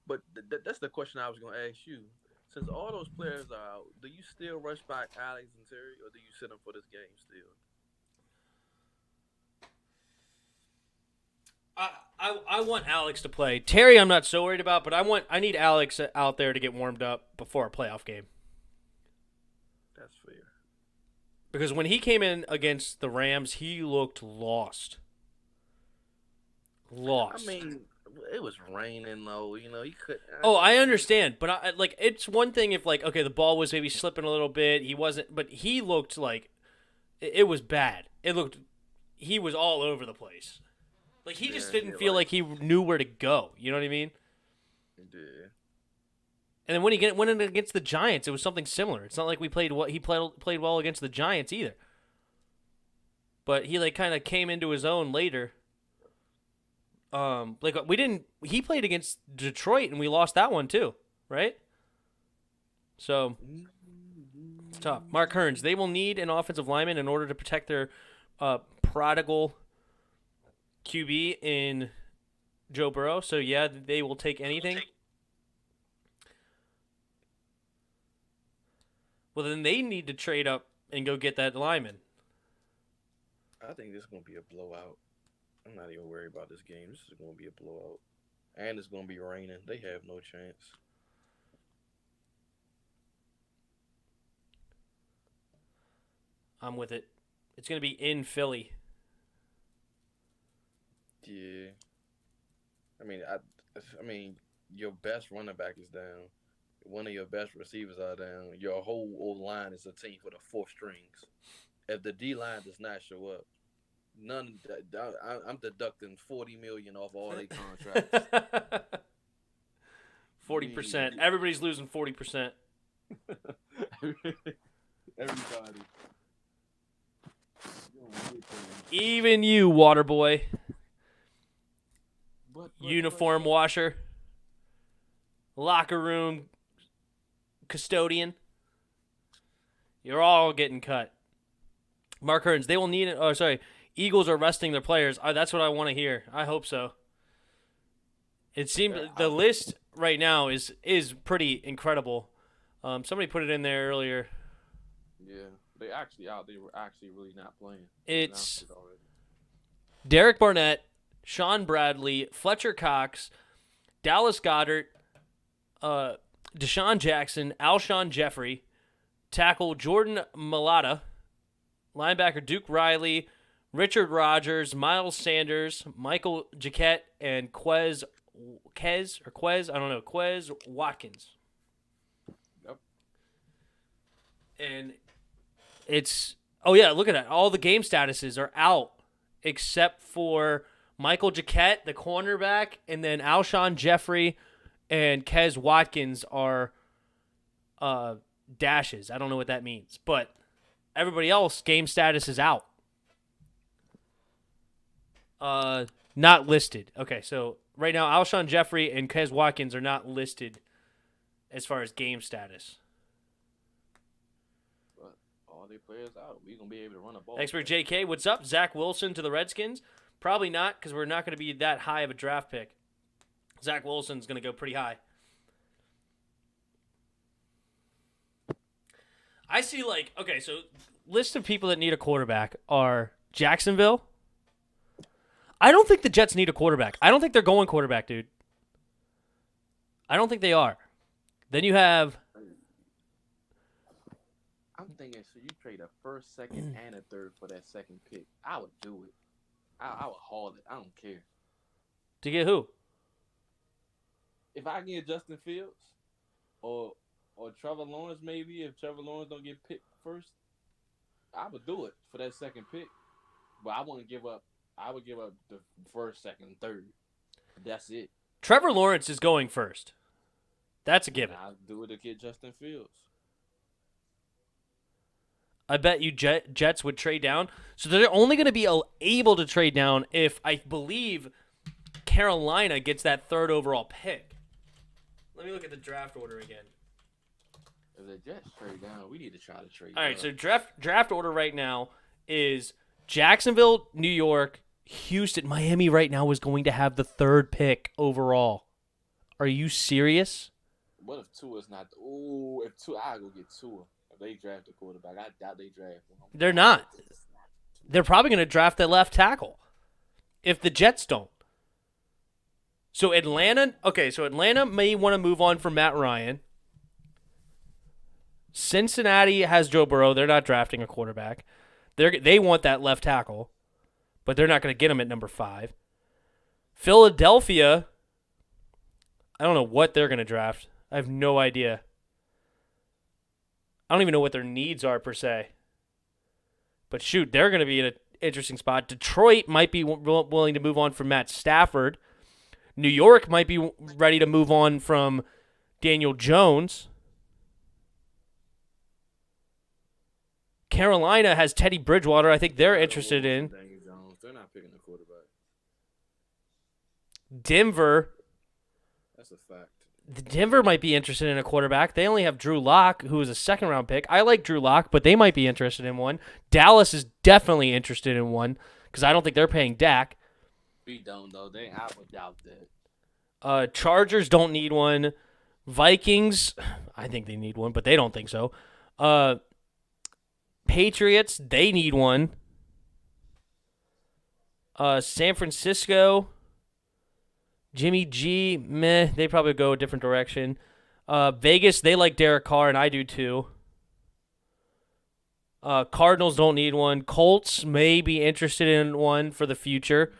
But that's the question I was going to ask you. Since all those players are out, do you still rush back Alex and Terry, or do you sit them for this game still? I want Alex to play. Terry, I'm not so worried about, but I need Alex out there to get warmed up before a playoff game. That's fair. Because when he came in against the Rams, he looked lost. I mean, it was raining though. You know, he couldn't. Oh, I understand, but it's one thing if the ball was maybe slipping a little bit. He wasn't, but he looked like it was bad. He was all over the place. Like, he just didn't feel like he knew where to go. You know what I mean? He did. And then when he went in against the Giants, it was something similar. It's not like he played well against the Giants either. But he kind of came into his own later. He played against Detroit and we lost that one too, right? So it's tough. Mark Hearns, they will need an offensive lineman in order to protect their prodigal QB in Joe Burrow. So yeah, they will take anything. Well, then they need to trade up and go get that lineman. I think this is going to be a blowout. I'm not even worried about this game. This is going to be a blowout. And it's going to be raining. They have no chance. I'm with it. It's going to be in Philly. Yeah. I mean, your best running back is down. One of your best receivers are down. Your whole old line is a team for the 4 strings. If the D line does not show up, I'm deducting $40 million off all their contracts. 40%. Everybody's losing 40%. Everybody. Even you, water boy. But Uniform washer. Locker room custodian. You're all getting cut. Mark Hearns, they will need it. Oh, sorry. Eagles are resting their players. That's what I want to hear. I hope so. It seems the list right now is pretty incredible. Somebody put it in there earlier. Yeah, they actually out. They were actually really not playing. It's Derek Barnett, Sean Bradley, Fletcher Cox, Dallas Goedert, Deshaun Jackson, Alshon Jeffrey, tackle Jordan Mailata, linebacker Duke Riley, Richard Rogers, Miles Sanders, Michael Jacquet, and Quez Watkins. Yep. And it's, oh yeah, look at that. All the game statuses are out except for Michael Jacquet, the cornerback, and then Alshon Jeffrey and Quez Watkins are dashes. I don't know what that means, but everybody else, game status is out. Not listed. Okay, so right now, Alshon Jeffrey and Quez Watkins are not listed as far as game status. But all their players out, we're going to be able to run a ball. Expert JK, what's up? Zach Wilson to the Redskins? Probably not, because we're not going to be that high of a draft pick. Zach Wilson's going to go pretty high. I see, like, okay, so list of people that need a quarterback are Jacksonville. I don't think the Jets need a quarterback. I don't think they're going quarterback, dude. I don't think they are. Then you have... I'm thinking, should you trade a first, second, and a third for that second pick? I would do it. I would haul it. I don't care. To get who? If I get Justin Fields or Trevor Lawrence, maybe if Trevor Lawrence don't get picked first, I would do it for that second pick. But I wouldn't give up. I would give up the first, second, third. That's it. Trevor Lawrence is going first. That's a given. I'll do it to get Justin Fields. I bet you Jets would trade down. So they're only going to be able to trade down if, I believe, Carolina gets that third overall pick. Let me look at the draft order again. If the Jets trade down, we need to try to trade All down. right, so draft order right now is Jacksonville, New York, Houston. Miami right now is going to have the third pick overall. Are you serious? What if Tua's not? Ooh, if Tua, I go get Tua. If they draft a quarterback, I doubt they draft one. They're not. They're probably going to draft their left tackle if the Jets don't. So Atlanta may want to move on from Matt Ryan. Cincinnati has Joe Burrow. They're not drafting a quarterback. They want that left tackle, but they're not going to get him at number 5. Philadelphia, I don't know what they're going to draft. I have no idea. I don't even know what their needs are per se. But shoot, they're going to be in an interesting spot. Detroit might be willing to move on from Matt Stafford. New York might be ready to move on from Daniel Jones. Carolina has Teddy Bridgewater. I think they're interested in. They're not picking a quarterback. Denver. That's a fact. Denver might be interested in a quarterback. They only have Drew Lock, who is a second-round pick. I like Drew Lock, but they might be interested in one. Dallas is definitely interested in one because I don't think they're paying Dak. We don't, though. I would doubt that. Chargers don't need one. Vikings, I think they need one, but they don't think so. Patriots, they need one. San Francisco, Jimmy G, meh, they probably go a different direction. Vegas, they like Derek Carr, and I do too. Cardinals don't need one. Colts may be interested in one for the future.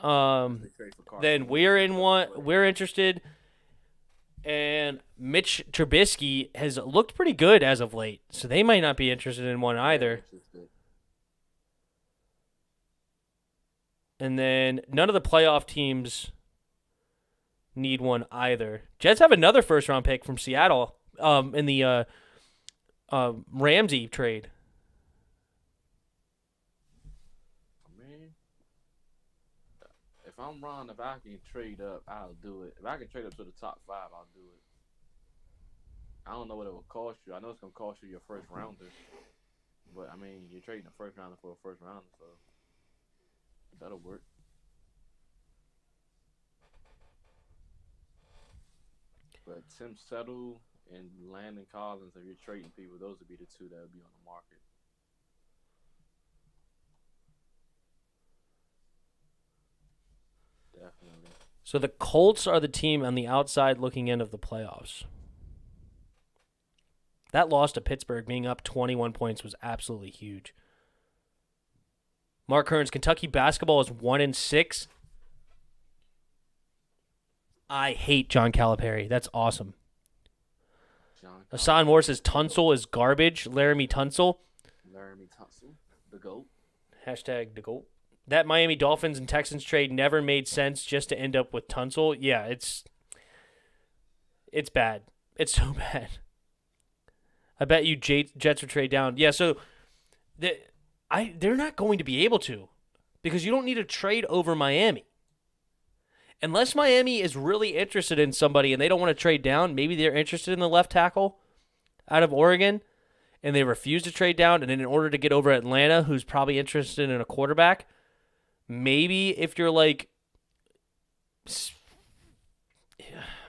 Then we're in one. We're interested. And Mitch Trubisky has looked pretty good as of late, so they might not be interested in one either. And then none of the playoff teams need one either. Jets have another first-round pick from Seattle in the Ramsey trade. If I'm wrong, if I can trade up, I'll do it. If I can trade up to the top 5, I'll do it. I don't know what it will cost you. I know it's going to cost you your first rounder. But, I mean, you're trading a first rounder for a first rounder, so that'll work. But Tim Settle and Landon Collins, if you're trading people, those would be the two that would be on the market. Definitely. So the Colts are the team on the outside looking in of the playoffs. That loss to Pittsburgh, being up 21 points, was absolutely huge. Mark Hearns, Kentucky basketball is 1-6. I hate John Calipari. That's awesome. Hassan Moore says Tunsil is garbage. Laramie Tunsil. Laramie Tunsil, the GOAT. Hashtag the GOAT. That Miami Dolphins and Texans trade never made sense just to end up with Tunsil. Yeah, it's bad. It's so bad. I bet you Jets would trade down. Yeah, so they're not going to be able to because you don't need to trade over Miami. Unless Miami is really interested in somebody and they don't want to trade down, maybe they're interested in the left tackle out of Oregon and they refuse to trade down, and then in order to get over Atlanta, who's probably interested in a quarterback, maybe if you're like,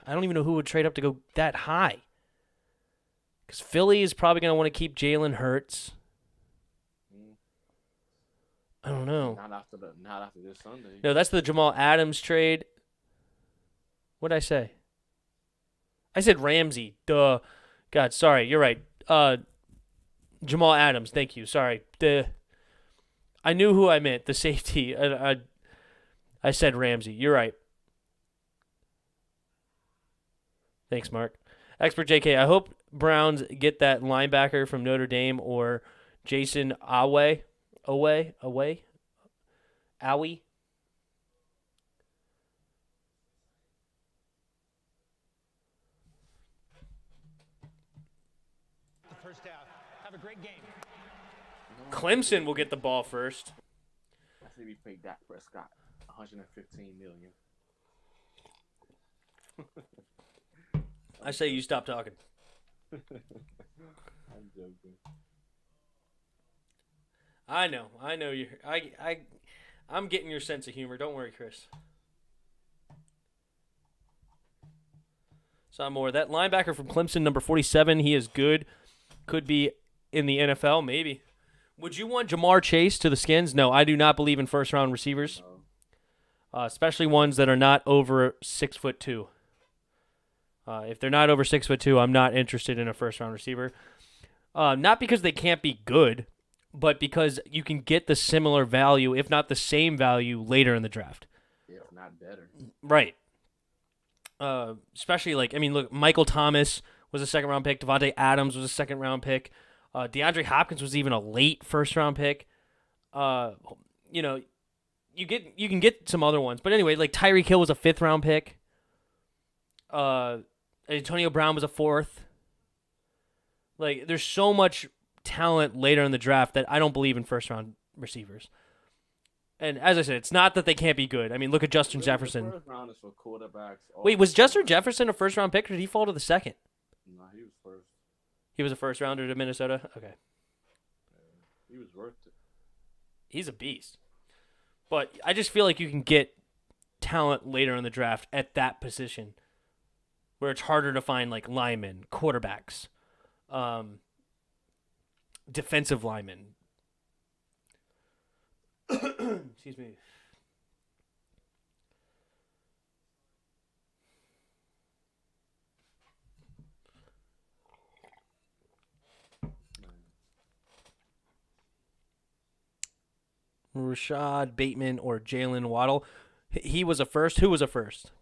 I don't even know who would trade up to go that high. Because Philly is probably going to want to keep Jalen Hurts. I don't know. Not after this Sunday. No, that's the Jamal Adams trade. What did I say? I said Ramsey. Duh. God, sorry. You're right. Jamal Adams. Thank you. Sorry. I knew who I meant. The safety. I said Ramsey. You're right. Thanks, Mark. Expert JK, I hope Browns get that linebacker from Notre Dame or Jason Awe. Awe? First half. Have a great game. Clemson will get the ball first. I say we paid Dak Prescott $115 million. I say you stop talking. I'm joking. I know you. I'm getting your sense of humor. Don't worry, Chris. Some more. That linebacker from Clemson, number 47, he is good. Could be in the NFL, maybe. Would you want Jamar Chase to the Skins? No, I do not believe in first-round receivers, especially ones that are not over 6'2". If they're not over 6'2", I'm not interested in a first-round receiver. Not because they can't be good, but because you can get the similar value, if not the same value, later in the draft. Yeah, if not better. Right. Especially, look, Michael Thomas was a second-round pick. Devontae Adams was a second-round pick. DeAndre Hopkins was even a late first-round pick. You can get some other ones. But anyway, like Tyreek Hill was a fifth-round pick. Antonio Brown was a fourth. Like, there's so much talent later in the draft that I don't believe in first-round receivers. And as I said, it's not that they can't be good. I mean, look at Justin Jefferson. The first round is for quarterbacks. Wait, was Justin Jefferson a first-round pick, or did he fall to the second? No, he was first. He was a first-rounder to Minnesota? Okay. He was worth it. He's a beast. But I just feel like you can get talent later in the draft at that position where it's harder to find, like, linemen, quarterbacks, defensive linemen. Excuse me. Rashad Bateman or Jalen Waddle. He was a first. Who was a first?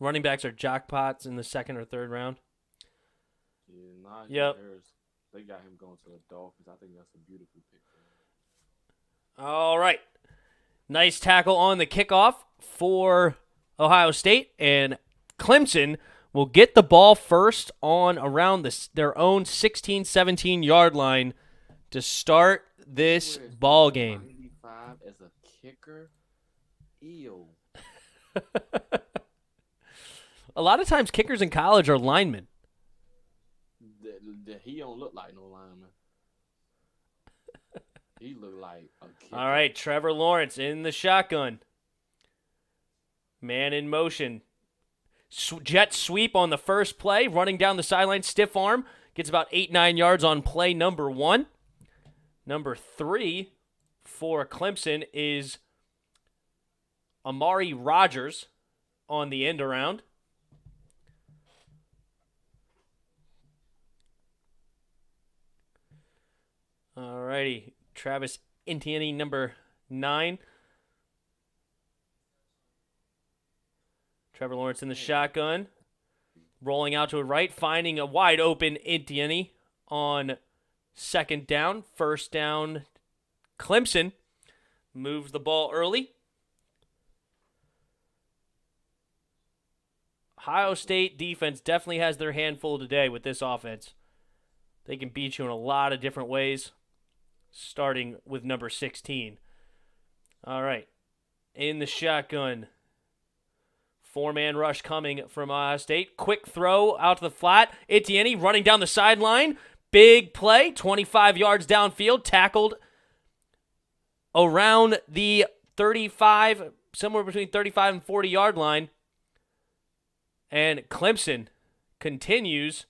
Running backs are jackpots in the second or third round. Yeah, Najee Yep. Harris, they got him going to the Dolphins. I think that's a beautiful pick. All right. Nice tackle on the kickoff for Ohio State. And Clemson will get the ball first on around their own 16, 17-yard line to start this ball game. 95 as a kicker? Ew. A lot of times kickers in college are linemen. He don't look like no lineman. He look like a kicker. All right, Trevor Lawrence in the shotgun. Man in motion. Jet sweep on the first play, running down the sideline, stiff arm. Gets about 8-9 yards on play number one. Number 3 for Clemson is Amari Rogers on the end around. Alrighty, Travis Etienne, number 9. Trevor Lawrence in the shotgun. Rolling out to the right, finding a wide open Etienne on second down. First down, Clemson moves the ball early. Ohio State defense definitely has their handful today with this offense. They can beat you in a lot of different ways, starting with number 16. All right, in the shotgun. 4-man rush coming from Ohio State. Quick throw out to the flat. Etienne running down the sideline. Big play, 25 yards downfield, tackled around the 35, somewhere between 35 and 40-yard line. And Clemson continues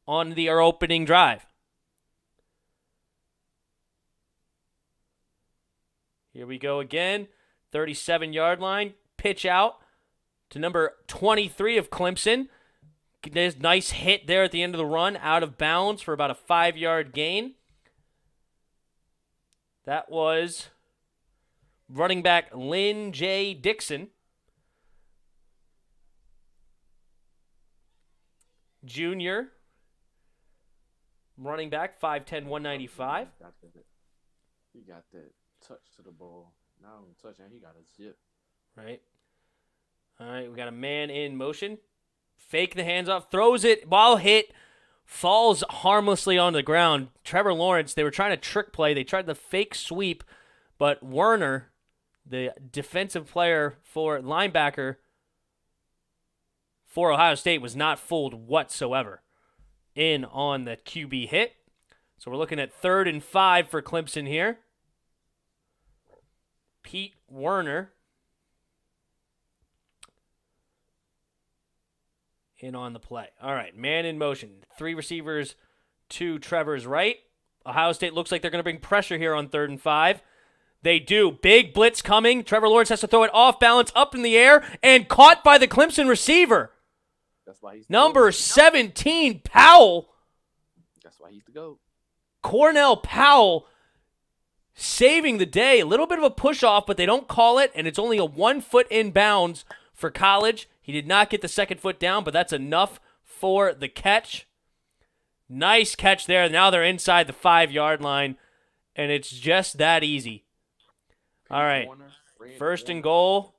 on their opening drive. Here we go again. 37-yard line. Pitch out to number 23 of Clemson. There's a nice hit there at the end of the run, out of bounds for about a 5-yard gain. That was running back Lynn J. Dixon. Junior running back, 5'10", 195. He got that touch to the ball. Not only touch, and he got a zip. Right. All right, we got a man in motion. Fake the hands off, throws it while hit, falls harmlessly on the ground. Trevor Lawrence, they were trying to trick play. They tried the fake sweep, but Werner, the defensive player for linebacker for Ohio State, was not fooled whatsoever in on the QB hit. So we're looking at 3rd and 5 for Clemson here. Pete Werner in on the play. All right, man in motion. 3 receivers to Trevor's right. Ohio State looks like they're going to bring pressure here on 3rd and 5. They do. Big blitz coming. Trevor Lawrence has to throw it off balance up in the air and caught by the Clemson receiver. That's why he's number 17, Powell. That's why he's the GOAT. Cornell Powell saving the day. A little bit of a push off, but they don't call it, and it's only a 1 foot in bounds for college. He did not get the second foot down, but that's enough for the catch. Nice catch there. Now they're inside the 5-yard line, and it's just that easy. All right, 1st and goal.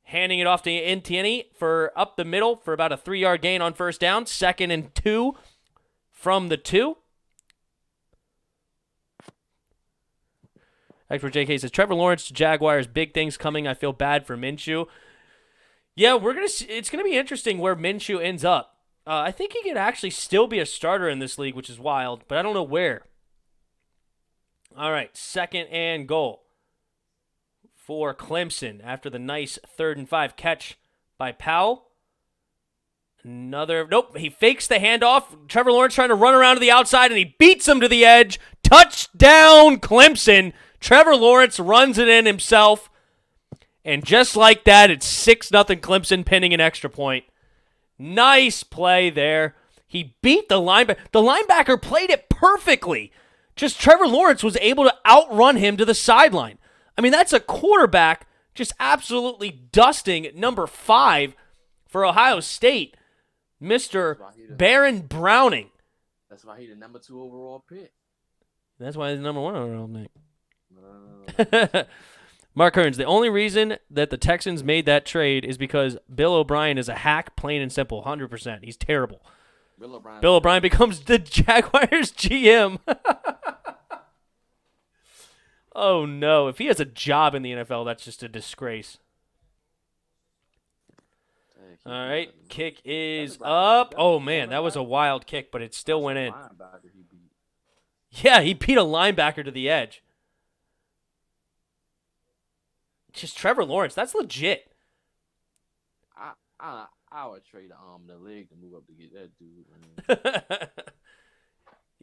Handing it off to Etienne for up the middle for about a 3-yard gain on 1st down. 2nd and 2 from the 2. Expert JK says, Trevor Lawrence to Jaguars, big things coming. I feel bad for Minshew. Yeah, it's gonna be interesting where Minshew ends up. I think he could actually still be a starter in this league, which is wild, but I don't know where. All right, 2nd and goal for Clemson after the nice 3rd and 5 catch by Powell. Nope, he fakes the handoff. Trevor Lawrence trying to run around to the outside, and he beats him to the edge. Touchdown, Clemson. Trevor Lawrence runs it in himself. And just like that, it's 6-0 Clemson, pinning an extra point. Nice play there. He beat the linebacker. The linebacker played it perfectly. Just Trevor Lawrence was able to outrun him to the sideline. I mean, that's a quarterback just absolutely dusting number 5 for Ohio State, Mr. Baron Browning. That's why he's the number 2 overall pick. That's why he's the number 1 overall pick. Mark Hearns, the only reason that the Texans made that trade is because Bill O'Brien is a hack, plain and simple, 100%. He's terrible. Bill O'Brien becomes the Jaguars GM. Oh, no. If he has a job in the NFL, that's just a disgrace. All right, kick is up. Oh, man, that was a wild kick, but it still went in. Yeah, he beat a linebacker to the edge. Just Trevor Lawrence, that's legit. I would trade the leg to move up to get that dude.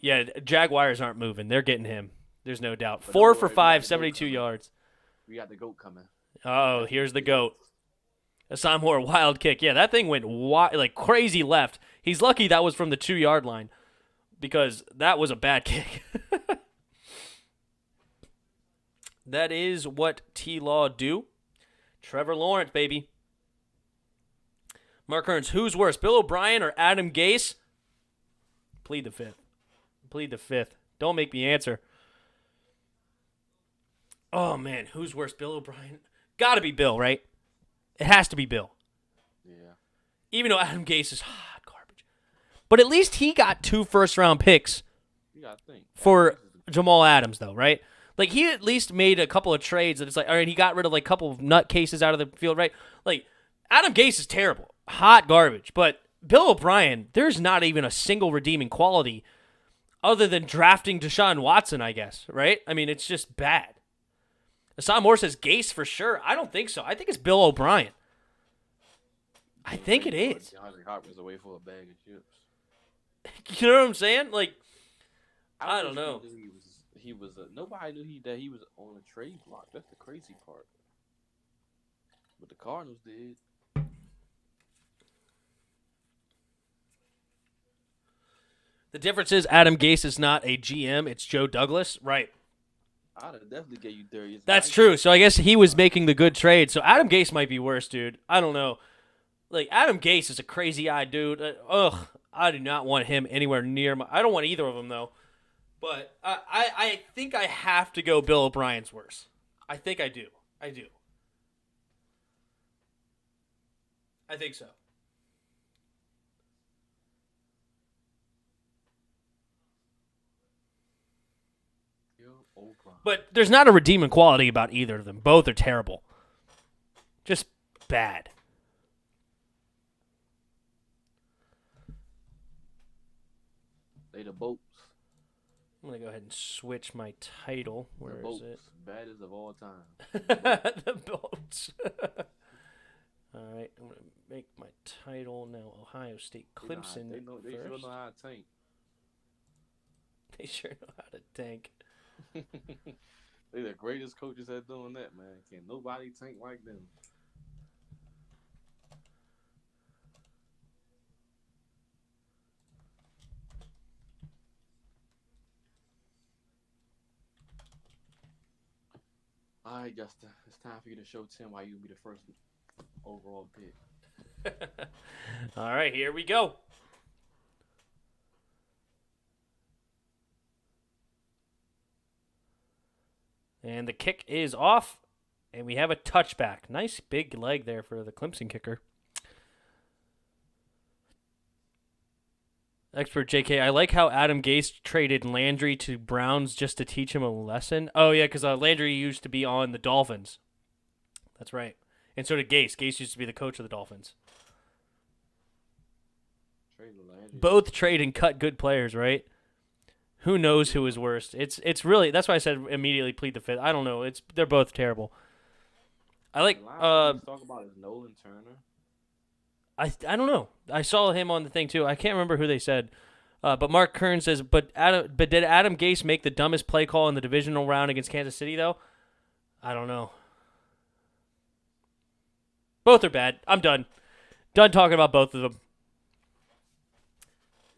Yeah, Jaguars aren't moving. They're getting him. There's no doubt. But 4 don't for worry, we got 5, the goat 72 coming. yards. We got the GOAT coming. Oh, here's the GOAT. Hassan Moore, wild kick. Yeah, that thing went like crazy left. He's lucky that was from the 2-yard line because that was a bad kick. That is what T-Law do. Trevor Lawrence, baby. Mark Hearns, who's worse, Bill O'Brien or Adam Gase? Plead the fifth. Plead the fifth. Don't make me answer. Oh, man, who's worse, Bill O'Brien? Got to be Bill, right? It has to be Bill. Yeah. Even though Adam Gase is hot garbage. But at least he got 2 first-round picks You got to think. for Jamal Adams, though, right? Like, he at least made a couple of trades that it's like, all right, he got rid of, like, a couple of nutcases out of the field, right? Like, Adam Gase is terrible. Hot garbage. But Bill O'Brien, there's not even a single redeeming quality other than drafting Deshaun Watson, I guess, right? I mean, it's just bad. Hassan Moore says Gase for sure. I don't think so. I think it's Bill O'Brien. I think it is. DeAndre Hopkins away for a bag of chips. You know what I'm saying? Like, I don't know. He was nobody knew that he was on a trade block. That's the crazy part. But the Cardinals did. The difference is Adam Gase is not a GM. It's Joe Douglas. Right. I'd have definitely gave you Darius. That's true. So I guess he was making the good trade. So Adam Gase might be worse, dude. I don't know. Like, Adam Gase is a crazy-eyed dude. I do not want him anywhere near my... I don't want either of them, though. But I think I have to go Bill O'Brien's worse. I think I do. I do. I think so. But there's not a redeeming quality about either of them. Both are terrible. Just bad. They the boats. I'm going to go ahead and switch my title. Where is it? Baddest of all time. The boats. All right. I'm going to make my title now Ohio State Clemson. They sure know how to tank. They sure know how to tank. They the greatest coaches at doing that, man. Can't nobody tank like them. All right, Justin. It's time for you to show Tim why you'll be the first overall pick. All right, here we go. And the kick is off, and we have a touchback. Nice big leg there for the Clemson kicker. Expert JK, I like how Adam Gase traded Landry to Browns just to teach him a lesson. Oh, yeah, because Landry used to be on the Dolphins. That's right. And so did Gase. Gase used to be the coach of the Dolphins. Both trade and cut good players, right? Who knows who is worst? It's really, that's why I said immediately plead the fifth. I don't know. They're both terrible. I like talk about is Nolan Turner. I don't know. I saw him on the thing too. I can't remember who they said. But Mark Kern says, but did Adam Gase make the dumbest play call in the divisional round against Kansas City though? I don't know. Both are bad. I'm done. Done talking about both of them.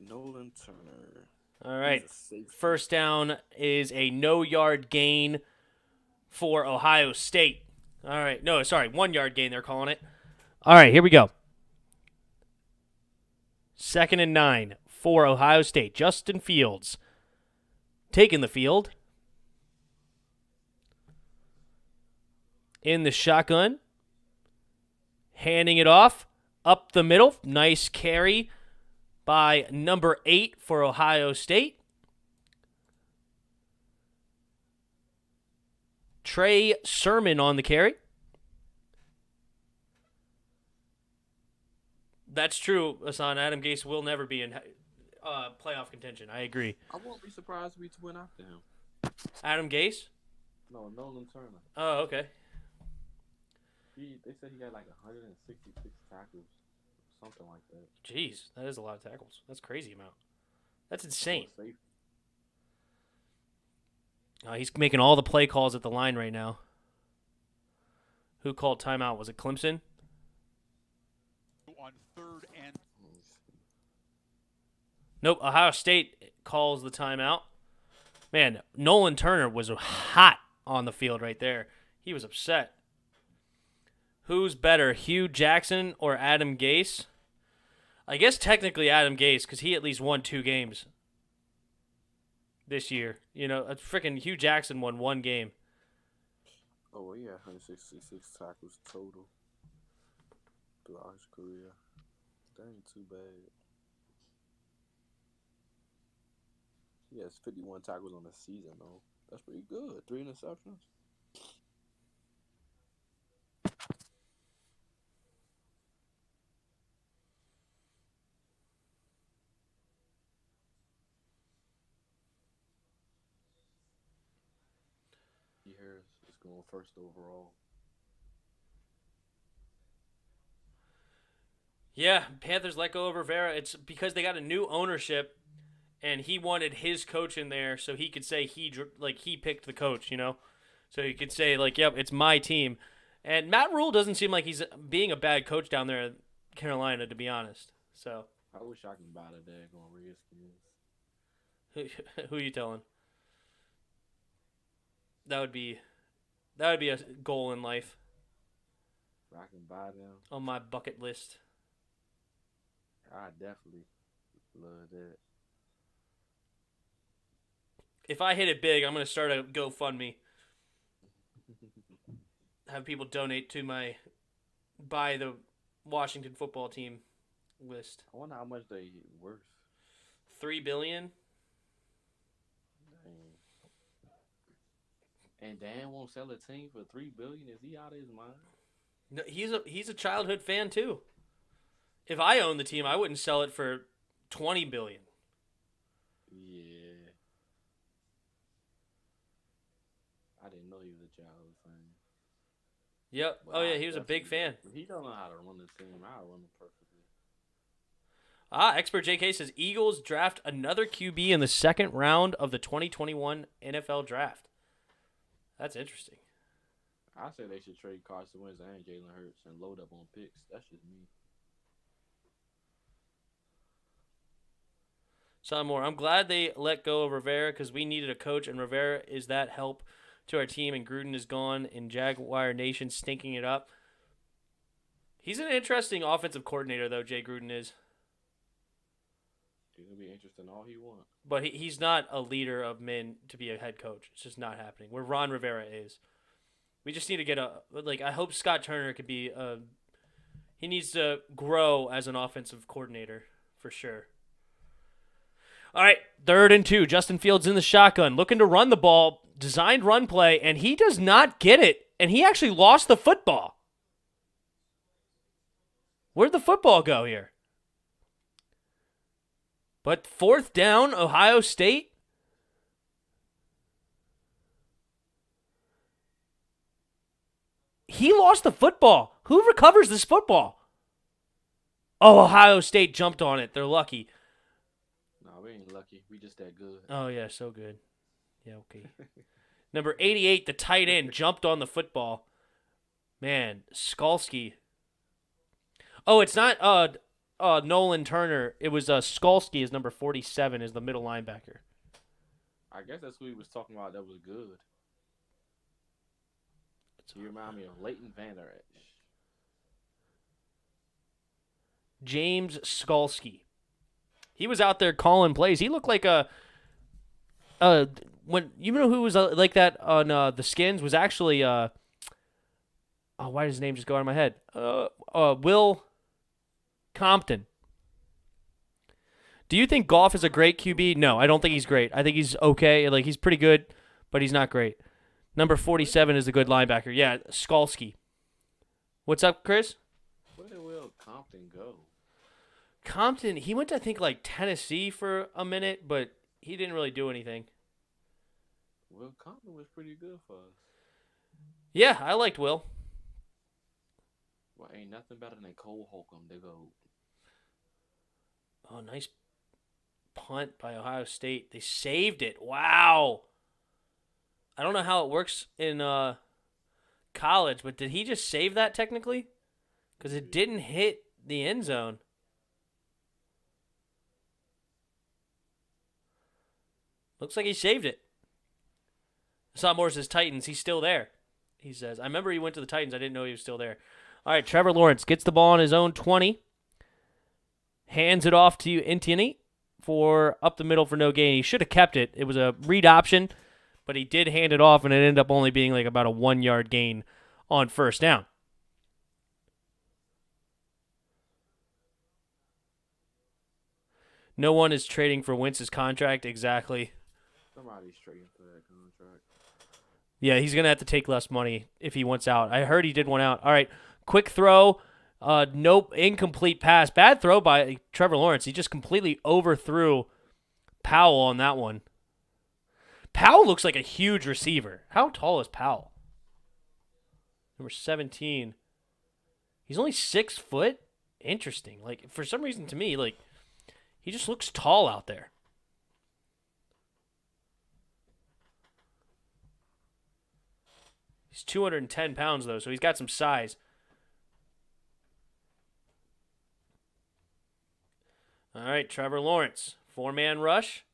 Nolan Turner. All right. First down is a no-yard gain for Ohio State. All right. No, sorry. 1-yard gain they're calling it. All right, here we go. 2nd and 9 for Ohio State. Justin Fields taking the field. In the shotgun. Handing it off. Up the middle. Nice carry by number 8 for Ohio State. Trey Sermon on the carry. That's true, Hassan. Adam Gase will never be in playoff contention. I agree. I won't be surprised if we went after him. Adam Gase? No, Nolan Turner. Oh, okay. They said he got like 166 tackles. Something like that. Jeez, that is a lot of tackles. That's a crazy amount. That's insane. He's making all the play calls at the line right now. Who called timeout? Was it Clemson? On 3rd and Nope, Ohio State calls the timeout. Man, Nolan Turner was hot on the field right there. He was upset. Who's better, Hugh Jackson or Adam Gase? I guess technically Adam Gase, because he at least won 2 games this year. You know, freaking Hugh Jackson won 1 game. Oh, well, yeah, 166 tackles total throughout his career. That ain't too bad. He has 51 tackles on the season, though. That's pretty good. 3 interceptions. Harris is going first overall. Yeah, Panthers let go of Rivera. It's because they got a new ownership, and he wanted his coach in there so he could say he picked the coach, you know? So he could say, like, yep, it's my team. And Matt Rule doesn't seem like he's being a bad coach down there in Carolina, to be honest. So I wish I can buy the daggone Redskins. who are you telling? That would be a goal in life. If I can buy them on my bucket list. I definitely love that. If I hit it big, I'm gonna start a GoFundMe. Have people donate to my buy the Washington football team list. I wonder how much they worth. $3 billion. And Dan won't sell a team for $3 billion. Is he out of his mind? No, he's a childhood fan too. If I owned the team, I wouldn't sell it for $20 billion. Yeah. I didn't know he was a childhood fan. Yep. But oh yeah, he was a big fan. He don't know how to run the team. I'll run it perfectly. Expert JK says Eagles draft another QB in the 2nd round of the 2021 NFL draft. That's interesting. I say they should trade Carson Wentz and Jalen Hurts and load up on picks. That's just me. Some more. I'm glad they let go of Rivera because we needed a coach, and Rivera is that help to our team, and Gruden is gone, and Jaguar Nation stinking it up. He's an interesting offensive coordinator, though, Jay Gruden is. He's going to be interesting all he wants. But he's not a leader of men to be a head coach. It's just not happening. Where Ron Rivera is. We just need to get I hope Scott Turner could be he needs to grow as an offensive coordinator for sure. All right, 3rd and 2. Justin Fields in the shotgun, looking to run the ball, designed run play, and he does not get it. And he actually lost the football. Where'd the football go here? But 4th down, Ohio State. He lost the football. Who recovers this football? Oh, Ohio State jumped on it. They're lucky. No, we ain't lucky. We just that good. Oh, yeah, so good. Yeah, okay. Number 88, the tight end, jumped on the football. Man, Skalski. Oh, it's not Nolan Turner. It was Skalski is number 47 is the middle linebacker. I guess that's who he was talking about that was good. You remind me of Leighton Vander Esch. James Skalski. He was out there calling plays. He looked like when you know who was like that on the Skins was actually why did his name just go out of my head? Will Compton. Do you think Goff is a great QB? No, I don't think he's great. I think he's okay. Like he's pretty good, but he's not great. Number 47 is a good linebacker. Yeah, Skalski. What's up, Chris? Where did Will Compton go? Compton, he went to, I think, like Tennessee for a minute, but he didn't really do anything. Will Compton was pretty good for us. Yeah, I liked Will. Well, ain't nothing better than Cole Holcomb. They go. Oh, nice punt by Ohio State. They saved it. Wow. I don't know how it works in college, but did he just save that technically? Because it didn't hit the end zone. Looks like he saved it. Moore says Titans. He's still there. He says, I remember he went to the Titans. I didn't know he was still there. All right, Trevor Lawrence gets the ball on his own 20. Hands it off to Etienne for up the middle for no gain. He should have kept it. It was a read option, but he did hand it off, and it ended up only being like about a 1-yard gain on first down. No one is trading for Wentz's contract. Exactly. Somebody's trading for that contract. Yeah, he's going to have to take less money if he wants out. I heard he did one out. All right, quick throw. Nope, incomplete pass. Bad throw by Trevor Lawrence. He just completely overthrew Powell on that one. Powell looks like a huge receiver. How tall is Powell? Number 17. He's only 6 foot? Interesting. Like, for some reason to me, like, he just looks tall out there. He's 210 pounds, though, so he's got some size. All right, Trevor Lawrence. 4-man rush.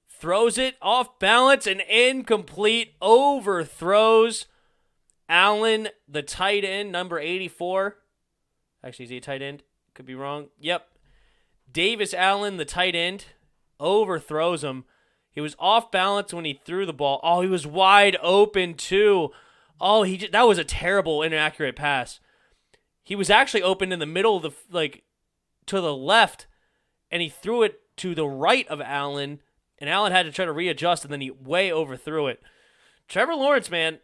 Throws it off balance and incomplete. Overthrows Allen, the tight end, number 84. Actually, is he a tight end? Could be wrong. Yep. Davis Allen, the tight end, overthrows him. He was off balance when he threw the ball. Oh, he was wide open, too. Oh, that was a terrible, inaccurate pass. He was actually open in the middle of to the left, and he threw it to the right of Allen, and Allen had to try to readjust, and then he way overthrew it. Trevor Lawrence, man,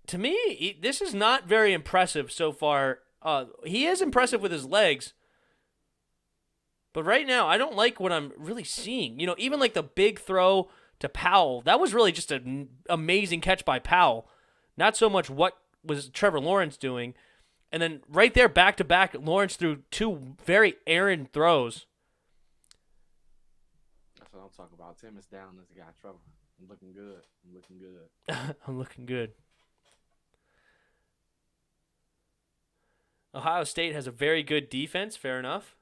to me, this is not very impressive so far. He is impressive with his legs, but right now, I don't like what I'm really seeing. You know, even like the big throw to Powell, that was really just an amazing catch by Powell. Not so much what was Trevor Lawrence doing. And then right there, back-to-back, Lawrence threw 2 very errant throws. That's what I'm talking about. Tim is down as a guy, Trevor. I'm looking good. I'm looking good. Ohio State has a very good defense, fair enough.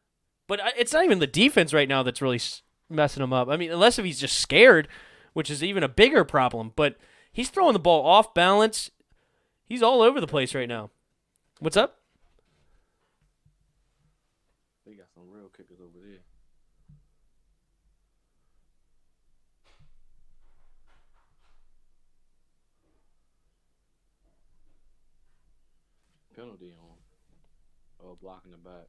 But it's not even the defense right now that's really messing him up. I mean, unless if he's just scared, which is even a bigger problem. But he's throwing the ball off balance. He's all over the place right now. What's up? They got some real kickers over there. Penalty on. Oh, blocking the back.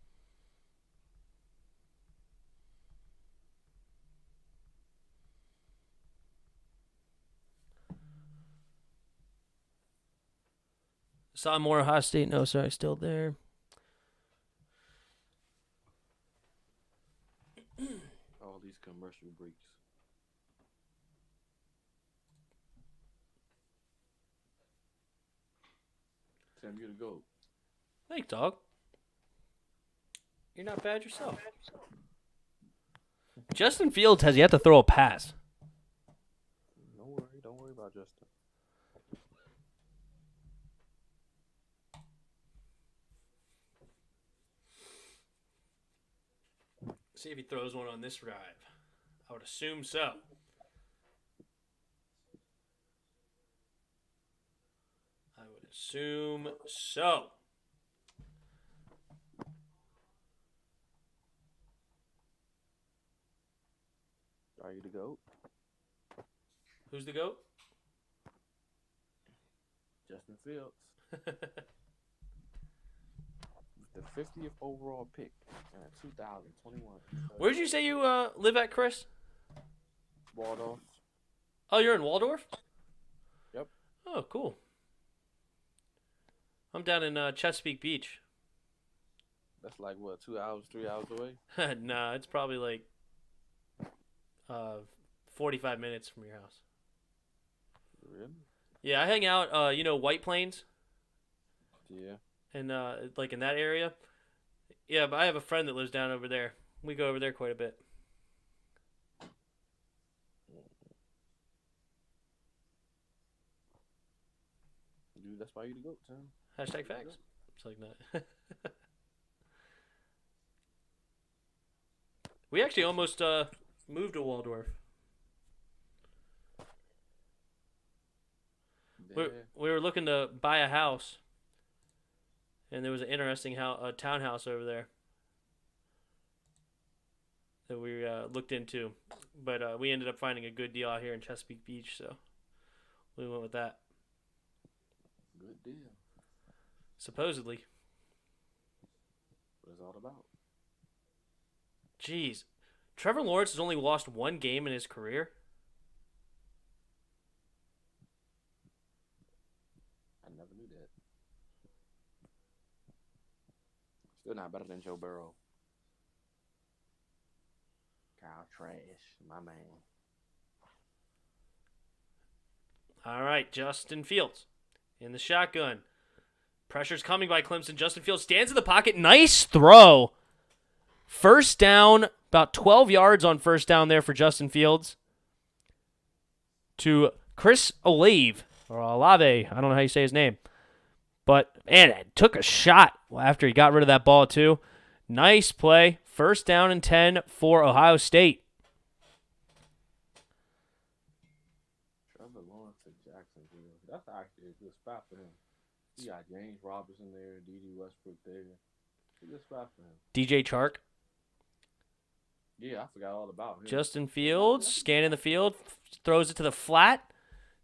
Saw more Ohio State. No, sorry, still there. All these commercial breaks. Tim, you the GOAT. Thanks, dog. You're not bad yourself. Justin Fields has yet to throw a pass. Don't worry about Justin. See if he throws one on this drive. I would assume so. Are you the GOAT? Who's the GOAT? Justin Fields. The 50th overall pick in 2021. Where'd you say you live at, Chris? Waldorf. Oh, you're in Waldorf? Yep. Oh, cool. I'm down in Chesapeake Beach. That's like, what, 2 hours, 3 hours away? Nah, it's probably like 45 minutes from your house. Really? Yeah, I hang out, White Plains. Yeah. And like in that area. Yeah, but I have a friend that lives down over there. We go over there quite a bit. Dude, that's why you the GOAT, Tim. Hashtag facts. It's like that. We actually almost moved to Waldorf. We were looking to buy a house, and there was an interesting townhouse over there that we looked into, but we ended up finding a good deal out here in Chesapeake Beach, so we went with that. Good deal. Supposedly. What it's all about. Jeez. Trevor Lawrence has only lost one game in his career. I never knew that. Still not better than Joe Burrow. Kyle Trash, my man. All right, Justin Fields in the shotgun. Pressure's coming by Clemson. Justin Fields stands in the pocket. Nice throw. First down, about 12 yards on first down there for Justin Fields. To Chris Olave, or Olave, I don't know how you say his name. But, man, it took a shot after he got rid of that ball, too. Nice play. First down and 10 for Ohio State. Trevor Lawrence at Jacksonville. That's actually a good spot for him. You got James Robinson there, D.D. Westbrook there. It's a good spot for him. DJ Chark. Yeah, I forgot all about him. Justin Fields, scanning the field, throws it to the flat.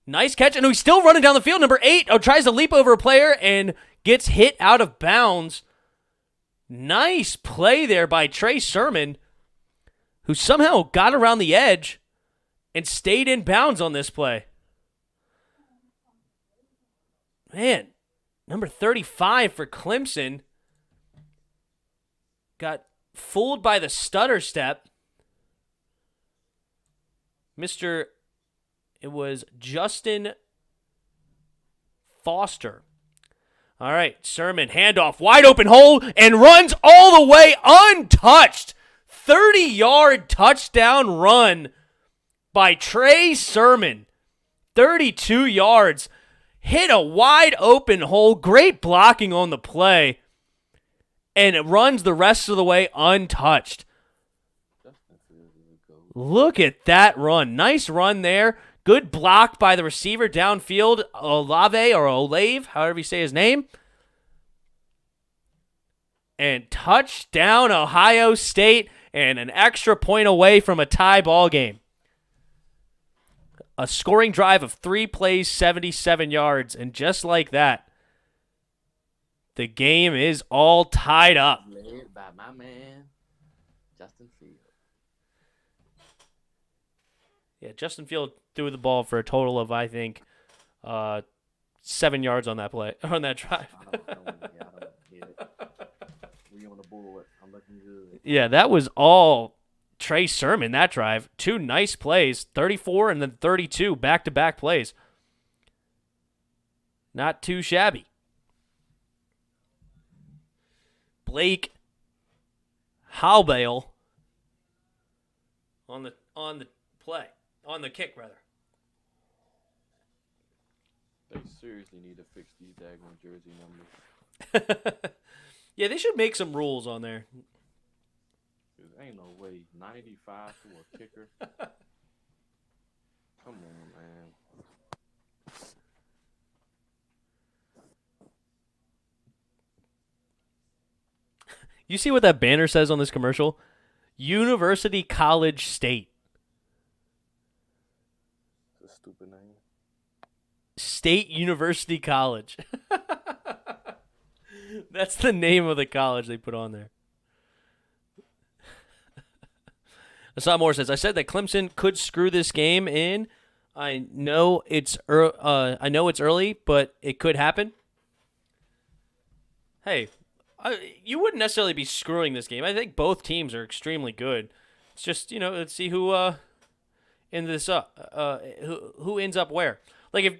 Nice catch, and he's still running down the field. Number 8 tries to leap over a player and gets hit out of bounds. Nice play there by Trey Sermon, who somehow got around the edge and stayed in bounds on this play. Man, number 35 for Clemson got fooled by the stutter step. It was Justin Foster. All right, Sermon, handoff, wide open hole, and runs all the way untouched. 30-yard touchdown run by Trey Sermon. 32 yards. Hit a wide open hole. Great blocking on the play. And it runs the rest of the way untouched. Look at that run. Nice run there. Good block by the receiver downfield, Olave or Olave, however you say his name. And touchdown, Ohio State, and an extra point away from a tie ball game. A scoring drive of 3 plays, 77 yards, and just like that, the game is all tied up. Led by my man, Justin Fields. Yeah, Justin Field threw the ball for a total of, I think, 7 yards on that play, on that drive. I don't get it. We on the board. I'm looking good. Yeah, that was all Trey Sermon, that drive. 2 nice plays, 34 and then 32 back-to-back plays. Not too shabby. Blake Howbale on the play. On the kick, rather. They seriously need to fix these daggone jersey numbers. Yeah, they should make some rules on there. There ain't no way. 95 for a kicker. Come on, man. You see what that banner says on this commercial? University College State. It's a stupid name. State University College. That's the name of the college they put on there. Assad Moore says, I said that Clemson could screw this game in. I know it's early, but it could happen. Hey, you wouldn't necessarily be screwing this game. I think both teams are extremely good. It's just, let's see who ends up where. Like if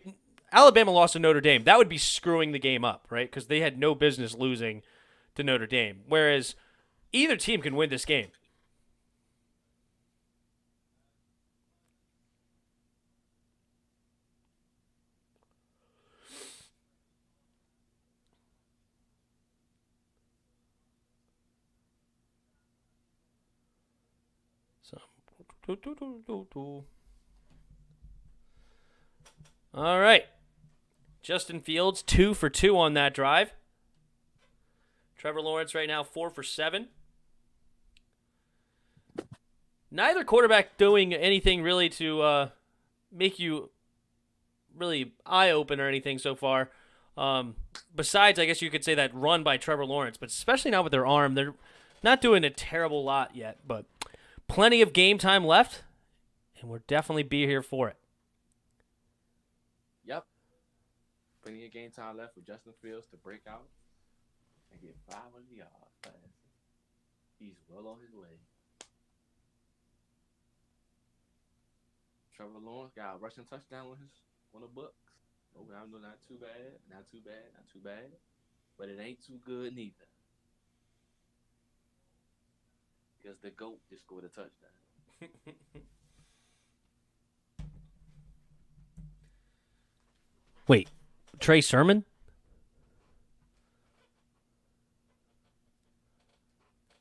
Alabama lost to Notre Dame, that would be screwing the game up, right? Because they had no business losing to Notre Dame. Whereas either team can win this game. All right. Justin Fields, 2 for 2 on that drive. Trevor Lawrence right now, 4 for 7. Neither quarterback doing anything really to make you really eye-open or anything so far. Besides, I guess you could say that run by Trevor Lawrence, but especially now with their arm, they're not doing a terrible lot yet, but plenty of game time left, and we'll definitely be here for it. Yep. Plenty of game time left for Justin Fields to break out and get 500 yards. He's well on his way. Trevor Lawrence got a rushing touchdown on the books. Oh, I know, not too bad. But it ain't too good neither. Because the GOAT just scored a touchdown. Wait, Trey Sermon?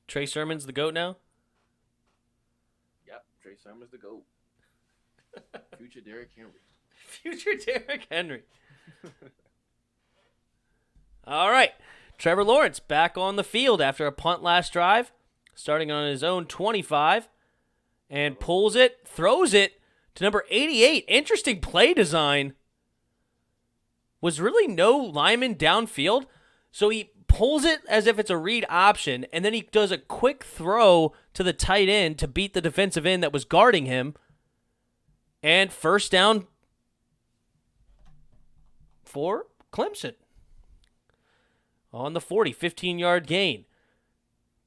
Trey Sermon's the GOAT now? Yep, Trey Sermon's the GOAT. Future Derrick Henry. Future Derrick Henry. All right. Trevor Lawrence back on the field after a punt last drive, starting on his own 25, and pulls it, throws it to number 88. Interesting play design. Was really no lineman downfield, so he pulls it as if it's a read option, and then he does a quick throw to the tight end to beat the defensive end that was guarding him, and first down for Clemson. On the 40, 15-yard gain.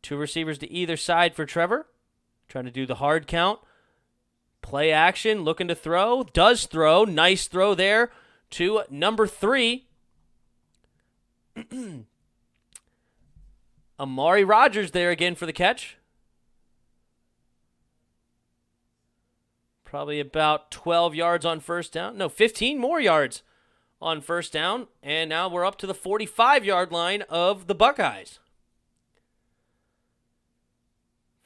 2 receivers to either side for Trevor. Trying to do the hard count. Play action, looking to throw. Does throw. Nice throw there to number 3. Amari Rodgers there again for the catch. Probably about 12 yards on first down. No, 15 more yards on first down. And now we're up to the 45-yard line of the Buckeyes.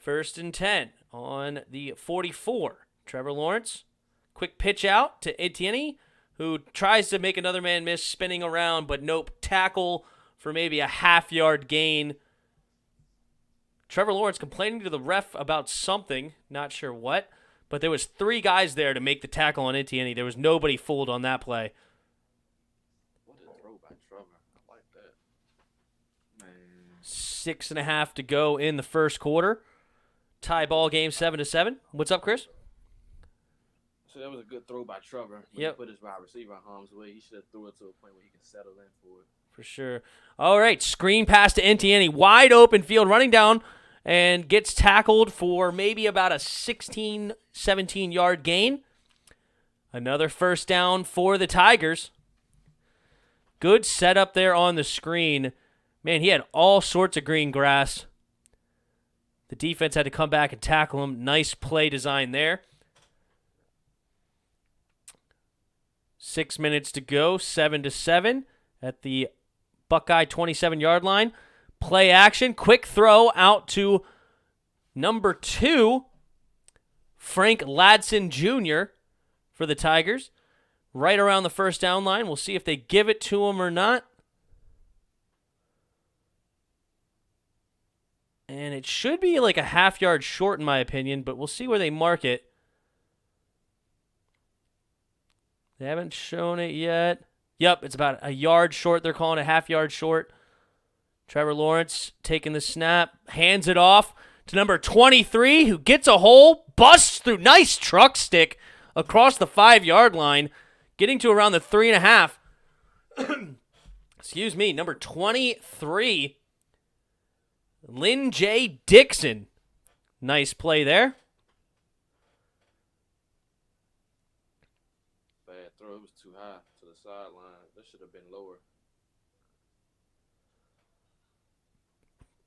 1st and 10 on the 44. Trevor Lawrence, quick pitch out to Etienne, who tries to make another man miss, spinning around, but nope, tackle for maybe a half-yard gain. Trevor Lawrence complaining to the ref about something, not sure what, but there was 3 guys there to make the tackle on Etienne. There was nobody fooled on that play. What a throw by Trevor. I like that. Man. 6.5 to go in the first quarter. Tie ball game 7-7. What's up, Chris? So that was a good throw by Trevor. When Yep. He put his wide receiver in harm's way. He should have threw it to a point where he can settle in for it. For sure. All right, screen pass to Etienne. Wide open field, running down, and gets tackled for maybe about a 16, 17-yard gain. Another first down for the Tigers. Good setup there on the screen. Man, he had all sorts of green grass. The defense had to come back and tackle him. Nice play design there. 6 minutes to go, 7-7 at the Buckeye 27-yard line. Play action, quick throw out to number 2, Frank Ladson Jr. for the Tigers. Right around the first down line. We'll see if they give it to him or not. And it should be like a half-yard short in my opinion, but we'll see where they mark it. They haven't shown it yet. Yep, it's about a yard short. They're calling it half-yard short. Trevor Lawrence taking the snap, hands it off to number 23, who gets a hole, busts through. Nice truck stick across the 5-yard line, getting to around the 3.5. Excuse me, number 23, Lynn J. Dixon. Nice play there. Bad throw. It was too high to the sideline. That should have been lower.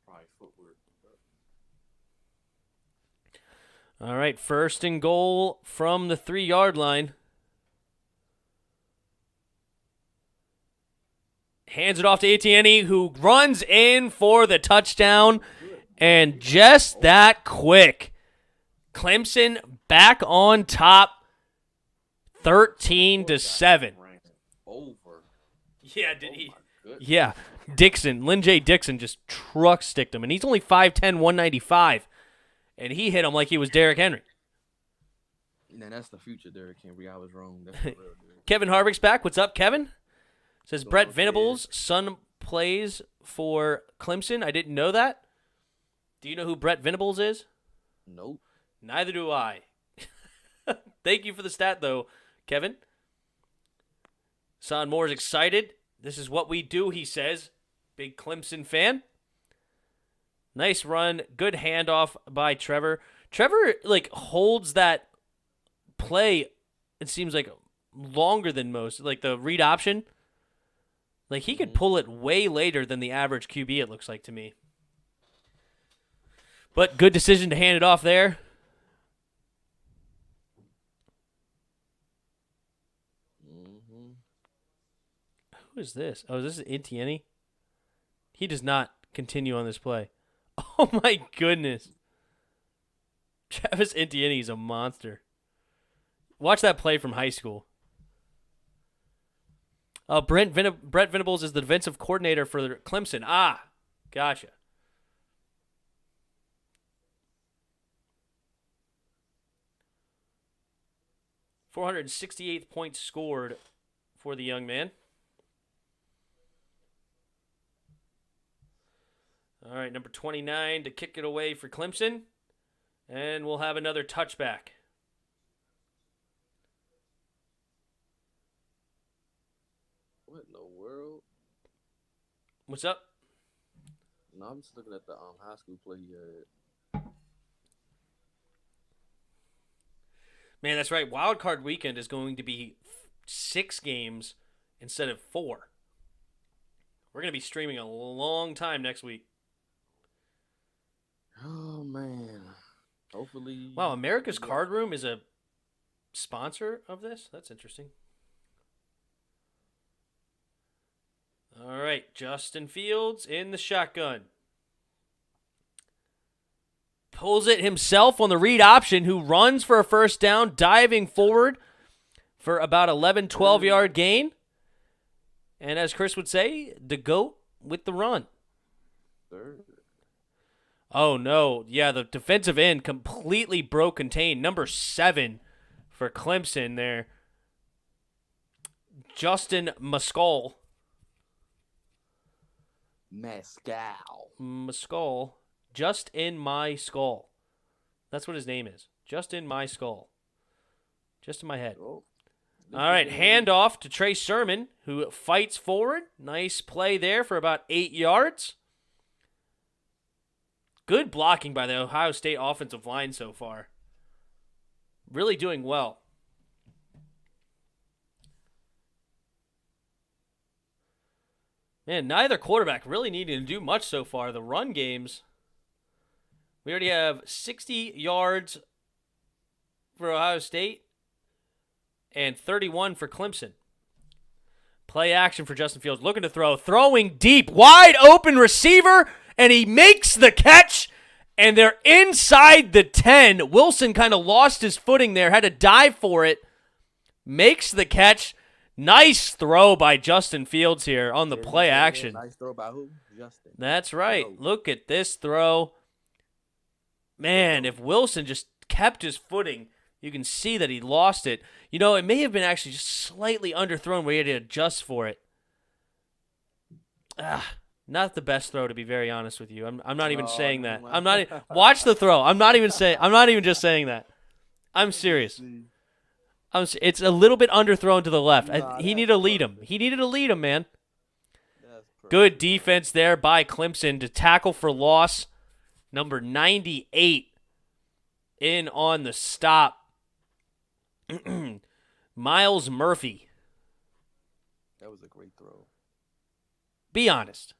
Probably footwork. All right, 1st and goal from the 3-yard line. Hands it off to Etienne, who runs in for the touchdown. And just that quick. Clemson back on top, 13-7. Over. Yeah, did he? Yeah, Lynn J. Dixon just truck sticked him, and he's only 5'10", 195, and he hit him like he was Derrick Henry. Man, that's the future, Derrick Henry. I was wrong. That's the real dude. Kevin Harvick's back. What's up, Kevin? Says Brett Venables' son plays for Clemson. I didn't know that. Do you know who Brett Venables is? Nope. Neither do I. Thank you for the stat, though, Kevin. Son Moore's excited. This is what we do, he says. Big Clemson fan. Nice run. Good handoff by Trevor. Trevor, holds that play, it seems like, longer than most. Like the read option. Like he could pull it way later than the average QB, it looks like to me. But good decision to hand it off there. Who is this? Oh, this is Etienne. He does not continue on this play. Oh, my goodness. Travis Etienne is a monster. Watch that play from high school. Brett Venables is the defensive coordinator for Clemson. Ah, gotcha. .468 points scored for the young man. All right, number 29 to kick it away for Clemson. And we'll have another touchback. What in the world? What's up? No, I'm just looking at the high school play he had. Man, that's right. Wild Card Weekend is going to be 6 games instead of 4. We're going to be streaming a long time next week. Oh, man. Hopefully. Wow, America's Card Room is a sponsor of this? That's interesting. All right, Justin Fields in the shotgun. Pulls it himself on the read option, who runs for a first down, diving forward for about 11, 12-yard gain. And as Chris would say, the GOAT with the run. Third. Oh, no. Yeah, the defensive end completely broke contain. Number 7 for Clemson there. Justin Mascall. Mascall. Just in my skull. That's what his name is. Just in my skull. Just in my head. Oh. All right, handoff to Trey Sermon, who fights forward. Nice play there for about 8 yards. Good blocking by the Ohio State offensive line so far. Really doing well. Man, neither quarterback really needing to do much so far. The run games, we already have 60 yards for Ohio State and 31 for Clemson. Play action for Justin Fields. Looking to throw. Throwing deep. Wide open receiver. And he makes the catch. And they're inside the 10. Wilson kind of lost his footing there. Had to dive for it. Makes the catch. Nice throw by Justin Fields here on the play action. Nice throw by who? Justin. That's right. Look at this throw. Man, if Wilson just kept his footing, you can see that he lost it. You know, it may have been actually just slightly underthrown where he had to adjust for it. Not the best throw, to be very honest with you. I'm not even saying that. I'm not. Watch the throw. I'm not even just saying that. I'm serious. It's a little bit underthrown to the left. He needed to lead him. He needed to lead him, man. Good defense there by Clemson to tackle for loss. Number 98 in on the stop. Miles Murphy. That was a great throw. Be honest.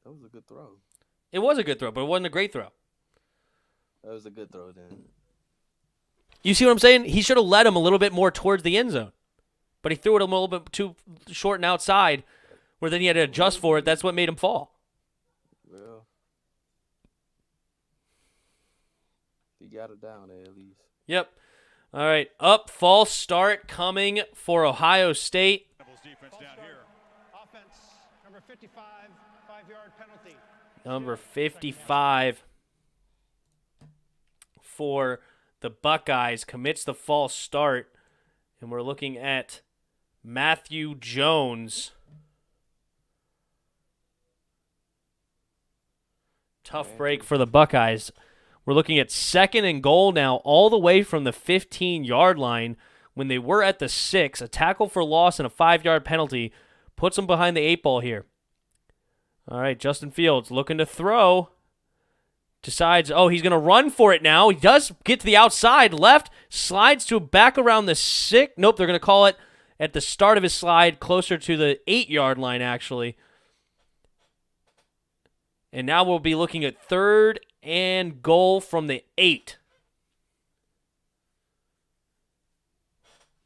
That was a good throw. It was a good throw, but it wasn't a great throw. That was a good throw, then. You see what I'm saying? He should have led him a little bit more towards the end zone. But he threw it a little bit too short and outside, where then he had to adjust for it. That's what made him fall. Well. got it down there at least. Yep. All right. Up, false start coming for Ohio State. Defense down here. Offense, number 55, 5-yard penalty. Number 55 for the Buckeyes commits the false start. And we're looking at Matthew Jones. Tough break for the Buckeyes. We're looking at 2nd and goal now, all the way from the 15-yard line when they were at the 6. A tackle for loss and a 5-yard penalty puts them behind the 8 ball here. All right, Justin Fields looking to throw. Decides, he's going to run for it now. He does get to the outside left, slides to back around the 6. Nope, they're going to call it at the start of his slide, closer to the 8-yard line, actually. And now we'll be looking at 3rd and goal from the 8.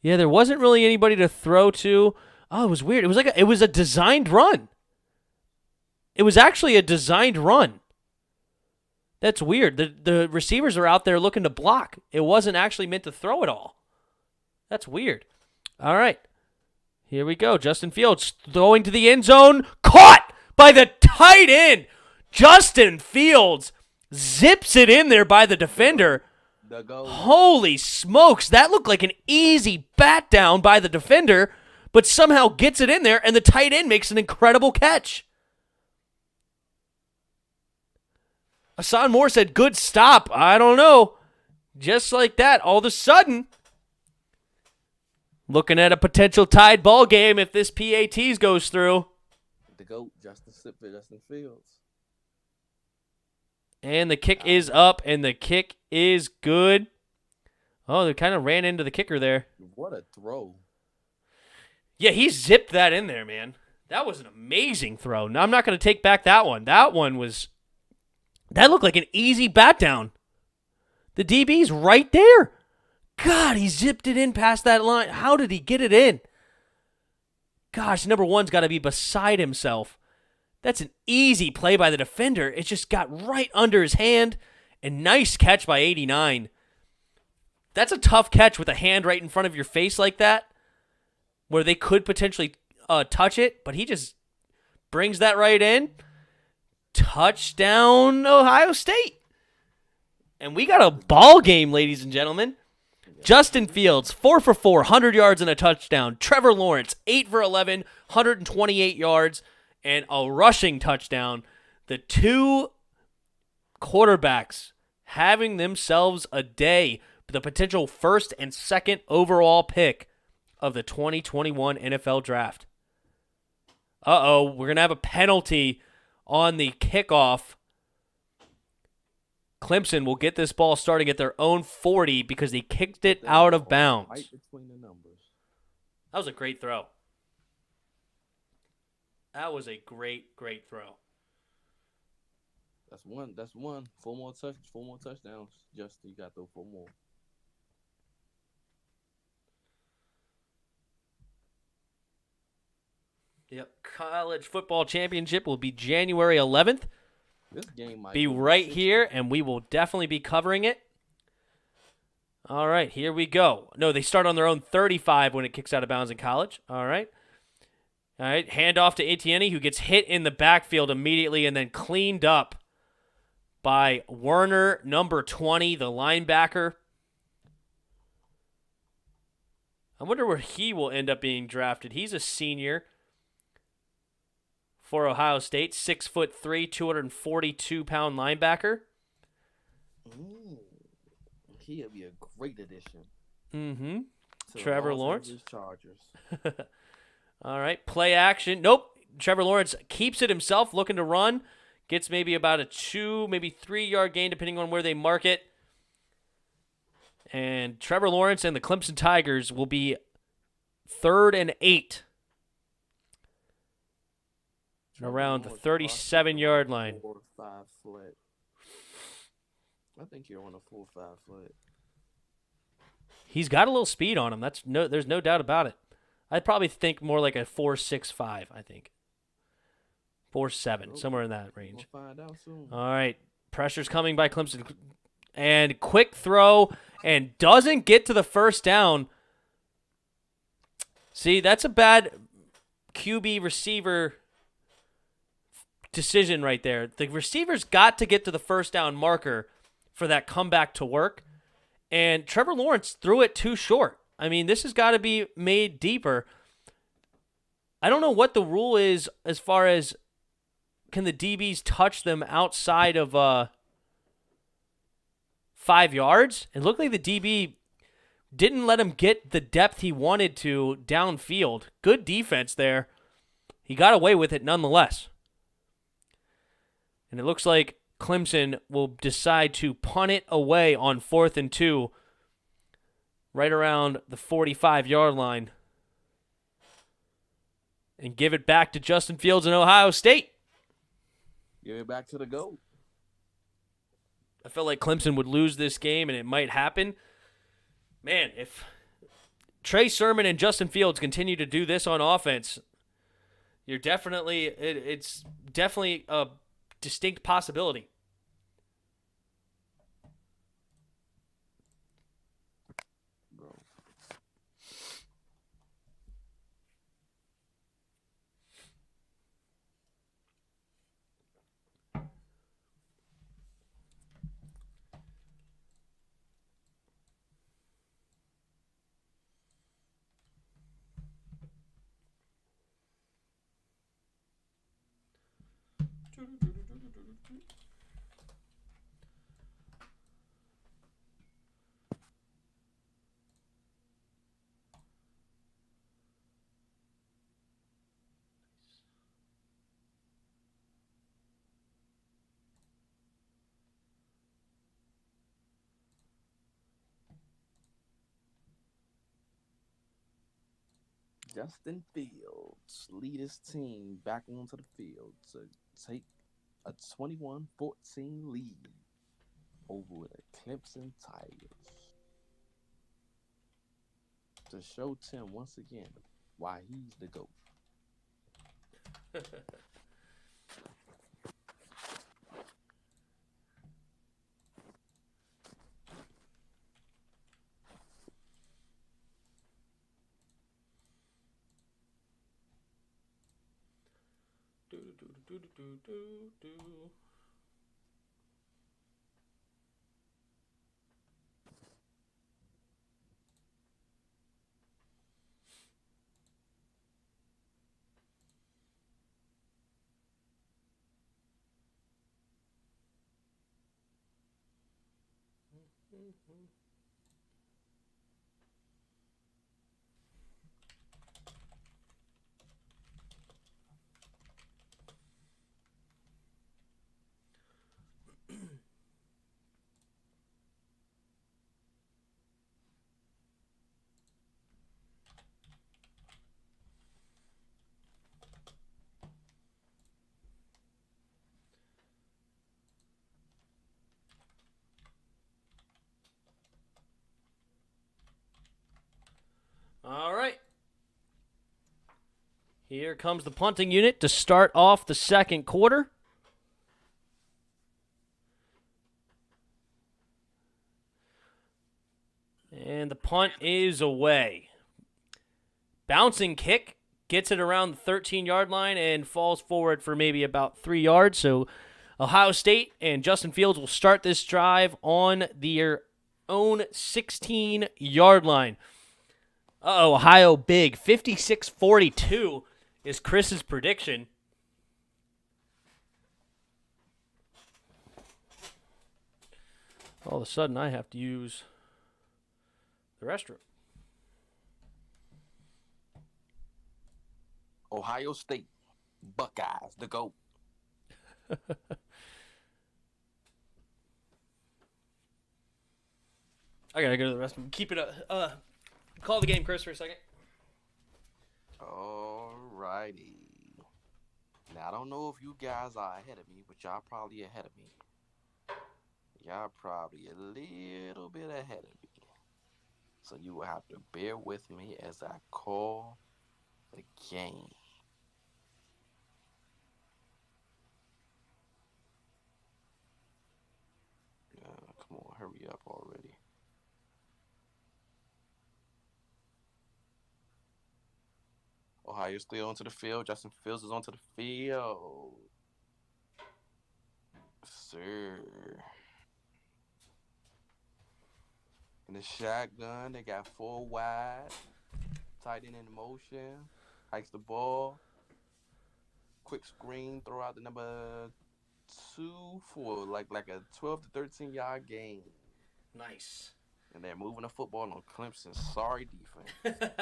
Yeah, there wasn't really anybody to throw to. Oh, it was weird. It was a designed run. It was actually a designed run. That's weird. The receivers are out there looking to block. It wasn't actually meant to throw it all. That's weird. All right. Here we go. Justin Fields throwing to the end zone. Caught by the tight end. Justin Fields zips it in there by the defender. Holy smokes. That looked like an easy bat down by the defender, but somehow gets it in there, and the tight end makes an incredible catch. Hassan Moore said, good stop. I don't know. Just like that, all of a sudden, looking at a potential tied ball game if this PATs goes through. The GOAT, Justin Fields. And the kick is up, and the kick is good. Oh, they kind of ran into the kicker there. What a throw. Yeah, he zipped that in there, man. That was an amazing throw. Now, I'm not going to take back that one. That looked like an easy bat down. The DB's right there. God, he zipped it in past that line. How did he get it in? Gosh, number one's got to be beside himself. That's an easy play by the defender. It just got right under his hand. And nice catch by 89. That's a tough catch with a hand right in front of your face like that, where they could potentially touch it, but he just brings that right in. Touchdown, Ohio State. And we got a ball game, ladies and gentlemen. Justin Fields, 4 for 4, 100 yards and a touchdown. Trevor Lawrence, 8 for 11, 128 yards and a rushing touchdown. The two quarterbacks having themselves a day. The potential 1st and 2nd overall pick of the 2021 NFL Draft. We're going to have a penalty on the kickoff. Clemson will get this ball starting at their own 40 because they kicked it out of bounds. Right between the numbers. That was a great throw. That was a great throw. That's one. 4 more touchdowns. Justin, you got those 4 more. Yep. College football championship will be January 11th. This game might be right here, and we will definitely be covering it. All right, here we go. No, they start on their own 35 when it kicks out of bounds in college. All right, hand off to Etienne, who gets hit in the backfield immediately and then cleaned up by Werner, number 20, the linebacker. I wonder where he will end up being drafted. He's a senior for Ohio State, 6'3", 242-pound linebacker. He'll be a great addition. Mm-hmm. Trevor Lawrence. Chargers. All right, play action. Nope. Trevor Lawrence keeps it himself, looking to run. Gets maybe about a 2, maybe 3-yard gain, depending on where they mark it. And Trevor Lawrence and the Clemson Tigers will be 3rd and 8. Around the 37-yard line. 4-5 flat. I think you're on a 4-5 flat. He's got a little speed on him. There's no doubt about it. I'd probably think more like a 4.65. I think 4.7, somewhere in that range. We'll find out soon. All right, pressure's coming by Clemson. and quick throw and doesn't get to the first down. See, that's a bad QB receiver decision right there. The receiver's got to get to the first down marker for that comeback to work. And Trevor Lawrence threw it too short. I mean, this has got to be made deeper. I don't know what the rule is as far as can the DBs touch them outside of 5 yards. It looked like the DB didn't let him get the depth he wanted to downfield. Good defense there. He got away with it nonetheless. And it looks like Clemson will decide to punt it away on 4th and 2 right around the 45-yard line and give it back to Justin Fields in Ohio State. Give it back to the GOAT. I felt like Clemson would lose this game, and it might happen. Man, if Trey Sermon and Justin Fields continue to do this on offense, it's definitely a distinct possibility. Justin Fields lead his team back onto the field to take a 21-14 lead over the Clemson Tigers. To show Tim once again why he's the GOAT. All right. Here comes the punting unit to start off the second quarter. And the punt is away. Bouncing kick gets it around the 13-yard line and falls forward for maybe about 3 yards. So Ohio State and Justin Fields will start this drive on their own 16-yard line. Ohio big. 56-42 is Chris's prediction. All of a sudden, I have to use the restroom. Ohio State Buckeyes, the GOAT. I gotta go to the restroom. Keep it up. Call the game, Chris, for a second. Alrighty. Now, I don't know if you guys are ahead of me, but y'all probably ahead of me. Y'all probably a little bit ahead of me. So you will have to bear with me as I call the game. Come on, hurry Ohio still onto the field. Justin Fields is onto the field. Sir. In the shotgun, they got 4 wide. Tight end in motion. Hikes the ball. Quick screen. Throw out the number 2 for like a 12 to 13 yard gain. Nice. And they're moving the football on Clemson's sorry defense.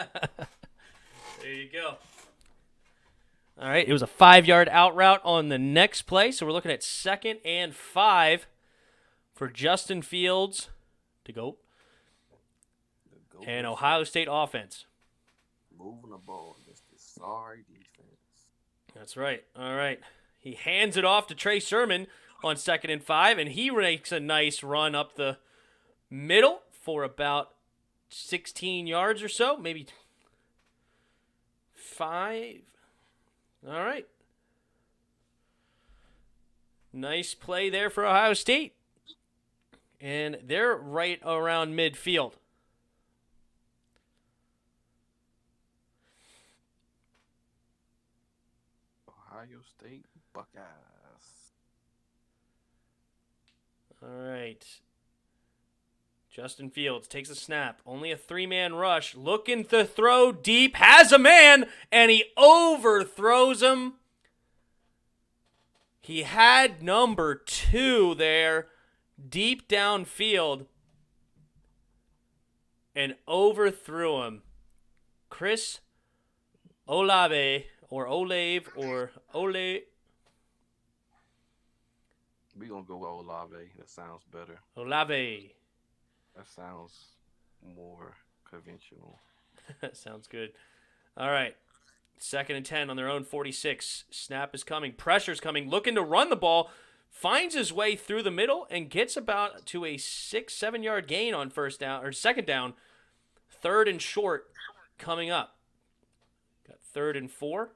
There you go. All right, it was a 5-yard out route on the next play, so we're looking at 2nd and 5 for Justin Fields to go. And Ohio State offense. Moving the ball against the sorry defense. That's right. All right. He hands it off to Trey Sermon on 2nd and 5, and he makes a nice run up the middle for about 16 yards or so, maybe 5. All right. Nice play there for Ohio State. And they're right around midfield. Ohio State Buckeyes. All right. Justin Fields takes a snap. Only a 3-man rush. Looking to throw deep. Has a man, and he overthrows him. He had number 2 there, deep downfield, and overthrew him. Chris Olave, or Olave, or Ole. We're going to go with Olave. That sounds better. Olave. That sounds more conventional. Sounds good. All right. 2nd and 10 on their own 46. Snap is coming. Pressure's coming. Looking to run the ball. Finds his way through the middle and gets about to a 6-7 yard gain on 2nd down. 3rd and short coming up. Got 3rd and 4.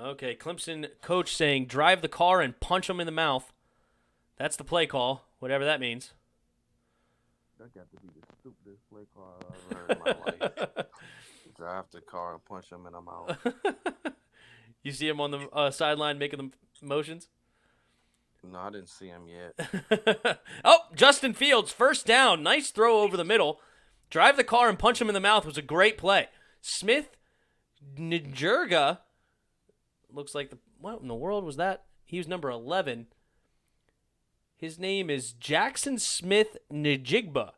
Okay, Clemson coach saying drive the car and punch him in the mouth. That's the play call, whatever that means. That got to be the stupidest play call I've ever heard in my life. Drive the car and punch him in the mouth. You see him on the sideline making the motions? No, I didn't see him yet. Oh, Justin Fields, 1st down. Nice throw over the middle. Drive the car and punch him in the mouth was a great play. Smith Njurga. Looks like what in the world was that? He was number 11. His name is Jackson Smith Njigba.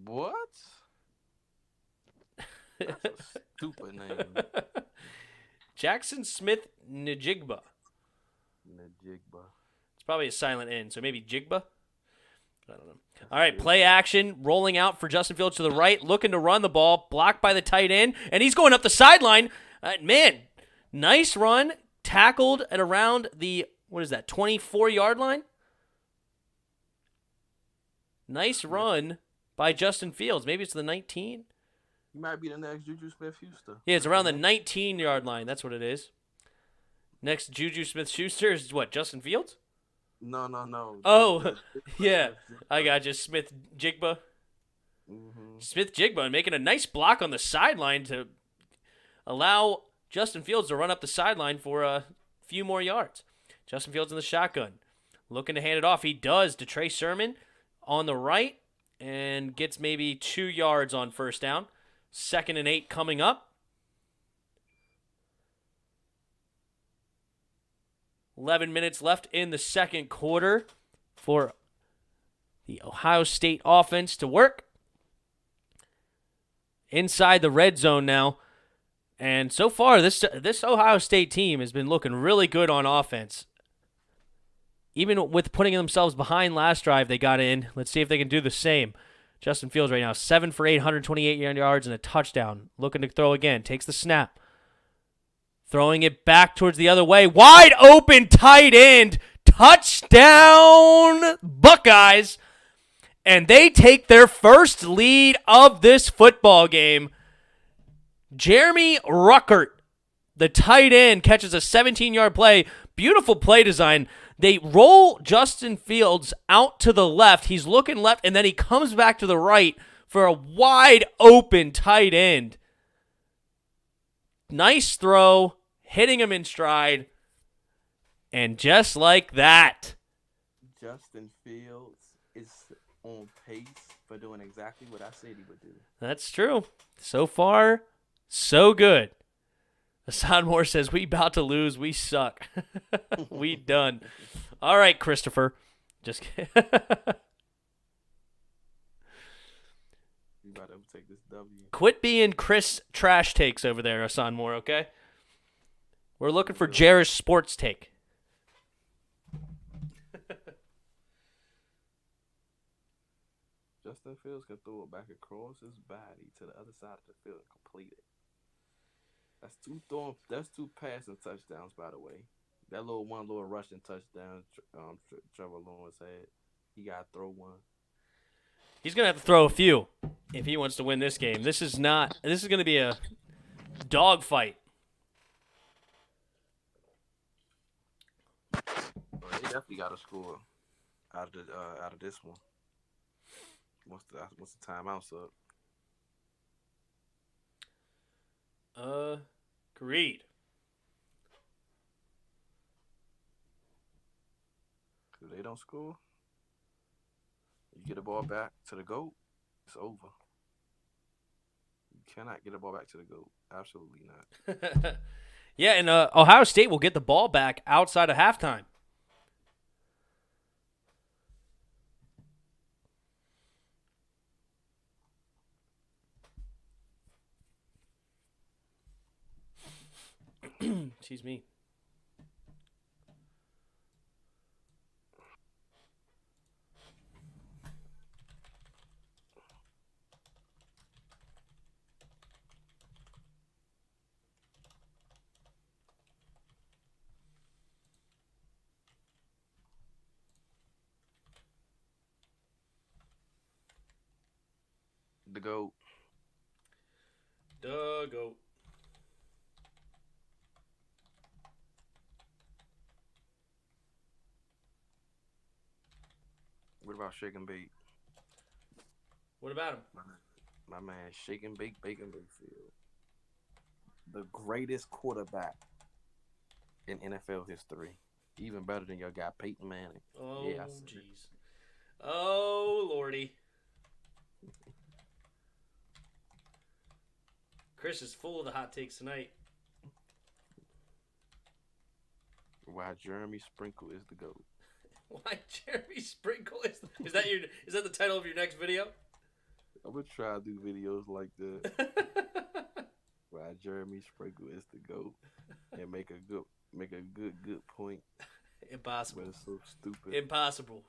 What? That's a stupid name. Jackson Smith Njigba. It's probably a silent N, so maybe Jigba? I don't know. All right, play action, rolling out for Justin Fields to the right, looking to run the ball, blocked by the tight end, and he's going up the sideline. Man, nice run, tackled at around the, 24-yard line? Nice run by Justin Fields. Maybe it's the 19? He might be the next Juju Smith-Schuster. Yeah, it's around the 19-yard line. That's what it is. Next Juju Smith-Schuster is what, Justin Fields? No. Oh, yeah. I got you, Smith Jigba. Mm-hmm. Smith Jigba making a nice block on the sideline to allow Justin Fields to run up the sideline for a few more yards. Justin Fields in the shotgun. Looking to hand it off. He does to Trey Sermon on the right and gets maybe 2 yards on 1st down. 2nd and 8 coming up. 11 minutes left in the 2nd quarter for the Ohio State offense to work. Inside the red zone now. And so far, this Ohio State team has been looking really good on offense. Even with putting themselves behind last drive they got in. Let's see if they can do the same. Justin Fields right now, 7 for 8, 128 yards and a touchdown. Looking to throw again. Takes the snap. Throwing it back towards the other way. Wide open tight end. Touchdown Buckeyes. And they take their first lead of this football game. Jeremy Ruckert, The tight end catches a 17-yard play. Beautiful play design. They roll Justin Fields out to the left. He's looking left, and then he comes back to the right for a wide open tight end. Nice throw, hitting him in stride. And just like that, Justin Fields is on pace for doing exactly what I said he would do. that's true. So far, so good. Hassan Moore says, we about to lose. We suck. We done. All right, Christopher. Just kidding. You about to take this W. Quit being Chris Trash Takes over there, Hassan Moore, okay? We're looking for Jair's Sports Take. Justin Fields can throw it back across his body to the other side of the field and complete it. That's two passing touchdowns, by the way. That one little rushing touchdown Trevor Lawrence had. He got to throw one. He's going to have to throw a few if he wants to win this game. This is going to be a dogfight. They definitely got to score out of this one. Once the timeout's up. Agreed. If they don't score, you get the ball back to the GOAT, it's over. You cannot get the ball back to the GOAT. Absolutely not. Yeah, and Ohio State will get the ball back outside of halftime. Excuse me. The GOAT. The GOAT. What about Shake and Bake? What about him? My man, Shake and Bake Bacon Bayfield. The greatest quarterback in NFL history. Even better than your guy Peyton Manning. Oh, yeah, jeez. Oh, Lordy. Chris is full of the hot takes tonight. Why Jeremy Sprinkle is the GOAT. Why Jeremy Sprinkle is that the title of your next video? I'm gonna try to do videos like that. Why Jeremy Sprinkle is the GOAT and make a good point. Impossible. But it's so stupid. Impossible.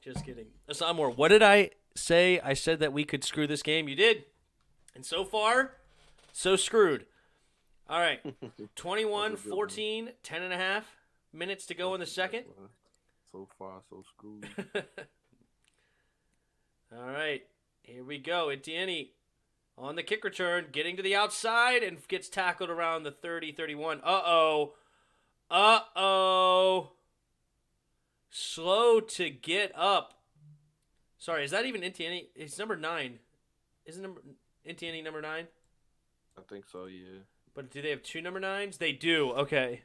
Just kidding. Hassan Moore, what did I say? I said that we could screw this game. You did. And so far, so screwed. All right. 21-14, 10.5 minutes to go in the second. So far, so screwed. All right. Here we go. Etienne on the kick return, getting to the outside and gets tackled around the 30-31. Uh-oh. Slow to get up. Sorry, is that even Etienne? It's number 9. Isn't Etienne number 9? I think so, yeah. But do they have 2 number 9s? They do. Okay.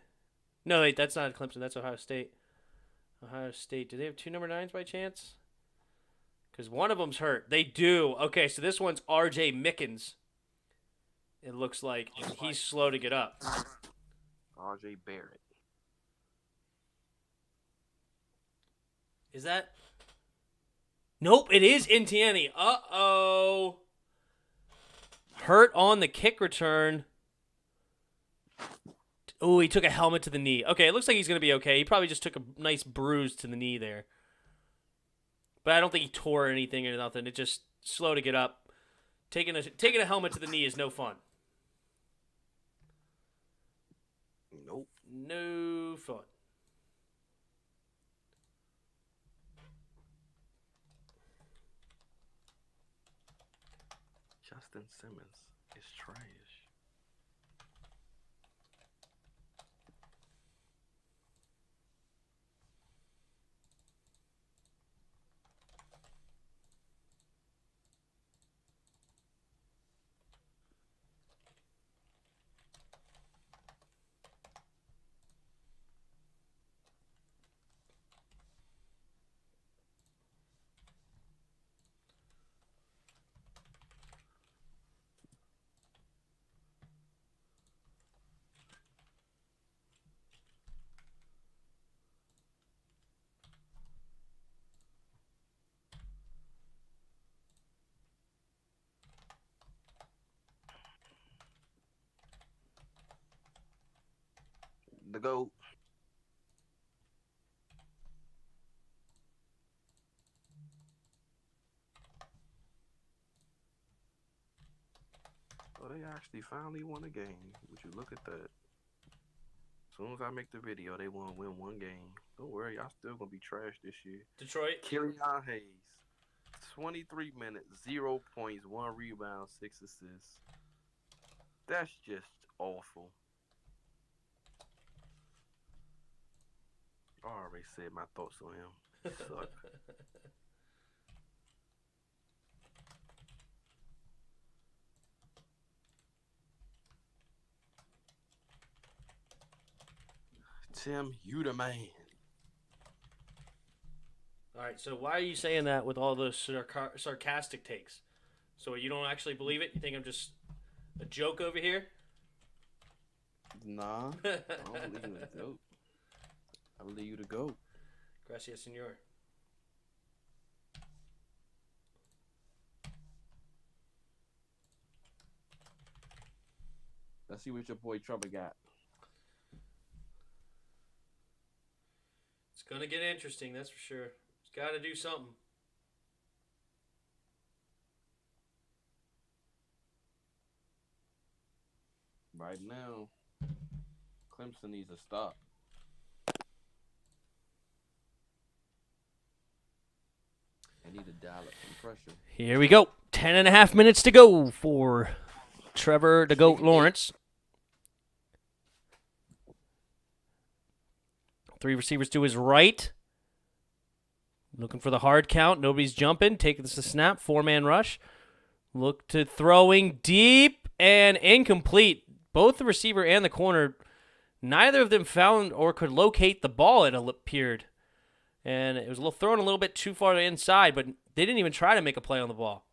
No, wait, that's not Clemson. That's Ohio State. Ohio State. Do they have 2 number 9s by chance? Because one of them's hurt. They do. Okay, so this one's R.J. Mickens. It looks like he's slow to get up. R.J. Barrett. Is that? Nope, it is Etienne. Uh-oh. Hurt on the kick return. Oh, he took a helmet to the knee. Okay, it looks like he's going to be okay. He probably just took a nice bruise to the knee there. But I don't think he tore anything or nothing. It just slow to get up. Taking a helmet to the knee is no fun. Nope. No fun. Justin Simmons is trash. the GOAT. Oh, they actually finally won a game. Would you look at that? As soon as I make the video, they won win one game. Don't worry, y'all still gonna be trash this year. Detroit. Killian Hayes, 23 minutes, 0 points, 1 rebound, 6 assists. That's just awful. I already said my thoughts on him. Suck. Tim, you the man. All right, so why are you saying that with all those sarcastic takes? So you don't actually believe it? You think I'm just a joke over here? Nah, I don't believe you the GOAT. I believe you the GOAT. Gracias, senor. Let's see what your boy Trevor got. It's going to get interesting, that's for sure. He's got to do something. Right now, Clemson needs to stop. They need to dial up some pressure. Here we go. 10.5 minutes to go for Trevor the GOAT Lawrence. 3 receivers to his right. Looking for the hard count. Nobody's jumping. Taking the snap. 4-man rush. Look to throwing deep and incomplete. Both the receiver and the corner, neither of them found or could locate the ball, it appeared. And it was thrown a little bit too far to the inside, but they didn't even try to make a play on the ball.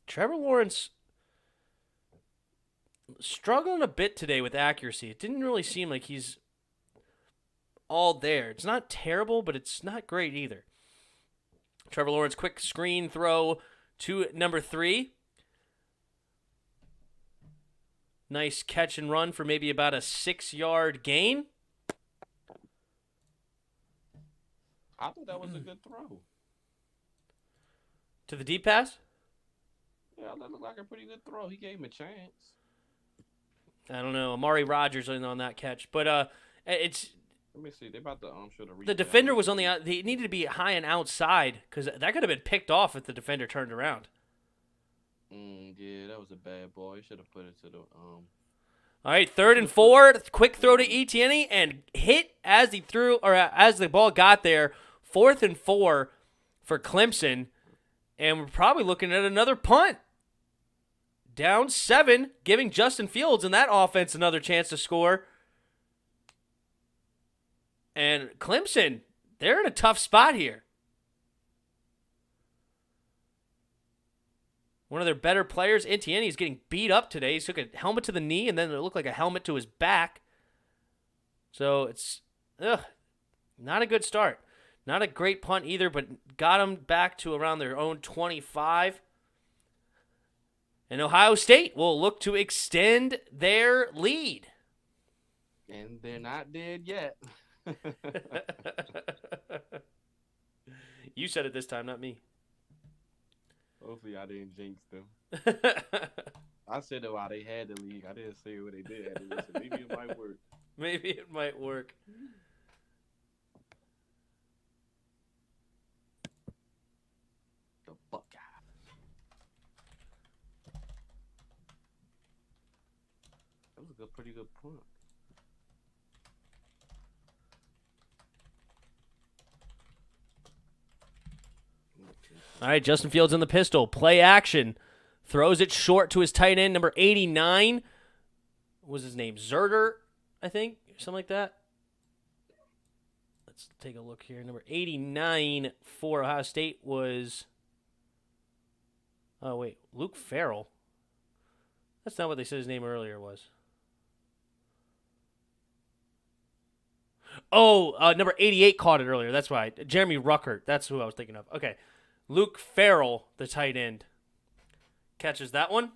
Trevor Lawrence struggling a bit today with accuracy. It didn't really seem like he's all there. It's not terrible, but it's not great either. Trevor Lawrence, quick screen throw to number 3. Nice catch and run for maybe about a 6-yard gain. I thought that was a good throw. To the deep pass? Yeah, that looked like a pretty good throw. He gave him a chance. I don't know. Amari Rodgers on that catch. But it's... Let me see. They about to show the defender was on the out. He needed to be high and outside because that could have been picked off if the defender turned around. Yeah, that was a bad ball. He should have put it to the All right, 3rd and 4. Quick throw to Etienne and hit as he threw or as the ball got there. 4th and 4 for Clemson, and we're probably looking at another punt. Down 7, giving Justin Fields and that offense another chance to score. And Clemson, they're in a tough spot here. One of their better players, Etienne, is getting beat up today. He took a helmet to the knee, and then it looked like a helmet to his back. So it's not a good start. Not a great punt either, but got them back to around their own 25. And Ohio State will look to extend their lead. And they're not dead yet. You said it this time, not me. Hopefully I didn't jinx them. I said it while they had the league. I didn't say what they did. So maybe it might work. Maybe it might work. The Buckeye. That was a pretty good punt. All right, Justin Fields in the pistol. Play action. Throws it short to his tight end, number 89. What was his name? Zerder, I think? Something like that. Let's take a look here. Number 89 for Ohio State was... Oh, wait. Luke Farrell. That's not what they said his name earlier was. Oh, number 88 caught it earlier. That's why. Jeremy Ruckert. That's who I was thinking of. Okay. Luke Farrell, the tight end, catches that one.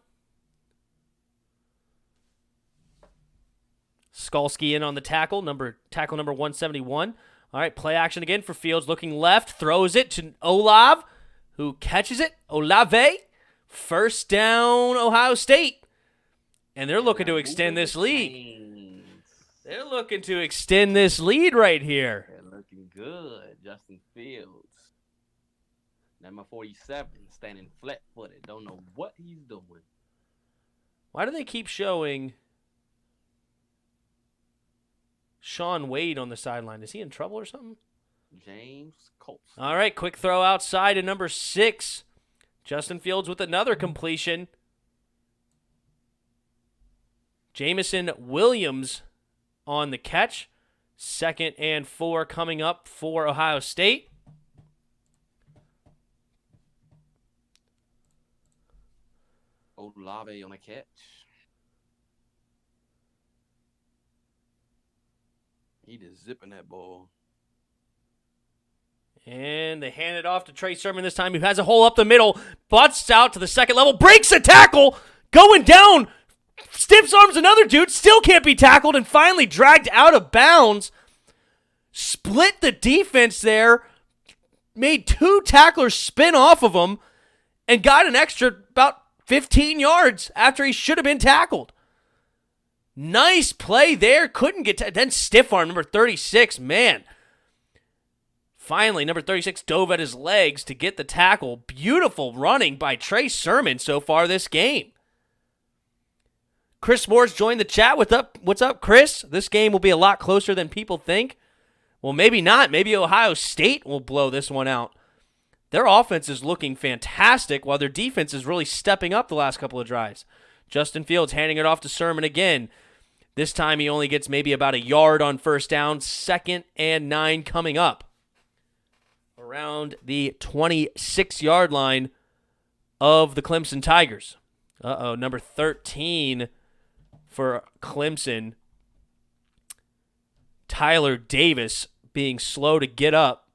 Skalski in on the tackle number 171. All right, play action again for Fields. Looking left, throws it to Olav, who catches it. Olave, first down, Ohio State. And they're looking to extend this lead. They're looking to extend this lead right here. They're looking good. Justin Fields. Number 47, standing flat-footed. Don't know what he's doing. Why do they keep showing Sean Wade on the sideline? Is he in trouble or something? James Colts. All right, quick throw outside to number 6. Justin Fields with another completion. Jamison Williams on the catch. 2nd and 4 coming up for Ohio State. Olave on the catch. He just zipping that ball. And they hand it off to Trey Sermon this time, who has a hole up the middle, butts out to the second level, breaks a tackle, going down, stiff arms another dude, still can't be tackled, and finally dragged out of bounds. Split the defense there, made 2 tacklers spin off of him, and got an extra about 15 yards after he should have been tackled. Nice play there. Couldn't get then stiff arm number 36. Man. Finally, number 36 dove at his legs to get the tackle. Beautiful running by Trey Sermon so far this game. Chris Moore's joined the chat. What's up, Chris? This game will be a lot closer than people think. Well, maybe not. Maybe Ohio State will blow this one out. Their offense is looking fantastic while their defense is really stepping up the last couple of drives. Justin Fields handing it off to Sermon again. This time he only gets maybe about a yard on first down. 2nd and 9 coming up. Around the 26-yard line of the Clemson Tigers. Number 13 for Clemson. Tyler Davis being slow to get up.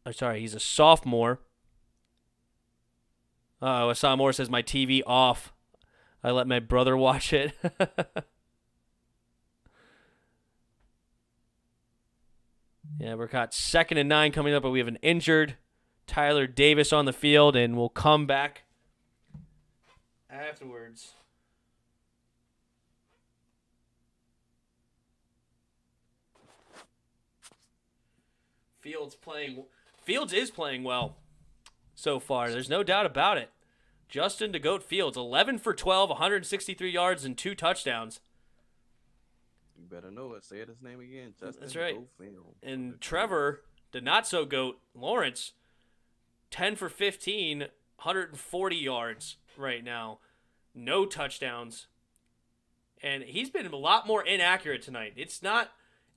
He's a sophomore. Assam Moore says, my TV off. I let my brother watch it. Yeah, we're got 2nd and 9 coming up, but we have an injured Tyler Davis on the field, and we'll come back afterwards. Fields is playing well so far. There's no doubt about it. Justin the Goat Fields, 11 for 12, 163 yards, and 2 touchdowns. You better know it. Say his name again. Justin. That's right. Fields. And Trevor, the not-so-goat Lawrence, 10 for 15, 140 yards right now. No touchdowns. And he's been a lot more inaccurate tonight. It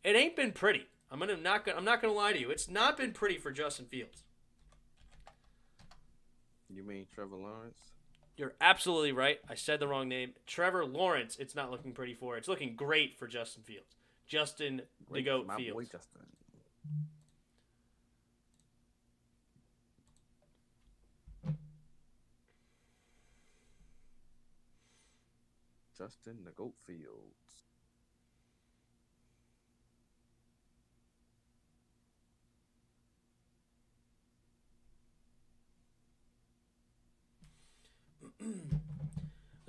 ain't been pretty. I'm not gonna lie to you. It's not been pretty for Justin Fields. You mean Trevor Lawrence? You're absolutely right. I said the wrong name. Trevor Lawrence, it's not looking pretty for. It's looking great for Justin Fields. Justin the Goat Fields. Boy Justin. Justin the Goat Fields.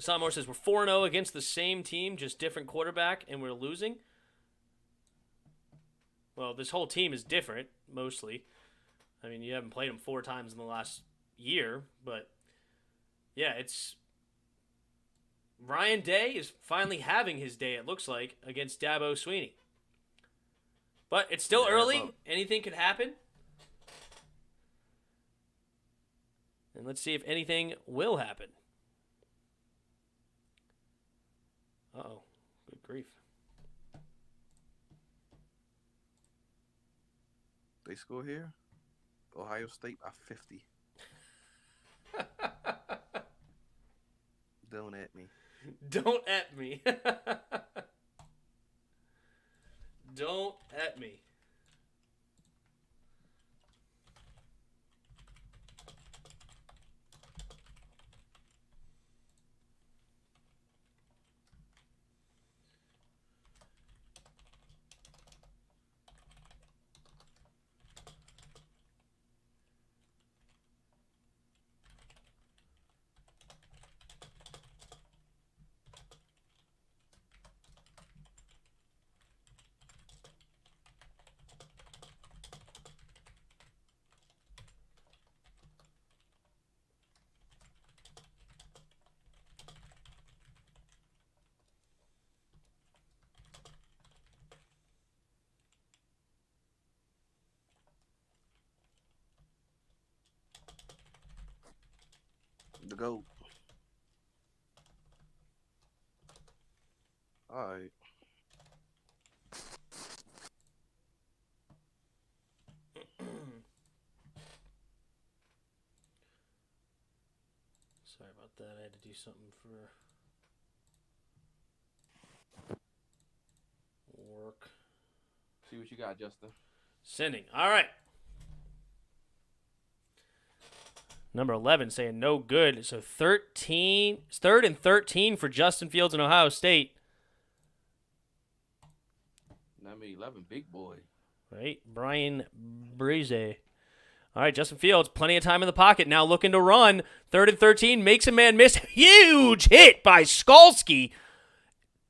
Samor says, we're 4-0 against the same team, just different quarterback, and we're losing. Well, this whole team is different, mostly. I mean, you haven't played them 4 times in the last year, but yeah, it's... Ryan Day is finally having his day, it looks like, against Dabo Sweeney. But it's still early. Anything could happen. And let's see if anything will happen. Uh-oh. Good grief. They score here? Ohio State by 50. Don't at me. Don't at me. Don't at me. GOAT. All right. Sorry about that. I had to do something for work. See what you got, Justin. Sending. All right. Number 11 saying no good. So 13, 3rd and 13 for Justin Fields in Ohio State. Number 11, big boy. Right? Brian Breeze. All right, Justin Fields, plenty of time in the pocket. Now looking to run. 3rd and 13, makes a man miss. Huge hit by Skalski.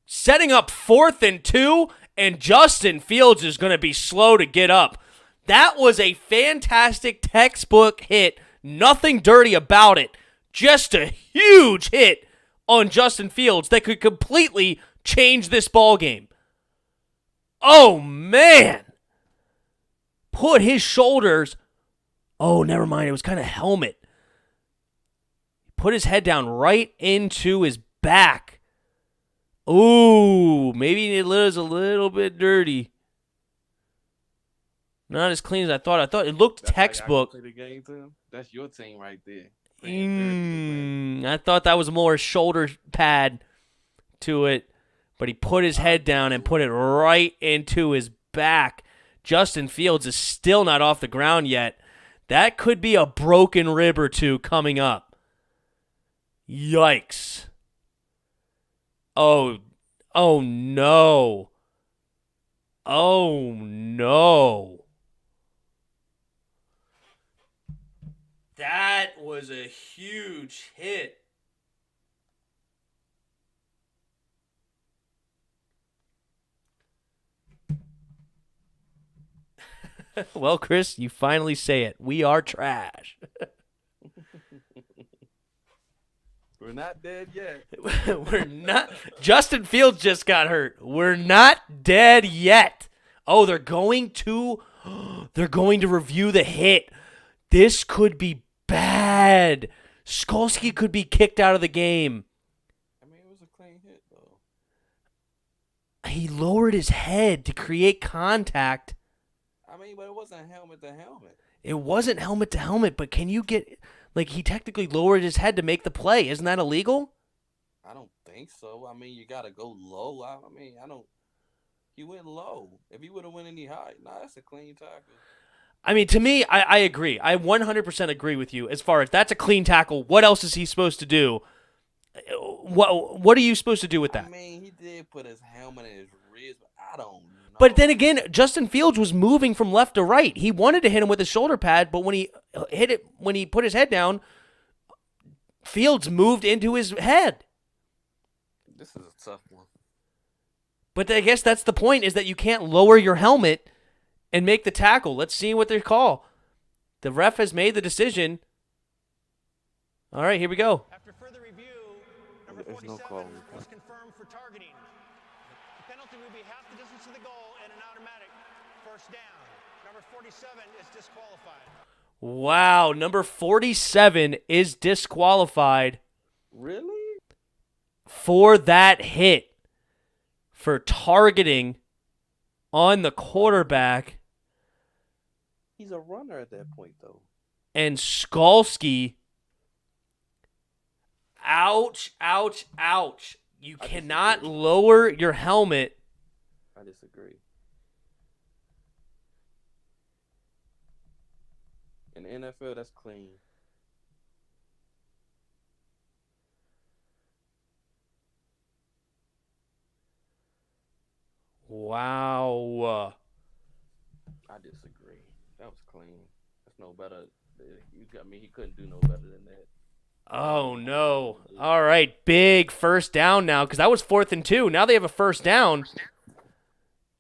Setting up 4th and 2, and Justin Fields is going to be slow to get up. That was a fantastic textbook hit. Nothing dirty about it. Just a huge hit on Justin Fields that could completely change this ball game. Oh, man. Put his shoulders... Oh, never mind. It was kind of helmet. Put his head down right into his back. Ooh, maybe it was a little bit dirty. Not as clean as I thought. I thought it looked textbook. Play the game to him? That's your team right there. I thought that was more shoulder pad to it, but he put his head down and put it right into his back. Justin Fields is still not off the ground yet. That could be a broken rib or two coming up. Yikes. Oh no. Oh no. That was a huge hit. Well, Chris, you finally say it. We are trash. We're not dead yet. We're not. Justin Fields just got hurt. We're not dead yet. Oh, they're going to review the hit. This could be bad. Skalski could be kicked out of the game. I mean, it was a clean hit, though. He lowered his head to create contact. I mean, but it wasn't helmet to helmet. It wasn't helmet to helmet, but can you get... Like, he technically lowered his head to make the play. Isn't that illegal? I don't think so. I mean, you got to go low. I mean, he went low. If he would have went any high, that's a clean tackle. I mean, to me, I agree. I 100% agree with you as far as that's a clean tackle. What else is he supposed to do? What are you supposed to do with that? I mean, he did put his helmet in his ribs, but I don't know. But then again, Justin Fields was moving from left to right. He wanted to hit him with his shoulder pad, but when he put his head down, Fields moved into his head. This is a tough one. But I guess that's the point, is that you can't lower your helmet and make the tackle. Let's see what they call. The ref has made the decision. All right, here we go. After further review, number 47 was confirmed for targeting. The penalty will be half the distance to the goal and an automatic first down. Number 47 is disqualified. Wow, number 47 is disqualified. Really? For that hit. For targeting on the quarterback. He's a runner at that point, though. And Skalski. Ouch, ouch, ouch. You cannot lower your helmet. I disagree. In the NFL, that's clean. Wow. I disagree. That was clean. That's no better. He couldn't do no better than that. Oh, no. All right, big first down now, because that was 4th and 2. Now they have a first down,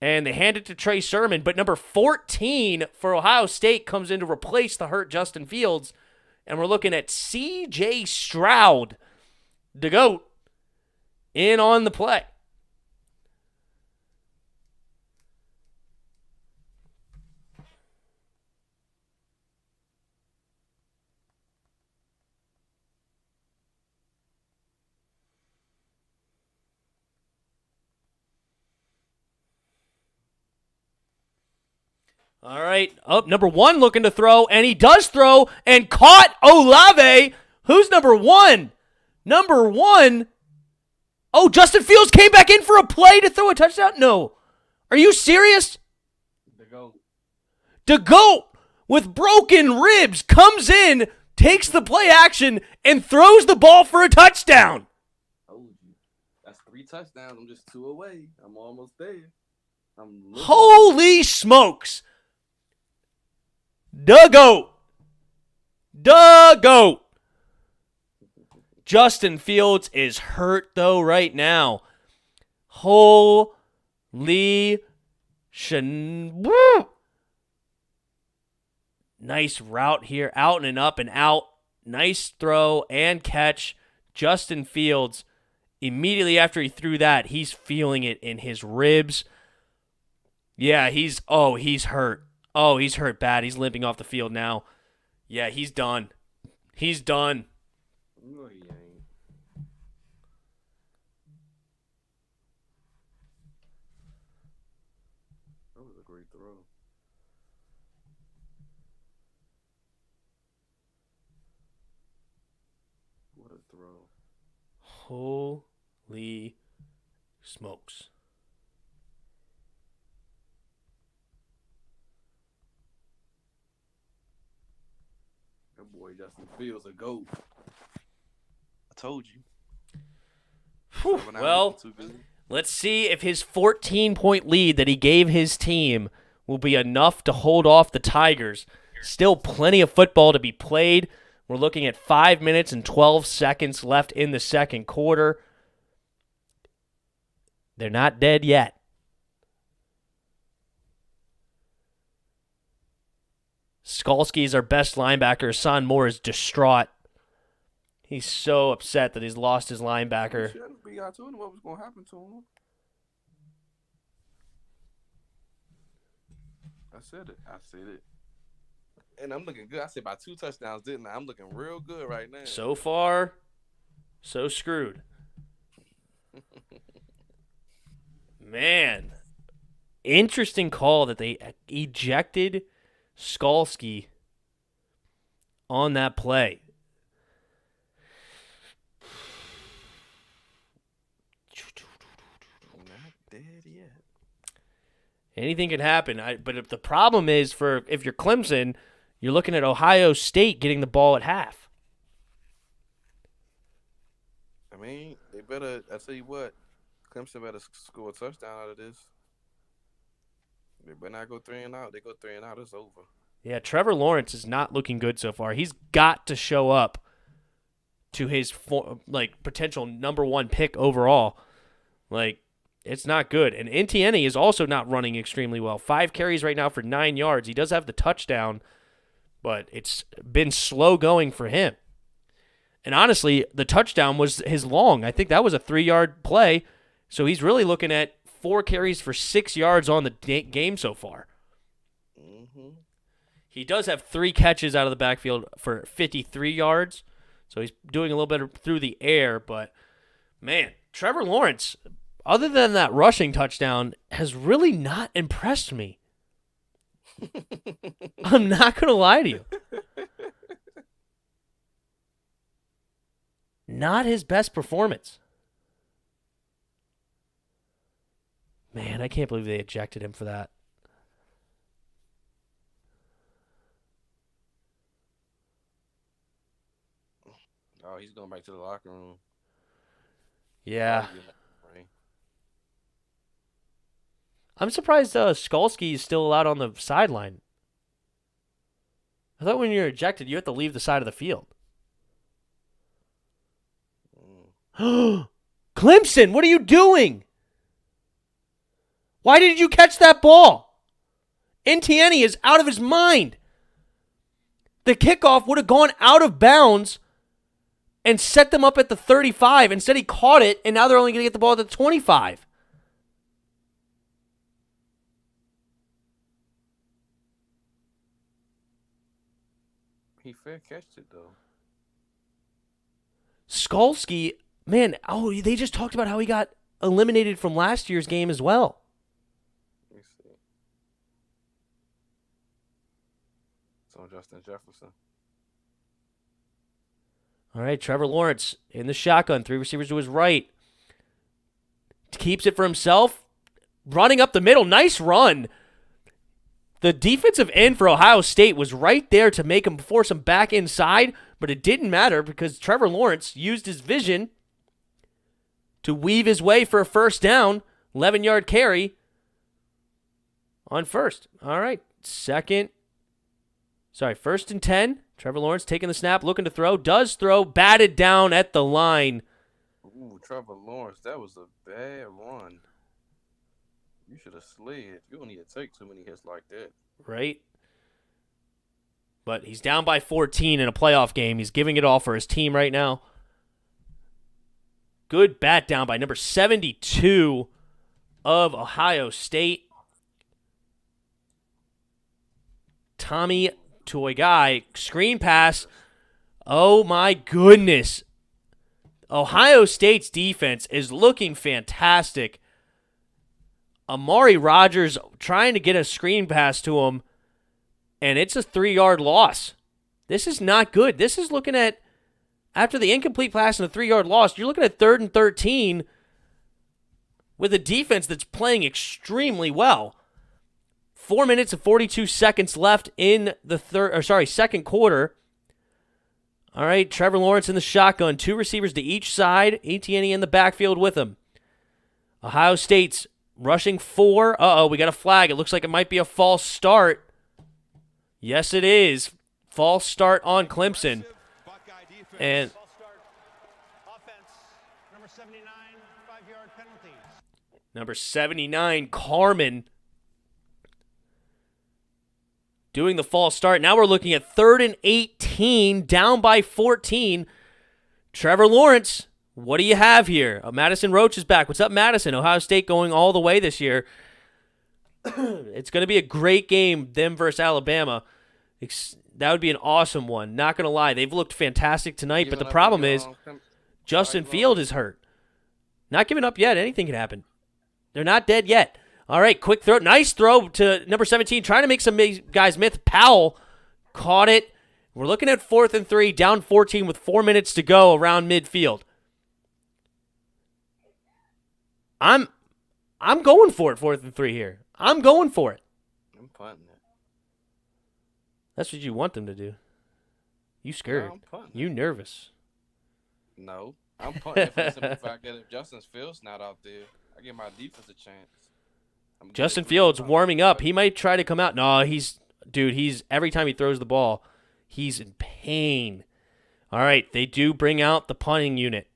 and they hand it to Trey Sermon. But number 14 for Ohio State comes in to replace the hurt Justin Fields, and we're looking at C.J. Stroud, the GOAT, in on the play. All right. Up, number 1 looking to throw, and he does throw and caught Olave. Who's number 1? Number 1. Oh, Justin Fields came back in for a play to throw a touchdown? No. Are you serious? The GOAT with broken ribs comes in, takes the play action, and throws the ball for a touchdown. Told you. That's 3 touchdowns. I'm just 2 away. I'm almost there. Holy smokes. The GOAT. The GOAT. Justin Fields is hurt, though, right now. Holy woo! Nice route here, out and up and out. Nice throw and catch. Justin Fields, immediately after he threw that, he's feeling it in his ribs. Yeah, he's hurt. Oh, he's hurt bad. He's limping off the field now. Yeah, he's done. He's done. No, he ain't. That was a great throw. What a throw. Holy smokes. That boy Justin Fields a GOAT. I told you. Well, let's see if his 14-point lead that he gave his team will be enough to hold off the Tigers. Still plenty of football to be played. We're looking at 5 minutes and 12 seconds left in the second quarter. They're not dead yet. Skalski is our best linebacker. Hassan Moore is distraught. He's so upset that he's lost his linebacker. I told him what was going to happen to him. I said it. And I'm looking good. I said by 2 touchdowns, didn't I? I'm looking real good right now. So far, so screwed. Man, interesting call that they ejected Skalski on that play. Not dead yet. Anything can happen. But if the problem is if you're Clemson, you're looking at Ohio State getting the ball at half. I mean, they better. I tell you what, Clemson better score a touchdown out of this. They better not go 3 and out. They go 3 and out, it's over. Yeah, Trevor Lawrence is not looking good so far. He's got to show up to his potential number 1 pick overall. It's not good. And Etienne is also not running extremely well. 5 carries right now for 9 yards. He does have the touchdown, but it's been slow going for him. And honestly, the touchdown was his long. I think that was a 3-yard play. So he's really looking at 4 carries for 6 yards on the game so far. Mm-hmm. He does have 3 catches out of the backfield for 53 yards. So he's doing a little better through the air. But, man, Trevor Lawrence, other than that rushing touchdown, has really not impressed me. I'm not going to lie to you. Not his best performance. Man, I can't believe they ejected him for that. Oh, he's going back to the locker room. Yeah. I'm surprised Skalski is still out on the sideline. I thought when you're ejected, you have to leave the side of the field. Clemson, what are you doing? Why did you catch that ball? Etienne is out of his mind. The kickoff would have gone out of bounds and set them up at the 35. Instead, he caught it, and now they're only going to get the ball at the 25. He fair catched it, though. Skalski, man, they just talked about how he got eliminated from last year's game as well. Let me see. on Justin Jefferson. All right, Trevor Lawrence in the shotgun. 3 receivers to his right. Keeps it for himself. Running up the middle. Nice run. The defensive end for Ohio State was right there to make him force him back inside, but it didn't matter because Trevor Lawrence used his vision to weave his way for a first down. 11-yard carry on first. All right, first and 10. Trevor Lawrence taking the snap, looking to throw. Does throw, batted down at the line. Ooh, Trevor Lawrence, that was a bad run. You should have slid. You don't need to take too many hits like that. Right? But he's down by 14 in a playoff game. He's giving it all for his team right now. Good bat down by number 72 of Ohio State. Tommy Toy screen pass. Oh my goodness. Ohio State's defense is looking fantastic. Amari Rodgers trying to get a screen pass to him, and it's a 3-yard loss. This is not good. This is looking at, after the incomplete pass and a 3-yard loss, you're looking at 3rd and 13 with a defense that's playing extremely well. 4 minutes and 42 seconds left in the second quarter. All right, Trevor Lawrence in the shotgun. 2 receivers to each side. Etienne in the backfield with him. Ohio State's rushing 4. We got a flag. It looks like it might be a false start. Yes, it is. False start on Clemson. And Number 79, 5-yard penalty. number 79, Carmen, doing the false start. Now we're looking at 3rd and 18, down by 14. Trevor Lawrence, what do you have here? Madison Roach is back. What's up, Madison? Ohio State going all the way this year. It's going to be a great game, them versus Alabama. That would be an awesome one. Not going to lie. They've looked fantastic tonight, but the problem is Justin Field is hurt. Not giving up yet. Anything can happen. They're not dead yet. All right, quick throw. Nice throw to number 17, trying to make some guys miss. Powell caught it. We're looking at 4th and 3, down 14 with 4 minutes to go around midfield. I'm going for it, 4th and 3 here. I'm going for it. I'm punting it. That's what you want them to do. You scared. No, I'm punting You nervous. No, I'm punting it for the simple fact that if Justin Fields not out there, I give my defense a chance. Justin Fields warming up. He might try to come out. No, he's every time he throws the ball, he's in pain. All right, they do bring out the punting unit.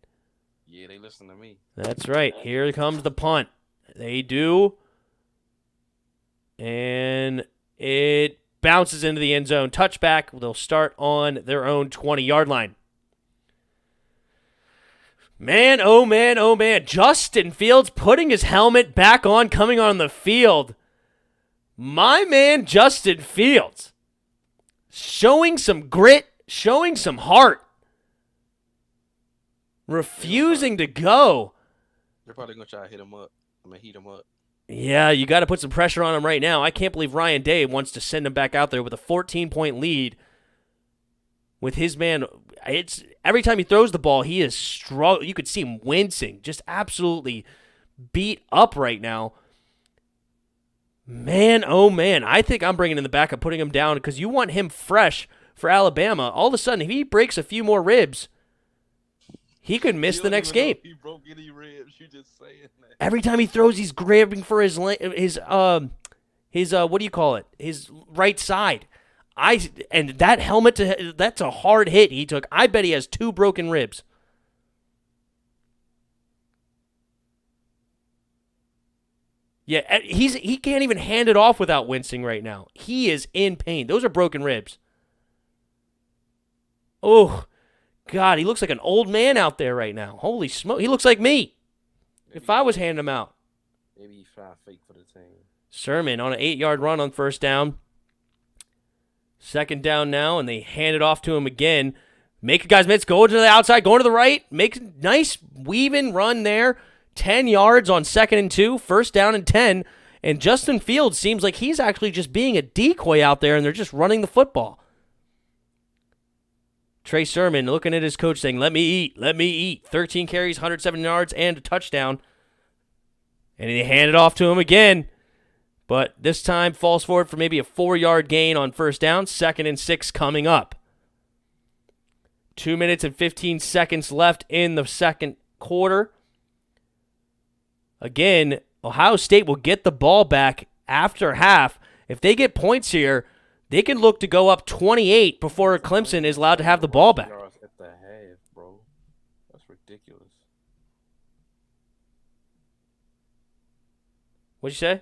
Yeah, they listen to me. That's right. Here comes the punt. They do. And it bounces into the end zone. Touchback. They'll start on their own 20-yard line. Man, oh man, oh man. Justin Fields putting his helmet back on, coming on the field. My man, Justin Fields, showing some grit, showing some heart. Refusing to go. They're probably going to try to heat him up. Yeah, you got to put some pressure on him right now. I can't believe Ryan Day wants to send him back out there with a 14-point lead. With his man, it's every time he throws the ball, he is struggling. You could see him wincing, just absolutely beat up right now. Man, oh man, I think I'm bringing in the backup, putting him down because you want him fresh for Alabama. All of a sudden, if he breaks a few more ribs, he could miss the next game. He broke any ribs. You just saying that. Every time he throws, he's grabbing for his what do you call it? His right side. And that helmet, that's a hard hit he took. I bet he has 2 broken ribs. Yeah, he can't even hand it off without wincing right now. He is in pain. Those are broken ribs. Oh, God, he looks like an old man out there right now. Holy smoke. He looks like me if I was handing him out. Maybe he's trying to fake for the team. Sermon on an 8-yard run on first down. Second down now, and they hand it off to him again. Make a guy's mitts, go to the outside, going to the right. Make a nice weave-in run there. 10 yards on 2nd and 2, first down and 10. And Justin Fields seems like he's actually just being a decoy out there, and they're just running the football. Trey Sermon looking at his coach saying, let me eat, let me eat. 13 carries, 107 yards, and a touchdown. And he handed off to him again. But this time falls forward for maybe a 4-yard gain on first down. 2nd and 6 coming up. 2 minutes and 15 seconds left in the second quarter. Again, Ohio State will get the ball back after half. If they get points here, they can look to go up 28 before Clemson is allowed to have the ball back. At the half, bro. That's ridiculous. What'd you say?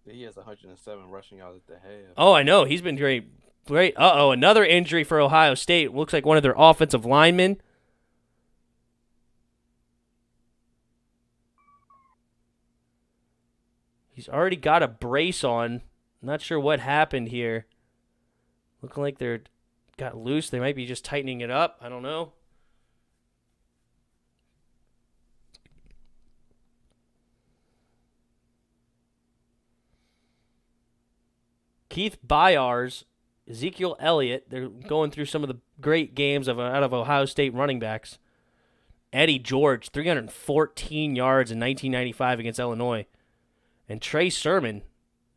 He has 107 rushing yards at the half. Oh, I know. He's been great. Great. Uh-oh, another injury for Ohio State. Looks like one of their offensive linemen. He's already got a brace on. Not sure what happened here. Looking like they're got loose. They might be just tightening it up. I don't know. Keith Byars, Ezekiel Elliott. They're going through some of the great games out of Ohio State running backs. Eddie George, 314 yards in 1995 against Illinois. And Trey Sermon,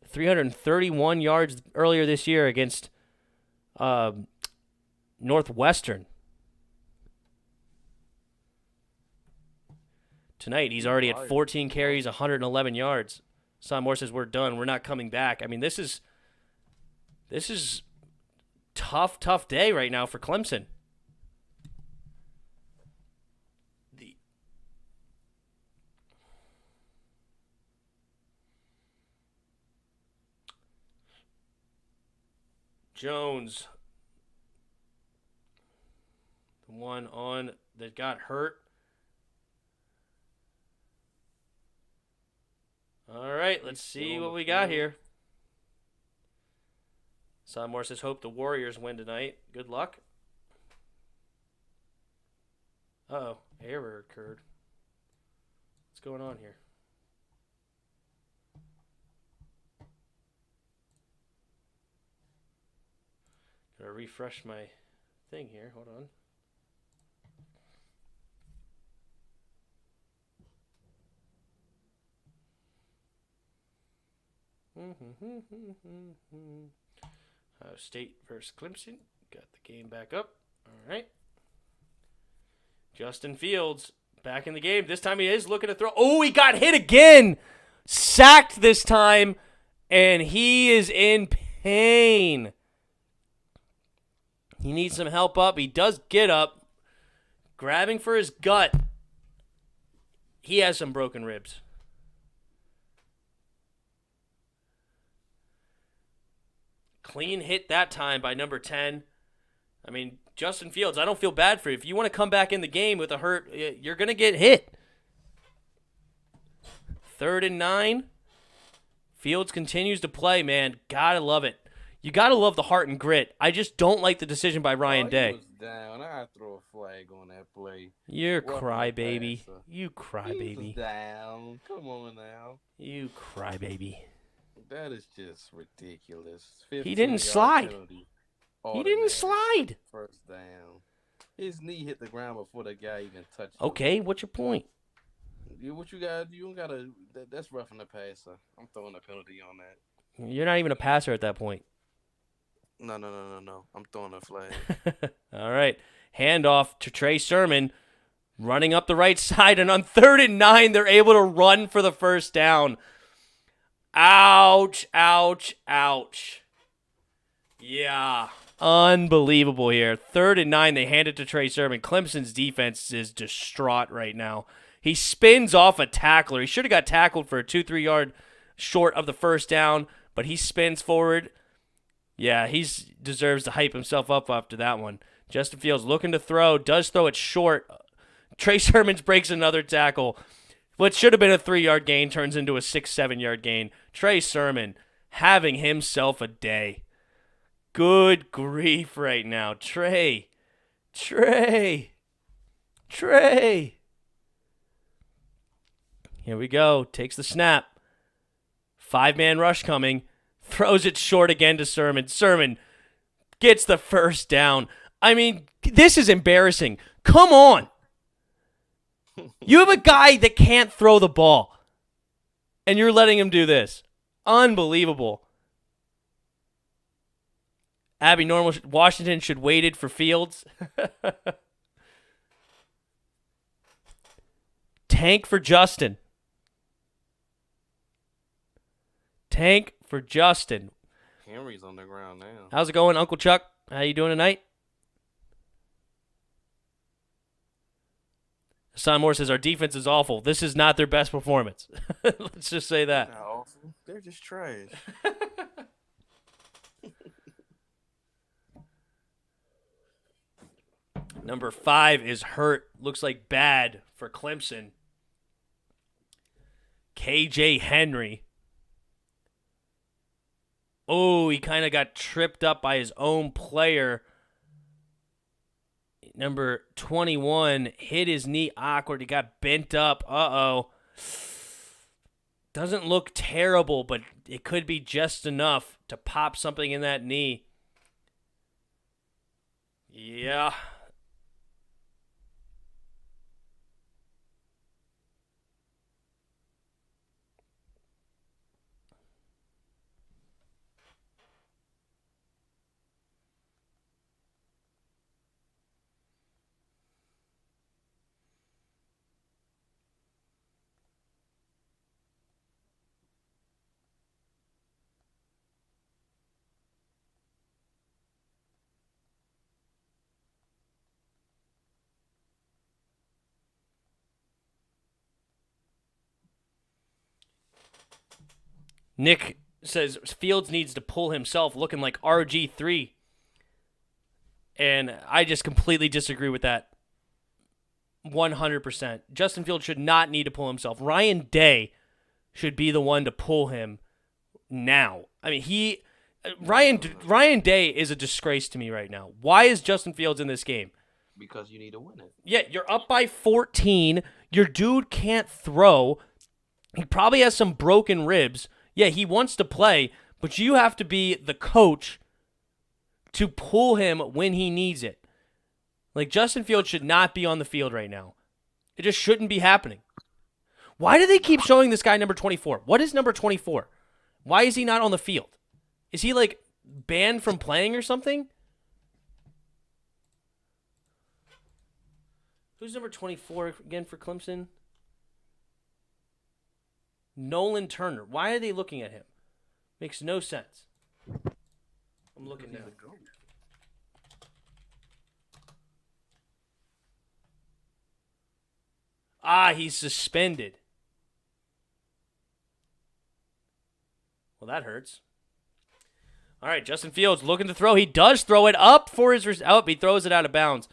331 yards earlier this year against Northwestern. Tonight, he's already at 14 carries, 111 yards. Son Moore says, we're done. We're not coming back. I mean, this is tough day right now for Clemson. Jones, the one on that got hurt. All right, let's see what we got here. Son says, hope the Warriors win tonight. Good luck. Uh-oh, error occurred. What's going on here? Gotta refresh my thing here. Hold on. State versus Clemson. Got the game back up. All right. Justin Fields back in the game. This time he is looking to throw. Oh, he got hit again. Sacked this time, and he is in pain. He needs some help up. He does get up, grabbing for his gut. He has some broken ribs. Clean hit that time by number 10. I mean, Justin Fields, I don't feel bad for you. If you want to come back in the game with a hurt, you're going to get hit. 3rd and 9. Fields continues to play, man. Gotta love it. You got to love the heart and grit. I just don't like the decision by Ryan Day. He was down. I throw a flag on that play. You're crybaby. You He crybaby. was down. Come on now. You crybaby. That is just ridiculous. He didn't slide. He didn't slide. First down. His knee hit the ground before the guy even touched him. Okay, what's your point? What you got? You don't gotta. That's roughing the passer. I'm throwing a penalty on that. You're not even a passer at that point. No. I'm throwing a flag. All right. Handoff to Trey Sermon. Running up the right side. And on 3rd and 9, they're able to run for the first down. Ouch, ouch, ouch. Yeah. Unbelievable here. 3rd and 9, they hand it to Trey Sermon. Clemson's defense is distraught right now. He spins off a tackler. He should have got tackled for a 2-3 yard short of the first down, but he spins forward. Yeah, he deserves to hype himself up after that one. Justin Fields looking to throw, does throw it short. Trey Sermon breaks another tackle. What should have been a 3-yard gain turns into a 6-7 yard gain. Trey Sermon having himself a day. Good grief right now. Trey. Here we go. Takes the snap. 5-man rush coming. Throws it short again to Sermon. Sermon gets the first down. I mean, this is embarrassing. Come on. You have a guy that can't throw the ball, and you're letting him do this. Unbelievable. Abby Normal, Washington should waited for Fields. Tank for Justin. Tank for Justin. Henry's on the ground now. How's it going, Uncle Chuck? How you doing tonight? Hassan Moore says, our defense is awful. This is not their best performance. Let's just say that. Not awful. They're just trash. Number 5 is hurt. Looks like bad for Clemson. KJ Henry. Oh, he kind of got tripped up by his own player. Number 21 hit his knee awkward. He got bent up. Uh-oh. Doesn't look terrible, but it could be just enough to pop something in that knee. Yeah. Nick says Fields needs to pull himself looking like RG3. And I just completely disagree with that. 100%. Justin Fields should not need to pull himself. Ryan Day should be the one to pull him now. I mean, Ryan Day is a disgrace to me right now. Why is Justin Fields in this game? Because you need to win it. Yeah, you're up by 14. Your dude can't throw. He probably has some broken ribs. Yeah, he wants to play, but you have to be the coach to pull him when he needs it. Like, Justin Fields should not be on the field right now. It just shouldn't be happening. Why do they keep showing this guy number 24? What is number 24? Why is he not on the field? Is he, like, banned from playing or something? Who's number 24 again for Clemson? Nolan Turner. Why are they looking at him? Makes no sense. I'm looking now. Ah, he's suspended. Well, that hurts. All right, Justin Fields looking to throw. He does throw it up for his... he throws it out of bounds.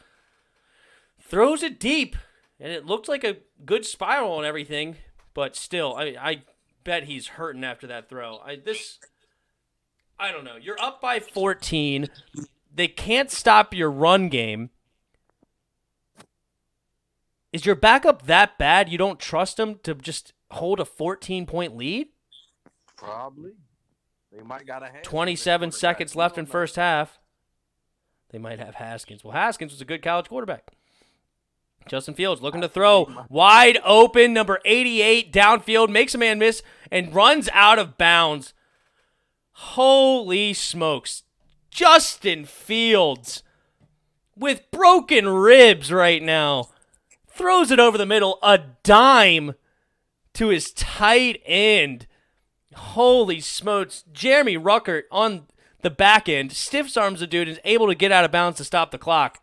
Throws it deep, and it looked like a good spiral and everything. But still, I bet he's hurting after that throw. I don't know. You're up by 14. They can't stop your run game. Is your backup that bad you don't trust him to just hold a 14-point lead? Probably. They might got a 27 seconds left in first half. They might have Haskins. Well, Haskins was a good college quarterback. Justin Fields looking to throw. Wide open, number 88, downfield, makes a man miss, and runs out of bounds. Holy smokes. Justin Fields with broken ribs right now. Throws it over the middle, a dime to his tight end. Holy smokes. Jeremy Ruckert on the back end. Stiffs arms the dude and is able to get out of bounds to stop the clock.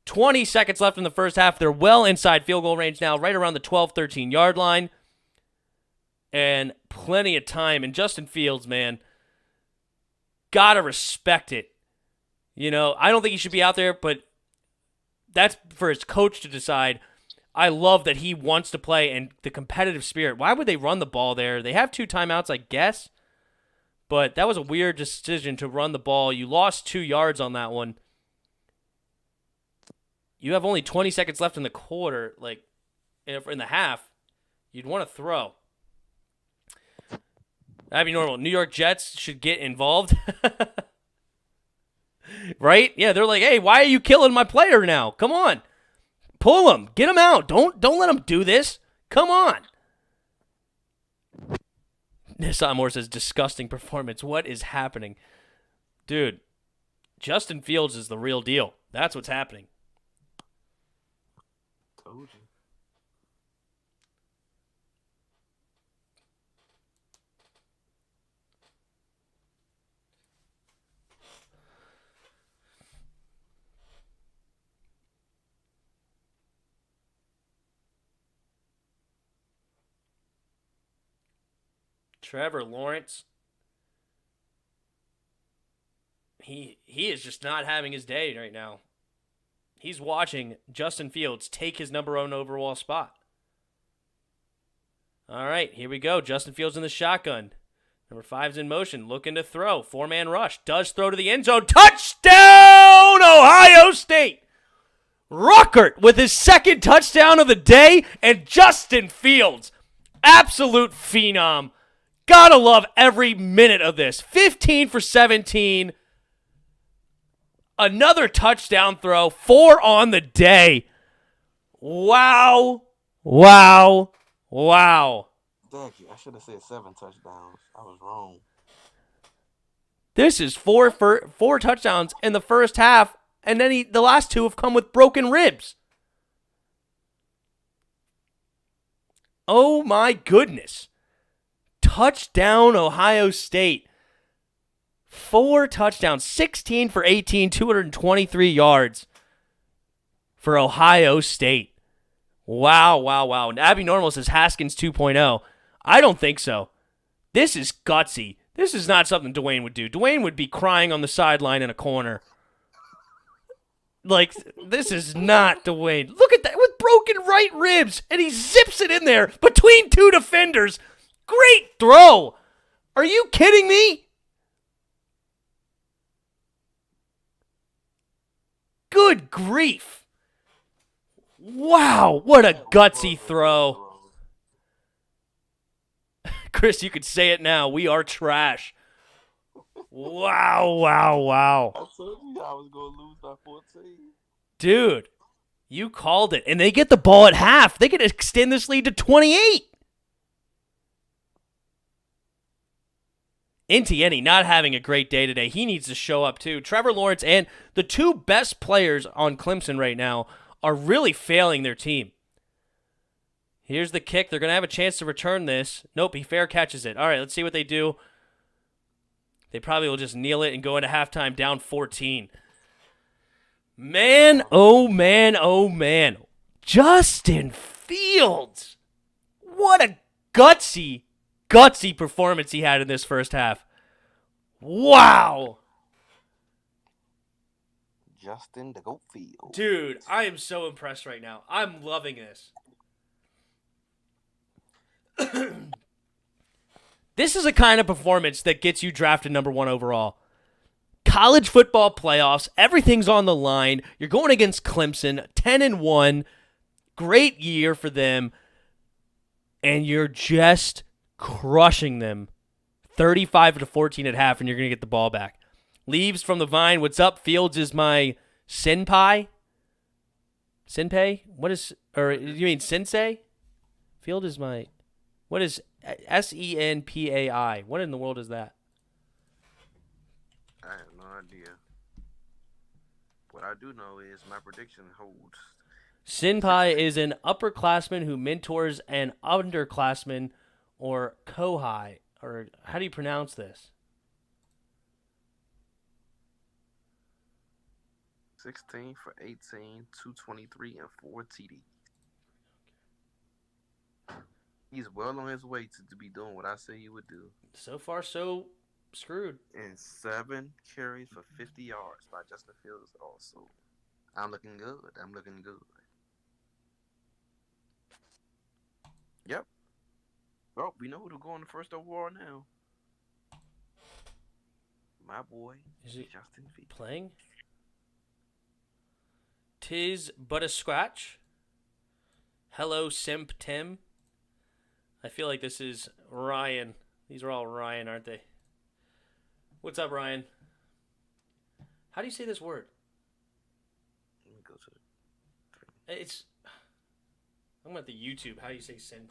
20 seconds left in the first half. They're well inside field goal range now, right around the 12-13 yard line. And plenty of time. And Justin Fields, man, gotta respect it. You know, I don't think he should be out there, but that's for his coach to decide. I love that he wants to play and the competitive spirit. Why would they run the ball there? They have 2 timeouts, I guess. But that was a weird decision to run the ball. You lost 2 yards on that one. You have only 20 seconds left in the quarter, like in the half. You'd want to throw. That'd be normal. New York Jets should get involved. Right? Yeah, they're like, hey, why are you killing my player now? Come on. Pull him. Get him out. Don't let him do this. Come on. Nissan Moore says, disgusting performance. What is happening? Dude, Justin Fields is the real deal. That's what's happening. Told you. Trevor Lawrence. He is just not having his day right now. He's watching Justin Fields take his number 1 overall spot. All right, here we go. Justin Fields in the shotgun. Number 5's in motion, looking to throw. 4-man rush. Does throw to the end zone. Touchdown, Ohio State! Ruckert with his 2nd touchdown of the day, and Justin Fields, absolute phenom. Gotta love every minute of this. 15 for 17. Another touchdown throw. 4 on the day. Wow. Wow. Wow. Thank you. I should have said 7 touchdowns. I was wrong. This is 4 touchdowns in the first half, and then the last 2 have come with broken ribs. Oh my goodness. Touchdown, Ohio State. 4 touchdowns, 16 for 18, 223 yards for Ohio State. Wow, wow, wow. And Abby Normal says Haskins 2.0. I don't think so. This is gutsy. This is not something Dwayne would do. Dwayne would be crying on the sideline in a corner. Like, this is not Dwayne. Look at that, with broken right ribs, and he zips it in there between 2 defenders. Great throw. Are you kidding me? Good grief. Wow, what a gutsy throw. Chris, you could say it now. We are trash. Wow, wow, wow. I told you I was going to lose by 14. Dude, you called it. And they get the ball at half. They could extend this lead to 28. Etienne not having a great day today. He needs to show up too. Trevor Lawrence and the 2 best players on Clemson right now are really failing their team. Here's the kick. They're going to have a chance to return this. Nope, he fair catches it. All right, let's see what they do. They probably will just kneel it and go into halftime down 14. Man, oh man, oh man. Justin Fields. What a gutsy performance he had in this first half. Wow. Justin the Goat Fields. Dude, I am so impressed right now. I'm loving this. This is a kind of performance that gets you drafted number 1 overall. College football playoffs, everything's on the line. You're going against Clemson, 10-1. Great year for them. And you're just crushing them. 35-14 at half, and you're going to get the ball back. Leaves from the vine. What's up? Fields is my senpai. Senpai? What is, or you mean sensei? Field is my, what is SENPAI? What in the world is that? I have no idea. What I do know is my prediction holds. Senpai is an upperclassman who mentors an underclassman or kohai. Or how do you pronounce this? 16 for 18, 223, and 4 TD. He's well on his way to be doing what I say he would do. So far, so screwed. And 7 carries for 50 yards by Justin Fields also. I'm looking good. I'm looking good. Yep. Well, we know who to go on the first overall now. My boy, is he Justin Fields. Playing? Tis but a scratch. Hello, Simp Tim. I feel like this is Ryan. These are all Ryan, aren't they? What's up, Ryan? How do you say this word? Let me go to It's. I'm at the YouTube. How do you say senpai?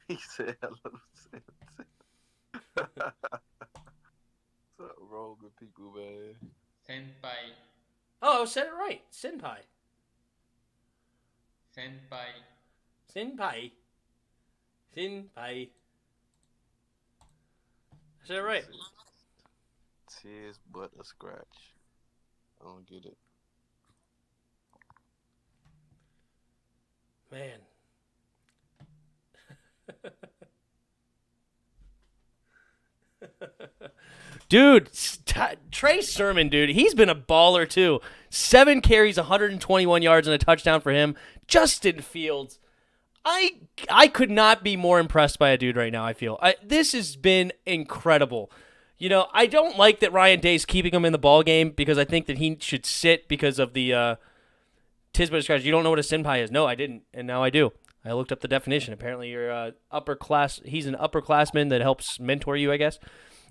He said hello, Sensei. What's wrong with people, man? Senpai. Oh, I said it right. Senpai. Senpai. Senpai. Senpai. I said it right. Tears but a scratch. I don't get it. Man. Dude, Trey Sermon, dude, he's been a baller too. 7 carries, 121 yards, and a touchdown for him. Justin Fields, I could not be more impressed by a dude right now, I feel. This has been incredible. You know, I don't like that Ryan Day's keeping him in the ball game because I think that he should sit because of the Tisbett scratch. You don't know what a senpai is. No, I didn't, and now I do. I looked up the definition. Apparently, you're upper class. He's an upperclassman that helps mentor you, I guess.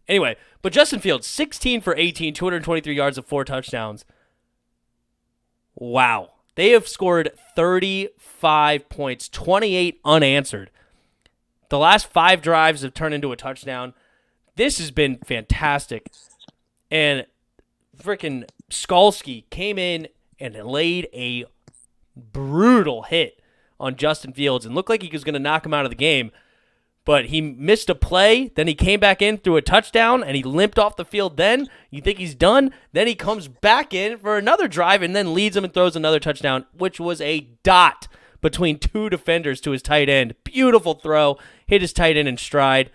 Anyway, but Justin Fields, 16 for 18, 223 yards and 4 touchdowns. Wow. They have scored 35 points, 28 unanswered. The last 5 drives have turned into a touchdown. This has been fantastic. And freaking Skalski came in and laid a brutal hit on Justin Fields and looked like he was going to knock him out of the game. But he missed a play, then he came back in through a touchdown, and he limped off the field then. You think he's done? Then he comes back in for another drive and then leads him and throws another touchdown, which was a dot between 2 defenders to his tight end. Beautiful throw. Hit his tight end in stride.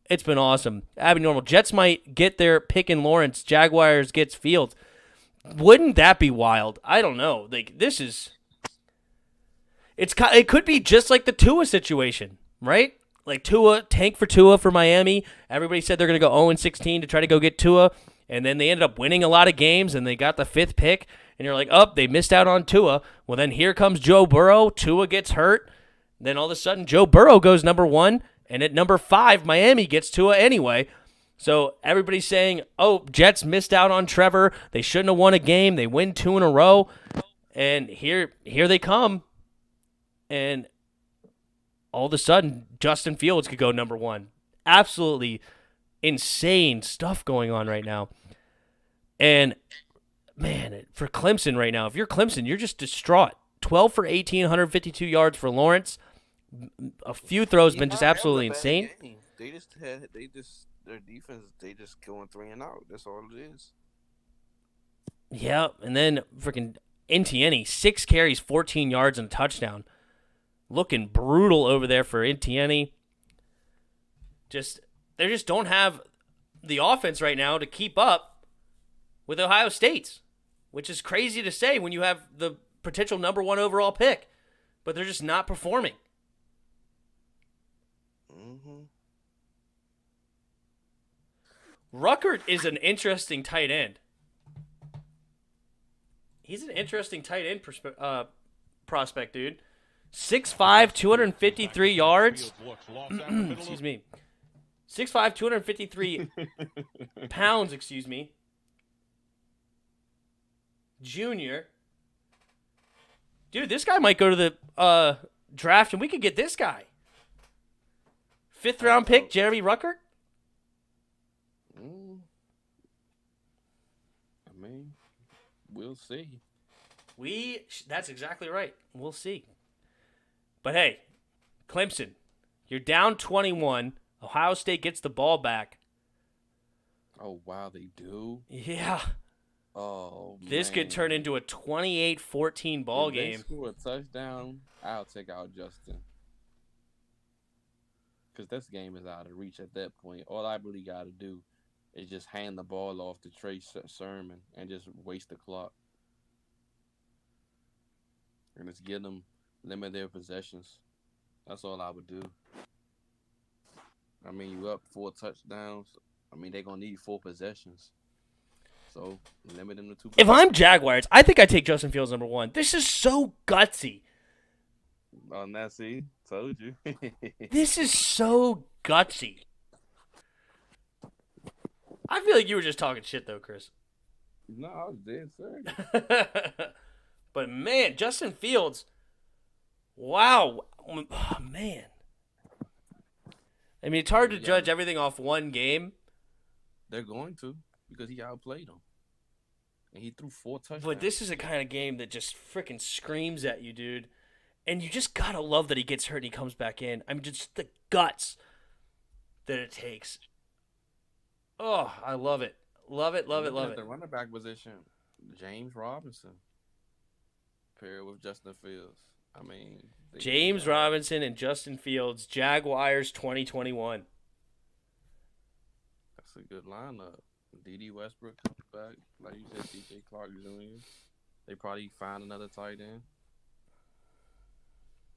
It's been awesome. Abnormal. Jets might get their pick in Lawrence. Jaguars gets Fields. Wouldn't that be wild? I don't know. Like, this is... It could be just like the Tua situation, right? Like Tua, tank for Tua for Miami. Everybody said they're going to go 0-16 to try to go get Tua, and then they ended up winning a lot of games, and they got the 5th pick, and you're like, oh, they missed out on Tua. Well, then here comes Joe Burrow. Tua gets hurt. Then all of a sudden, Joe Burrow goes number 1, and at number 5, Miami gets Tua anyway. So everybody's saying, oh, Jets missed out on Trevor. They shouldn't have won a game. They win 2 in a row, and here they come, and all of a sudden, Justin Fields could go number 1. Absolutely insane stuff going on right now. And, man, for Clemson right now, if you're Clemson, you're just distraught. 12 for 18, 152 yards for Lawrence. A few throws been just absolutely insane. Their defense, they just going 3 and out. That's all it is. Yeah, and then freaking Etienne, 6 carries, 14 yards, and a touchdown. Looking brutal over there for Etienne. They just don't have the offense right now to keep up with Ohio State's, which is crazy to say when you have the potential number 1 overall pick, but they're just not performing. Mm-hmm. Ruckert is an interesting tight end. He's an interesting tight end prospect, dude. 6'5", 253 yards. Excuse me. 6'5", 253 pounds, excuse me. Junior. Dude, this guy might go to the draft, and we could get this guy. 5th round pick, Jeremy Ruckert. I mean, we'll see. That's exactly right. We'll see. But hey, Clemson, you're down 21. Ohio State gets the ball back. Oh, wow, they do? Yeah. Oh, This could turn into a 28-14 ball game. If they score a touchdown, I'll take out Justin. Because this game is out of reach at that point. All I really got to do is just hand the ball off to Trey Sermon and just waste the clock. And just get them, limit their possessions. That's all I would do. I mean, you up 4 touchdowns. I mean, they're going to need 4 possessions. So limit him to 2. If I'm Jaguars, I think I take Justin Fields number 1. This is so gutsy. On that scene, told you. This is so gutsy. I feel like you were just talking shit, though, Chris. No, I was dead serious. But, man, Justin Fields, wow. Oh, man. I mean, it's hard to judge everything off one game. They're going to because he outplayed them. And he threw 4 touchdowns. But this is a kind of game that just freaking screams at you, dude. And you just got to love that he gets hurt and he comes back in. I mean, just the guts that it takes. Oh, I love it. Love it, love it, love it. The running back position, James Robinson paired with Justin Fields. I mean, James Robinson and Justin Fields, Jaguars 2021. That's a good lineup. D.D. Westbrook comes back. Like you said, DJ Clark Jr. They probably find another tight end.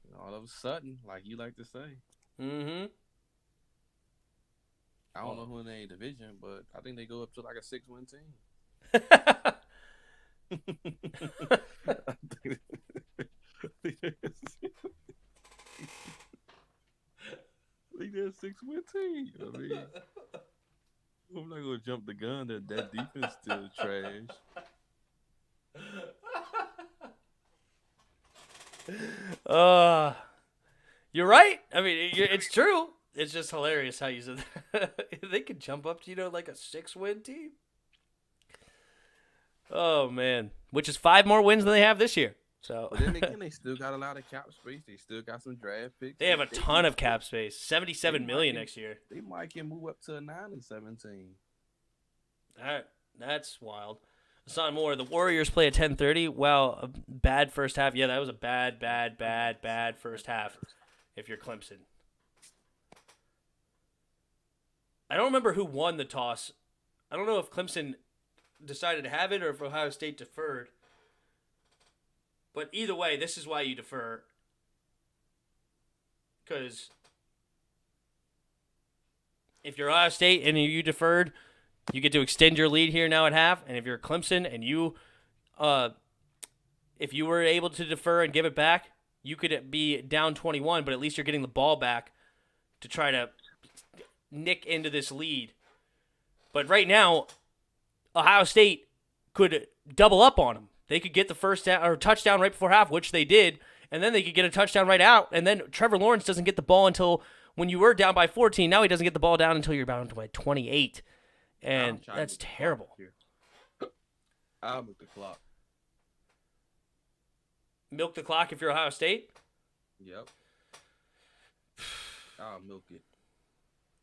And all of a sudden, like you like to say. Mm-hmm. I don't know who in their division, but I think they go up to like a 6-win team. I think they're a 6-win team. I mean, I'm not gonna jump the gun. That defense still trash. You're right. I mean, it's true. It's just hilarious how you said that. They could jump up to, like a 6-win team. Oh, man. Which is 5 more wins than they have this year. So. But then again, they still got a lot of cap space. They still got some draft picks. They have a ton of cap space. $77 million next year. They might can move up to a 9-17. That's wild. Hassan Moore, the Warriors play at 10:30. Wow, a bad first half. Yeah, that was a bad first half if you're Clemson. I don't remember who won the toss. I don't know if Clemson decided to have it or if Ohio State deferred. But either way, this is why you defer. Because if you're Ohio State and you deferred, you get to extend your lead here now at half. And if you're Clemson and if you were able to defer and give it back, you could be down 21, but at least you're getting the ball back to try to nick into this lead. But right now, Ohio State could double up on them. They could get the first down or touchdown right before half, which they did, and then they could get a touchdown right out. And then Trevor Lawrence doesn't get the ball until when you were down by 14. Now he doesn't get the ball down until you're down by 28, and that's terrible. I'll milk the clock. Milk the clock if you're Ohio State? Yep. I'll milk it.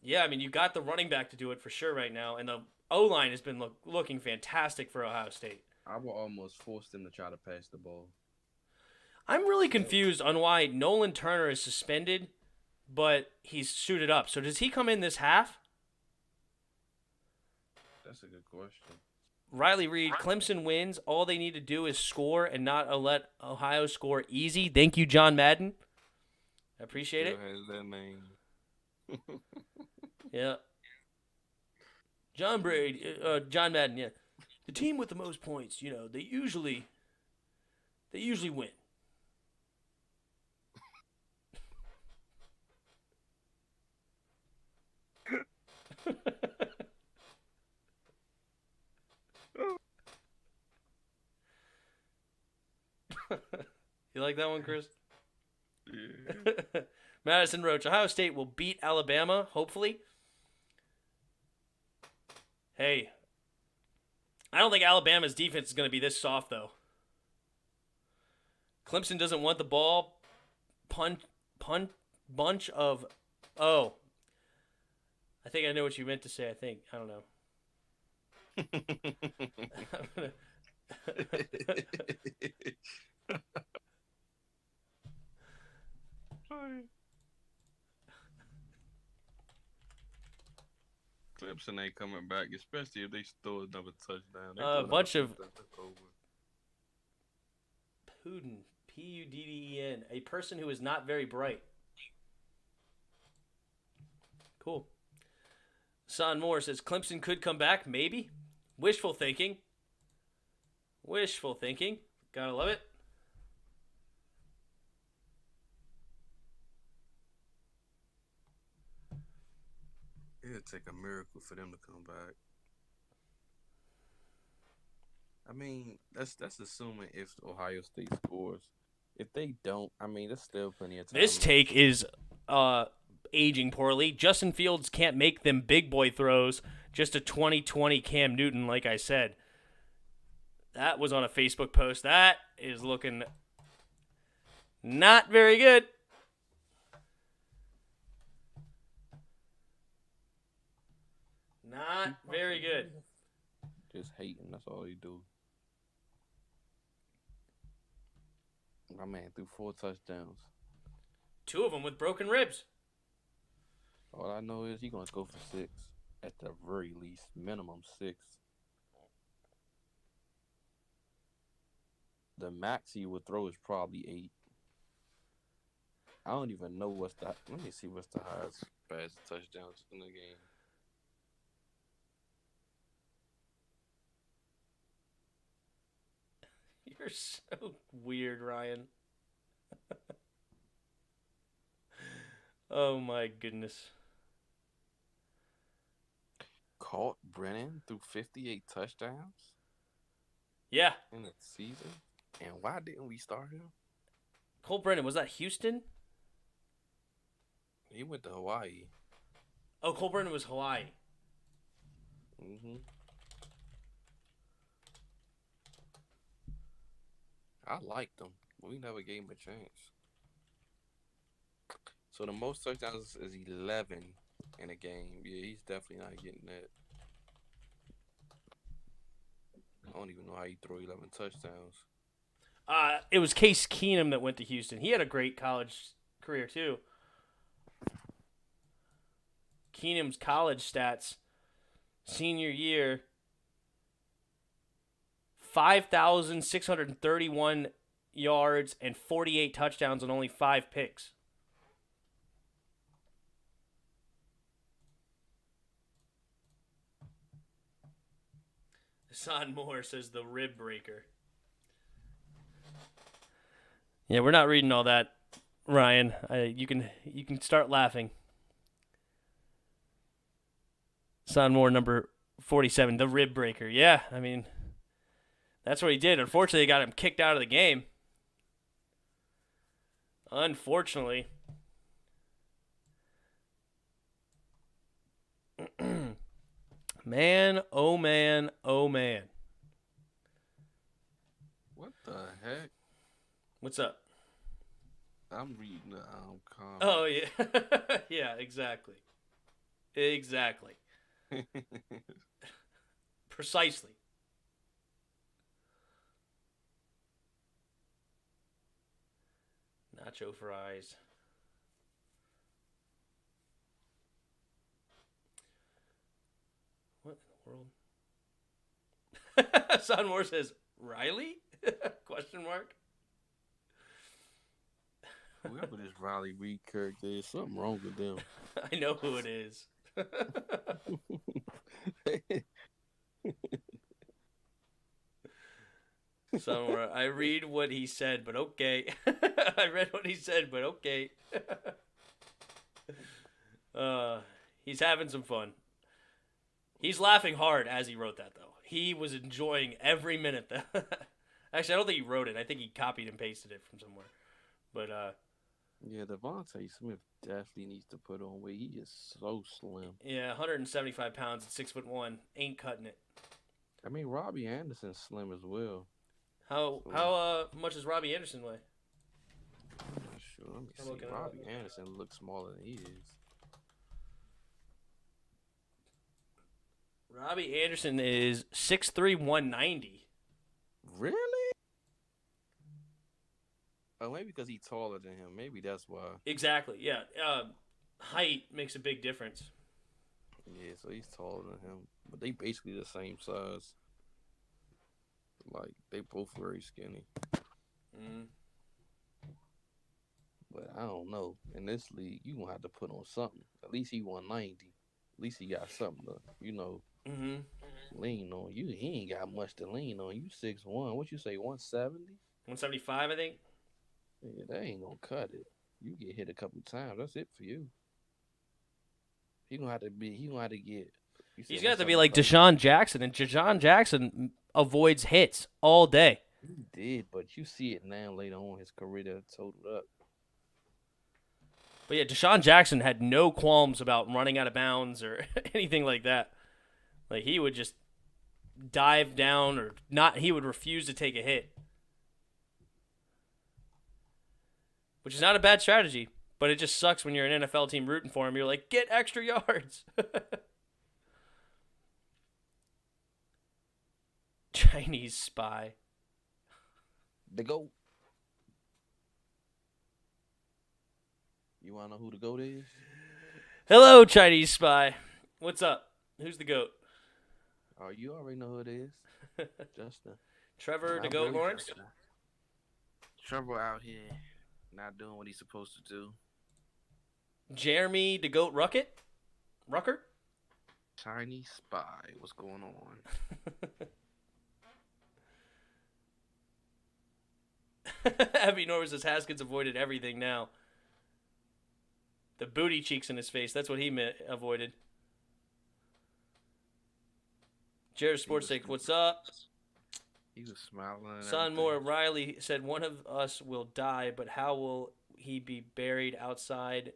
Yeah, I mean, you got the running back to do it for sure right now, and the O-line has been looking fantastic for Ohio State. I will almost force them to try to pass the ball. I'm really confused on why Nolan Turner is suspended, but he's suited up. So does he come in this half? That's a good question. Riley Reed, Clemson wins. All they need to do is score and not let Ohio score easy. Thank you, John Madden. I appreciate it. Has that name? Yeah. John Madden, yeah. The team with the most points, they usually win. You like that one, Chris? Yeah. Madison Roach, Ohio State will beat Alabama, hopefully. Hey, I don't think Alabama's defense is going to be this soft, though. Clemson doesn't want the ball. Bunch of... Oh. I think I know what you meant to say, I don't know. Clemson ain't coming back, especially if they throw another touchdown. A bunch of Puden, P-U-D-D-E-N, a person who is not very bright. Cool. Son Moore says Clemson could come back, maybe. Wishful thinking. Wishful thinking. Gotta love it. It'll take a miracle for them to come back. I mean, that's assuming if Ohio State scores. If they don't, I mean, there's still plenty of time. This take is aging poorly. Justin Fields can't make them big boy throws. Just a 2020 Cam Newton, like I said. That was on a Facebook post. That is looking not very good. Not very good. Just hating. That's all he do. My man threw 4 touchdowns. 2 of them with broken ribs. All I know is he's going to go for 6. At the very least. Minimum 6. The max he would throw is probably 8. I don't even know what's the... Let me see what's the highest passing touchdowns in the game. You're so weird, Ryan. Oh, my goodness. Colt Brennan threw 58 touchdowns? Yeah. In the season? And why didn't we start him? Cole Brennan, was that Houston? He went to Hawaii. Oh, Cole Brennan was Hawaii. Mm-hmm. I liked him, but we never gave him a chance. So the most touchdowns is 11 in a game. Yeah, he's definitely not getting that. I don't even know how he threw 11 touchdowns. It was Case Keenum that went to Houston. He had a great college career, too. Keenum's college stats, senior year, 5,631 yards and 48 touchdowns and only 5 picks. Hassan Moore says the rib breaker. Yeah, we're not reading all that, Ryan. You can start laughing. Hassan Moore, number 47, the rib breaker. Yeah, I mean, that's what he did. Unfortunately, they got him kicked out of the game. Unfortunately. Man, oh man, oh man. What the heck? What's up? I'm reading the comment. Oh, yeah. Yeah, exactly. Exactly. Precisely. Nacho fries. What in the world? Son Moore says, Riley? Question mark. Whoever this Riley Reid character is, something wrong with them. I know who it is. Somewhere. I read what he said, but okay. I read what he said, but okay. He's having some fun. He's laughing hard as he wrote that, though. He was enjoying every minute. Actually, I don't think he wrote it. I think he copied and pasted it from somewhere. But, yeah, Devontae Smith definitely needs to put on weight. He is so slim. Yeah, 175 pounds at 6'1". Ain't cutting it. I mean, Robbie Anderson's slim as well. How much does Robbie Anderson weigh? I'm not sure. Let me see. Robbie Anderson looks smaller than he is. Robbie Anderson is 6'3", 190. Really? Oh, maybe because he's taller than him. Maybe that's why. Exactly, yeah. Height makes a big difference. Yeah, so he's taller than him. But they basically the same size. Like, they both very skinny. But I don't know. In this league, you going to have to put on something. At least he 190. At least he got something to, you know. Lean on you. He ain't got much to lean on. You 6'1". What you say, 170? 175, I think. Yeah, that ain't gonna cut it. You get hit a couple times. That's it for you. He gonna have to get. He's gonna have to be like Deshaun Jackson, and Deshaun Jackson avoids hits all day. He did, but you see it now later on in his career that totaled up. But yeah, Deshaun Jackson had no qualms about running out of bounds or anything like that. Like, he would just dive down or not. He would refuse to take a hit, which is not a bad strategy. But it just sucks when you're an NFL team rooting for him. You're like, get extra yards. Chinese spy. The GOAT. You want to know who the GOAT is? Hello, Chinese spy. What's up? Who's the GOAT? Oh, you already know who it is. Justin. Trevor the GOAT Lawrence? Justin. Trevor out here not doing what he's supposed to do. Jeremy the GOAT Rucker? Chinese spy. What's going on? Abby Norris says Haskins avoided everything now. The booty cheeks in his face. That's what he avoided. Jared SportsTalk, what's up? He was smiling. Son Moore Riley said one of us will die, but how will he be buried outside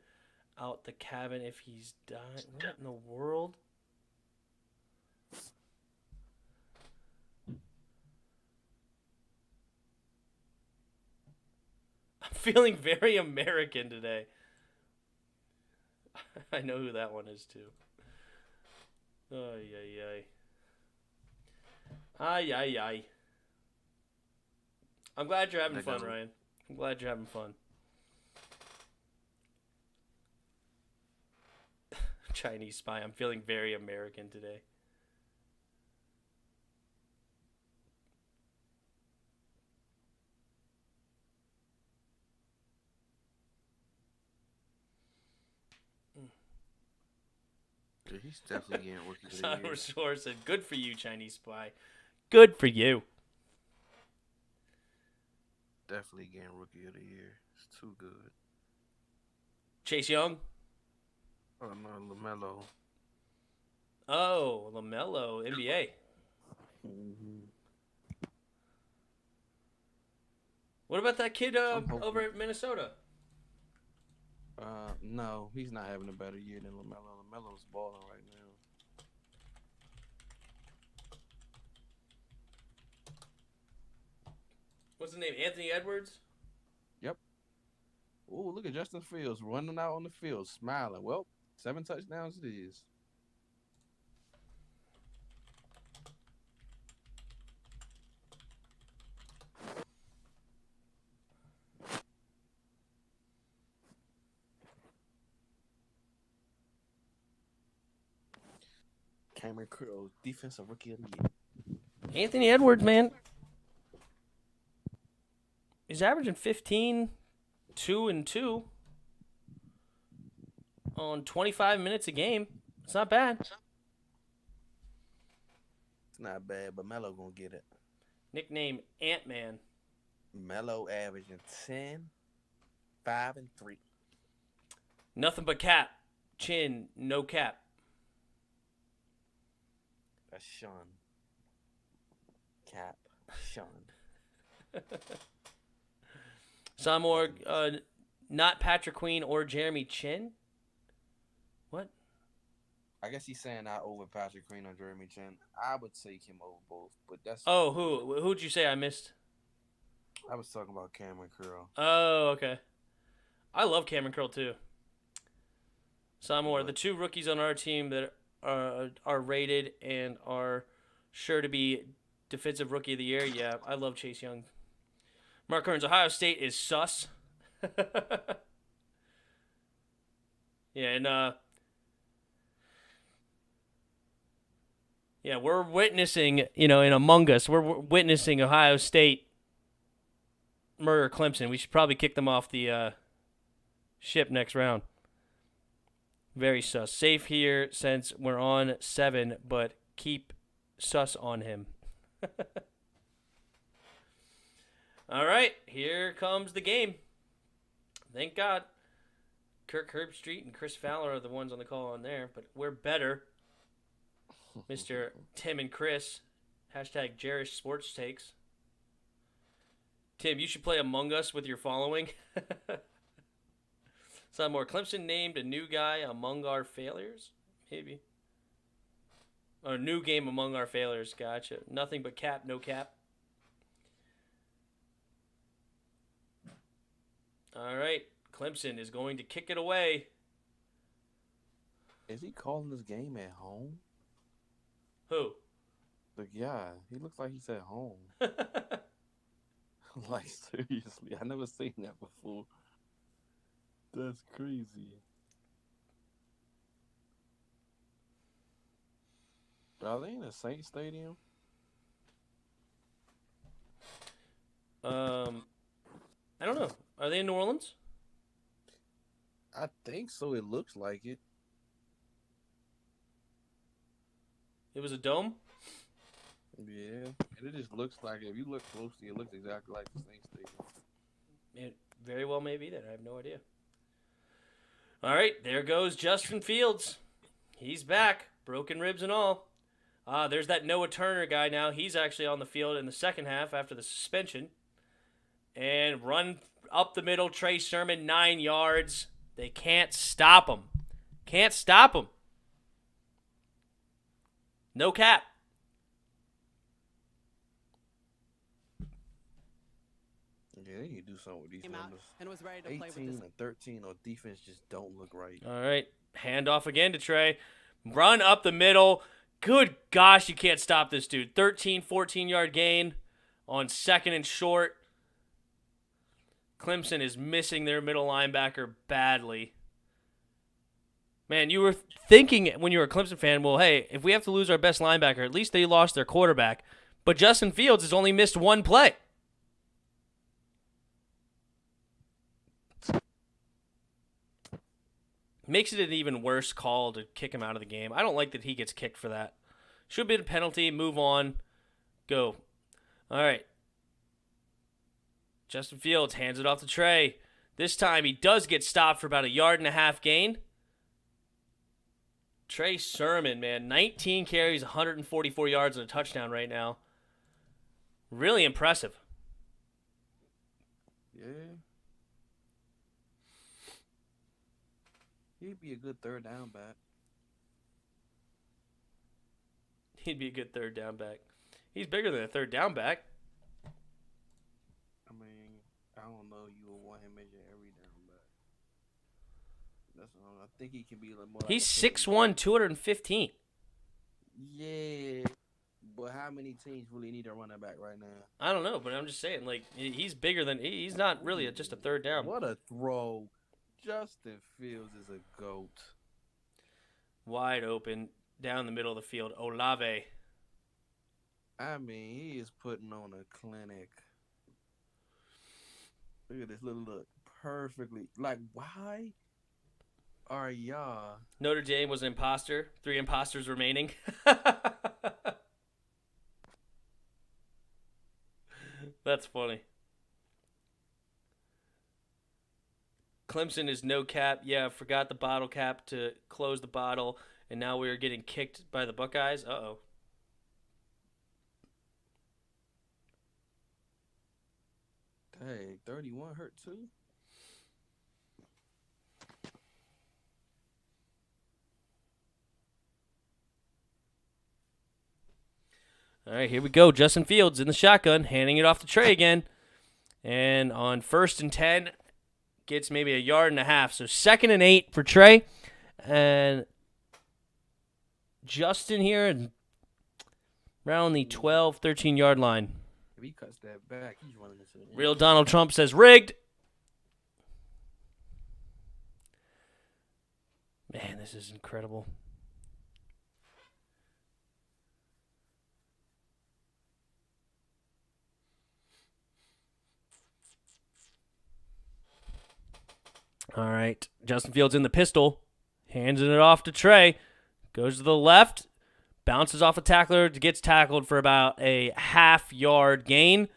out the cabin if he's dying? What in the world? I'm feeling very American today. I know who that one is too. Ay, ay, ay. Ay, ay, ay. I'm glad you're having fun, Ryan. I'm glad you're having fun. Chinese spy. I'm feeling very American today. Dude, he's definitely getting rookie of the year. Source said, "Good for you, Chinese spy. Good for you." Definitely getting rookie of the year. It's too good. Chase Young. Oh no, LaMelo. Oh, LaMelo, NBA. Mm-hmm. What about that kid over at Minnesota? No, he's not having a better year than LaMelo. LaMelo's balling right now. What's his name? Anthony Edwards? Yep. Ooh, look at Justin Fields running out on the field, smiling. Well, 7 touchdowns it is. Cameron Curl, defensive rookie of the year. Anthony Edwards, man. He's averaging 15, 2 and 2 on 25 minutes a game. It's not bad. It's not bad, but Melo gonna get it. Nickname Ant-Man. Melo averaging 10, 5 and 3. Nothing but cap. Chin, no cap. That's Sean. Cap. Sean. Samor, not Patrick Queen or Jeremy Chin? What? I guess he's saying not over Patrick Queen or Jeremy Chin. I would take him over both, but that's... Oh, who'd you say I missed? I was talking about Cameron Curl. Oh, okay. I love Cameron Curl, too. Samor, the 2 rookies on our team that are rated and are sure to be defensive rookie of the year. Yeah, I love Chase Young. Mark Kearns, Ohio State is sus. Yeah, and yeah, we're witnessing, in Among Us, we're witnessing Ohio State murder Clemson. We should probably kick them off the ship next round. Very sus. Safe here since we're on 7, but keep sus on him. All right, here comes the game. Thank God. Kirk Herbstreit and Chris Fowler are the ones on the call on there, but we're better. Mr. Tim and Chris. Hashtag Jerish Sports Takes. Tim, you should play Among Us with your following. Some more. Clemson named a new guy among our failures? Maybe. Or new game among our failures. Gotcha. Nothing but cap, no cap. All right. Clemson is going to kick it away. Is he calling this game at home? Who? The guy. He looks like he's at home. Like, seriously. I never seen that before. That's crazy. Are they in a Saints stadium? I don't know. Are they in New Orleans? I think so. It looks like it. It was a dome? Yeah. And it just looks like it. If you look closely, it looks exactly like the Saints stadium. It very well may be that. I have no idea. All right, there goes Justin Fields. He's back, broken ribs and all. There's that Noah Turner guy now. He's actually on the field in the second half after the suspension. And run up the middle, Trey Sermon, 9 yards. They can't stop him. Can't stop him. No cap. Yeah, they need to do something with these numbers. And was ready to play with 18 this. and 13 on defense just don't look right. All right, handoff again to Trey. Run up the middle. Good gosh, you can't stop this dude. 13, 14-yard gain on second and short. Clemson is missing their middle linebacker badly. Man, you were thinking when you were a Clemson fan, well, hey, if we have to lose our best linebacker, at least they lost their quarterback. But Justin Fields has only missed one play. Makes it an even worse call to kick him out of the game. I don't like that he gets kicked for that. Should have been a penalty. Move on. Go. All right. Justin Fields hands it off to Trey. This time he does get stopped for about 1.5 yard gain. Trey Sermon, man, 19 carries, 144 yards and a touchdown right now. Really impressive. Yeah. He'd be a good third down back. He'd be a good third down back. He's bigger than a third down back. I mean, I don't know. You would want him as your every down back. That's I think he can be a little more. He's like 6'1", 215. Yeah, but how many teams really need a running back right now? I don't know, but I'm just saying, like, he's bigger than he's not really just a third down. What a throw! Justin Fields is a goat. Wide open down the middle of the field. Olave. I mean, he is putting on a clinic. Look at this little look. Perfectly. Like, why are y'all? Notre Dame was an imposter. 3 imposters remaining. That's funny. Clemson is no cap. Yeah, forgot the bottle cap to close the bottle, and now we are getting kicked by the Buckeyes. Uh-oh. Dang, 31 hurt too? All right, here we go. Justin Fields in the shotgun, handing it off to Trey again. And on 1st and 10, gets maybe 1.5 yards. So 2nd and 8 for Trey. And Justin here around the 12, 13-yard line. If he cuts that back, he's running into the Real Donald Trump says rigged. Man, this is incredible. All right. Justin Fields in the pistol. Hands it off to Trey. Goes to the left. bounces off a tackler, gets tackled for about a half-yard gain,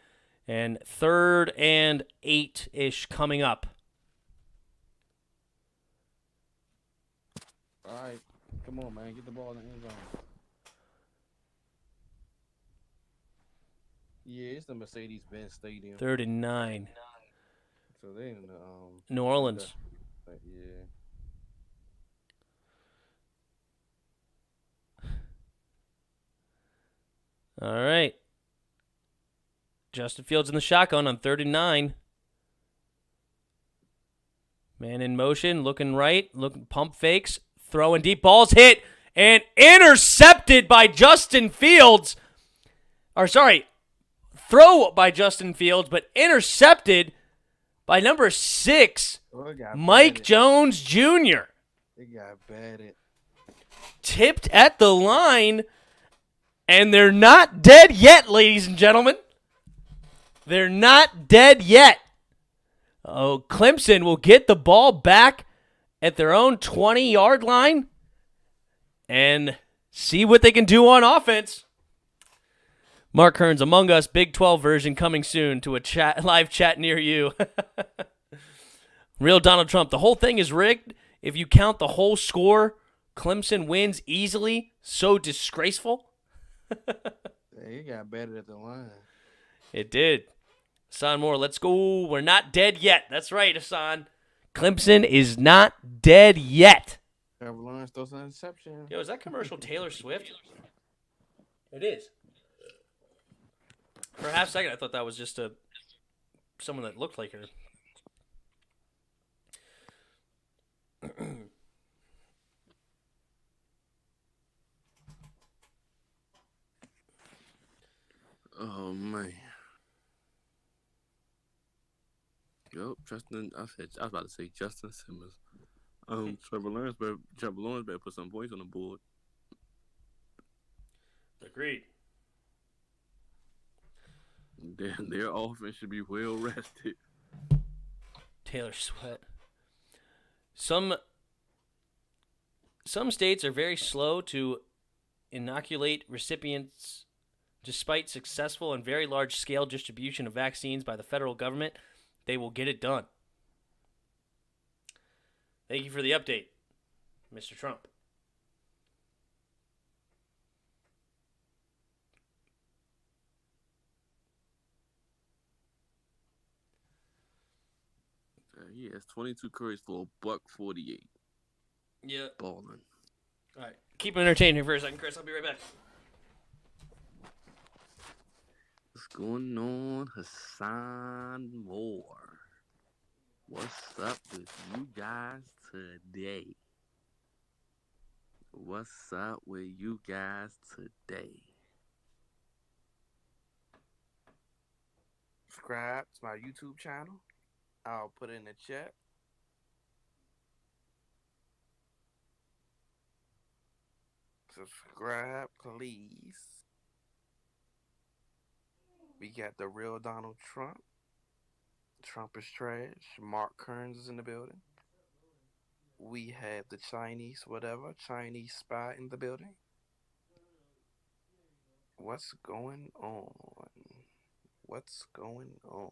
and 3rd and 8-ish coming up. All right. Come on, man. Get the ball in the end zone. Yeah, it's the Mercedes-Benz Stadium. 3rd and 9. So they in New Orleans. Yeah. All right. Justin Fields in the shotgun on 3rd and 9. Man in motion, looking right, pump fakes, throwing deep, balls hit and intercepted by Justin Fields. Throw by Justin Fields, but intercepted by number 6, Mike Jones Jr. They got batted. Tipped at the line, and they're not dead yet, ladies and gentlemen. They're not dead yet. Oh, Clemson will get the ball back at their own 20-yard line and see what they can do on offense. Mark Hearns, Among Us, Big 12 version coming soon to a live chat near you. Real Donald Trump. The whole thing is rigged. If you count the whole score, Clemson wins easily. So disgraceful. They got batted at the line. It did. Hassan Moore, let's go. We're not dead yet. That's right, Hassan. Clemson is not dead yet. Trevor Lawrence throws an interception. Yo, is that commercial Taylor Swift? It is. For a half second, I thought that was just someone that looked like her. Oh, man. Yup, Justin. I was about to say Justin Simmons. Trevor Lawrence better put some points on the board. Agreed. Their offense should be well rested. Taylor Swift. Some states are very slow to inoculate recipients despite successful and very large-scale distribution of vaccines by the federal government. They will get it done. Thank you for the update, Mr. Trump. He has 22 carries for $148. Yeah. Balling. All right. Keep him entertained here for a second, Chris. I'll be right back. What's going on, Hassan Moore? What's up with you guys today? What's up with you guys today? Subscribe to my YouTube channel. I'll put it in the chat. Subscribe, please. We got the real Donald Trump. Trump is trash. Mark Kearns is in the building. We have the Chinese spy in the building. What's going on? What's going on?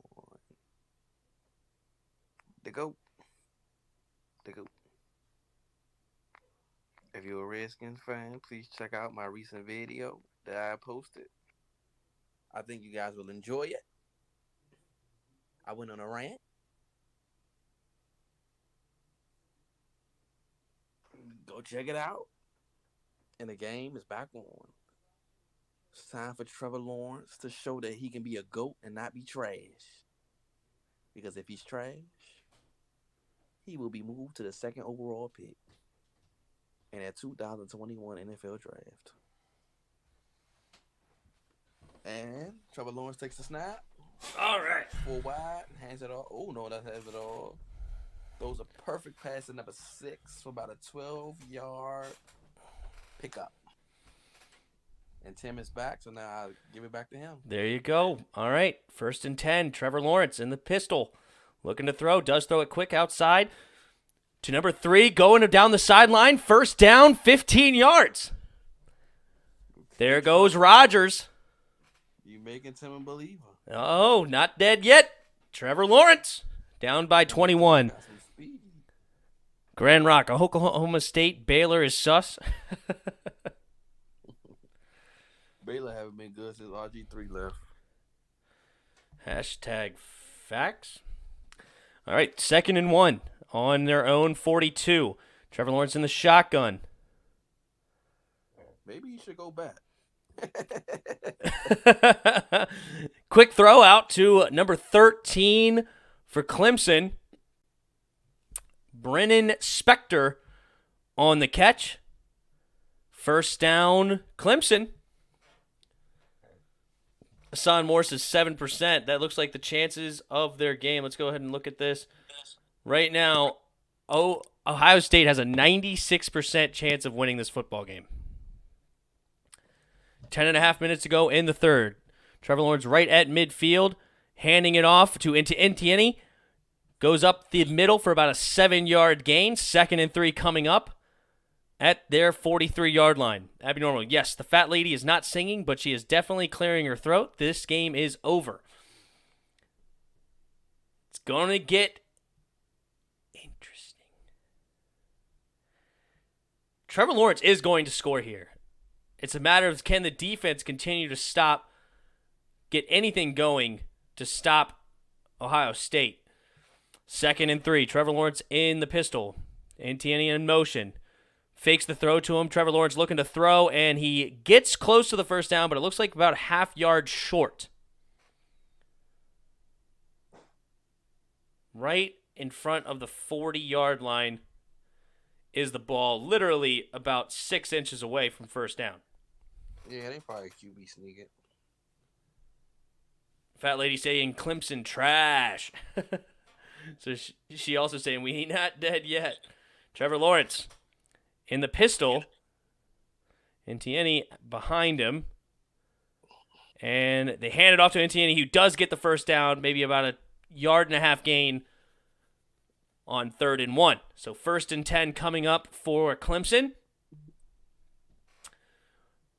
The GOAT. If you're a Redskins fan, please check out my recent video that I posted. I think you guys will enjoy it. I went on a rant. Go check it out. And the game is back on. It's time for Trevor Lawrence to show that he can be a GOAT and not be trash. Because if he's trash, he will be moved to the 2nd overall pick in that 2021 NFL Draft. And Trevor Lawrence takes the snap. All right. Full wide, hands it off. Oh, no, that has it all. Throws a perfect pass to number 6 for about a 12-yard pickup. And Tim is back, so now I'll give it back to him. There you go. All right. 1st and 10. Trevor Lawrence in the pistol. Looking to throw. Does throw it quick outside to number 3. Going down the sideline. 1st down, 15 yards. There goes Rodgers. You making Tim a believer. Oh, not dead yet. Trevor Lawrence down by 21. Got some speed. Grand Rock, Oklahoma State, Baylor is sus. Baylor haven't been good since RG3 left. Hashtag facts. All right, 2nd and 1 on their own 42. Trevor Lawrence in the shotgun. Maybe he should go back. Quick throw out to number 13 for Clemson. Brennan Spector on the catch. First down, Clemson. Hassan Morse is 7%. That looks like the chances of their game. Let's go ahead and look at this. Right now, Ohio State has a 96% chance of winning this football game. 10.5 minutes to go in the third. Trevor Lawrence right at midfield, handing it off to Etienne. Goes up the middle for about a 7-yard gain. 2nd and 3 coming up at their 43-yard line. Abby Normal, yes, the fat lady is not singing, but she is definitely clearing her throat. This game is over. It's going to get interesting. Trevor Lawrence is going to score here. It's a matter of can the defense continue to get anything going to stop Ohio State. 2nd and 3. Trevor Lawrence in the pistol. Etienne in motion. Fakes the throw to him. Trevor Lawrence looking to throw, and he gets close to the first down, but it looks like about a half-yard short. Right in front of the 40-yard line is the ball, literally about 6 inches away from first down. Yeah, they probably QB sneak it. Fat lady saying Clemson trash. So she also saying we ain't not dead yet. Trevor Lawrence in the pistol. Etienne behind him. And they hand it off to Etienne, who does get the first down, maybe about a 1.5 gain on 3rd and 1. So 1st and 10 coming up for Clemson.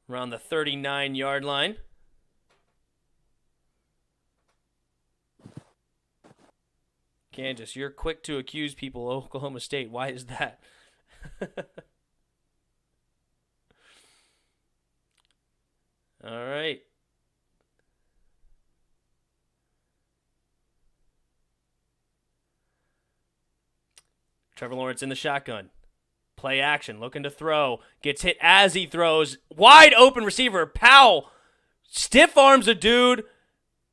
Around the 39-yard line. Kansas, you're quick to accuse people of Oklahoma State. Why is that? All right. Trevor Lawrence in the shotgun. Play action, looking to throw. Gets hit as he throws. Wide open receiver. Powell stiff arms a dude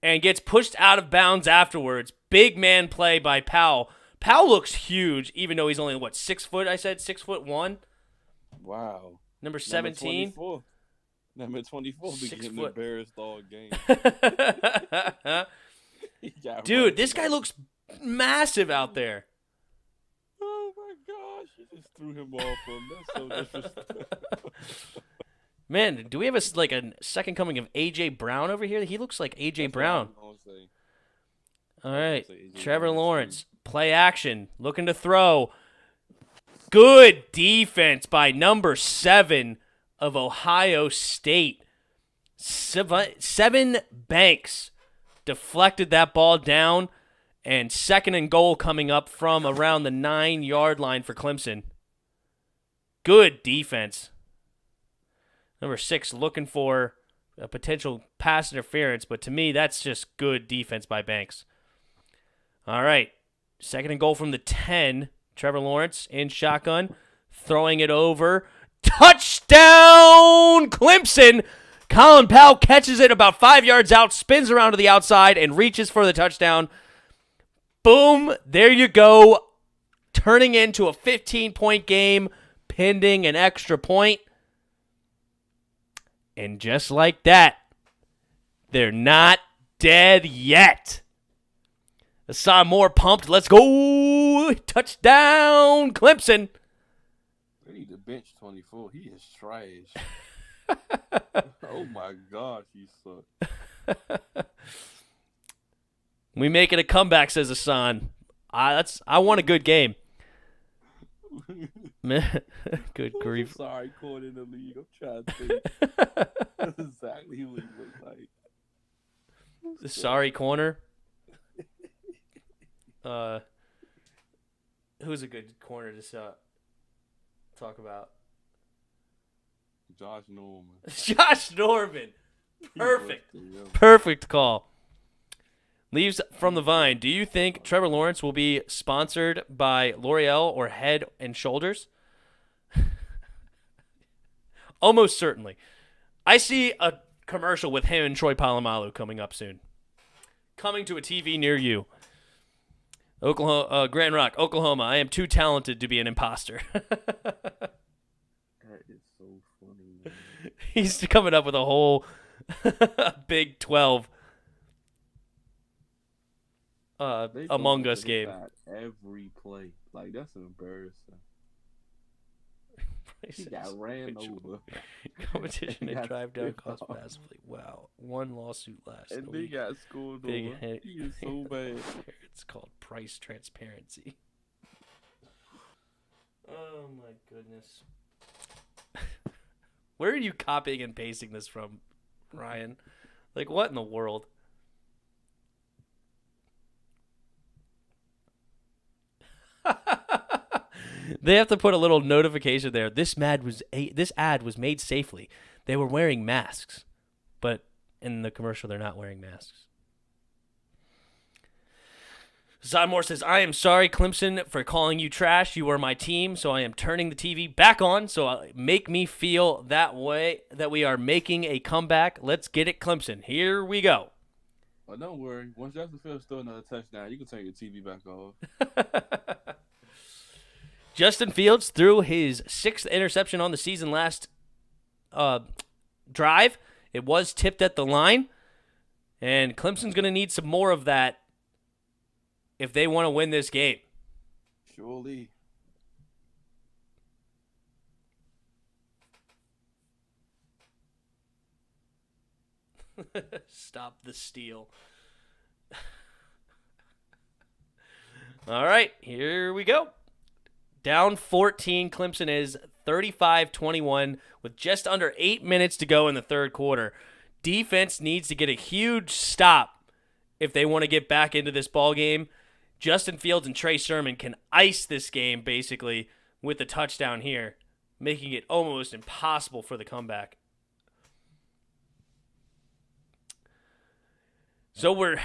and gets pushed out of bounds afterwards. Big man play by Powell. Powell looks huge, even though he's only, 6 foot, I said? 6'1"? Wow. Number 17? Number 24 became the embarrassed all game. Dude, this guy looks massive out there. Oh, my gosh. You just threw him off him. That's so disrespectful. Man, do we have a second coming of A.J. Brown over here? He looks like A.J. Brown. All right, Trevor Lawrence, play action, looking to throw. Good defense by number 7 of Ohio State. 7 Banks deflected that ball down, and 2nd and goal coming up from around the 9-yard line for Clemson. Good defense. Number 6 looking for a potential pass interference, but to me, that's just good defense by Banks. All right, 2nd and goal from the 10. Trevor Lawrence in shotgun, throwing it over. Touchdown, Clemson! Colin Powell catches it about 5 yards out, spins around to the outside, and reaches for the touchdown. Boom, there you go. Turning into a 15-point game, pending an extra point. And just like that, they're not dead yet. Hassan Moore pumped. Let's go. Touchdown, Clemson. They need to bench 24. He is trash. Oh, my gosh. He sucks. We make it a comeback, says Hassan. I want a good game. Good grief. Sorry, corner in the league. I'm trying to think. That's exactly who he looked like. The sorry corner. Who's a good corner to talk about? Josh Norman. Josh Norman. Perfect. Perfect call. Leaves from the Vine. Do you think Trevor Lawrence will be sponsored by L'Oreal or Head and Shoulders? Almost certainly. I see a commercial with him and Troy Polamalu coming up soon. Coming to a TV near you. Oklahoma, Grand Rock, Oklahoma. I am too talented to be an imposter. That is so funny, man. He's coming up with a whole Big 12 Among Us game. Every play. Like, that's embarrassing. He got ran over. Competition and drive down cost massively. Wow. One lawsuit last And week. they got scored Big over. hit. He is so bad. It's called price transparency. Oh, my goodness. Where are you copying and pasting this from, Ryan? Like, what in the world? They have to put a little notification there. This ad was made safely. They were wearing masks, but in the commercial, they're not wearing masks. Zymore says, I am sorry, Clemson, for calling you trash. You are my team, so I am turning the TV back on, so make me feel that way, that we are making a comeback. Let's get it, Clemson. Here we go. Oh, don't worry. Once Justin Fields throw another touchdown, you can turn your TV back off. Justin Fields threw his 6th interception on the season last drive. It was tipped at the line, and Clemson's going to need some more of that if they want to win this game. Surely. Stop the steal. All right, here we go. Down 14, Clemson is 35-21 with just under 8 minutes to go in the third quarter. Defense needs to get a huge stop if they want to get back into this ball game. Justin Fields and Trey Sermon can ice this game, basically, with the touchdown here, making it almost impossible for the comeback. So we're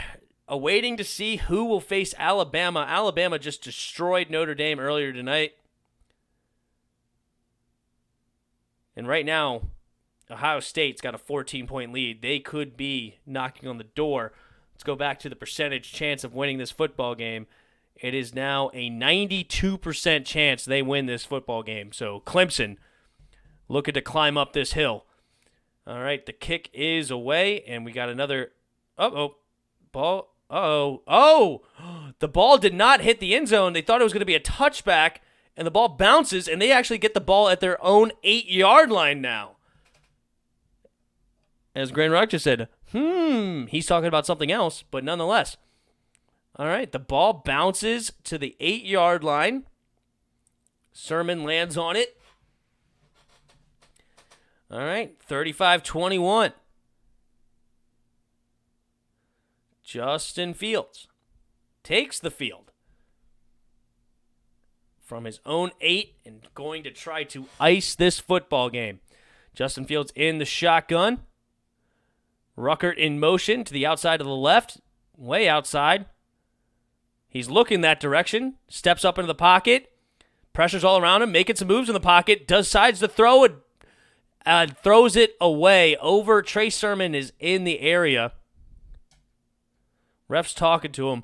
awaiting to see who will face Alabama. Alabama just destroyed Notre Dame earlier tonight. And right now, Ohio State's got a 14-point lead. They could be knocking on the door. Let's go back to the percentage chance of winning this football game. It is now a 92% chance they win this football game. So Clemson looking to climb up this hill. All right, the kick is away, and we got another ball. Oh, the ball did not hit the end zone. They thought it was going to be a touchback, and the ball bounces, and they actually get the ball at their own 8-yard line now. As Grand Rock just said, he's talking about something else, but nonetheless. All right, the ball bounces to the 8-yard line. Sermon lands on it. All right, 35-21. Justin Fields takes the field from his own 8 and going to try to ice this football game. Justin Fields in the shotgun. Ruckert in motion to the outside of the left, way outside. He's looking that direction, steps up into the pocket, pressures all around him, making some moves in the pocket, decides to throw it, throws it away over. Trey Sermon is in the area. Ref's talking to him.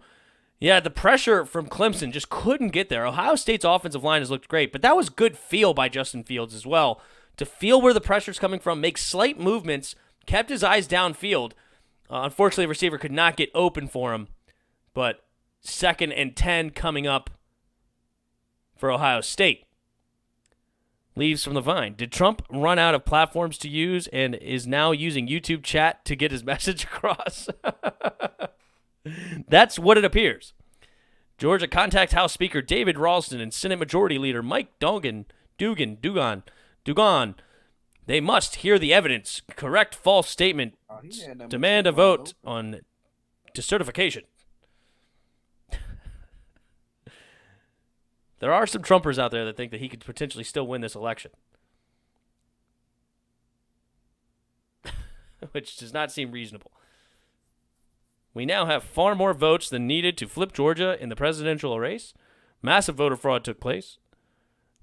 Yeah, the pressure from Clemson just couldn't get there. Ohio State's offensive line has looked great, but that was good feel by Justin Fields as well. To feel where the pressure's coming from, make slight movements, kept his eyes downfield. Unfortunately, the receiver could not get open for him, but 2nd and 10 coming up for Ohio State. Leaves from the Vine. Did Trump run out of platforms to use and is now using YouTube chat to get his message across? That's what it appears. Georgia contact House Speaker David Ralston and Senate Majority Leader Mike Dugan. They must hear the evidence. Correct false statement. Demand a vote on decertification. There are some Trumpers out there that think that he could potentially still win this election. Which does not seem reasonable. We now have far more votes than needed to flip Georgia in the presidential race. Massive voter fraud took place.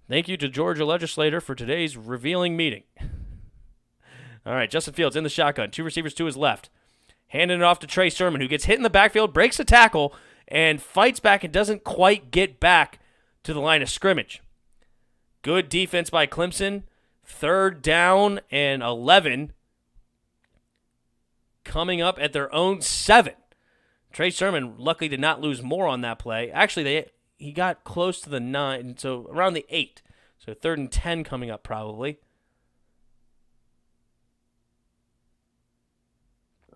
Thank you to Georgia legislator for today's revealing meeting. All right, Justin Fields in the shotgun. 2 receivers to his left. Handing it off to Trey Sermon, who gets hit in the backfield, breaks a tackle, and fights back and doesn't quite get back to the line of scrimmage. Good defense by Clemson. 3rd down and 11. Coming up at their own 7. Trey Sermon luckily did not lose more on that play. Actually, he got close to the 9, so around the 8. So 3rd and 10 coming up probably.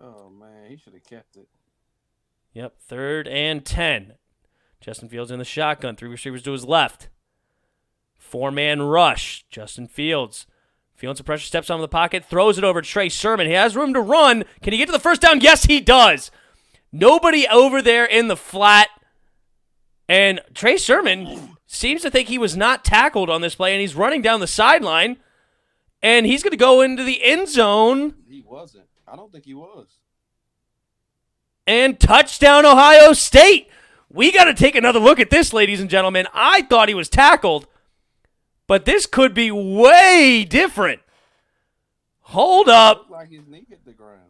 Oh, man, he should have kept it. Yep, 3rd and 10. Justin Fields in the shotgun. 3 receivers to his left. 4-man rush. Justin Fields. Feeling some pressure, steps on the pocket, throws it over to Trey Sermon. He has room to run. Can he get to the first down? Yes, he does. Nobody over there in the flat. And Trey Sermon seems to think he was not tackled on this play, and he's running down the sideline. And he's going to go into the end zone. He wasn't. I don't think he was. And touchdown, Ohio State. We got to take another look at this, ladies and gentlemen. I thought he was tackled, but this could be way different. Hold up. It looked like his knee hit the ground.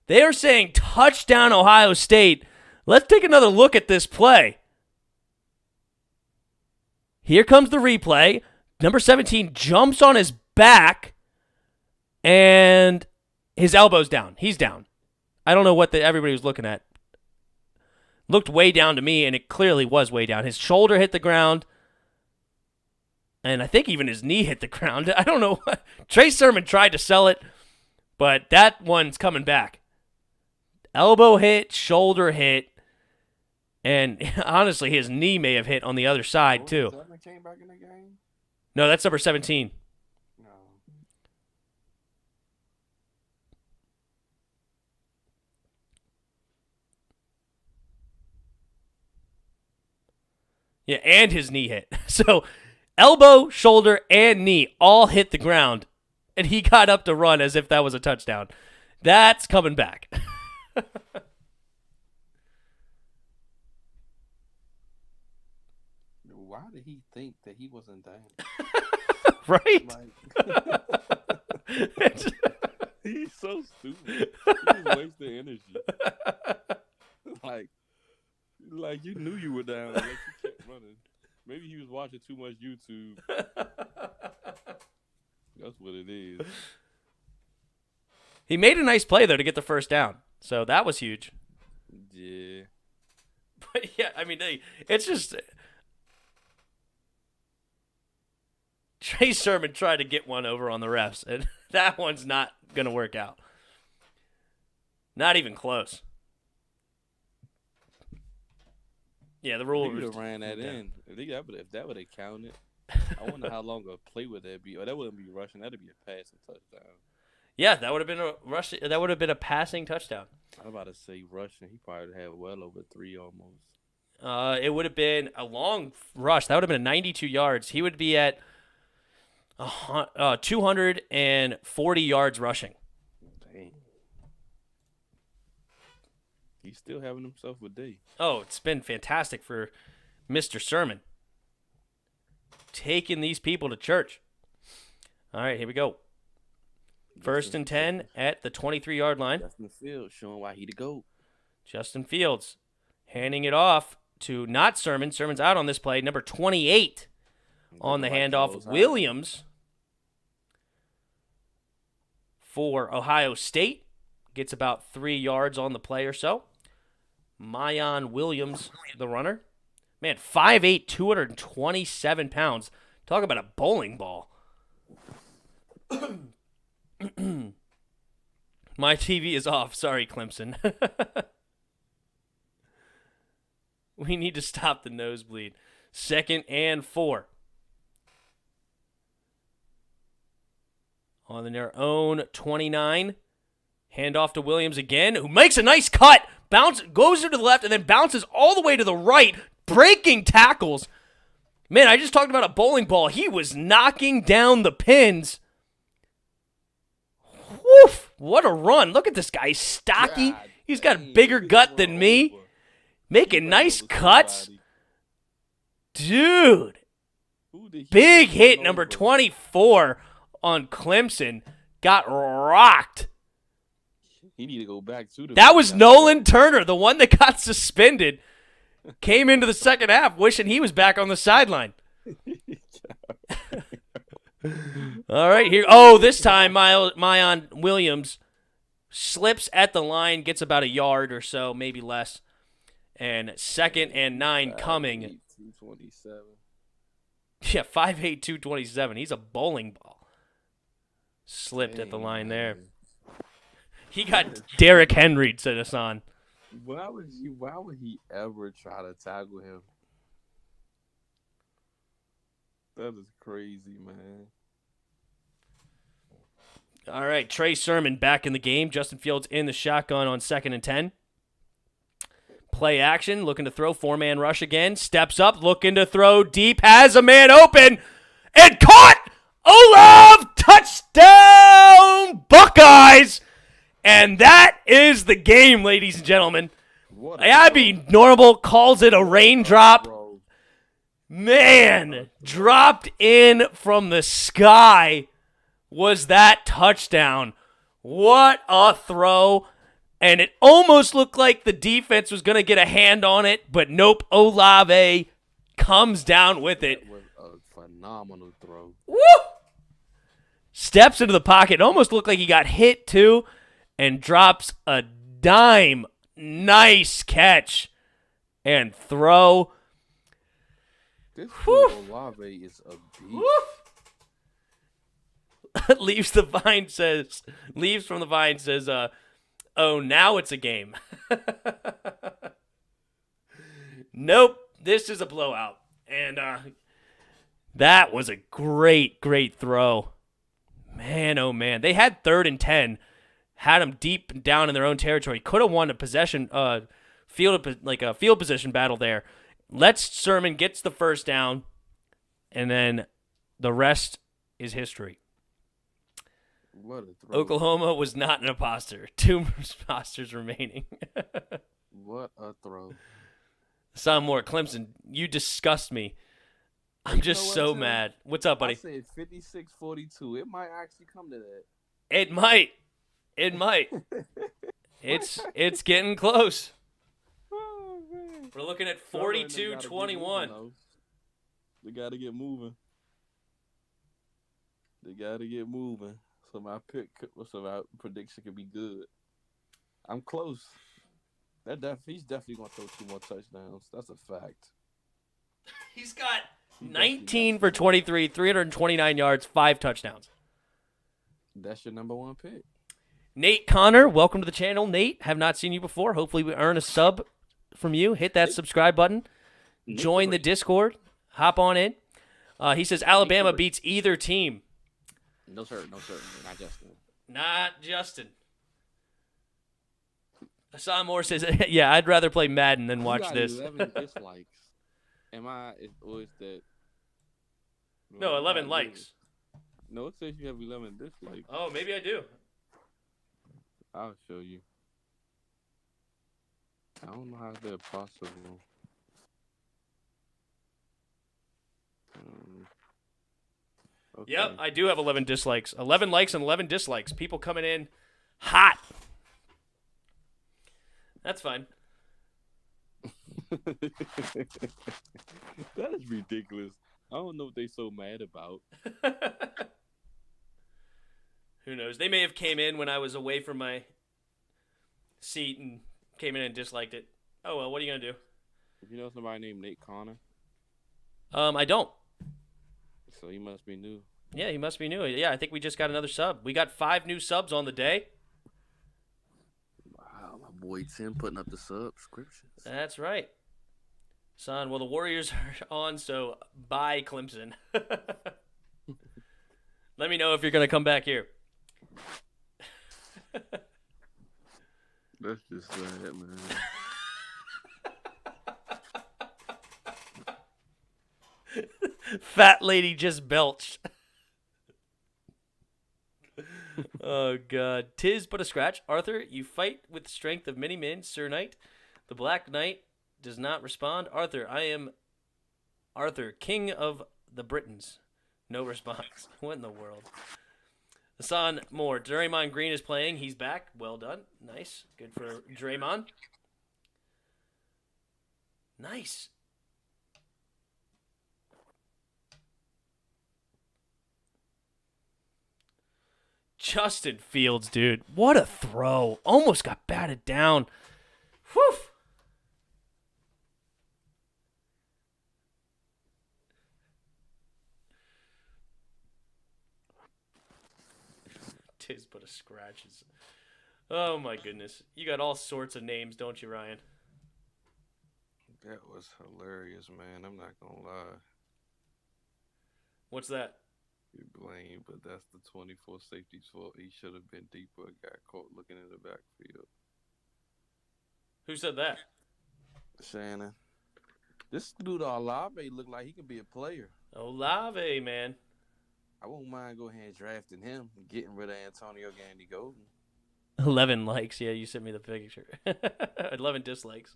They are saying touchdown, Ohio State. Let's take another look at this play. Here comes the replay. Number 17 jumps on his back, and his elbow's down. He's down. I don't know what everybody was looking at. Looked way down to me, and it clearly was way down. His shoulder hit the ground, and I think even his knee hit the ground. I don't know. Trey Sermon tried to sell it, but that one's coming back. Elbow hit, shoulder hit, and honestly, his knee may have hit on the other side, too. Sermon came back in the game? No, that's number 17. No. Yeah, and his knee hit. So, elbow, shoulder, and knee all hit the ground, and he got up to run as if that was a touchdown. That's coming back. Why did he think that he wasn't down? Right? He's so stupid. He's wasting energy. Like you knew you were down, like you kept running. Maybe he was watching too much YouTube. That's what it is. He made a nice play, though, to get the first down. So that was huge. Yeah. But, yeah, I mean, it's just... Trey Sermon tried to get one over on the refs, and that one's not going to work out. Not even close. Yeah, the rule would was... have ran that in. If that would have counted, I wonder how long a play would that be. Or that wouldn't be rushing. That would be a passing touchdown. Yeah, that would have been a rush. That would have been a passing touchdown. I'm about to say rushing. He probably had well over 3 almost. It would have been a long rush. That would have been a 92 yards. He would be at 240 yards rushing. Dang. He's still having himself a day. Oh, it's been fantastic for Mr. Sermon. Taking these people to church. All right, here we go. 1st and 10 at the 23-yard line. Justin Fields showing why he the GOAT. Justin Fields handing it off to not Sermon. Sermon's out on this play. Number 28 on the handoff. Williams for Ohio State. Gets about 3 yards on the play or so. Mayan Williams, the runner. Man, 5'8", 227 pounds. Talk about a bowling ball. My TV is off. Sorry, Clemson. We need to stop the nosebleed. 2nd and 4. On their own 29. Handoff to Williams again, who makes a nice cut. Goes to the left and then bounces all the way to the right. Breaking tackles. Man, I just talked about a bowling ball. He was knocking down the pins. Woof! What a run. Look at this guy. He's stocky. God He's got a dang, bigger he gut ran than me. over. Making He ran nice over cuts. somebody. Dude. Who did he Big just hit run number over? 24 on Clemson. Got rocked. He need to go back to the. That was Nolan Turner, the one that got suspended. Came into the second half wishing he was back on the sideline. All right, here. Oh, this time Mayan Williams slips at the line, gets about a yard or so, maybe less. And 2nd and 9 coming. 227. Yeah, 5'8", 227. He's a bowling ball. Slipped at the Dang, line there. man. He got Derrick Henry to us on. Why would he ever try to tackle him? That is crazy, man. All right, Trey Sermon back in the game. Justin Fields in the shotgun on 2nd and 10. Play action, looking to throw, 4-man rush again. Steps up, looking to throw deep, has a man open, and caught! Olave, touchdown, Buckeyes! And that is the game, ladies and gentlemen. Abby Normal calls it a raindrop. Man, dropped in from the sky was that touchdown. What a throw. And it almost looked like the defense was going to get a hand on it, but nope, Olave comes down with it. That was a phenomenal throw. Woo! Steps into the pocket. Almost looked like he got hit too, and drops a dime. Nice catch and throw. This dude Olave is a beast. Leaves from the vine says, oh, now it's a game. Nope, this is a blowout. And that was a great, great throw. Man, oh man. They had 3rd and 10. Had them deep down in their own territory. Could have won a possession, field position battle there. Sermon gets the first down, and then the rest is history. What a throw. Oklahoma was not an imposter. 2 imposters remaining. What a throw. Sophomore Clemson, you disgust me. I'm just so mad. What's up, buddy? I said 56-42. It might actually come to that. It might. It might. It's getting close. Oh, man. We're looking at 42-21. They got to get moving. So my prediction could be good. I'm close. He's definitely going to throw 2 more touchdowns. That's a fact. He's got 19 for 23, 329 yards, 5 touchdowns. That's your number 1 pick. Nate Connor, welcome to the channel. Nate, have not seen you before. Hopefully we earn a sub from you. Hit that subscribe button. Join the Discord. Hop on in. He says Alabama beats either team. No, sir. Not Justin. Not Justin. Hassan Moore says, yeah, I'd rather play Madden than watch this. 11 dislikes. Or is that? No, 11 likes. No, it says you have 11 dislikes. Oh, maybe I do. I'll show you. I don't know how that's possible. Okay. Yep, I do have 11 dislikes. 11 likes and 11 dislikes. People coming in hot. That's fine. That is ridiculous. I don't know what they so mad about. Who knows? They may have came in when I was away from my seat and came in and disliked it. Oh, well, what are you going to do? If you know somebody named Nate Connor? I don't. So he must be new. Yeah, he must be new. Yeah, I think we just got another sub. We got 5 new subs on the day. Wow, my boy Tim putting up the subscriptions. That's right. Son, well, the Warriors are on, so bye, Clemson. Let me know if you're going to come back here. That's just sad, man. Fat lady just belched. Oh, God. 'Tis but a scratch. Arthur, you fight with the strength of many men, Sir Knight. The Black Knight does not respond. Arthur, I am Arthur, king of the Britons. No response. What in the world? Hassan Moore. Draymond Green is playing. He's back. Well done. Nice. Good for Draymond. Nice. Justin Fields, dude. What a throw. Almost got batted down. Whew. Tis but a scratches. Oh, my goodness. You got all sorts of names, don't you, Ryan? That was hilarious, man. I'm not going to lie. What's that? You blame, but that's the 24 safety's fault. He should have been deeper. Got caught looking in the backfield. Who said that? Shannon. This dude Olave look like he can be a player. Olave, man. I won't mind go ahead and drafting him and getting rid of Antonio Gandy Golden. 11 likes. Yeah, you sent me the picture. 11 dislikes.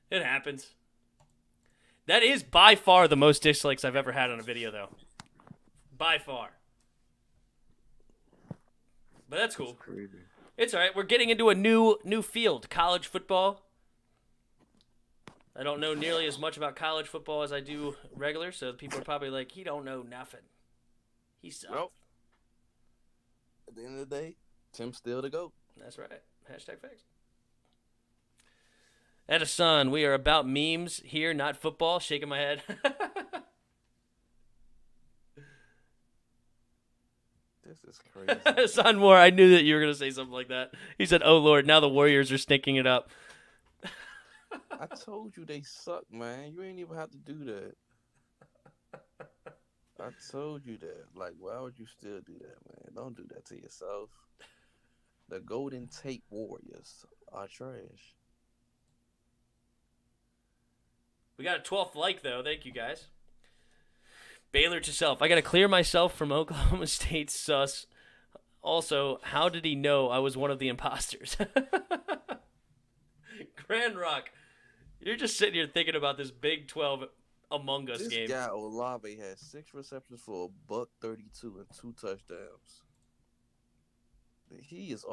It happens. That is by far the most dislikes I've ever had on a video, though. By far. But that's cool. That's crazy. It's all right. We're getting into a new field, college football. I don't know nearly as much about college football as I do regular, so people are probably like, he don't know nothing. He sucks. Nope. At the end of the day, Tim's still the GOAT. That's right. Hashtag facts. Edison, we are about memes here, not football. Shaking my head. This is crazy. Son Moore, I knew that you were going to say something like that. He said, oh, Lord, now the Warriors are stinking it up. I told you they suck, man. You ain't even have to do that. I told you that. Like, why would you still do that, man? Don't do that to yourself. The Golden Tate Warriors are trash. We got a 12th like, though. Thank you, guys. Baylor to self. I got to clear myself from Oklahoma State sus. Also, how did he know I was one of the imposters? Grand Rock, you're just sitting here thinking about this Big 12 Among Us game. This guy Olave has 6 receptions for $132 and 2 touchdowns. He's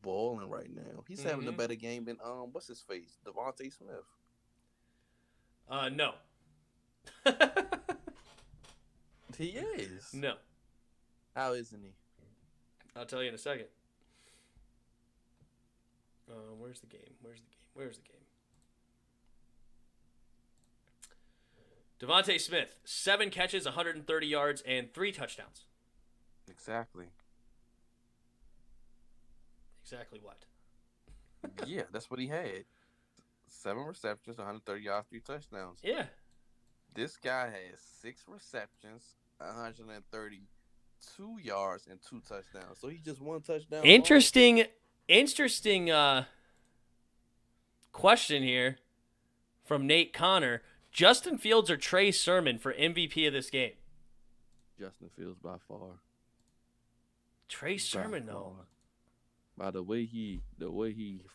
balling right now. He's having a better game than what's his face, Devontae Smith. No. He is. No. How isn't he? I'll tell you in a second. Where's the game? Devontae Smith, 7 catches, 130 yards, and 3 touchdowns. Exactly. Exactly what? Yeah, that's what he had. 7 receptions, 130 yards, 3 touchdowns. Yeah. This guy has 6 receptions, 132 yards, and 2 touchdowns. So he just 1 touchdown. Interesting question here from Nate Connor. Justin Fields or Trey Sermon for MVP of this game? Justin Fields by far. Trey Sermon, though. By the way he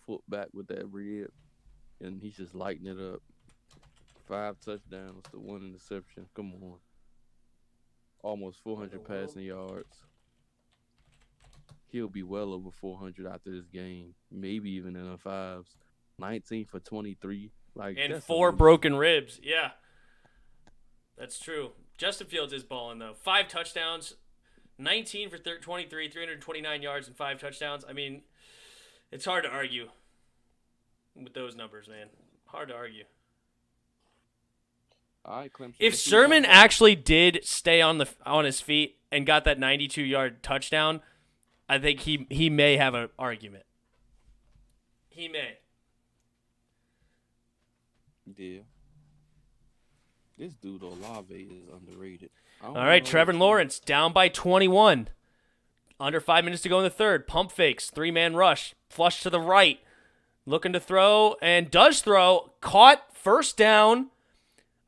foot back with that rib, and he's just lighting it up. 5 touchdowns to 1 interception. Come on. Almost 400 passing yards. He'll be well over 400 after this game. Maybe even in the 5s. 19 for 23. And 4 broken ribs. Yeah. That's true. Justin Fields is balling, though. 5 touchdowns. 19 for 23, 329 yards, and 5 touchdowns. I mean, it's hard to argue with those numbers, man. Hard to argue. All right, Clemson. If Sermon actually did stay on his feet and got that 92-yard touchdown, I think he may have an argument. He may. Yeah. This dude Olave is underrated. All right, Trevor Lawrence down by 21. Under 5 minutes to go in the third. Pump fakes, 3-man rush, flush to the right. Looking to throw and does throw. Caught, first down.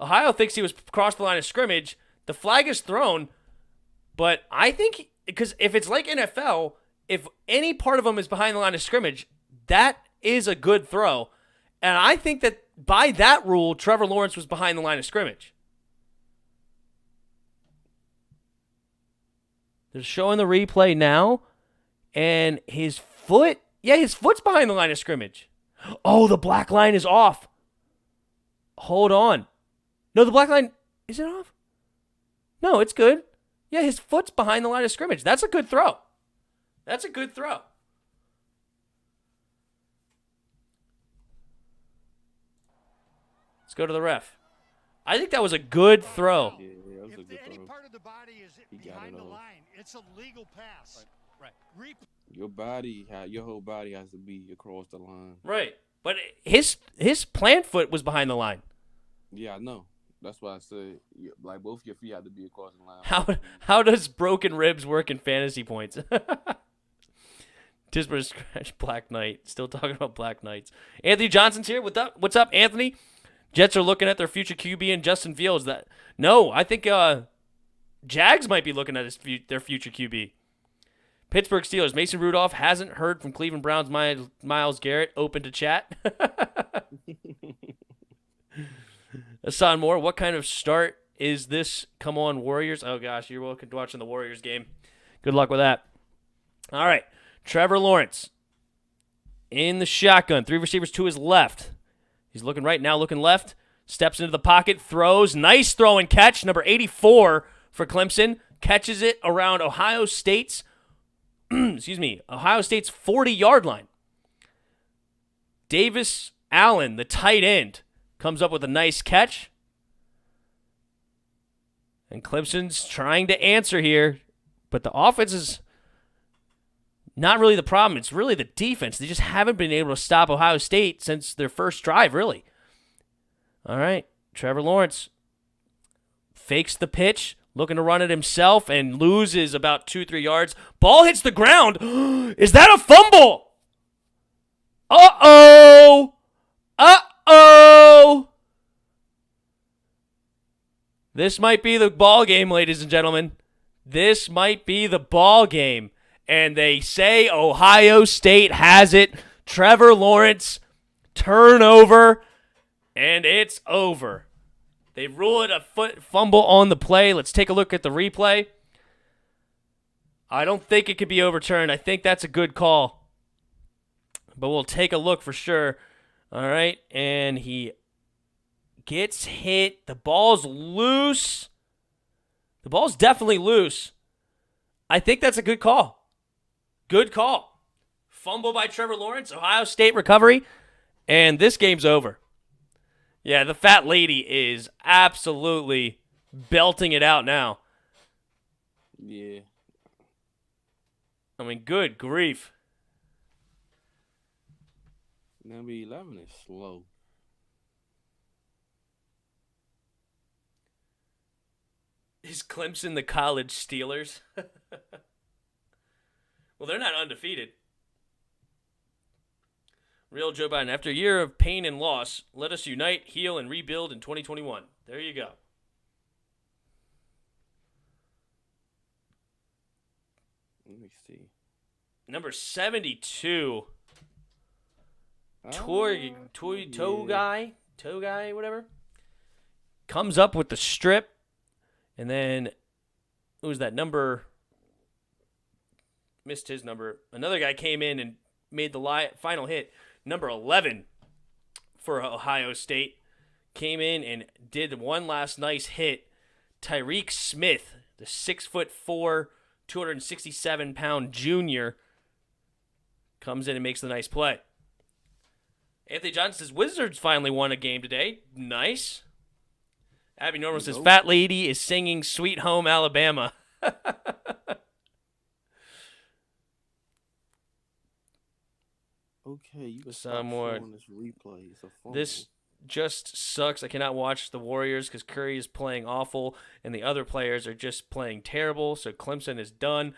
Ohio thinks he was across the line of scrimmage. The flag is thrown. But I think, because if it's like NFL, if any part of them is behind the line of scrimmage, that is a good throw. And I think that by that rule, Trevor Lawrence was behind the line of scrimmage. They're showing the replay now, and his foot's behind the line of scrimmage. Oh, the black line is off. Hold on. No, the black line, is it off? No, it's good. Yeah, his foot's behind the line of scrimmage. That's a good throw. That's a good throw. Let's go to the ref. I think that was a good throw. Yeah, that was a good throw. Any part of the body is behind the line, it's a legal pass. Right. Your whole body has to be across the line. Right. But his plant foot was behind the line. Yeah, I know. That's why I said, like, both your feet have to be across the line. How does broken ribs work in fantasy points? Tisper scratch Black Knight. Still talking about Black Knights. Anthony Johnson's here. What's up, Anthony? Jets are looking at their future QB and Justin Fields. No, I think Jags might be looking at their future QB. Pittsburgh Steelers. Mason Rudolph hasn't heard from Cleveland Browns. Myles Garrett open to chat. Hassan Moore, what kind of start is this? Come on, Warriors. Oh, gosh, you're welcome to watching the Warriors game. Good luck with that. All right, Trevor Lawrence in the shotgun. 3 receivers to his left. He's looking right now, looking left. Steps into the pocket, throws. Nice throw and catch. Number 84 for Clemson. Catches it around Ohio State's, Ohio State's 40-yard line. Davis Allen, the tight end, comes up with a nice catch. And Clemson's trying to answer here, but the offense is not really the problem. It's really the defense. They just haven't been able to stop Ohio State since their first drive, really. All right, Trevor Lawrence fakes the pitch, looking to run it himself, and loses about 2-3 yards. Ball hits the ground. Is that a fumble? Uh-oh. Uh-oh. This might be the ball game, ladies and gentlemen. This might be the ball game. And they say Ohio State has it. Trevor Lawrence, turnover, and it's over. They rule it a fumble on the play. Let's take a look at the replay. I don't think it could be overturned. I think that's a good call. But we'll take a look for sure. All right, and he gets hit. The ball's loose. The ball's definitely loose. I think that's a good call. Good call. Fumble by Trevor Lawrence, Ohio State recovery, and this game's over. Yeah, the fat lady is absolutely belting it out now. Yeah. I mean, good grief. Number 11 is slow. Is Clemson the college Steelers? Well, they're not undefeated. Real Joe Biden. After a year of pain and loss, let us unite, heal, and rebuild in 2021. There you go. Let me see. Number 72. Toe guy, whatever. Comes up with the strip. And then, who was that number? Missed his number. Another guy came in and made the final hit. Number 11 for Ohio State. Came in and did one last nice hit. Tyreek Smith, the 6'4", 267-pound junior, comes in and makes the nice play. Anthony Johnson says, Wizards finally won a game today. Nice. Abby Normal says, Fat Lady is singing Sweet Home Alabama. Okay, you can stop showing this replay. It's a fumble. just sucks. I cannot watch the Warriors because Curry is playing awful and the other players are just playing terrible. So Clemson is done.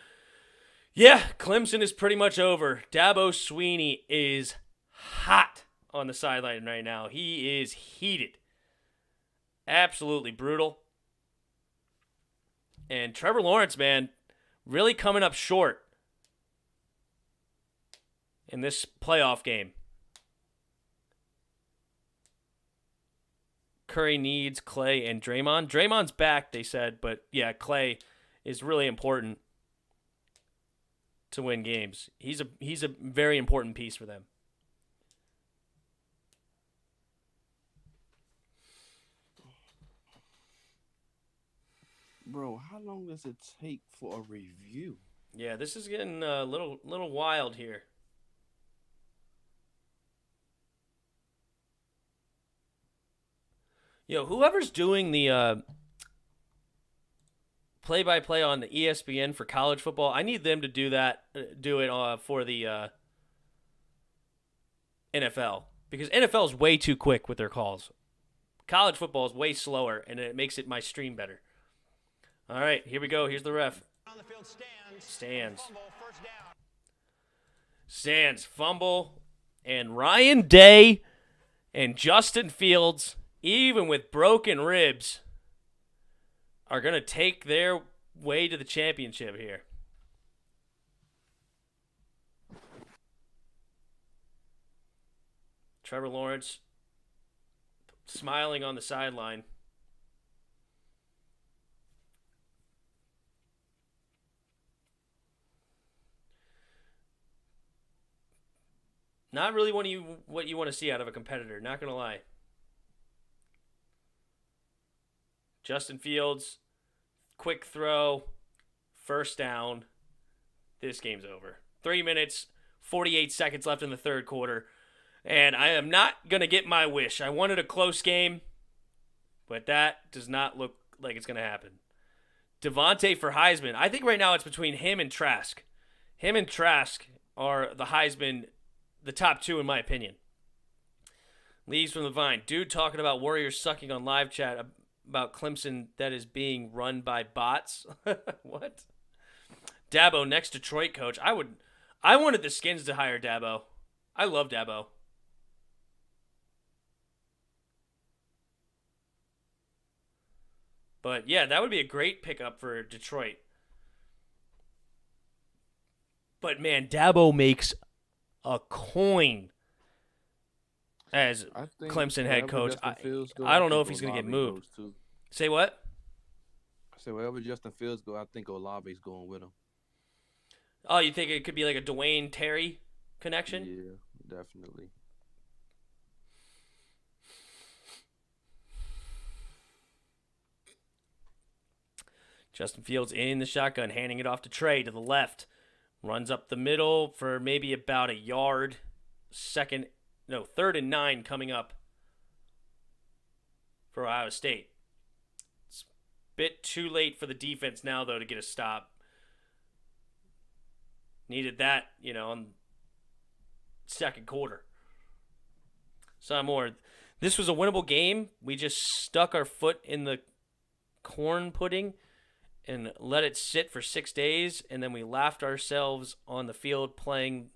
Yeah, Clemson is pretty much over. Dabo Swinney is hot on the sideline right now. He is heated. Absolutely brutal. And Trevor Lawrence, man, really coming up short in this playoff game. Curry needs Clay and Draymond. Draymond's back, they said, but yeah, Clay is really important to win games. He's a very important piece for them. Bro, how long does it take for a review? Yeah, this is getting a little wild here. Yo, whoever's doing the play-by-play on the ESPN for college football, I need them to do that. Do it for the NFL, because NFL is way too quick with their calls. College football is way slower, and it makes it my stream better. All right, here we go. Here's the ref. On the field Stands. Fumble, first down. Stands, fumble, and Ryan Day and Justin Fields, even with broken ribs, are going to take their way to the championship here. Trevor Lawrence smiling on the sideline. Not really what you want to see out of a competitor, not going to lie. Justin Fields, quick throw, first down. This game's over. 3 minutes, 48 seconds left in the third quarter. And I am not going to get my wish. I wanted a close game, but that does not look like it's going to happen. Devontae for Heisman. I think right now it's between him and Trask. Him and Trask are the Heisman, the top two in my opinion. Leaves from the vine. Dude talking about Warriors sucking on live chat about Clemson that is being run by bots. What? Dabo, next Detroit coach. I wanted the Skins to hire Dabo. I love Dabo. But yeah, that would be a great pickup for Detroit. But man, Dabo makes a coin as Clemson head coach. I don't know if he's going to get moved. Say what? I said wherever Justin Fields go, I think Olave's going with him. Oh, you think it could be like a Dwayne Terry connection? Yeah, definitely. Justin Fields in the shotgun, handing it off to Trey to the left. Runs up the middle for maybe about a yard. Third and 9 coming up for Ohio State. It's a bit too late for the defense now, though, to get a stop. Needed that, on second quarter. Some more. This was a winnable game. We just stuck our foot in the corn pudding and let it sit for 6 days, and then we laughed ourselves on the field playing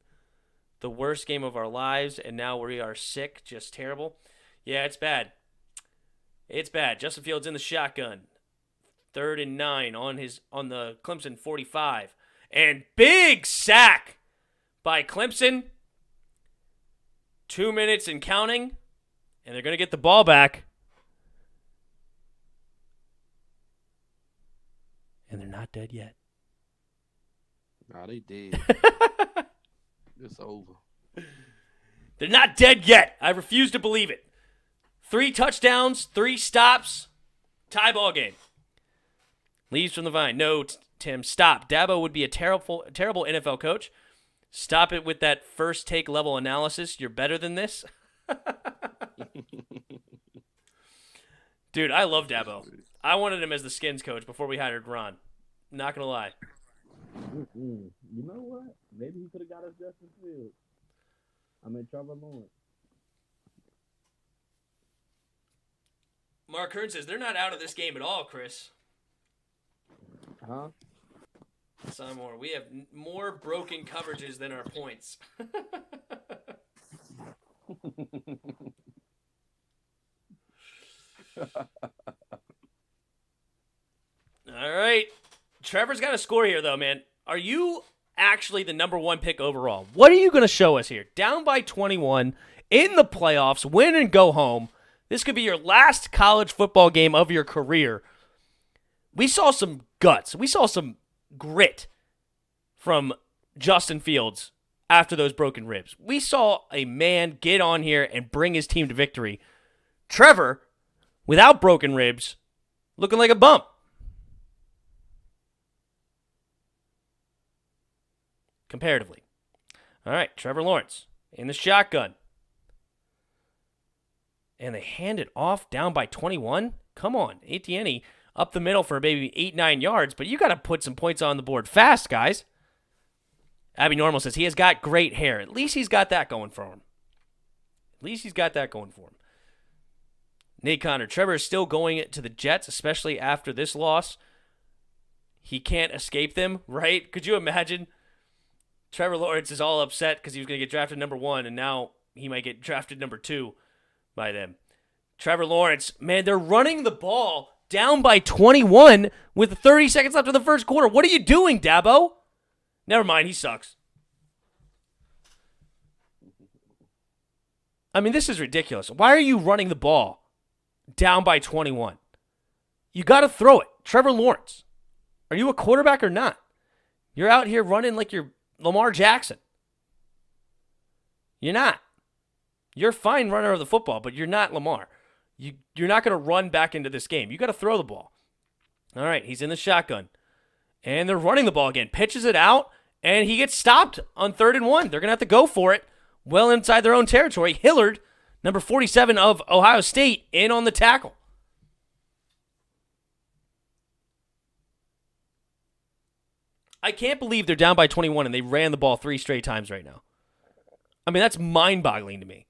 the worst game of our lives, and now we are sick, just terrible. Yeah, it's bad. It's bad. Justin Fields in the shotgun. 3rd and 9 on the Clemson 45. And big sack by Clemson. 2 minutes and counting, and they're going to get the ball back. And they're not dead yet. Nah, they dead. It's over. They're not dead yet. I refuse to believe it. 3 touchdowns, 3 stops, tie ball game. Leaves from the vine. No, Tim, stop. Dabo would be a terrible NFL coach. Stop it with that first take level analysis. You're better than this. Dude, I love Dabo. I wanted him as the Skins coach before we hired Ron. Not going to lie. You know what? Maybe he could have got us Justin Fields. Trevor Lawrence. Mark Hearn says they're not out of this game at all, Chris. Huh? Simon, we have more broken coverages than our points. All right. Trevor's got a score here, though, man. Are you actually the number one pick overall? What are you going to show us here? Down by 21 in the playoffs, win and go home. This could be your last college football game of your career. We saw some guts. We saw some grit from Justin Fields after those broken ribs. We saw a man get on here and bring his team to victory. Trevor, without broken ribs, looking like a bump. Comparatively. All right, Trevor Lawrence in the shotgun. And they hand it off down by 21. Come on, Etienne up the middle for maybe 8-9 yards, but you got to put some points on the board fast, guys. Abby Normal says he has got great hair. At least he's got that going for him. Nate Connor, Trevor is still going to the Jets, especially after this loss. He can't escape them, right? Could you imagine? Trevor Lawrence is all upset because he was going to get drafted number 1, and now he might get drafted number 2 by them. Trevor Lawrence, man, they're running the ball down by 21 with 30 seconds left in the first quarter. What are you doing, Dabo? Never mind, he sucks. I mean, this is ridiculous. Why are you running the ball down by 21? You got to throw it. Trevor Lawrence, are you a quarterback or not? You're out here running like you're Lamar Jackson. You're not. You're a fine runner of the football, but you're not Lamar. You're not going to run back into this game. You got to throw the ball. All right, he's in the shotgun. And they're running the ball again. Pitches it out, and he gets stopped on 3rd and 1. They're going to have to go for it well inside their own territory. Hillard, number 47 of Ohio State, in on the tackle. I can't believe they're down by 21 and they ran the ball 3 straight times right now. I mean, that's mind-boggling to me.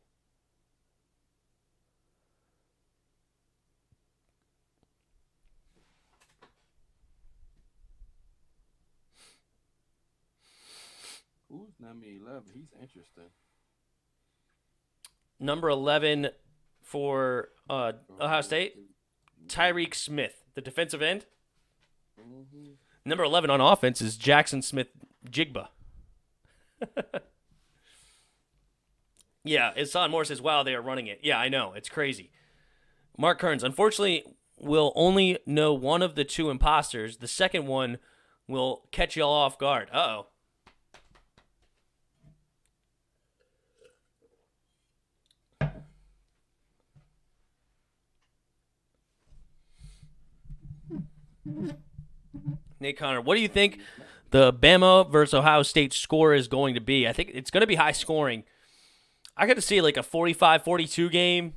Who's number 11? He's interesting. Number 11 for Ohio State, Tyreek Smith, the defensive end. Mm-hmm. Number 11 on offense is Jackson Smith-Jigba. Yeah, Hassan Moore says, wow, they are running it. Yeah, I know. It's crazy. Mark Kearns, unfortunately, we'll only know one of the 2 imposters. The second one will catch y'all off guard. Uh-oh. Nate Connor, what do you think the Bama versus Ohio State score is going to be? I think it's going to be high scoring. I got to see like a 45-42 game.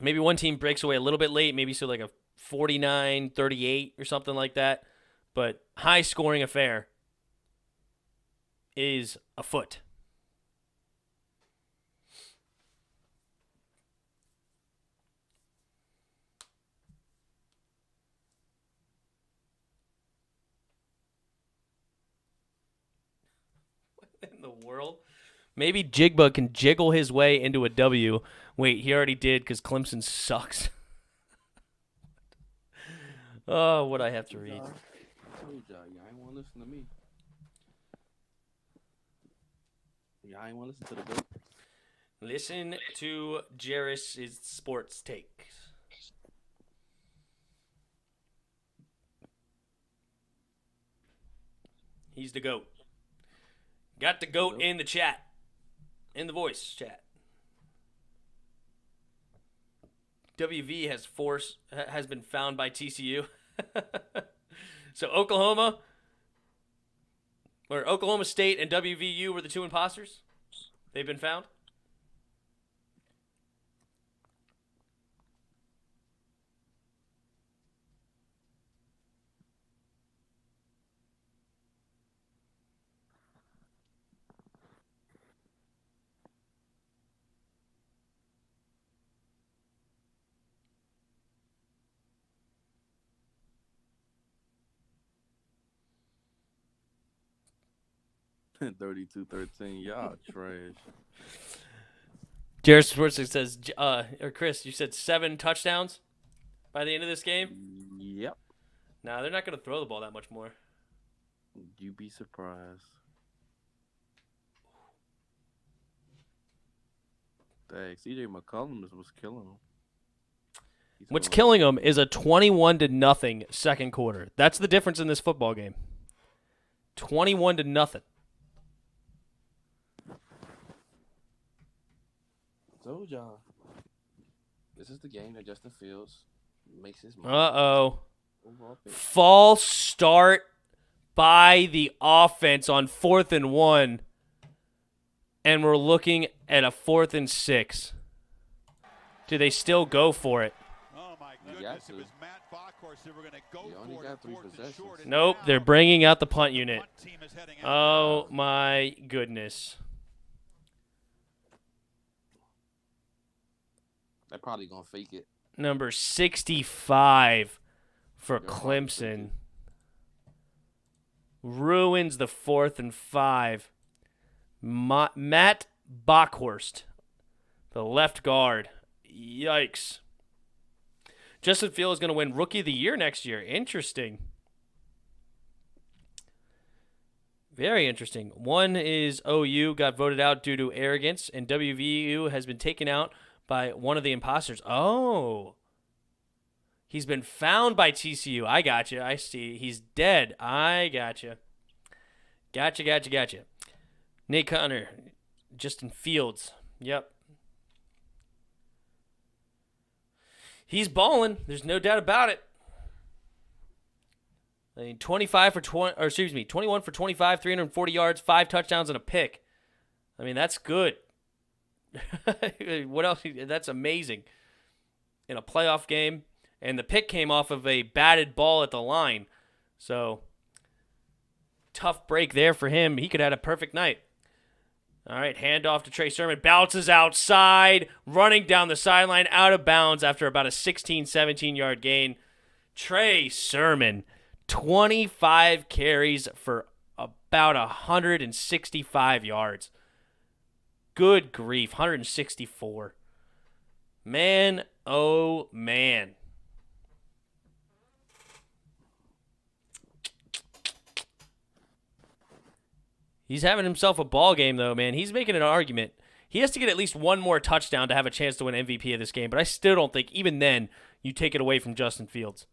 Maybe one team breaks away a little bit late, maybe so like a 49-38 or something like that. But high scoring affair is afoot. In the world? Maybe Jigba can jiggle his way into a W. Wait, he already did because Clemson sucks. Oh, what I have to read. I told y'all, y'all ain't want to listen to me. Y'all ain't want to listen to the goat. Listen to Jarris' sports takes. He's the GOAT. Got the GOAT in the chat. In the voice chat. WV has been found by TCU. So Oklahoma State and WVU were the 2 imposters? They've been found? 32-13. Y'all trash. Jared Sports says, or Chris, you said 7 touchdowns by the end of this game? Yep. Nah, they're not going to throw the ball that much more. You'd be surprised. Dang, CJ McCollum was killing him. What's killing him is a 21-0 second quarter. That's the difference in this football game. 21-0. Told y'all. This is the game that Justin Fields makes his money. Uh-oh. False start by the offense on 4th and 1. And we're looking at a 4th and 6. Do they still go for it? Oh, my goodness. It was Matt Bockhorst that were going to go for it. 3 possessions. Nope, they're bringing out the punt unit. Oh, my goodness. They're probably going to fake it. Number 65 for Clemson. Ruins the 4th and 5. Matt Bockhorst, the left guard. Yikes. Justin Fields is going to win Rookie of the Year next year. Interesting. Very interesting. One is OU got voted out due to arrogance, and WVU has been taken out by one of the imposters. Oh. He's been found by TCU. I got you. I see. He's dead. I got you. Gotcha. Nate Connor. Justin Fields. Yep. He's balling. There's no doubt about it. I mean, 21 for 25, 340 yards, 5 touchdowns, and a pick. I mean, that's good. What else? That's amazing. In a playoff game. And the pick came off of a batted ball at the line. So, tough break there for him. He could have had a perfect night. All right, handoff to Trey Sermon. Bounces outside, running down the sideline, out of bounds after about a 16, 17-yard gain. Trey Sermon, 25 carries for about 165 yards. Good grief, 164. Man, oh man. He's having himself a ball game, though, man. He's making an argument. He has to get at least one more touchdown to have a chance to win MVP of this game, but I still don't think, even then, you take it away from Justin Fields.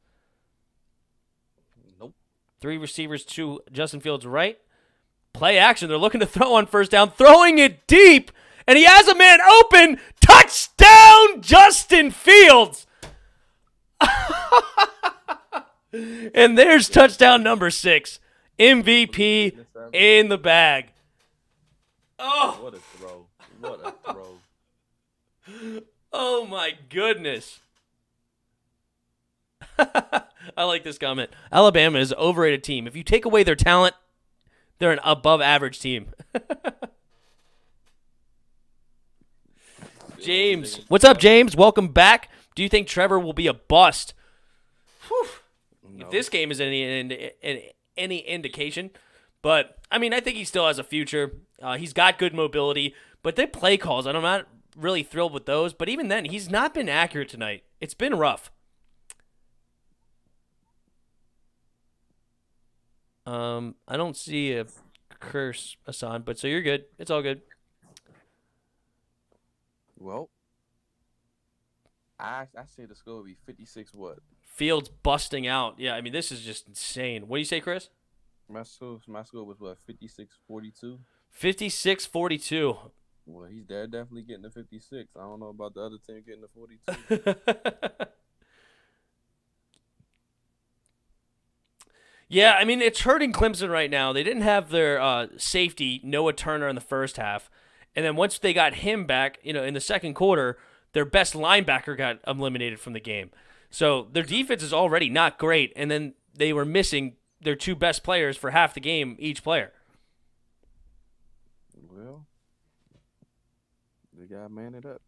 Nope. 3 receivers to Justin Fields' right. Play action. They're looking to throw on first down, throwing it deep, and he has a man open. Touchdown, Justin Fields! And there's touchdown number 6. MVP in the bag. Oh. What a throw. What a throw. Oh, my goodness. I like this comment. Alabama is an overrated team. If you take away their talent, they're an above-average team. James. What's up, James? Welcome back. Do you think Trevor will be a bust? Whew. No. If this game is any indication. But, I mean, I think he still has a future. He's got good mobility. But their play calls, and I'm not really thrilled with those. But even then, he's not been accurate tonight. It's been rough. I don't see a curse, Hassan, but so you're good. It's all good. Well, I say the score will be 56 what? Fields busting out. Yeah, I mean, this is just insane. What do you say, Chris? My score was what, 56-42? 56-42. Well, he's definitely getting the 56. I don't know about the other team getting the 42. Yeah, I mean, it's hurting Clemson right now. They didn't have their safety, Noah Turner, in the first half. And then once they got him back, in the second quarter, their best linebacker got eliminated from the game. So their defense is already not great. And then they were missing their 2 best players for half the game, each player. Well, they got to man it up.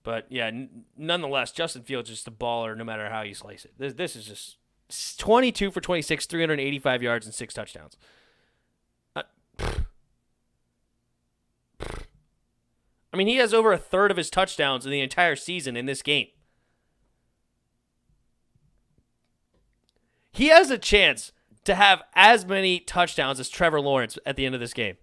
But, yeah, nonetheless, Justin Fields is just a baller no matter how you slice it. This is just 22 for 26, 385 yards, and 6 touchdowns. mean, he has over a third of his touchdowns in the entire season in this game. He has a chance to have as many touchdowns as Trevor Lawrence at the end of this game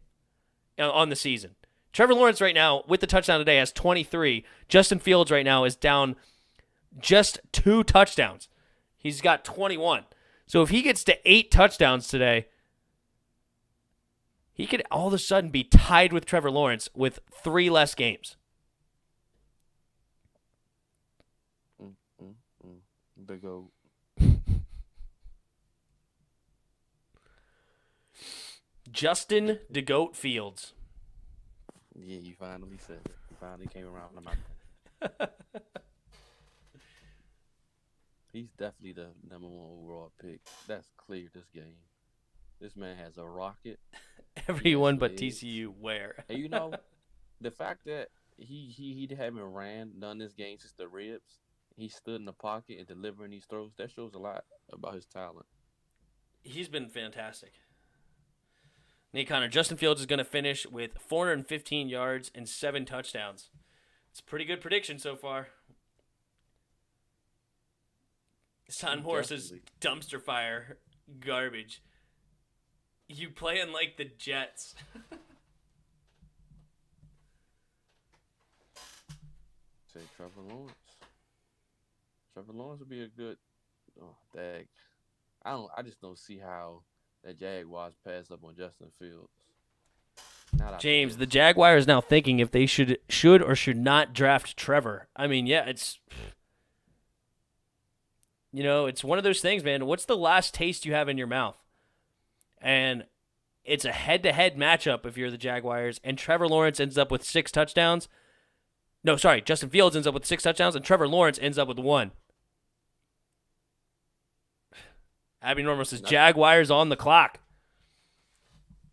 on the season. Trevor Lawrence right now, with the touchdown today, has 23. Justin Fields right now is down just 2 touchdowns. He's got 21. So if he gets to 8 touchdowns today, he could all of a sudden be tied with Trevor Lawrence with 3 less games. The GOAT. Justin the GOAT Fields. Yeah, you finally said it. You finally came around to my He's definitely the number 1 overall pick. That's clear this game. This man has a rocket. Everyone but TCU where? And the fact that he haven't done this game since the ribs, he stood in the pocket and delivering these throws, that shows a lot about his talent. He's been fantastic. Nate Connor, Justin Fields is going to finish with 415 yards and 7 touchdowns. It's a pretty good prediction so far. Son Morris is dumpster fire garbage. You playing like the Jets. Say Trevor Lawrence. Trevor Lawrence would be a good. Oh, dag. I just don't see how the Jaguars pass up on Justin Fields. James, the Jaguars now thinking if they should or should not draft Trevor. I mean, yeah, it's it's one of those things, man. What's the last taste you have in your mouth? And it's a head-to-head matchup if you're the Jaguars, and Trevor Lawrence ends up with 6 touchdowns. No, sorry, Justin Fields ends up with 6 touchdowns, and Trevor Lawrence ends up with 1. Abby Normal says, Jaguars on the clock.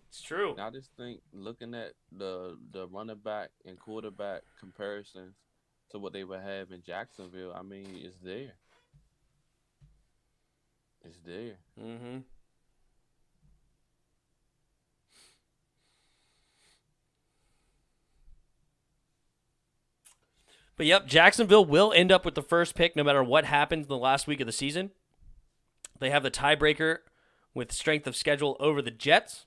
It's true. I just think looking at the running back and quarterback comparisons to what they would have in Jacksonville, I mean, it's there. It's there. Mm-hmm. But yep, Jacksonville will end up with the first pick no matter what happens in the last week of the season. They have the tiebreaker with strength of schedule over the Jets.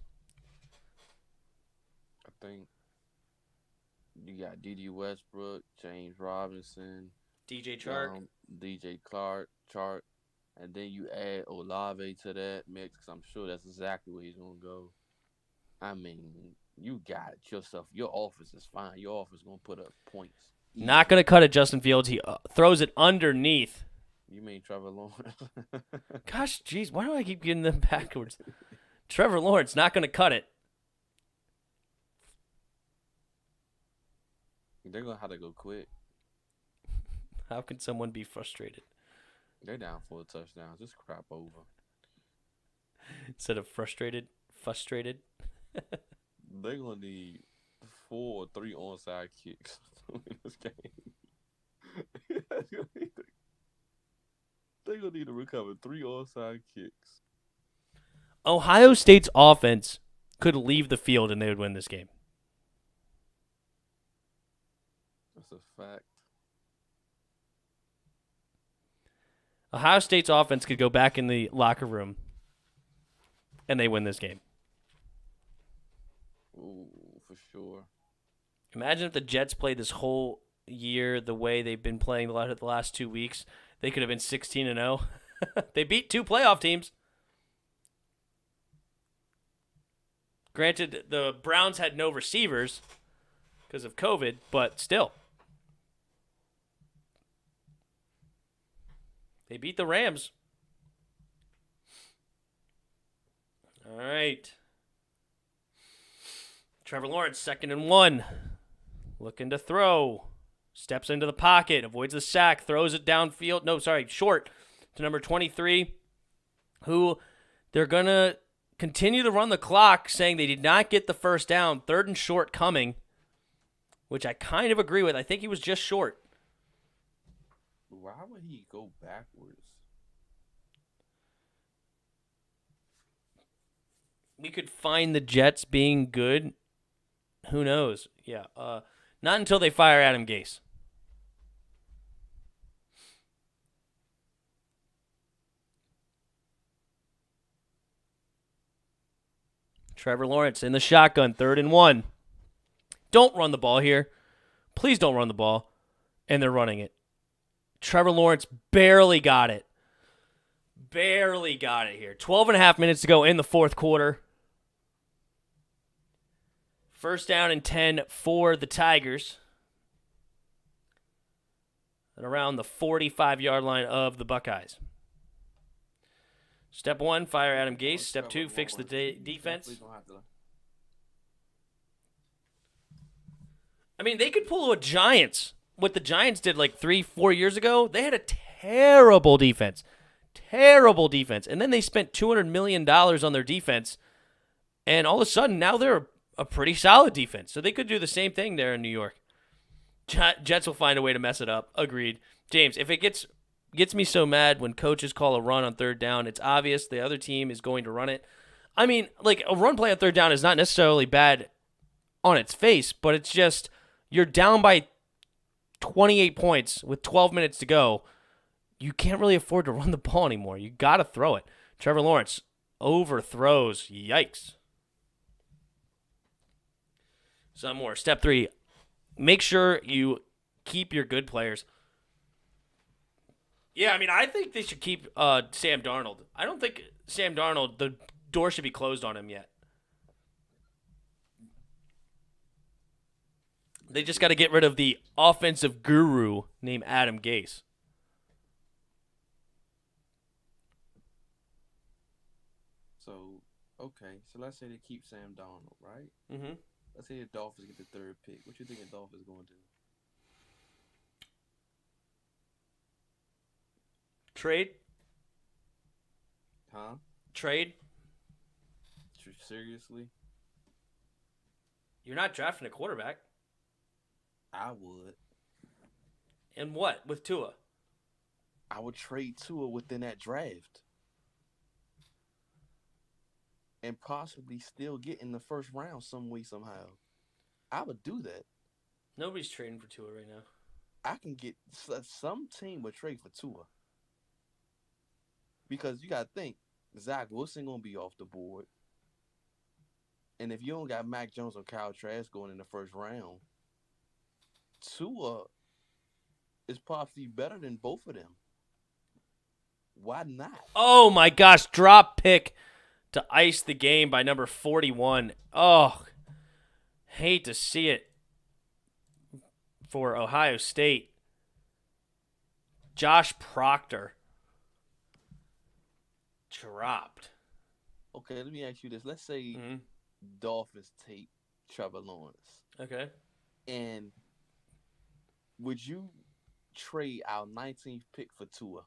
I think you got D.D. Westbrook, James Robinson, DJ Chark, Chark, and then you add Olave to that mix because I'm sure that's exactly where he's going to go. I mean, you got it yourself. Your offense is fine. Your offense is going to put up points. Not going to cut it, Justin Fields. He throws it underneath. You mean Trevor Lawrence? Gosh, jeez, why do I keep getting them backwards? Trevor Lawrence not going to cut it. They're going to have to go quick. How can someone be frustrated? They're down for a touchdown. Just crap over. Instead of frustrated. They're going to need 4 or 3 onside kicks to win this game. They're going to need to recover 3 onside kicks. Ohio State's offense could leave the field and they would win this game. That's a fact. Ohio State's offense could go back in the locker room and they win this game. Ooh, for sure. Imagine if the Jets played this whole year the way they've been playing the last 2 weeks. They could have been 16-0. They beat 2 playoff teams. Granted, the Browns had no receivers because of COVID, but still. They beat the Rams. All right. Trevor Lawrence, 2nd and 1. Looking to throw. Steps into the pocket, avoids the sack, throws it downfield. No, sorry, short to number 23, who they're going to continue to run the clock, saying they did not get the first down. 3rd and short coming, which I kind of agree with. I think he was just short. Why would he go backwards? We could find the Jets being good. Who knows? Yeah. Not until they fire Adam Gase. Trevor Lawrence in the shotgun, 3rd and 1. Don't run the ball here. Please don't run the ball. And they're running it. Trevor Lawrence barely got it. Barely got it here. 12 and a half minutes to go in the fourth quarter. 1st down and 10 for the Tigers. And around the 45-yard line of the Buckeyes. Step 1, fire Adam Gase. Step 2, fix the defense. I mean, they could pull a Giants. What the Giants did like 3-4 years ago, they had a terrible defense. Terrible defense. And then they spent $200 million on their defense. And all of a sudden, now they're a pretty solid defense. So they could do the same thing there in New York. Jets will find a way to mess it up. Agreed. James, if it gets me so mad when coaches call a run on 3rd down, it's obvious the other team is going to run it. I mean, like, a run play on 3rd down is not necessarily bad on its face, but it's just you're down by 28 points with 12 minutes to go. You can't really afford to run the ball anymore. You got to throw it. Trevor Lawrence overthrows. Yikes. Some more. Step 3, make sure you keep your good players. Yeah, I mean, I think they should keep Sam Darnold. I don't think Sam Darnold, the door should be closed on him yet. They just got to get rid of the offensive guru named Adam Gase. So, okay. So let's say they keep Sam Darnold, right? Mm-hmm. Let's say the Dolphins get the 3rd pick. What you think the Dolphins going to do? Trade? Huh? Trade? Seriously? You're not drafting a quarterback. I would. And what? With Tua? I would trade Tua within that draft. And possibly still get in the 1st round some way, somehow. I would do that. Nobody's trading for Tua right now. I can get some team would trade for Tua. Because you got to think, Zach Wilson going to be off the board. And if you don't got Mac Jones or Kyle Trask going in the 1st round, Tua is possibly better than both of them. Why not? Oh, my gosh. Drop pick to ice the game by number 41. Oh, hate to see it for Ohio State. Josh Proctor. Dropped. Okay, let me ask you this. Let's say Dolphins take Trevor Lawrence. Okay. And would you trade our 19th pick for Tua?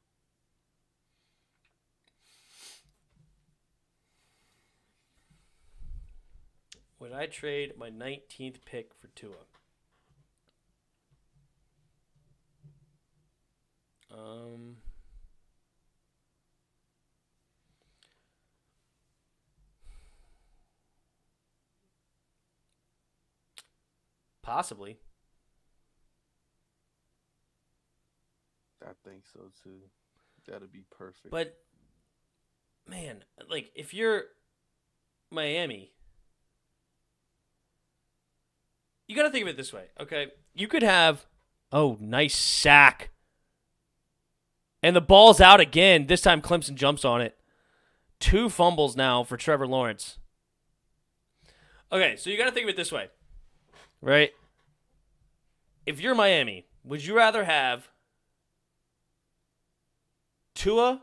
Would I trade my 19th pick for Tua? Possibly. I think so too. That'd be perfect. But, man, like, if you're Miami, you got to think of it this way, okay? You could have, nice sack. And the ball's out again. This time Clemson jumps on it. 2 fumbles now for Trevor Lawrence. Okay, so you got to think of it this way, right? If you're Miami, would you rather have Tua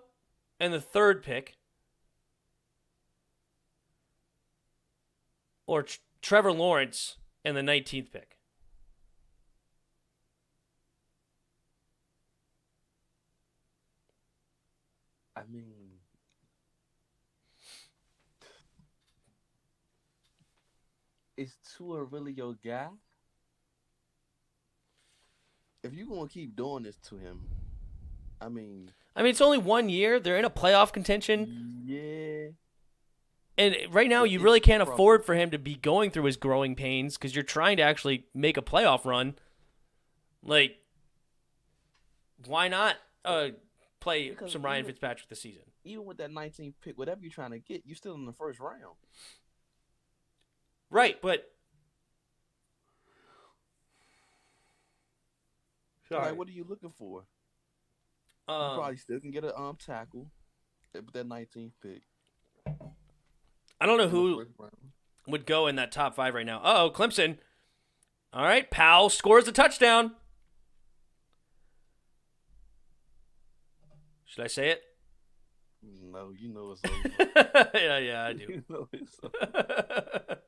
and the 3rd pick or Trevor Lawrence and the 19th pick? I mean, is Tua really your guy? If you're going to keep doing this to him, I mean, it's only 1 year. They're in a playoff contention. Yeah. And right now, you really can't afford for him to be going through his growing pains because you're trying to actually make a playoff run. Like, why not play some Ryan Fitzpatrick this season? Even with that 19th pick, whatever you're trying to get, you're still in the first round. Right, but like, what are you looking for? You probably still can get a tackle with that 19th pick. I don't know who would go in that top 5 right now. Uh-oh, Clemson. All right, Powell scores a touchdown. Should I say it? No, you know it's over. yeah, I do. You know it's over.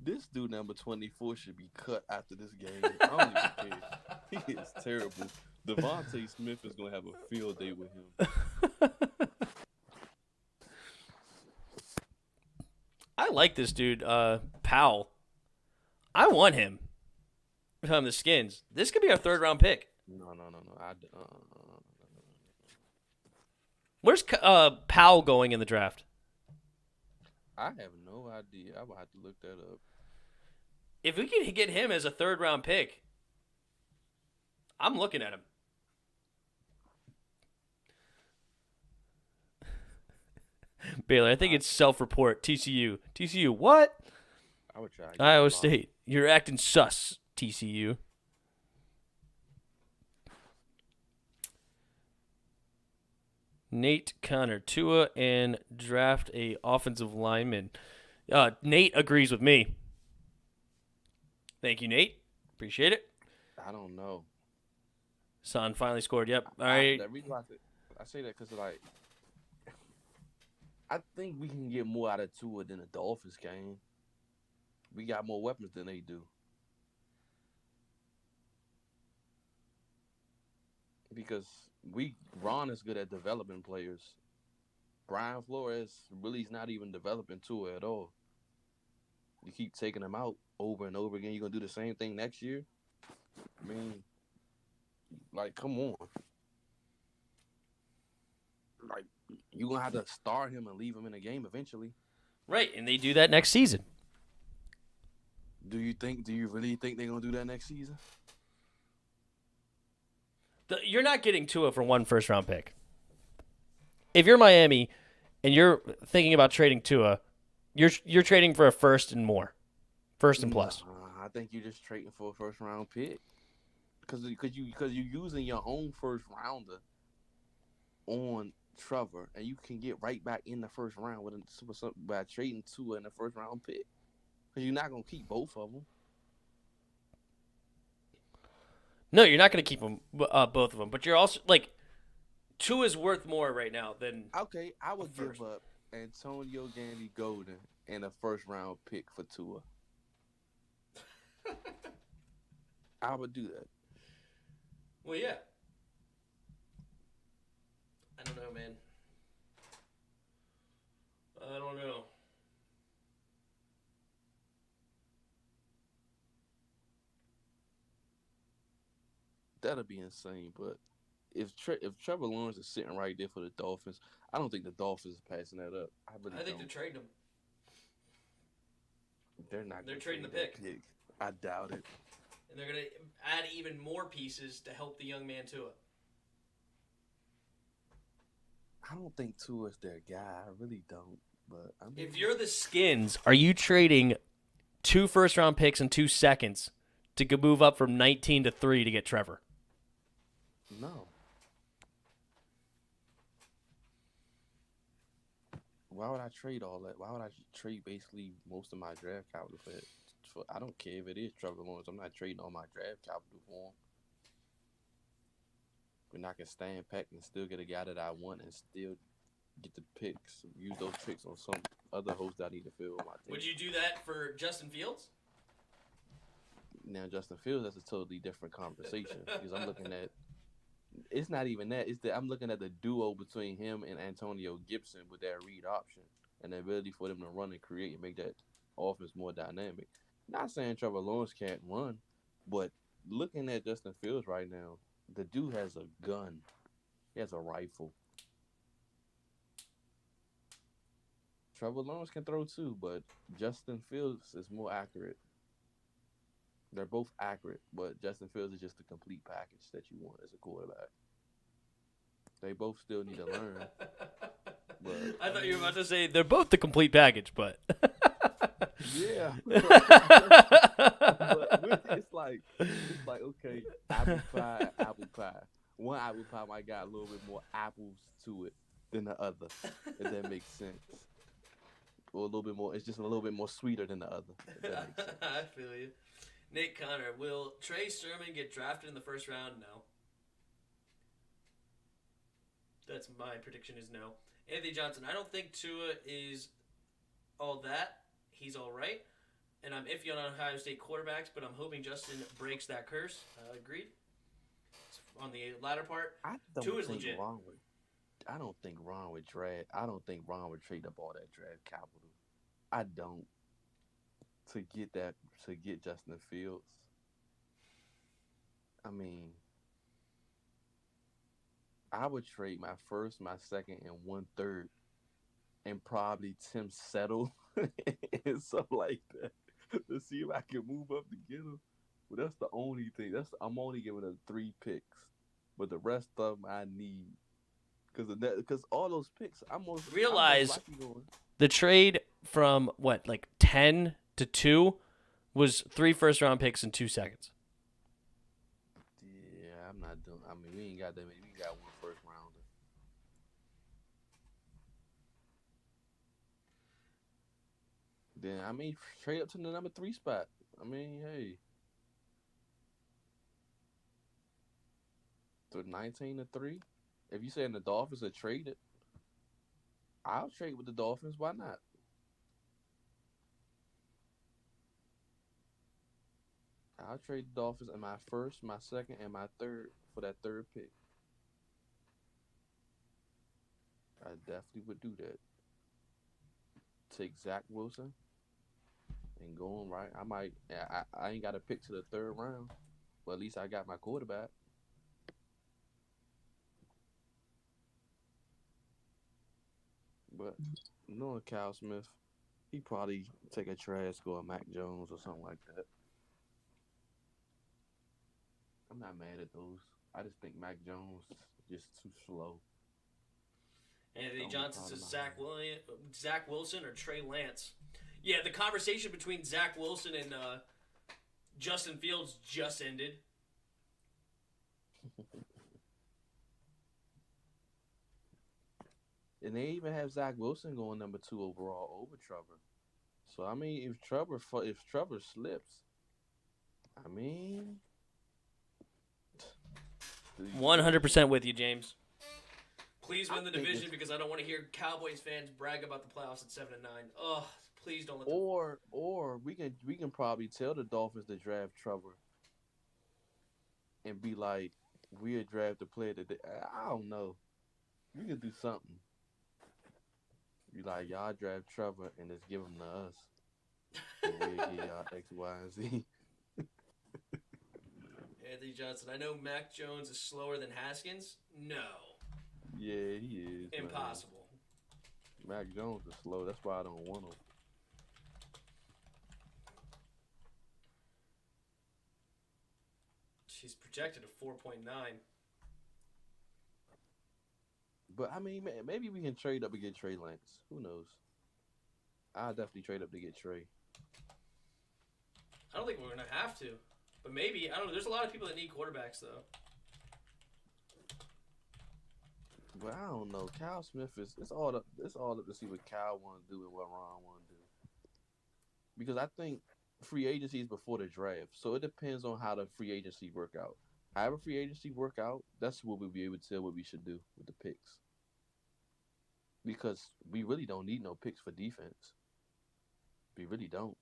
This dude, number 24, should be cut after this game. I don't even care. He is terrible. Devontae Smith is going to have a field day with him. I like this dude, Powell. I want him from the Skins. This could be our 3rd-round pick. No. Where's Powell going in the draft? I have no idea. I will have to look that up. If we can get him as a 3rd-round pick, I'm looking at him. Baylor, I think it's self-report. TCU. TCU, what? I would try. Iowa State. You're acting sus, TCU. Nate Connor, Tua, and draft a offensive lineman. Nate agrees with me. Thank you, Nate. Appreciate it. I don't know. Son finally scored. Yep. All right. The reason why I say that because, like, I think we can get more out of Tua than the Dolphins can. We got more weapons than they do. Because Ron is good at developing players. Brian Flores really is not even developing Tua at all. You keep taking him out over and over again. You're going to do the same thing next year? I mean, like, come on. Like, you're going to have to start him and leave him in the game eventually. Right, and they do that next season. Do you really think they're going to do that next season? You're not getting Tua for 1 first-round pick. If you're Miami and you're thinking about trading Tua, you're trading for a first and more. First and plus. I think you're just trading for a first-round pick. Because you're using your own first-rounder on Trevor, and you can get right back in the first round by trading Tua in the first-round pick. Because you're not going to keep both of them. No, you're not going to keep them, both of them. But you're also, like, Tua's worth more right now than... Okay, I would give up Antonio Gandy Golden and a first-round pick for Tua. I would do that. Well, yeah. I don't know, man. I don't know. That'll be insane, but if Trevor Lawrence is sitting right there for the Dolphins, I don't think the Dolphins are passing that up. I think they're trading him. They're trading the pick. I doubt it. And they're going to add even more pieces to help the young man Tua. I don't think Tua's their guy. I really don't. But if you're the Skins, are you trading 2 first-round picks and 2 seconds to move up from 19 to 3 to get Trevor? No. Why would I trade all that? Why would I trade basically most of my draft capital for it? I don't care if it is Trevor Lawrence. I'm not trading all my draft capital for him. When I can stand pat and still get a guy that I want and still get the picks, use those picks on some other host that I need to fill on my team. Would you do that for Justin Fields? Now, Justin Fields, that's a totally different conversation because I'm looking at it's not even that. It's that I'm looking at the duo between him and Antonio Gibson with that read option and the ability for them to run and create and make that offense more dynamic. Not saying Trevor Lawrence can't run, but looking at Justin Fields right now, the dude has a gun. He has a rifle. Trevor Lawrence can throw too, but Justin Fields is more accurate. They're both accurate, but Justin Fields is just the complete package that you want as a quarterback. They both still need to learn. But I thought you were about to say they're both the complete package, but yeah. But it's like okay, apple pie. One apple pie might got a little bit more apples to it than the other, if that makes sense. Or a little bit more. It's just a little bit more sweeter than the other. If that makes sense. I feel you. Nate Connor, will Trey Sermon get drafted in the first round? No. That's my prediction is no. Anthony Johnson, I don't think Tua is all that. He's all right. And I'm iffy on Ohio State quarterbacks, but I'm hoping Justin breaks that curse. Agreed. On the latter part, Tua's legit. I don't think Ron would trade. I don't think Ron would trade up all that draft capital. I don't. To get Justin Fields. I mean, I would trade my first, my second, and 1/3, and probably Tim Settle and something like that to see if I can move up to get him. But that's the only thing. I'm only giving them 3 picks, but the rest of them I need because all those picks I'm realize the trade from what 10 to 2 was 3 first-round picks in 2 seconds. Yeah, I'm not doing. I mean, we ain't got that many. We got 1 first rounder. Then I mean, trade up to the number 3 spot. I mean, hey, to 19-3. If you saying the Dolphins are traded, I'll trade with the Dolphins. Why not? I'll trade the Dolphins in my first, my second, and my third for that 3rd pick. I definitely would do that. Take Zach Wilson and go on right. I ain't got to pick to the 3rd round, but at least I got my quarterback. But knowing Kyle Smith, he probably take a trash go at Mac Jones or something like that. I'm not mad at those. I just think Mac Jones is just too slow. Anthony Johnson says Zach Wilson or Trey Lance. Yeah, the conversation between Zach Wilson and Justin Fields just ended. And they even have Zach Wilson going number 2 overall over Trevor. So I mean, if Trevor slips, I mean, 100% with you, James. Please win the division because I don't want to hear Cowboys fans brag about the playoffs at 7-9. Ugh, please don't let them. Or we can probably tell the Dolphins to draft Trevor and be like, we'll draft the player today. I don't know. We can do something. You like, y'all draft Trevor and just give him to us. And we'll give y'all X, Y, and Z. Anthony Johnson, I know Mac Jones is slower than Haskins. No. Yeah, he is. Impossible. Man. Mac Jones is slow. That's why I don't want him. She's projected a 4.9. But, I mean, maybe we can trade up and get Trey Lance. Who knows? I'll definitely trade up to get Trey. I don't think we're going to have to. But maybe. I don't know. There's a lot of people that need quarterbacks, though. But I don't know. Kyle Smith it's all up to see what Kyle want to do and what Ron want to do. Because I think free agency is before the draft. So it depends on how the free agency work out. However free agency work out, that's what we'll be able to tell what we should do with the picks. Because we really don't need no picks for defense. We really don't.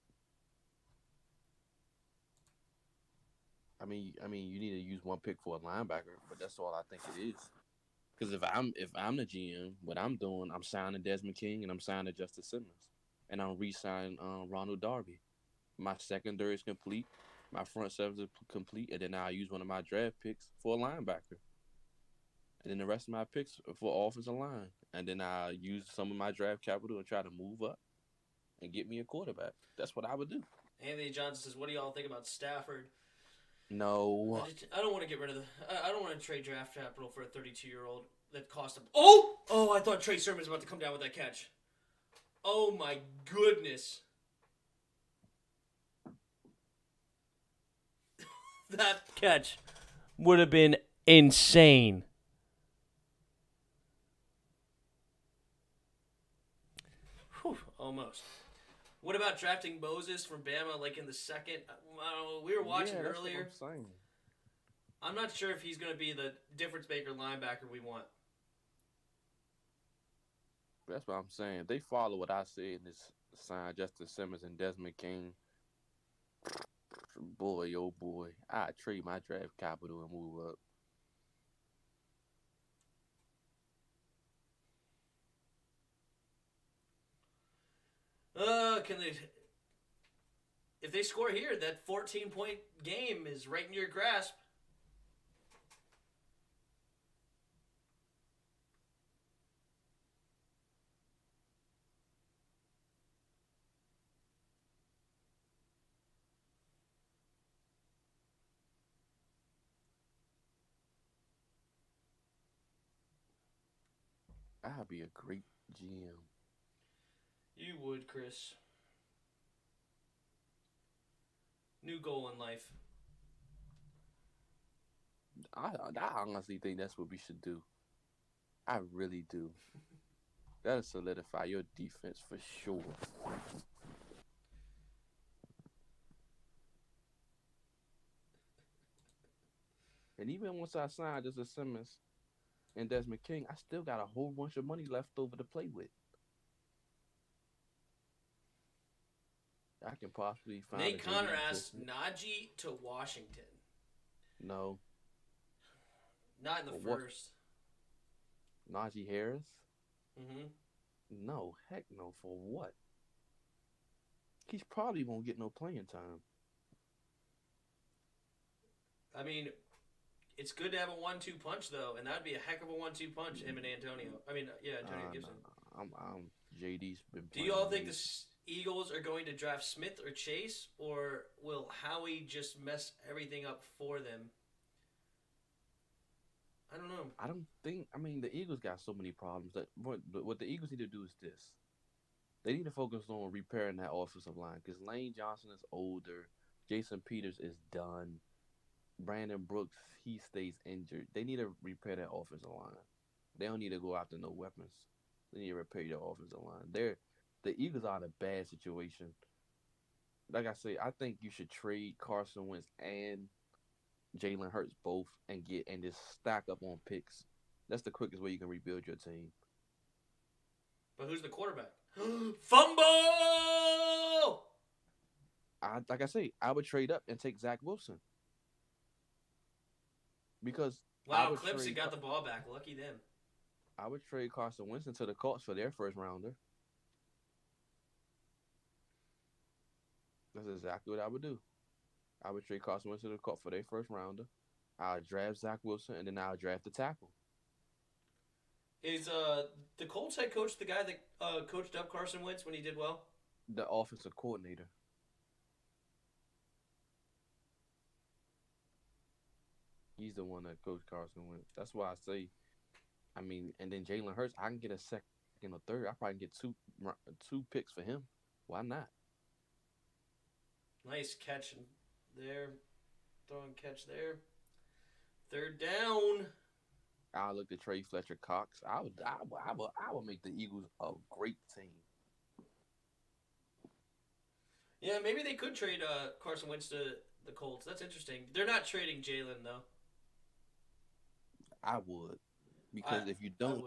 I mean, you need to use 1 pick for a linebacker, but that's all I think it is. Because if I'm the GM, what I'm doing, I'm signing Desmond King and I'm signing Justice Simmons, and I'm re-signing Ronald Darby. My secondary is complete. My front seven is complete, and then I'll use one of my draft picks for a linebacker. And then the rest of my picks for offensive line. and then I use some of my draft capital and try to move up and get me a quarterback. That's what I would do. Anthony Johnson says, "What do y'all think about Stafford?" No. I don't want to get rid of I don't want to trade draft capital for a 32-year-old that cost him. Oh! I thought Trey Sermon was about to come down with that catch. Oh my goodness. That catch would have been insane. Whew, almost. What about drafting Moses from Bama like in the second? We were watching earlier. That's what I'm saying. I'm not sure if he's going to be the difference maker linebacker we want. That's what I'm saying. They follow what I said in this sign Justin Simmons and Desmond King. Boy, oh boy. I'd trade my draft capital and move up. If they score here, that 14-point game is right in your grasp. I'd be a great GM. You would, Chris. New goal in life. I honestly think that's what we should do. I really do. That'll solidify your defense for sure. And even once I signed Justin Simmons and Desmond King, I still got a whole bunch of money left over to play with. I can possibly find. Nate Connor asked Najee to Washington. No. Not in the first. Najee Harris? Mm-hmm. No, heck no. For what? He's probably won't get no playing time. I mean, it's good to have a 1-2 punch though, and that'd be a heck of a 1-2 punch. Him and Antonio. Antonio Gibson. JD's been. Do you all think the Eagles are going to draft Smith or Chase, or will Howie just mess everything up for them? I don't know. I don't think. I mean, the Eagles got so many problems. That what the Eagles need to do is this: they need to focus on repairing that offensive line because Lane Johnson is older, Jason Peters is done, Brandon Brooks he stays injured. They need to repair that offensive line. They don't need to go after no weapons. They need to repair their offensive line. The Eagles are in a bad situation. Like I say, I think you should trade Carson Wentz and Jalen Hurts both and just stack up on picks. That's the quickest way you can rebuild your team. But who's the quarterback? Fumble! Like I say, I would trade up and take Zach Wilson. Because Clemson got the ball back. Lucky them. I would trade Carson Wentz to the Colts for their first rounder. That's exactly what I would do. I would trade Carson Wentz to the Colts for their first rounder. I'll draft Zach Wilson, and then I'll draft the tackle. Is the Colts head coach the guy that coached up Carson Wentz when he did well? The offensive coordinator. He's the one that coached Carson Wentz. That's why I say, I mean, and then Jalen Hurts, I can get a second or third. I probably get two picks for him. Why not? Nice catch there. Throwing catch there. Third down. I look at Trey Fletcher Cox. I would make the Eagles a great team. Yeah, maybe they could trade Carson Wentz to the Colts. That's interesting. They're not trading Jalen though. I would, because if you don't,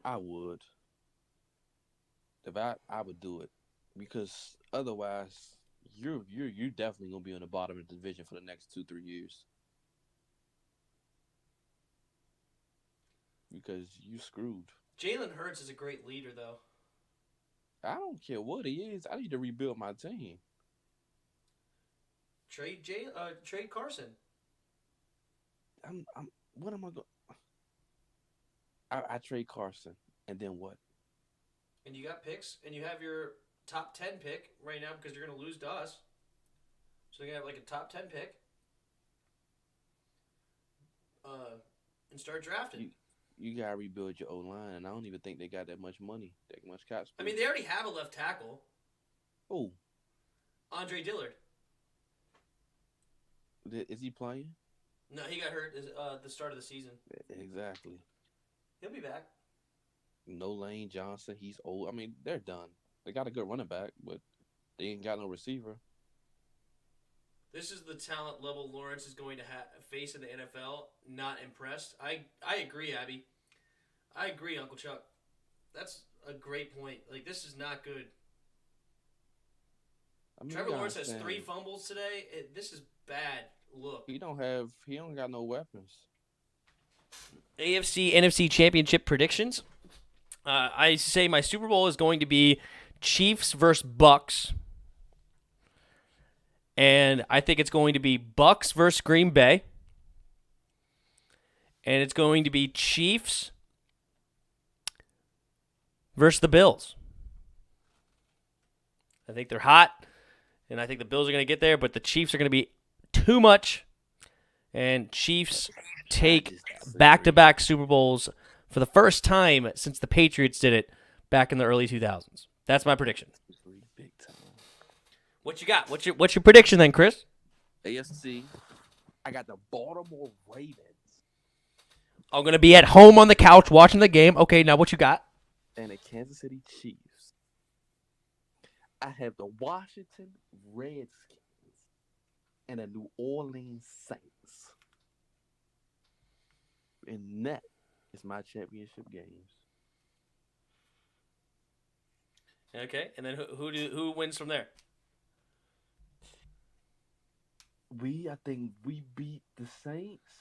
I would. If I would do it, because otherwise, you're definitely gonna be on the bottom of the division for the next 2-3 years. Because you screwed. Jalen Hurts is a great leader, though. I don't care what he is. I need to rebuild my team. Trade Carson. What am I going? I trade Carson, and then what? And you got picks, and you have your top 10 pick right now because you're going to lose to us. So you're going to have like a top 10 pick. And start drafting. You gotta rebuild your O line, and I don't even think they got that much money, that much cap space. I mean, they already have a left tackle. Oh, Andre Dillard. is he playing? No, he got hurt at the start of the season. Exactly. He'll be back. No Lane Johnson, he's old. I mean, they're done. They got a good running back, but they ain't got no receiver. This is the talent level Lawrence is going to face in the NFL. Not impressed. I agree, Abby. I agree, Uncle Chuck. That's a great point. Like, this is not good. I mean, Trevor Lawrence has 3 fumbles today. This is bad look. He don't got no weapons. AFC, NFC championship predictions. I say my Super Bowl is going to be Chiefs versus Bucks. And I think it's going to be Bucks versus Green Bay. And it's going to be Chiefs versus the Bills. I think they're hot, and I think the Bills are going to get there, but the Chiefs are going to be too much. And Chiefs take back-to-back Super Bowls for the first time since the Patriots did it back in the early 2000s. That's my prediction. What you got? What's your prediction then, Chris? AFC, I got the Baltimore Ravens. I'm going to be at home on the couch watching the game. Okay, now what you got? And the Kansas City Chiefs. I have the Washington Redskins and the New Orleans Saints. And that is my championship games. Okay, and then who wins from there? I think we beat the Saints.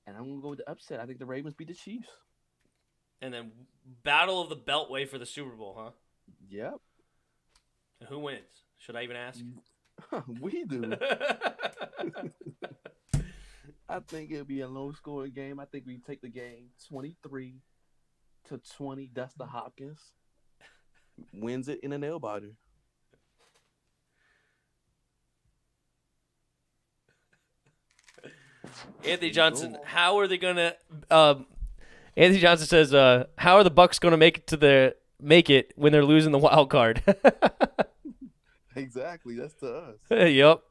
And I'm going to go with the upset. I think the Ravens beat the Chiefs. And then battle of the Beltway for the Super Bowl, huh? Yep. And who wins? Should I even ask? We do. I think it'll be a low-scoring game. I think we take the game 23-20. Dustin Hopkins wins it in a nail-biter. Anthony Johnson, how are they gonna? Anthony Johnson says, "How are the Bucks gonna make it when they're losing the wild card?" Exactly, that's to us. Yep,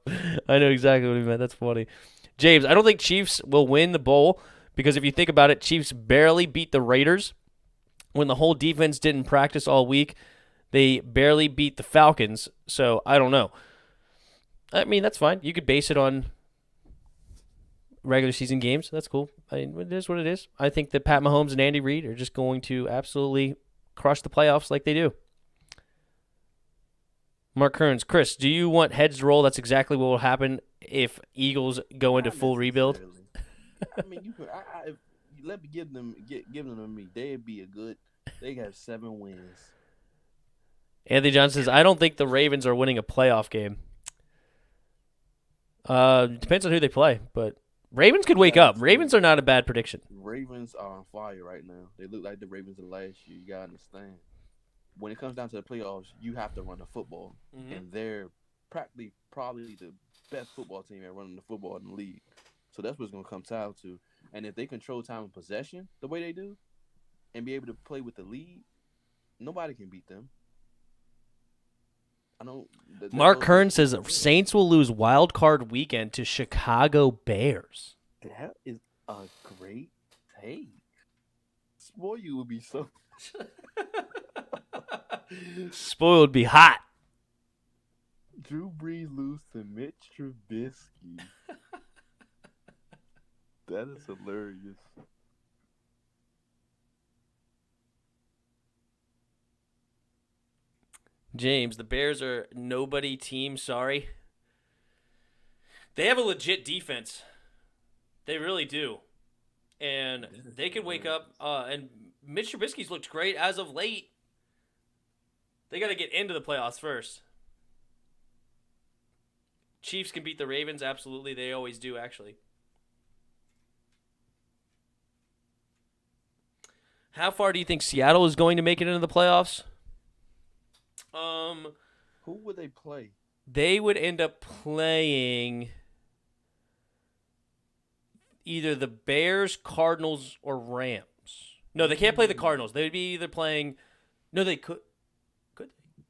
I know exactly what he meant. That's funny. James, I don't think Chiefs will win the bowl because if you think about it, Chiefs barely beat the Raiders when the whole defense didn't practice all week. They barely beat the Falcons, so I don't know. I mean, that's fine. You could base it on regular season games. That's cool. I mean, it is what it is. I think that Pat Mahomes and Andy Reid are just going to absolutely crush the playoffs like they do. Mark Kearns, Chris, do you want heads to roll? That's exactly what will happen if Eagles go into full rebuild. I mean, you could. Let me give them to me. They'd be they have 7 wins. Anthony Johnson says, I don't think the Ravens are winning a playoff game. Depends on who they play, but Ravens could wake up. Ravens are not a bad prediction. Ravens are on fire right now. They look like the Ravens of last year. You gotta understand. When it comes down to the playoffs, you have to run the football, and they're probably the best football team at running the football in the league. So that's what's gonna come down to. And if they control time and possession the way they do, and be able to play with the lead, nobody can beat them. Mark Kern says Saints will lose wild card weekend to Chicago Bears. That is a great take. Spoil you would be so. Spoiled would be hot. Drew Brees lose to Mitch Trubisky. That is hilarious. James, the Bears are nobody team, sorry. They have a legit defense. They really do. And they could wake up. And Mitch Trubisky's looked great as of late. They got to get into the playoffs first. Chiefs can beat the Ravens, absolutely. They always do, actually. How far do you think Seattle is going to make it into the playoffs? Who would they play? They would end up playing either the Bears, Cardinals, or Rams. No, they can't play the Cardinals. They would be either playing. No, they could. Could they?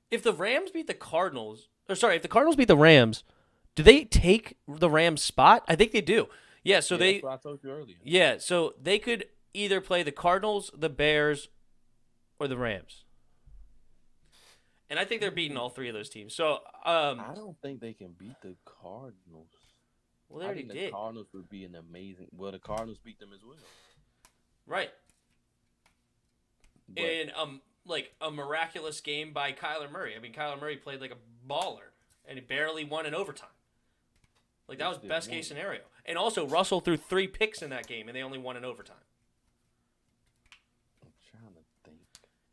If the Rams beat the Cardinals, if the Cardinals beat the Rams, do they take the Rams' spot? I think they do. Yeah, so That's what I told you earlier. Yeah, so they could either play the Cardinals, the Bears, or the Rams. And I think they're beating all three of those teams. So I don't think they can beat the Cardinals. Well, they already did. The Cardinals would be an amazing. Well, the Cardinals beat them as well. Right. But, In a miraculous game by Kyler Murray. I mean, Kyler Murray played like a baller, and he barely won in overtime. Like, that was best case scenario. And also, Russell threw 3 picks in that game, and they only won in overtime. I'm trying to think.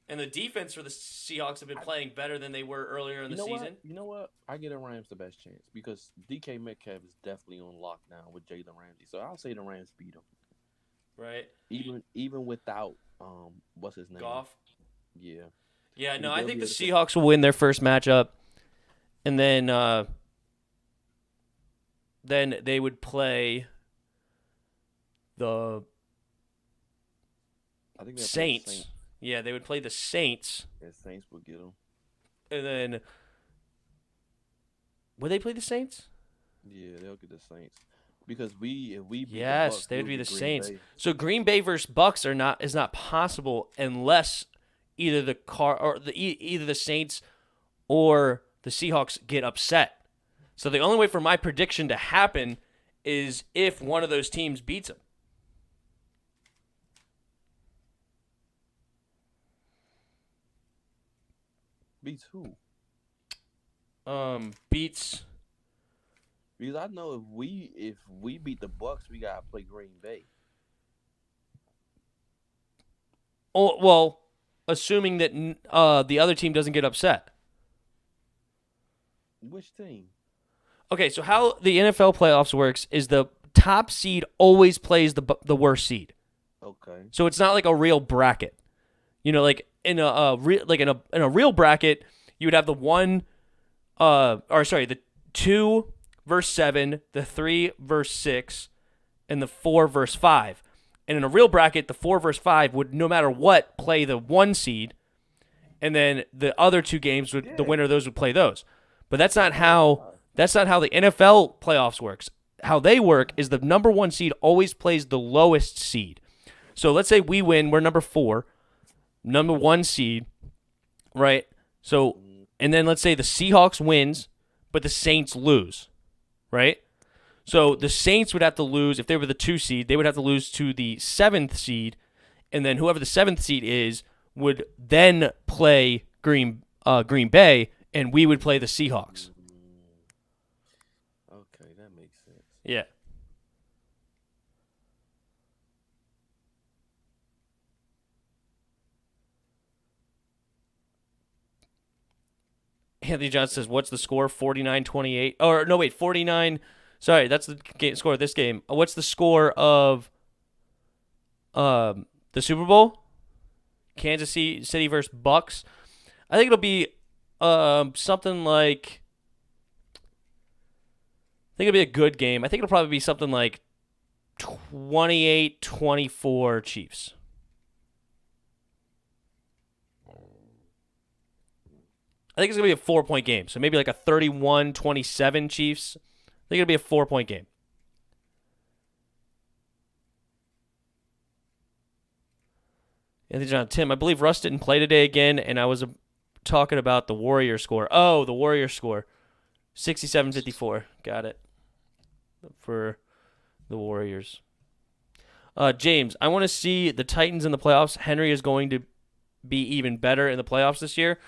And the defense for the Seahawks have been playing better than they were earlier in the season. You know what? I get the Rams the best chance because DK Metcalf is definitely on lockdown with Jalen Ramsey. So I'll say the Rams beat them. Right. Even without what's his name? Goff. Yeah. Yeah. No, I think the Seahawks will win their first matchup, and then they would play the Saints. Yeah, they would play the Saints. Yeah, Saints would get them. And then would they play the Saints? Yeah, they'll get the Saints. Because if we beat the Bucs, they would be the Saints. Bay. So Green Bay versus Bucks is not possible unless either the Saints or the Seahawks get upset. So the only way for my prediction to happen is if one of those teams beats them. Beats who? Beats. Because I know if we beat the Bucks, we gotta play Green Bay. Oh well, assuming that the other team doesn't get upset. Which team? Okay, so how the NFL playoffs works is the top seed always plays the worst seed. Okay. So it's not like a real bracket. You know, like in a real bracket, you would have the 2 versus 7, the 3 versus 6, and the 4 versus 5. And in a real bracket, the 4 versus 5 would, no matter what, play the 1 seed, and then the other 2 games would the winner of those would play those. But that's not how the NFL playoffs works. How they work is the number 1 seed always plays the lowest seed. So let's say we win, we're number 4, number 1 seed, right? So, and then let's say the Seahawks wins, but the Saints lose, right? So the Saints would have to lose, if they were the 2 seed, they would have to lose to the 7th seed, and then whoever the 7th seed is would then play Green Bay, and we would play the Seahawks. Okay, that makes sense. Yeah. Anthony Johnson says, what's the score? 49-28. Or, no, wait, 49. Sorry, that's the score of this game. What's the score of the Super Bowl? Kansas City versus Bucks. I think it'll be something like... I think it'll be a good game. I think it'll probably be something like 28-24 Chiefs. I think it's going to be a 4-point game. So maybe like a 31-27 Chiefs. I think it'll be a 4-point game. Anthony John, Tim, I believe Russ didn't play today again, and I was talking about the Warriors score. Oh, the Warriors score. 67-54. Got it. For the Warriors. James, I want to see the Titans in the playoffs. Henry is going to be even better in the playoffs this year.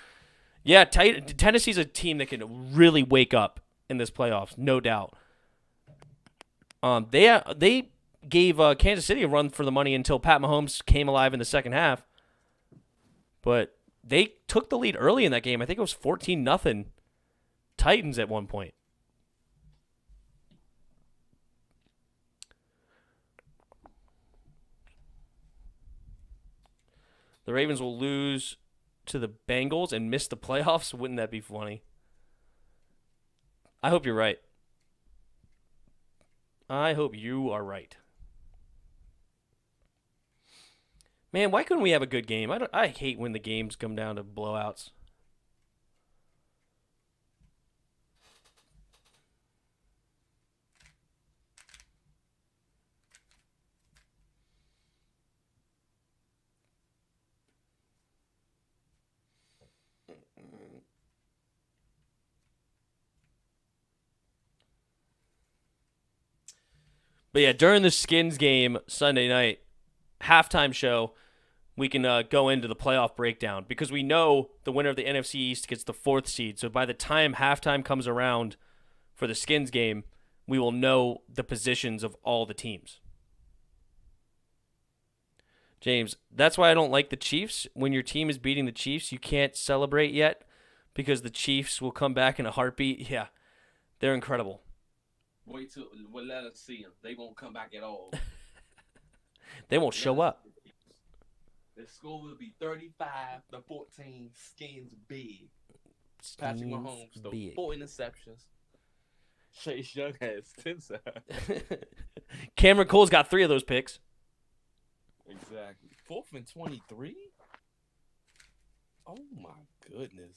Yeah, Tennessee's a team that can really wake up in this playoffs, no doubt. They gave Kansas City a run for the money until Pat Mahomes came alive in the second half. But they took the lead early in that game. I think it was 14-0 Titans at one point. The Ravens will lose to the Bengals and miss the playoffs. Wouldn't that be funny? I hope you're right. I hope you are right. Man, why couldn't we have a good game? I hate when the games come down to blowouts. But yeah, during the Skins game Sunday night, halftime show, we can go into the playoff breakdown because we know the winner of the NFC East gets the 4th seed. So by the time halftime comes around for the Skins game, we will know the positions of all the teams. James, that's why I don't like the Chiefs. When your team is beating the Chiefs, you can't celebrate yet because the Chiefs will come back in a heartbeat. Yeah, they're incredible. Wait till let us see them. They won't come back at all. They won't show up. The score will be 35-14. Skins big. Patrick Mahomes threw 4 interceptions. Chase Young has 10 sacks. Cameron Cole's got 3 of those picks. Exactly. 4th and 23? Oh my goodness.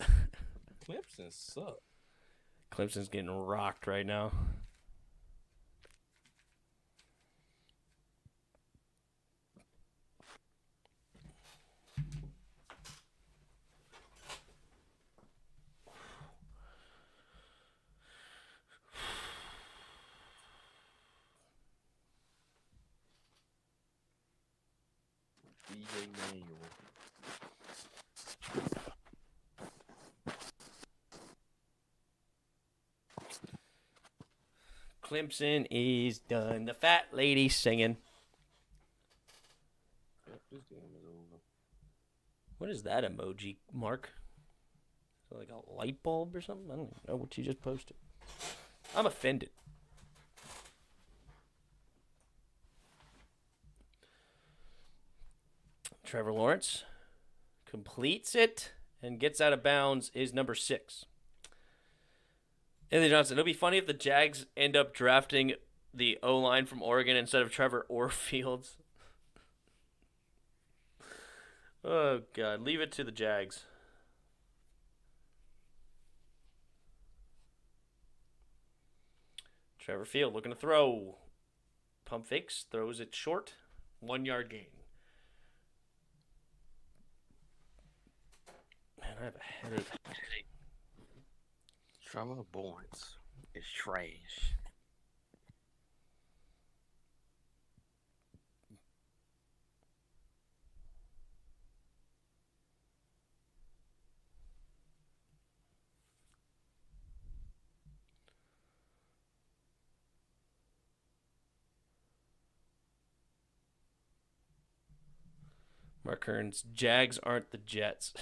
Clemson sucks. Clemson's getting rocked right now. DJ Manuel. Clemson is done. The fat lady singing. Yep, this game is over. What is that emoji, Mark? Is it like a light bulb or something? I don't even know what you just posted. I'm offended. Trevor Lawrence completes it and gets out of bounds is number 6. Anthony Johnson, it'll be funny if the Jags end up drafting the O-line from Oregon instead of Trevor Fields. Oh, God. Leave it to the Jags. Trevor Field looking to throw. Pump fakes, throws it short. 1-yard gain. Man, I have a headache. Trevor Lawrence is trash. Mark Kearns, Jags aren't the Jets.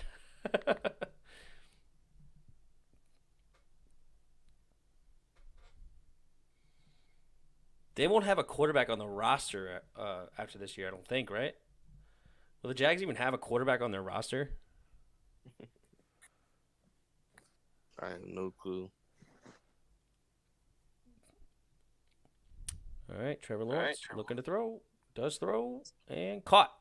They won't have a quarterback on the roster after this year, I don't think, right? Will the Jags even have a quarterback on their roster? I have no clue. All right, Trevor Lawrence looking to throw. Does throw and caught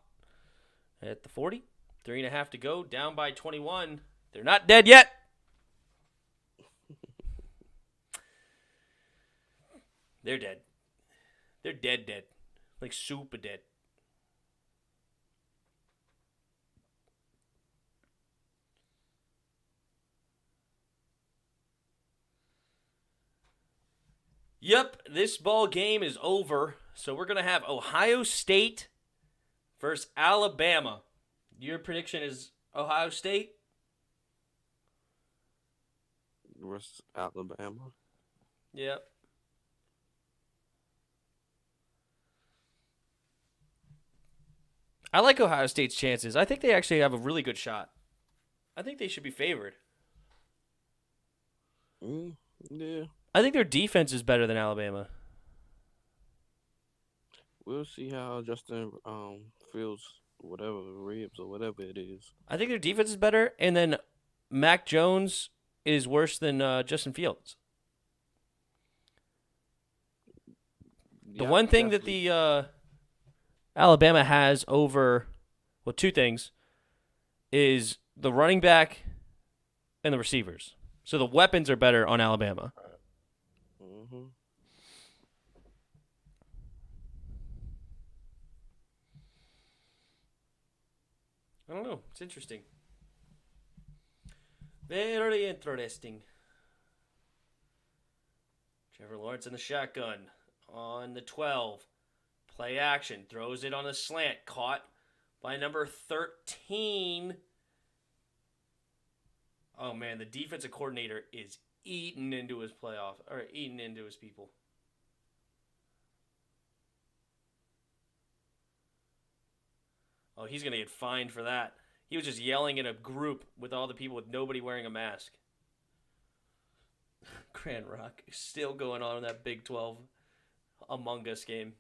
at the 40. 3.5 to go. Down by 21. They're not dead yet. They're dead. They're dead. Like super dead. Yep, this ball game is over. So we're going to have Ohio State versus Alabama. Your prediction is Ohio State? Versus Alabama. Yep. I like Ohio State's chances. I think they actually have a really good shot. I think they should be favored. Yeah. I think their defense is better than Alabama. We'll see how Justin Fields whatever, ribs or whatever it is. I think their defense is better, and then Mac Jones is worse than Justin Fields. The one thing that the Alabama has over, well, two things, is the running back and the receivers. So the weapons are better on Alabama. Mm-hmm. I don't know. It's interesting. Very interesting. Trevor Lawrence in the shotgun on the 12. Play action. Throws it on a slant. Caught by number 13. Oh, man. The defensive coordinator is eating into his eating into his people. Oh, he's going to get fined for that. He was just yelling at a group with all the people with nobody wearing a mask. Grand Rock is still going on in that Big 12 Among Us game.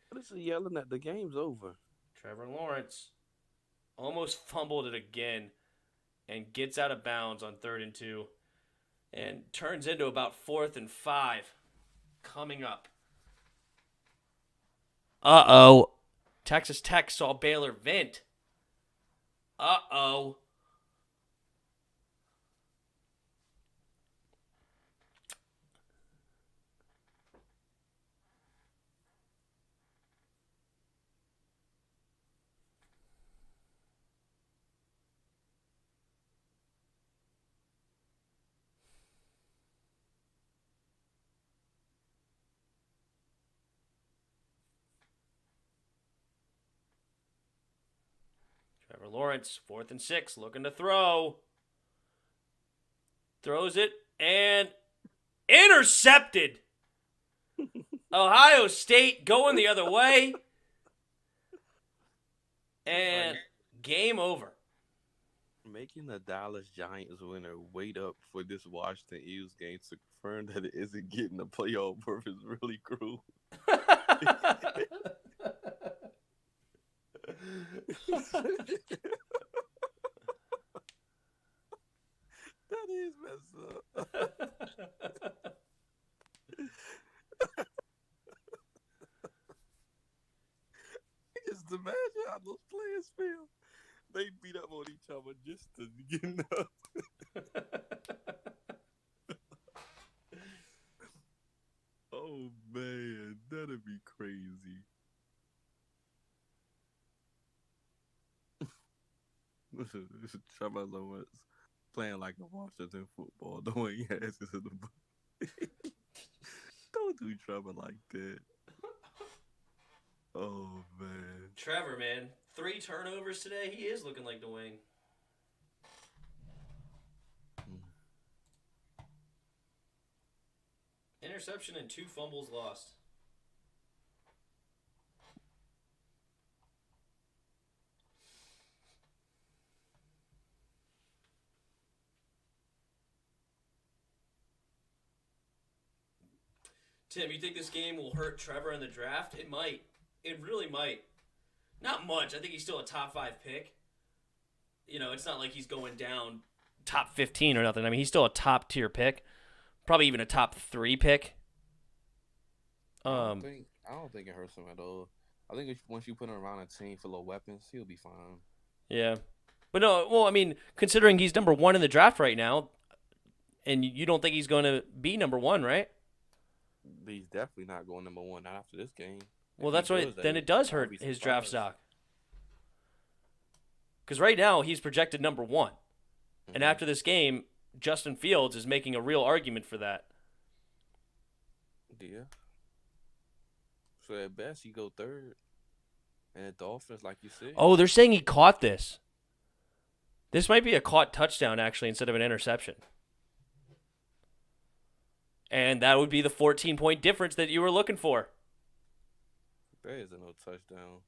What is he yelling at? The game's over. Trevor Lawrence almost fumbled it again and gets out of bounds on 3rd and 2 and turns into about 4th and 5 coming up. Uh-oh. Texas Tech saw Baylor vent. Uh-oh. Trevor Lawrence, 4th and 6, looking to throw. Throws it and intercepted. Ohio State going the other way. And game over. Making the Dallas Giants winner wait up for this Washington Eagles game to confirm that it isn't getting a playoff berth is really cruel. That is messed up. Just imagine how those players feel. They beat up on each other just to get up. Oh man, that'd be crazy. Trevor Lawrence playing like a Washington football the way he has it in the book. Don't do Trevor like that. Oh man. Trevor, man. 3 turnovers today. He is looking like Dwayne. Interception and 2 fumbles lost. Tim, you think this game will hurt Trevor in the draft? It might. It really might. Not much. I think he's still a top 5 pick. You know, it's not like he's going down top 15 or nothing. I mean, he's still a top tier pick. Probably even a top 3 pick. I don't think it hurts him at all. I think once you put him around a team full of weapons, he'll be fine. Yeah. But no, well, I mean, considering he's number 1 in the draft right now, and you don't think he's going to be number 1, right? He's definitely not going number 1 not after this game. Well, that's what. Then it does hurt his draft stock. Because right now he's projected number 1, and after this game, Justin Fields is making a real argument for that. Yeah. So at best, he go 3rd, and at Dolphins, like you said. Oh, they're saying he caught this. This might be a caught touchdown actually instead of an interception. And that would be the 14-point difference that you were looking for. There isn't no touchdown.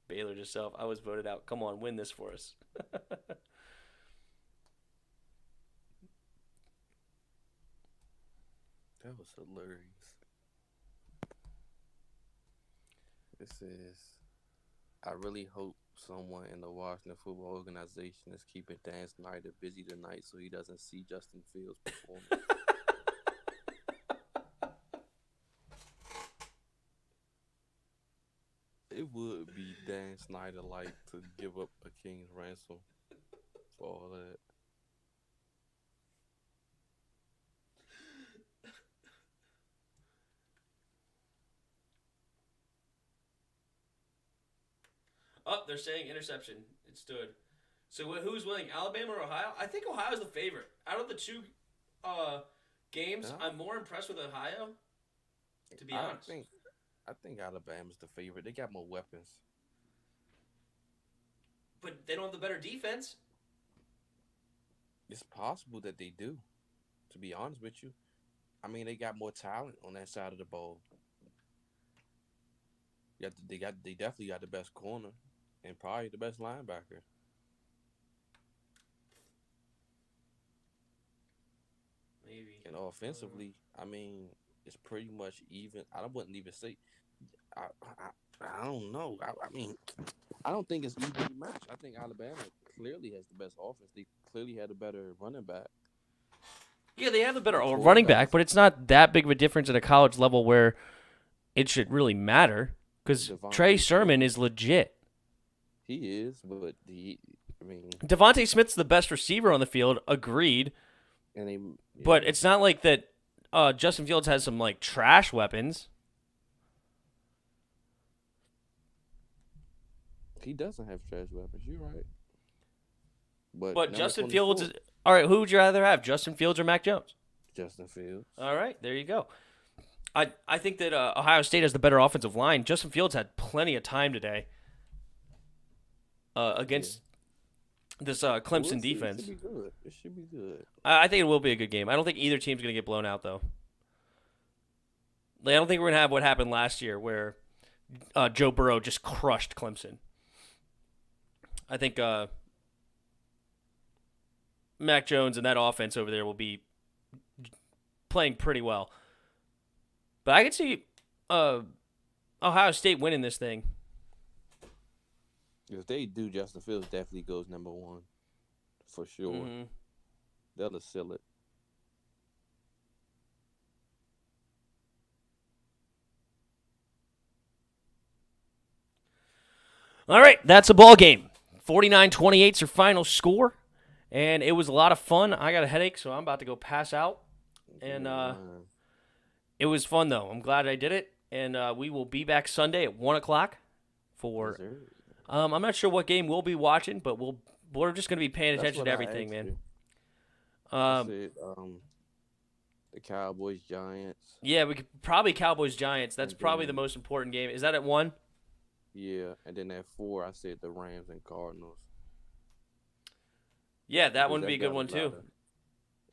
Baylor yourself. I was voted out. Come on, win this for us. That was hilarious. It says, I really hope someone in the Washington football organization is keeping Dan Snyder busy tonight so he doesn't see Justin Fields perform. It would be Dan Snyder like to give up a king's ransom for all that. Oh, they're saying interception. It stood. So who's winning, Alabama or Ohio? I think Ohio's the favorite. Out of the two games, I'm more impressed with Ohio, to be honest. I think Alabama's the favorite. They got more weapons. But they don't have the better defense. It's possible that they do, to be honest with you. I mean, they got more talent on that side of the ball. They definitely got the best corner and probably the best linebacker. Maybe. And offensively, I mean, it's pretty much even. I wouldn't even say. I don't know. I mean, I don't think it's evenly matched. I think Alabama clearly has the best offense. They clearly had a better running back. Yeah, they have a better running back, but it's not that big of a difference at a college level where it should really matter because Trey Sermon is legit. He is, but Devontae Smith's the best receiver on the field. Agreed. But it's not like that. Justin Fields has some like trash weapons. He doesn't have trash weapons. You're right. But Justin Fields is all right. Who would you rather have, Justin Fields or Mac Jones? Justin Fields. All right, there you go. I think that Ohio State has the better offensive line. Justin Fields had plenty of time today against this Clemson defense. It should be good. It should be good. I think it will be a good game. I don't think either team's going to get blown out, though. I don't think we're going to have what happened last year where Joe Burrow just crushed Clemson. I think Mac Jones and that offense over there will be playing pretty well. But I can see Ohio State winning this thing. If they do, Justin Fields definitely goes number one. For sure. Mm-hmm. They'll seal it. All right, that's a ball game. 49-28 is your final score. And it was a lot of fun. I got a headache, so I'm about to go pass out. And it was fun, though. I'm glad I did it. And we will be back Sunday at 1 o'clock for I'm not sure what game we'll be watching, but we're just going to be paying attention to everything, man. The Cowboys, Giants. Yeah, we could probably Cowboys, Giants. That's probably the most important game. Is that at 1? Yeah, and then at 4, I said the Rams and Cardinals. Yeah, that one would be a good one, too.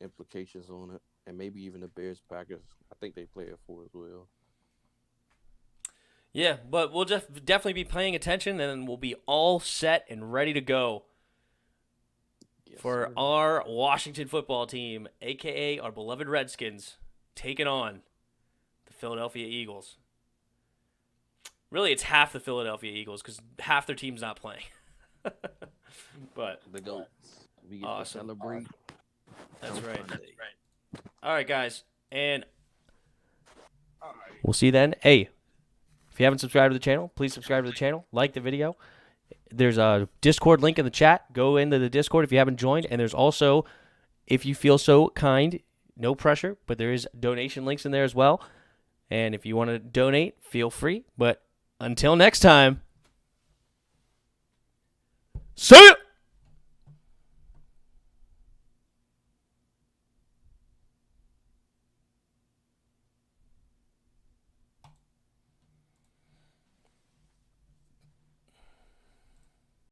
Implications on it. And maybe even the Bears, Packers. I think they play at 4 as well. Yeah, but we'll definitely be paying attention, and we'll be all set and ready to go for our Washington football team, a.k.a. our beloved Redskins, taking on the Philadelphia Eagles. Really, it's half the Philadelphia Eagles because half their team's not playing. But the Goats. We get awesome. to celebrate. That's right. All right, guys. And we'll see you then. Hey, if you haven't subscribed to the channel, please subscribe to the channel. Like the video. There's a Discord link in the chat. Go into the Discord if you haven't joined. And there's also, if you feel so kind, no pressure, but there is donation links in there as well. And if you want to donate, feel free. But until next time, see ya!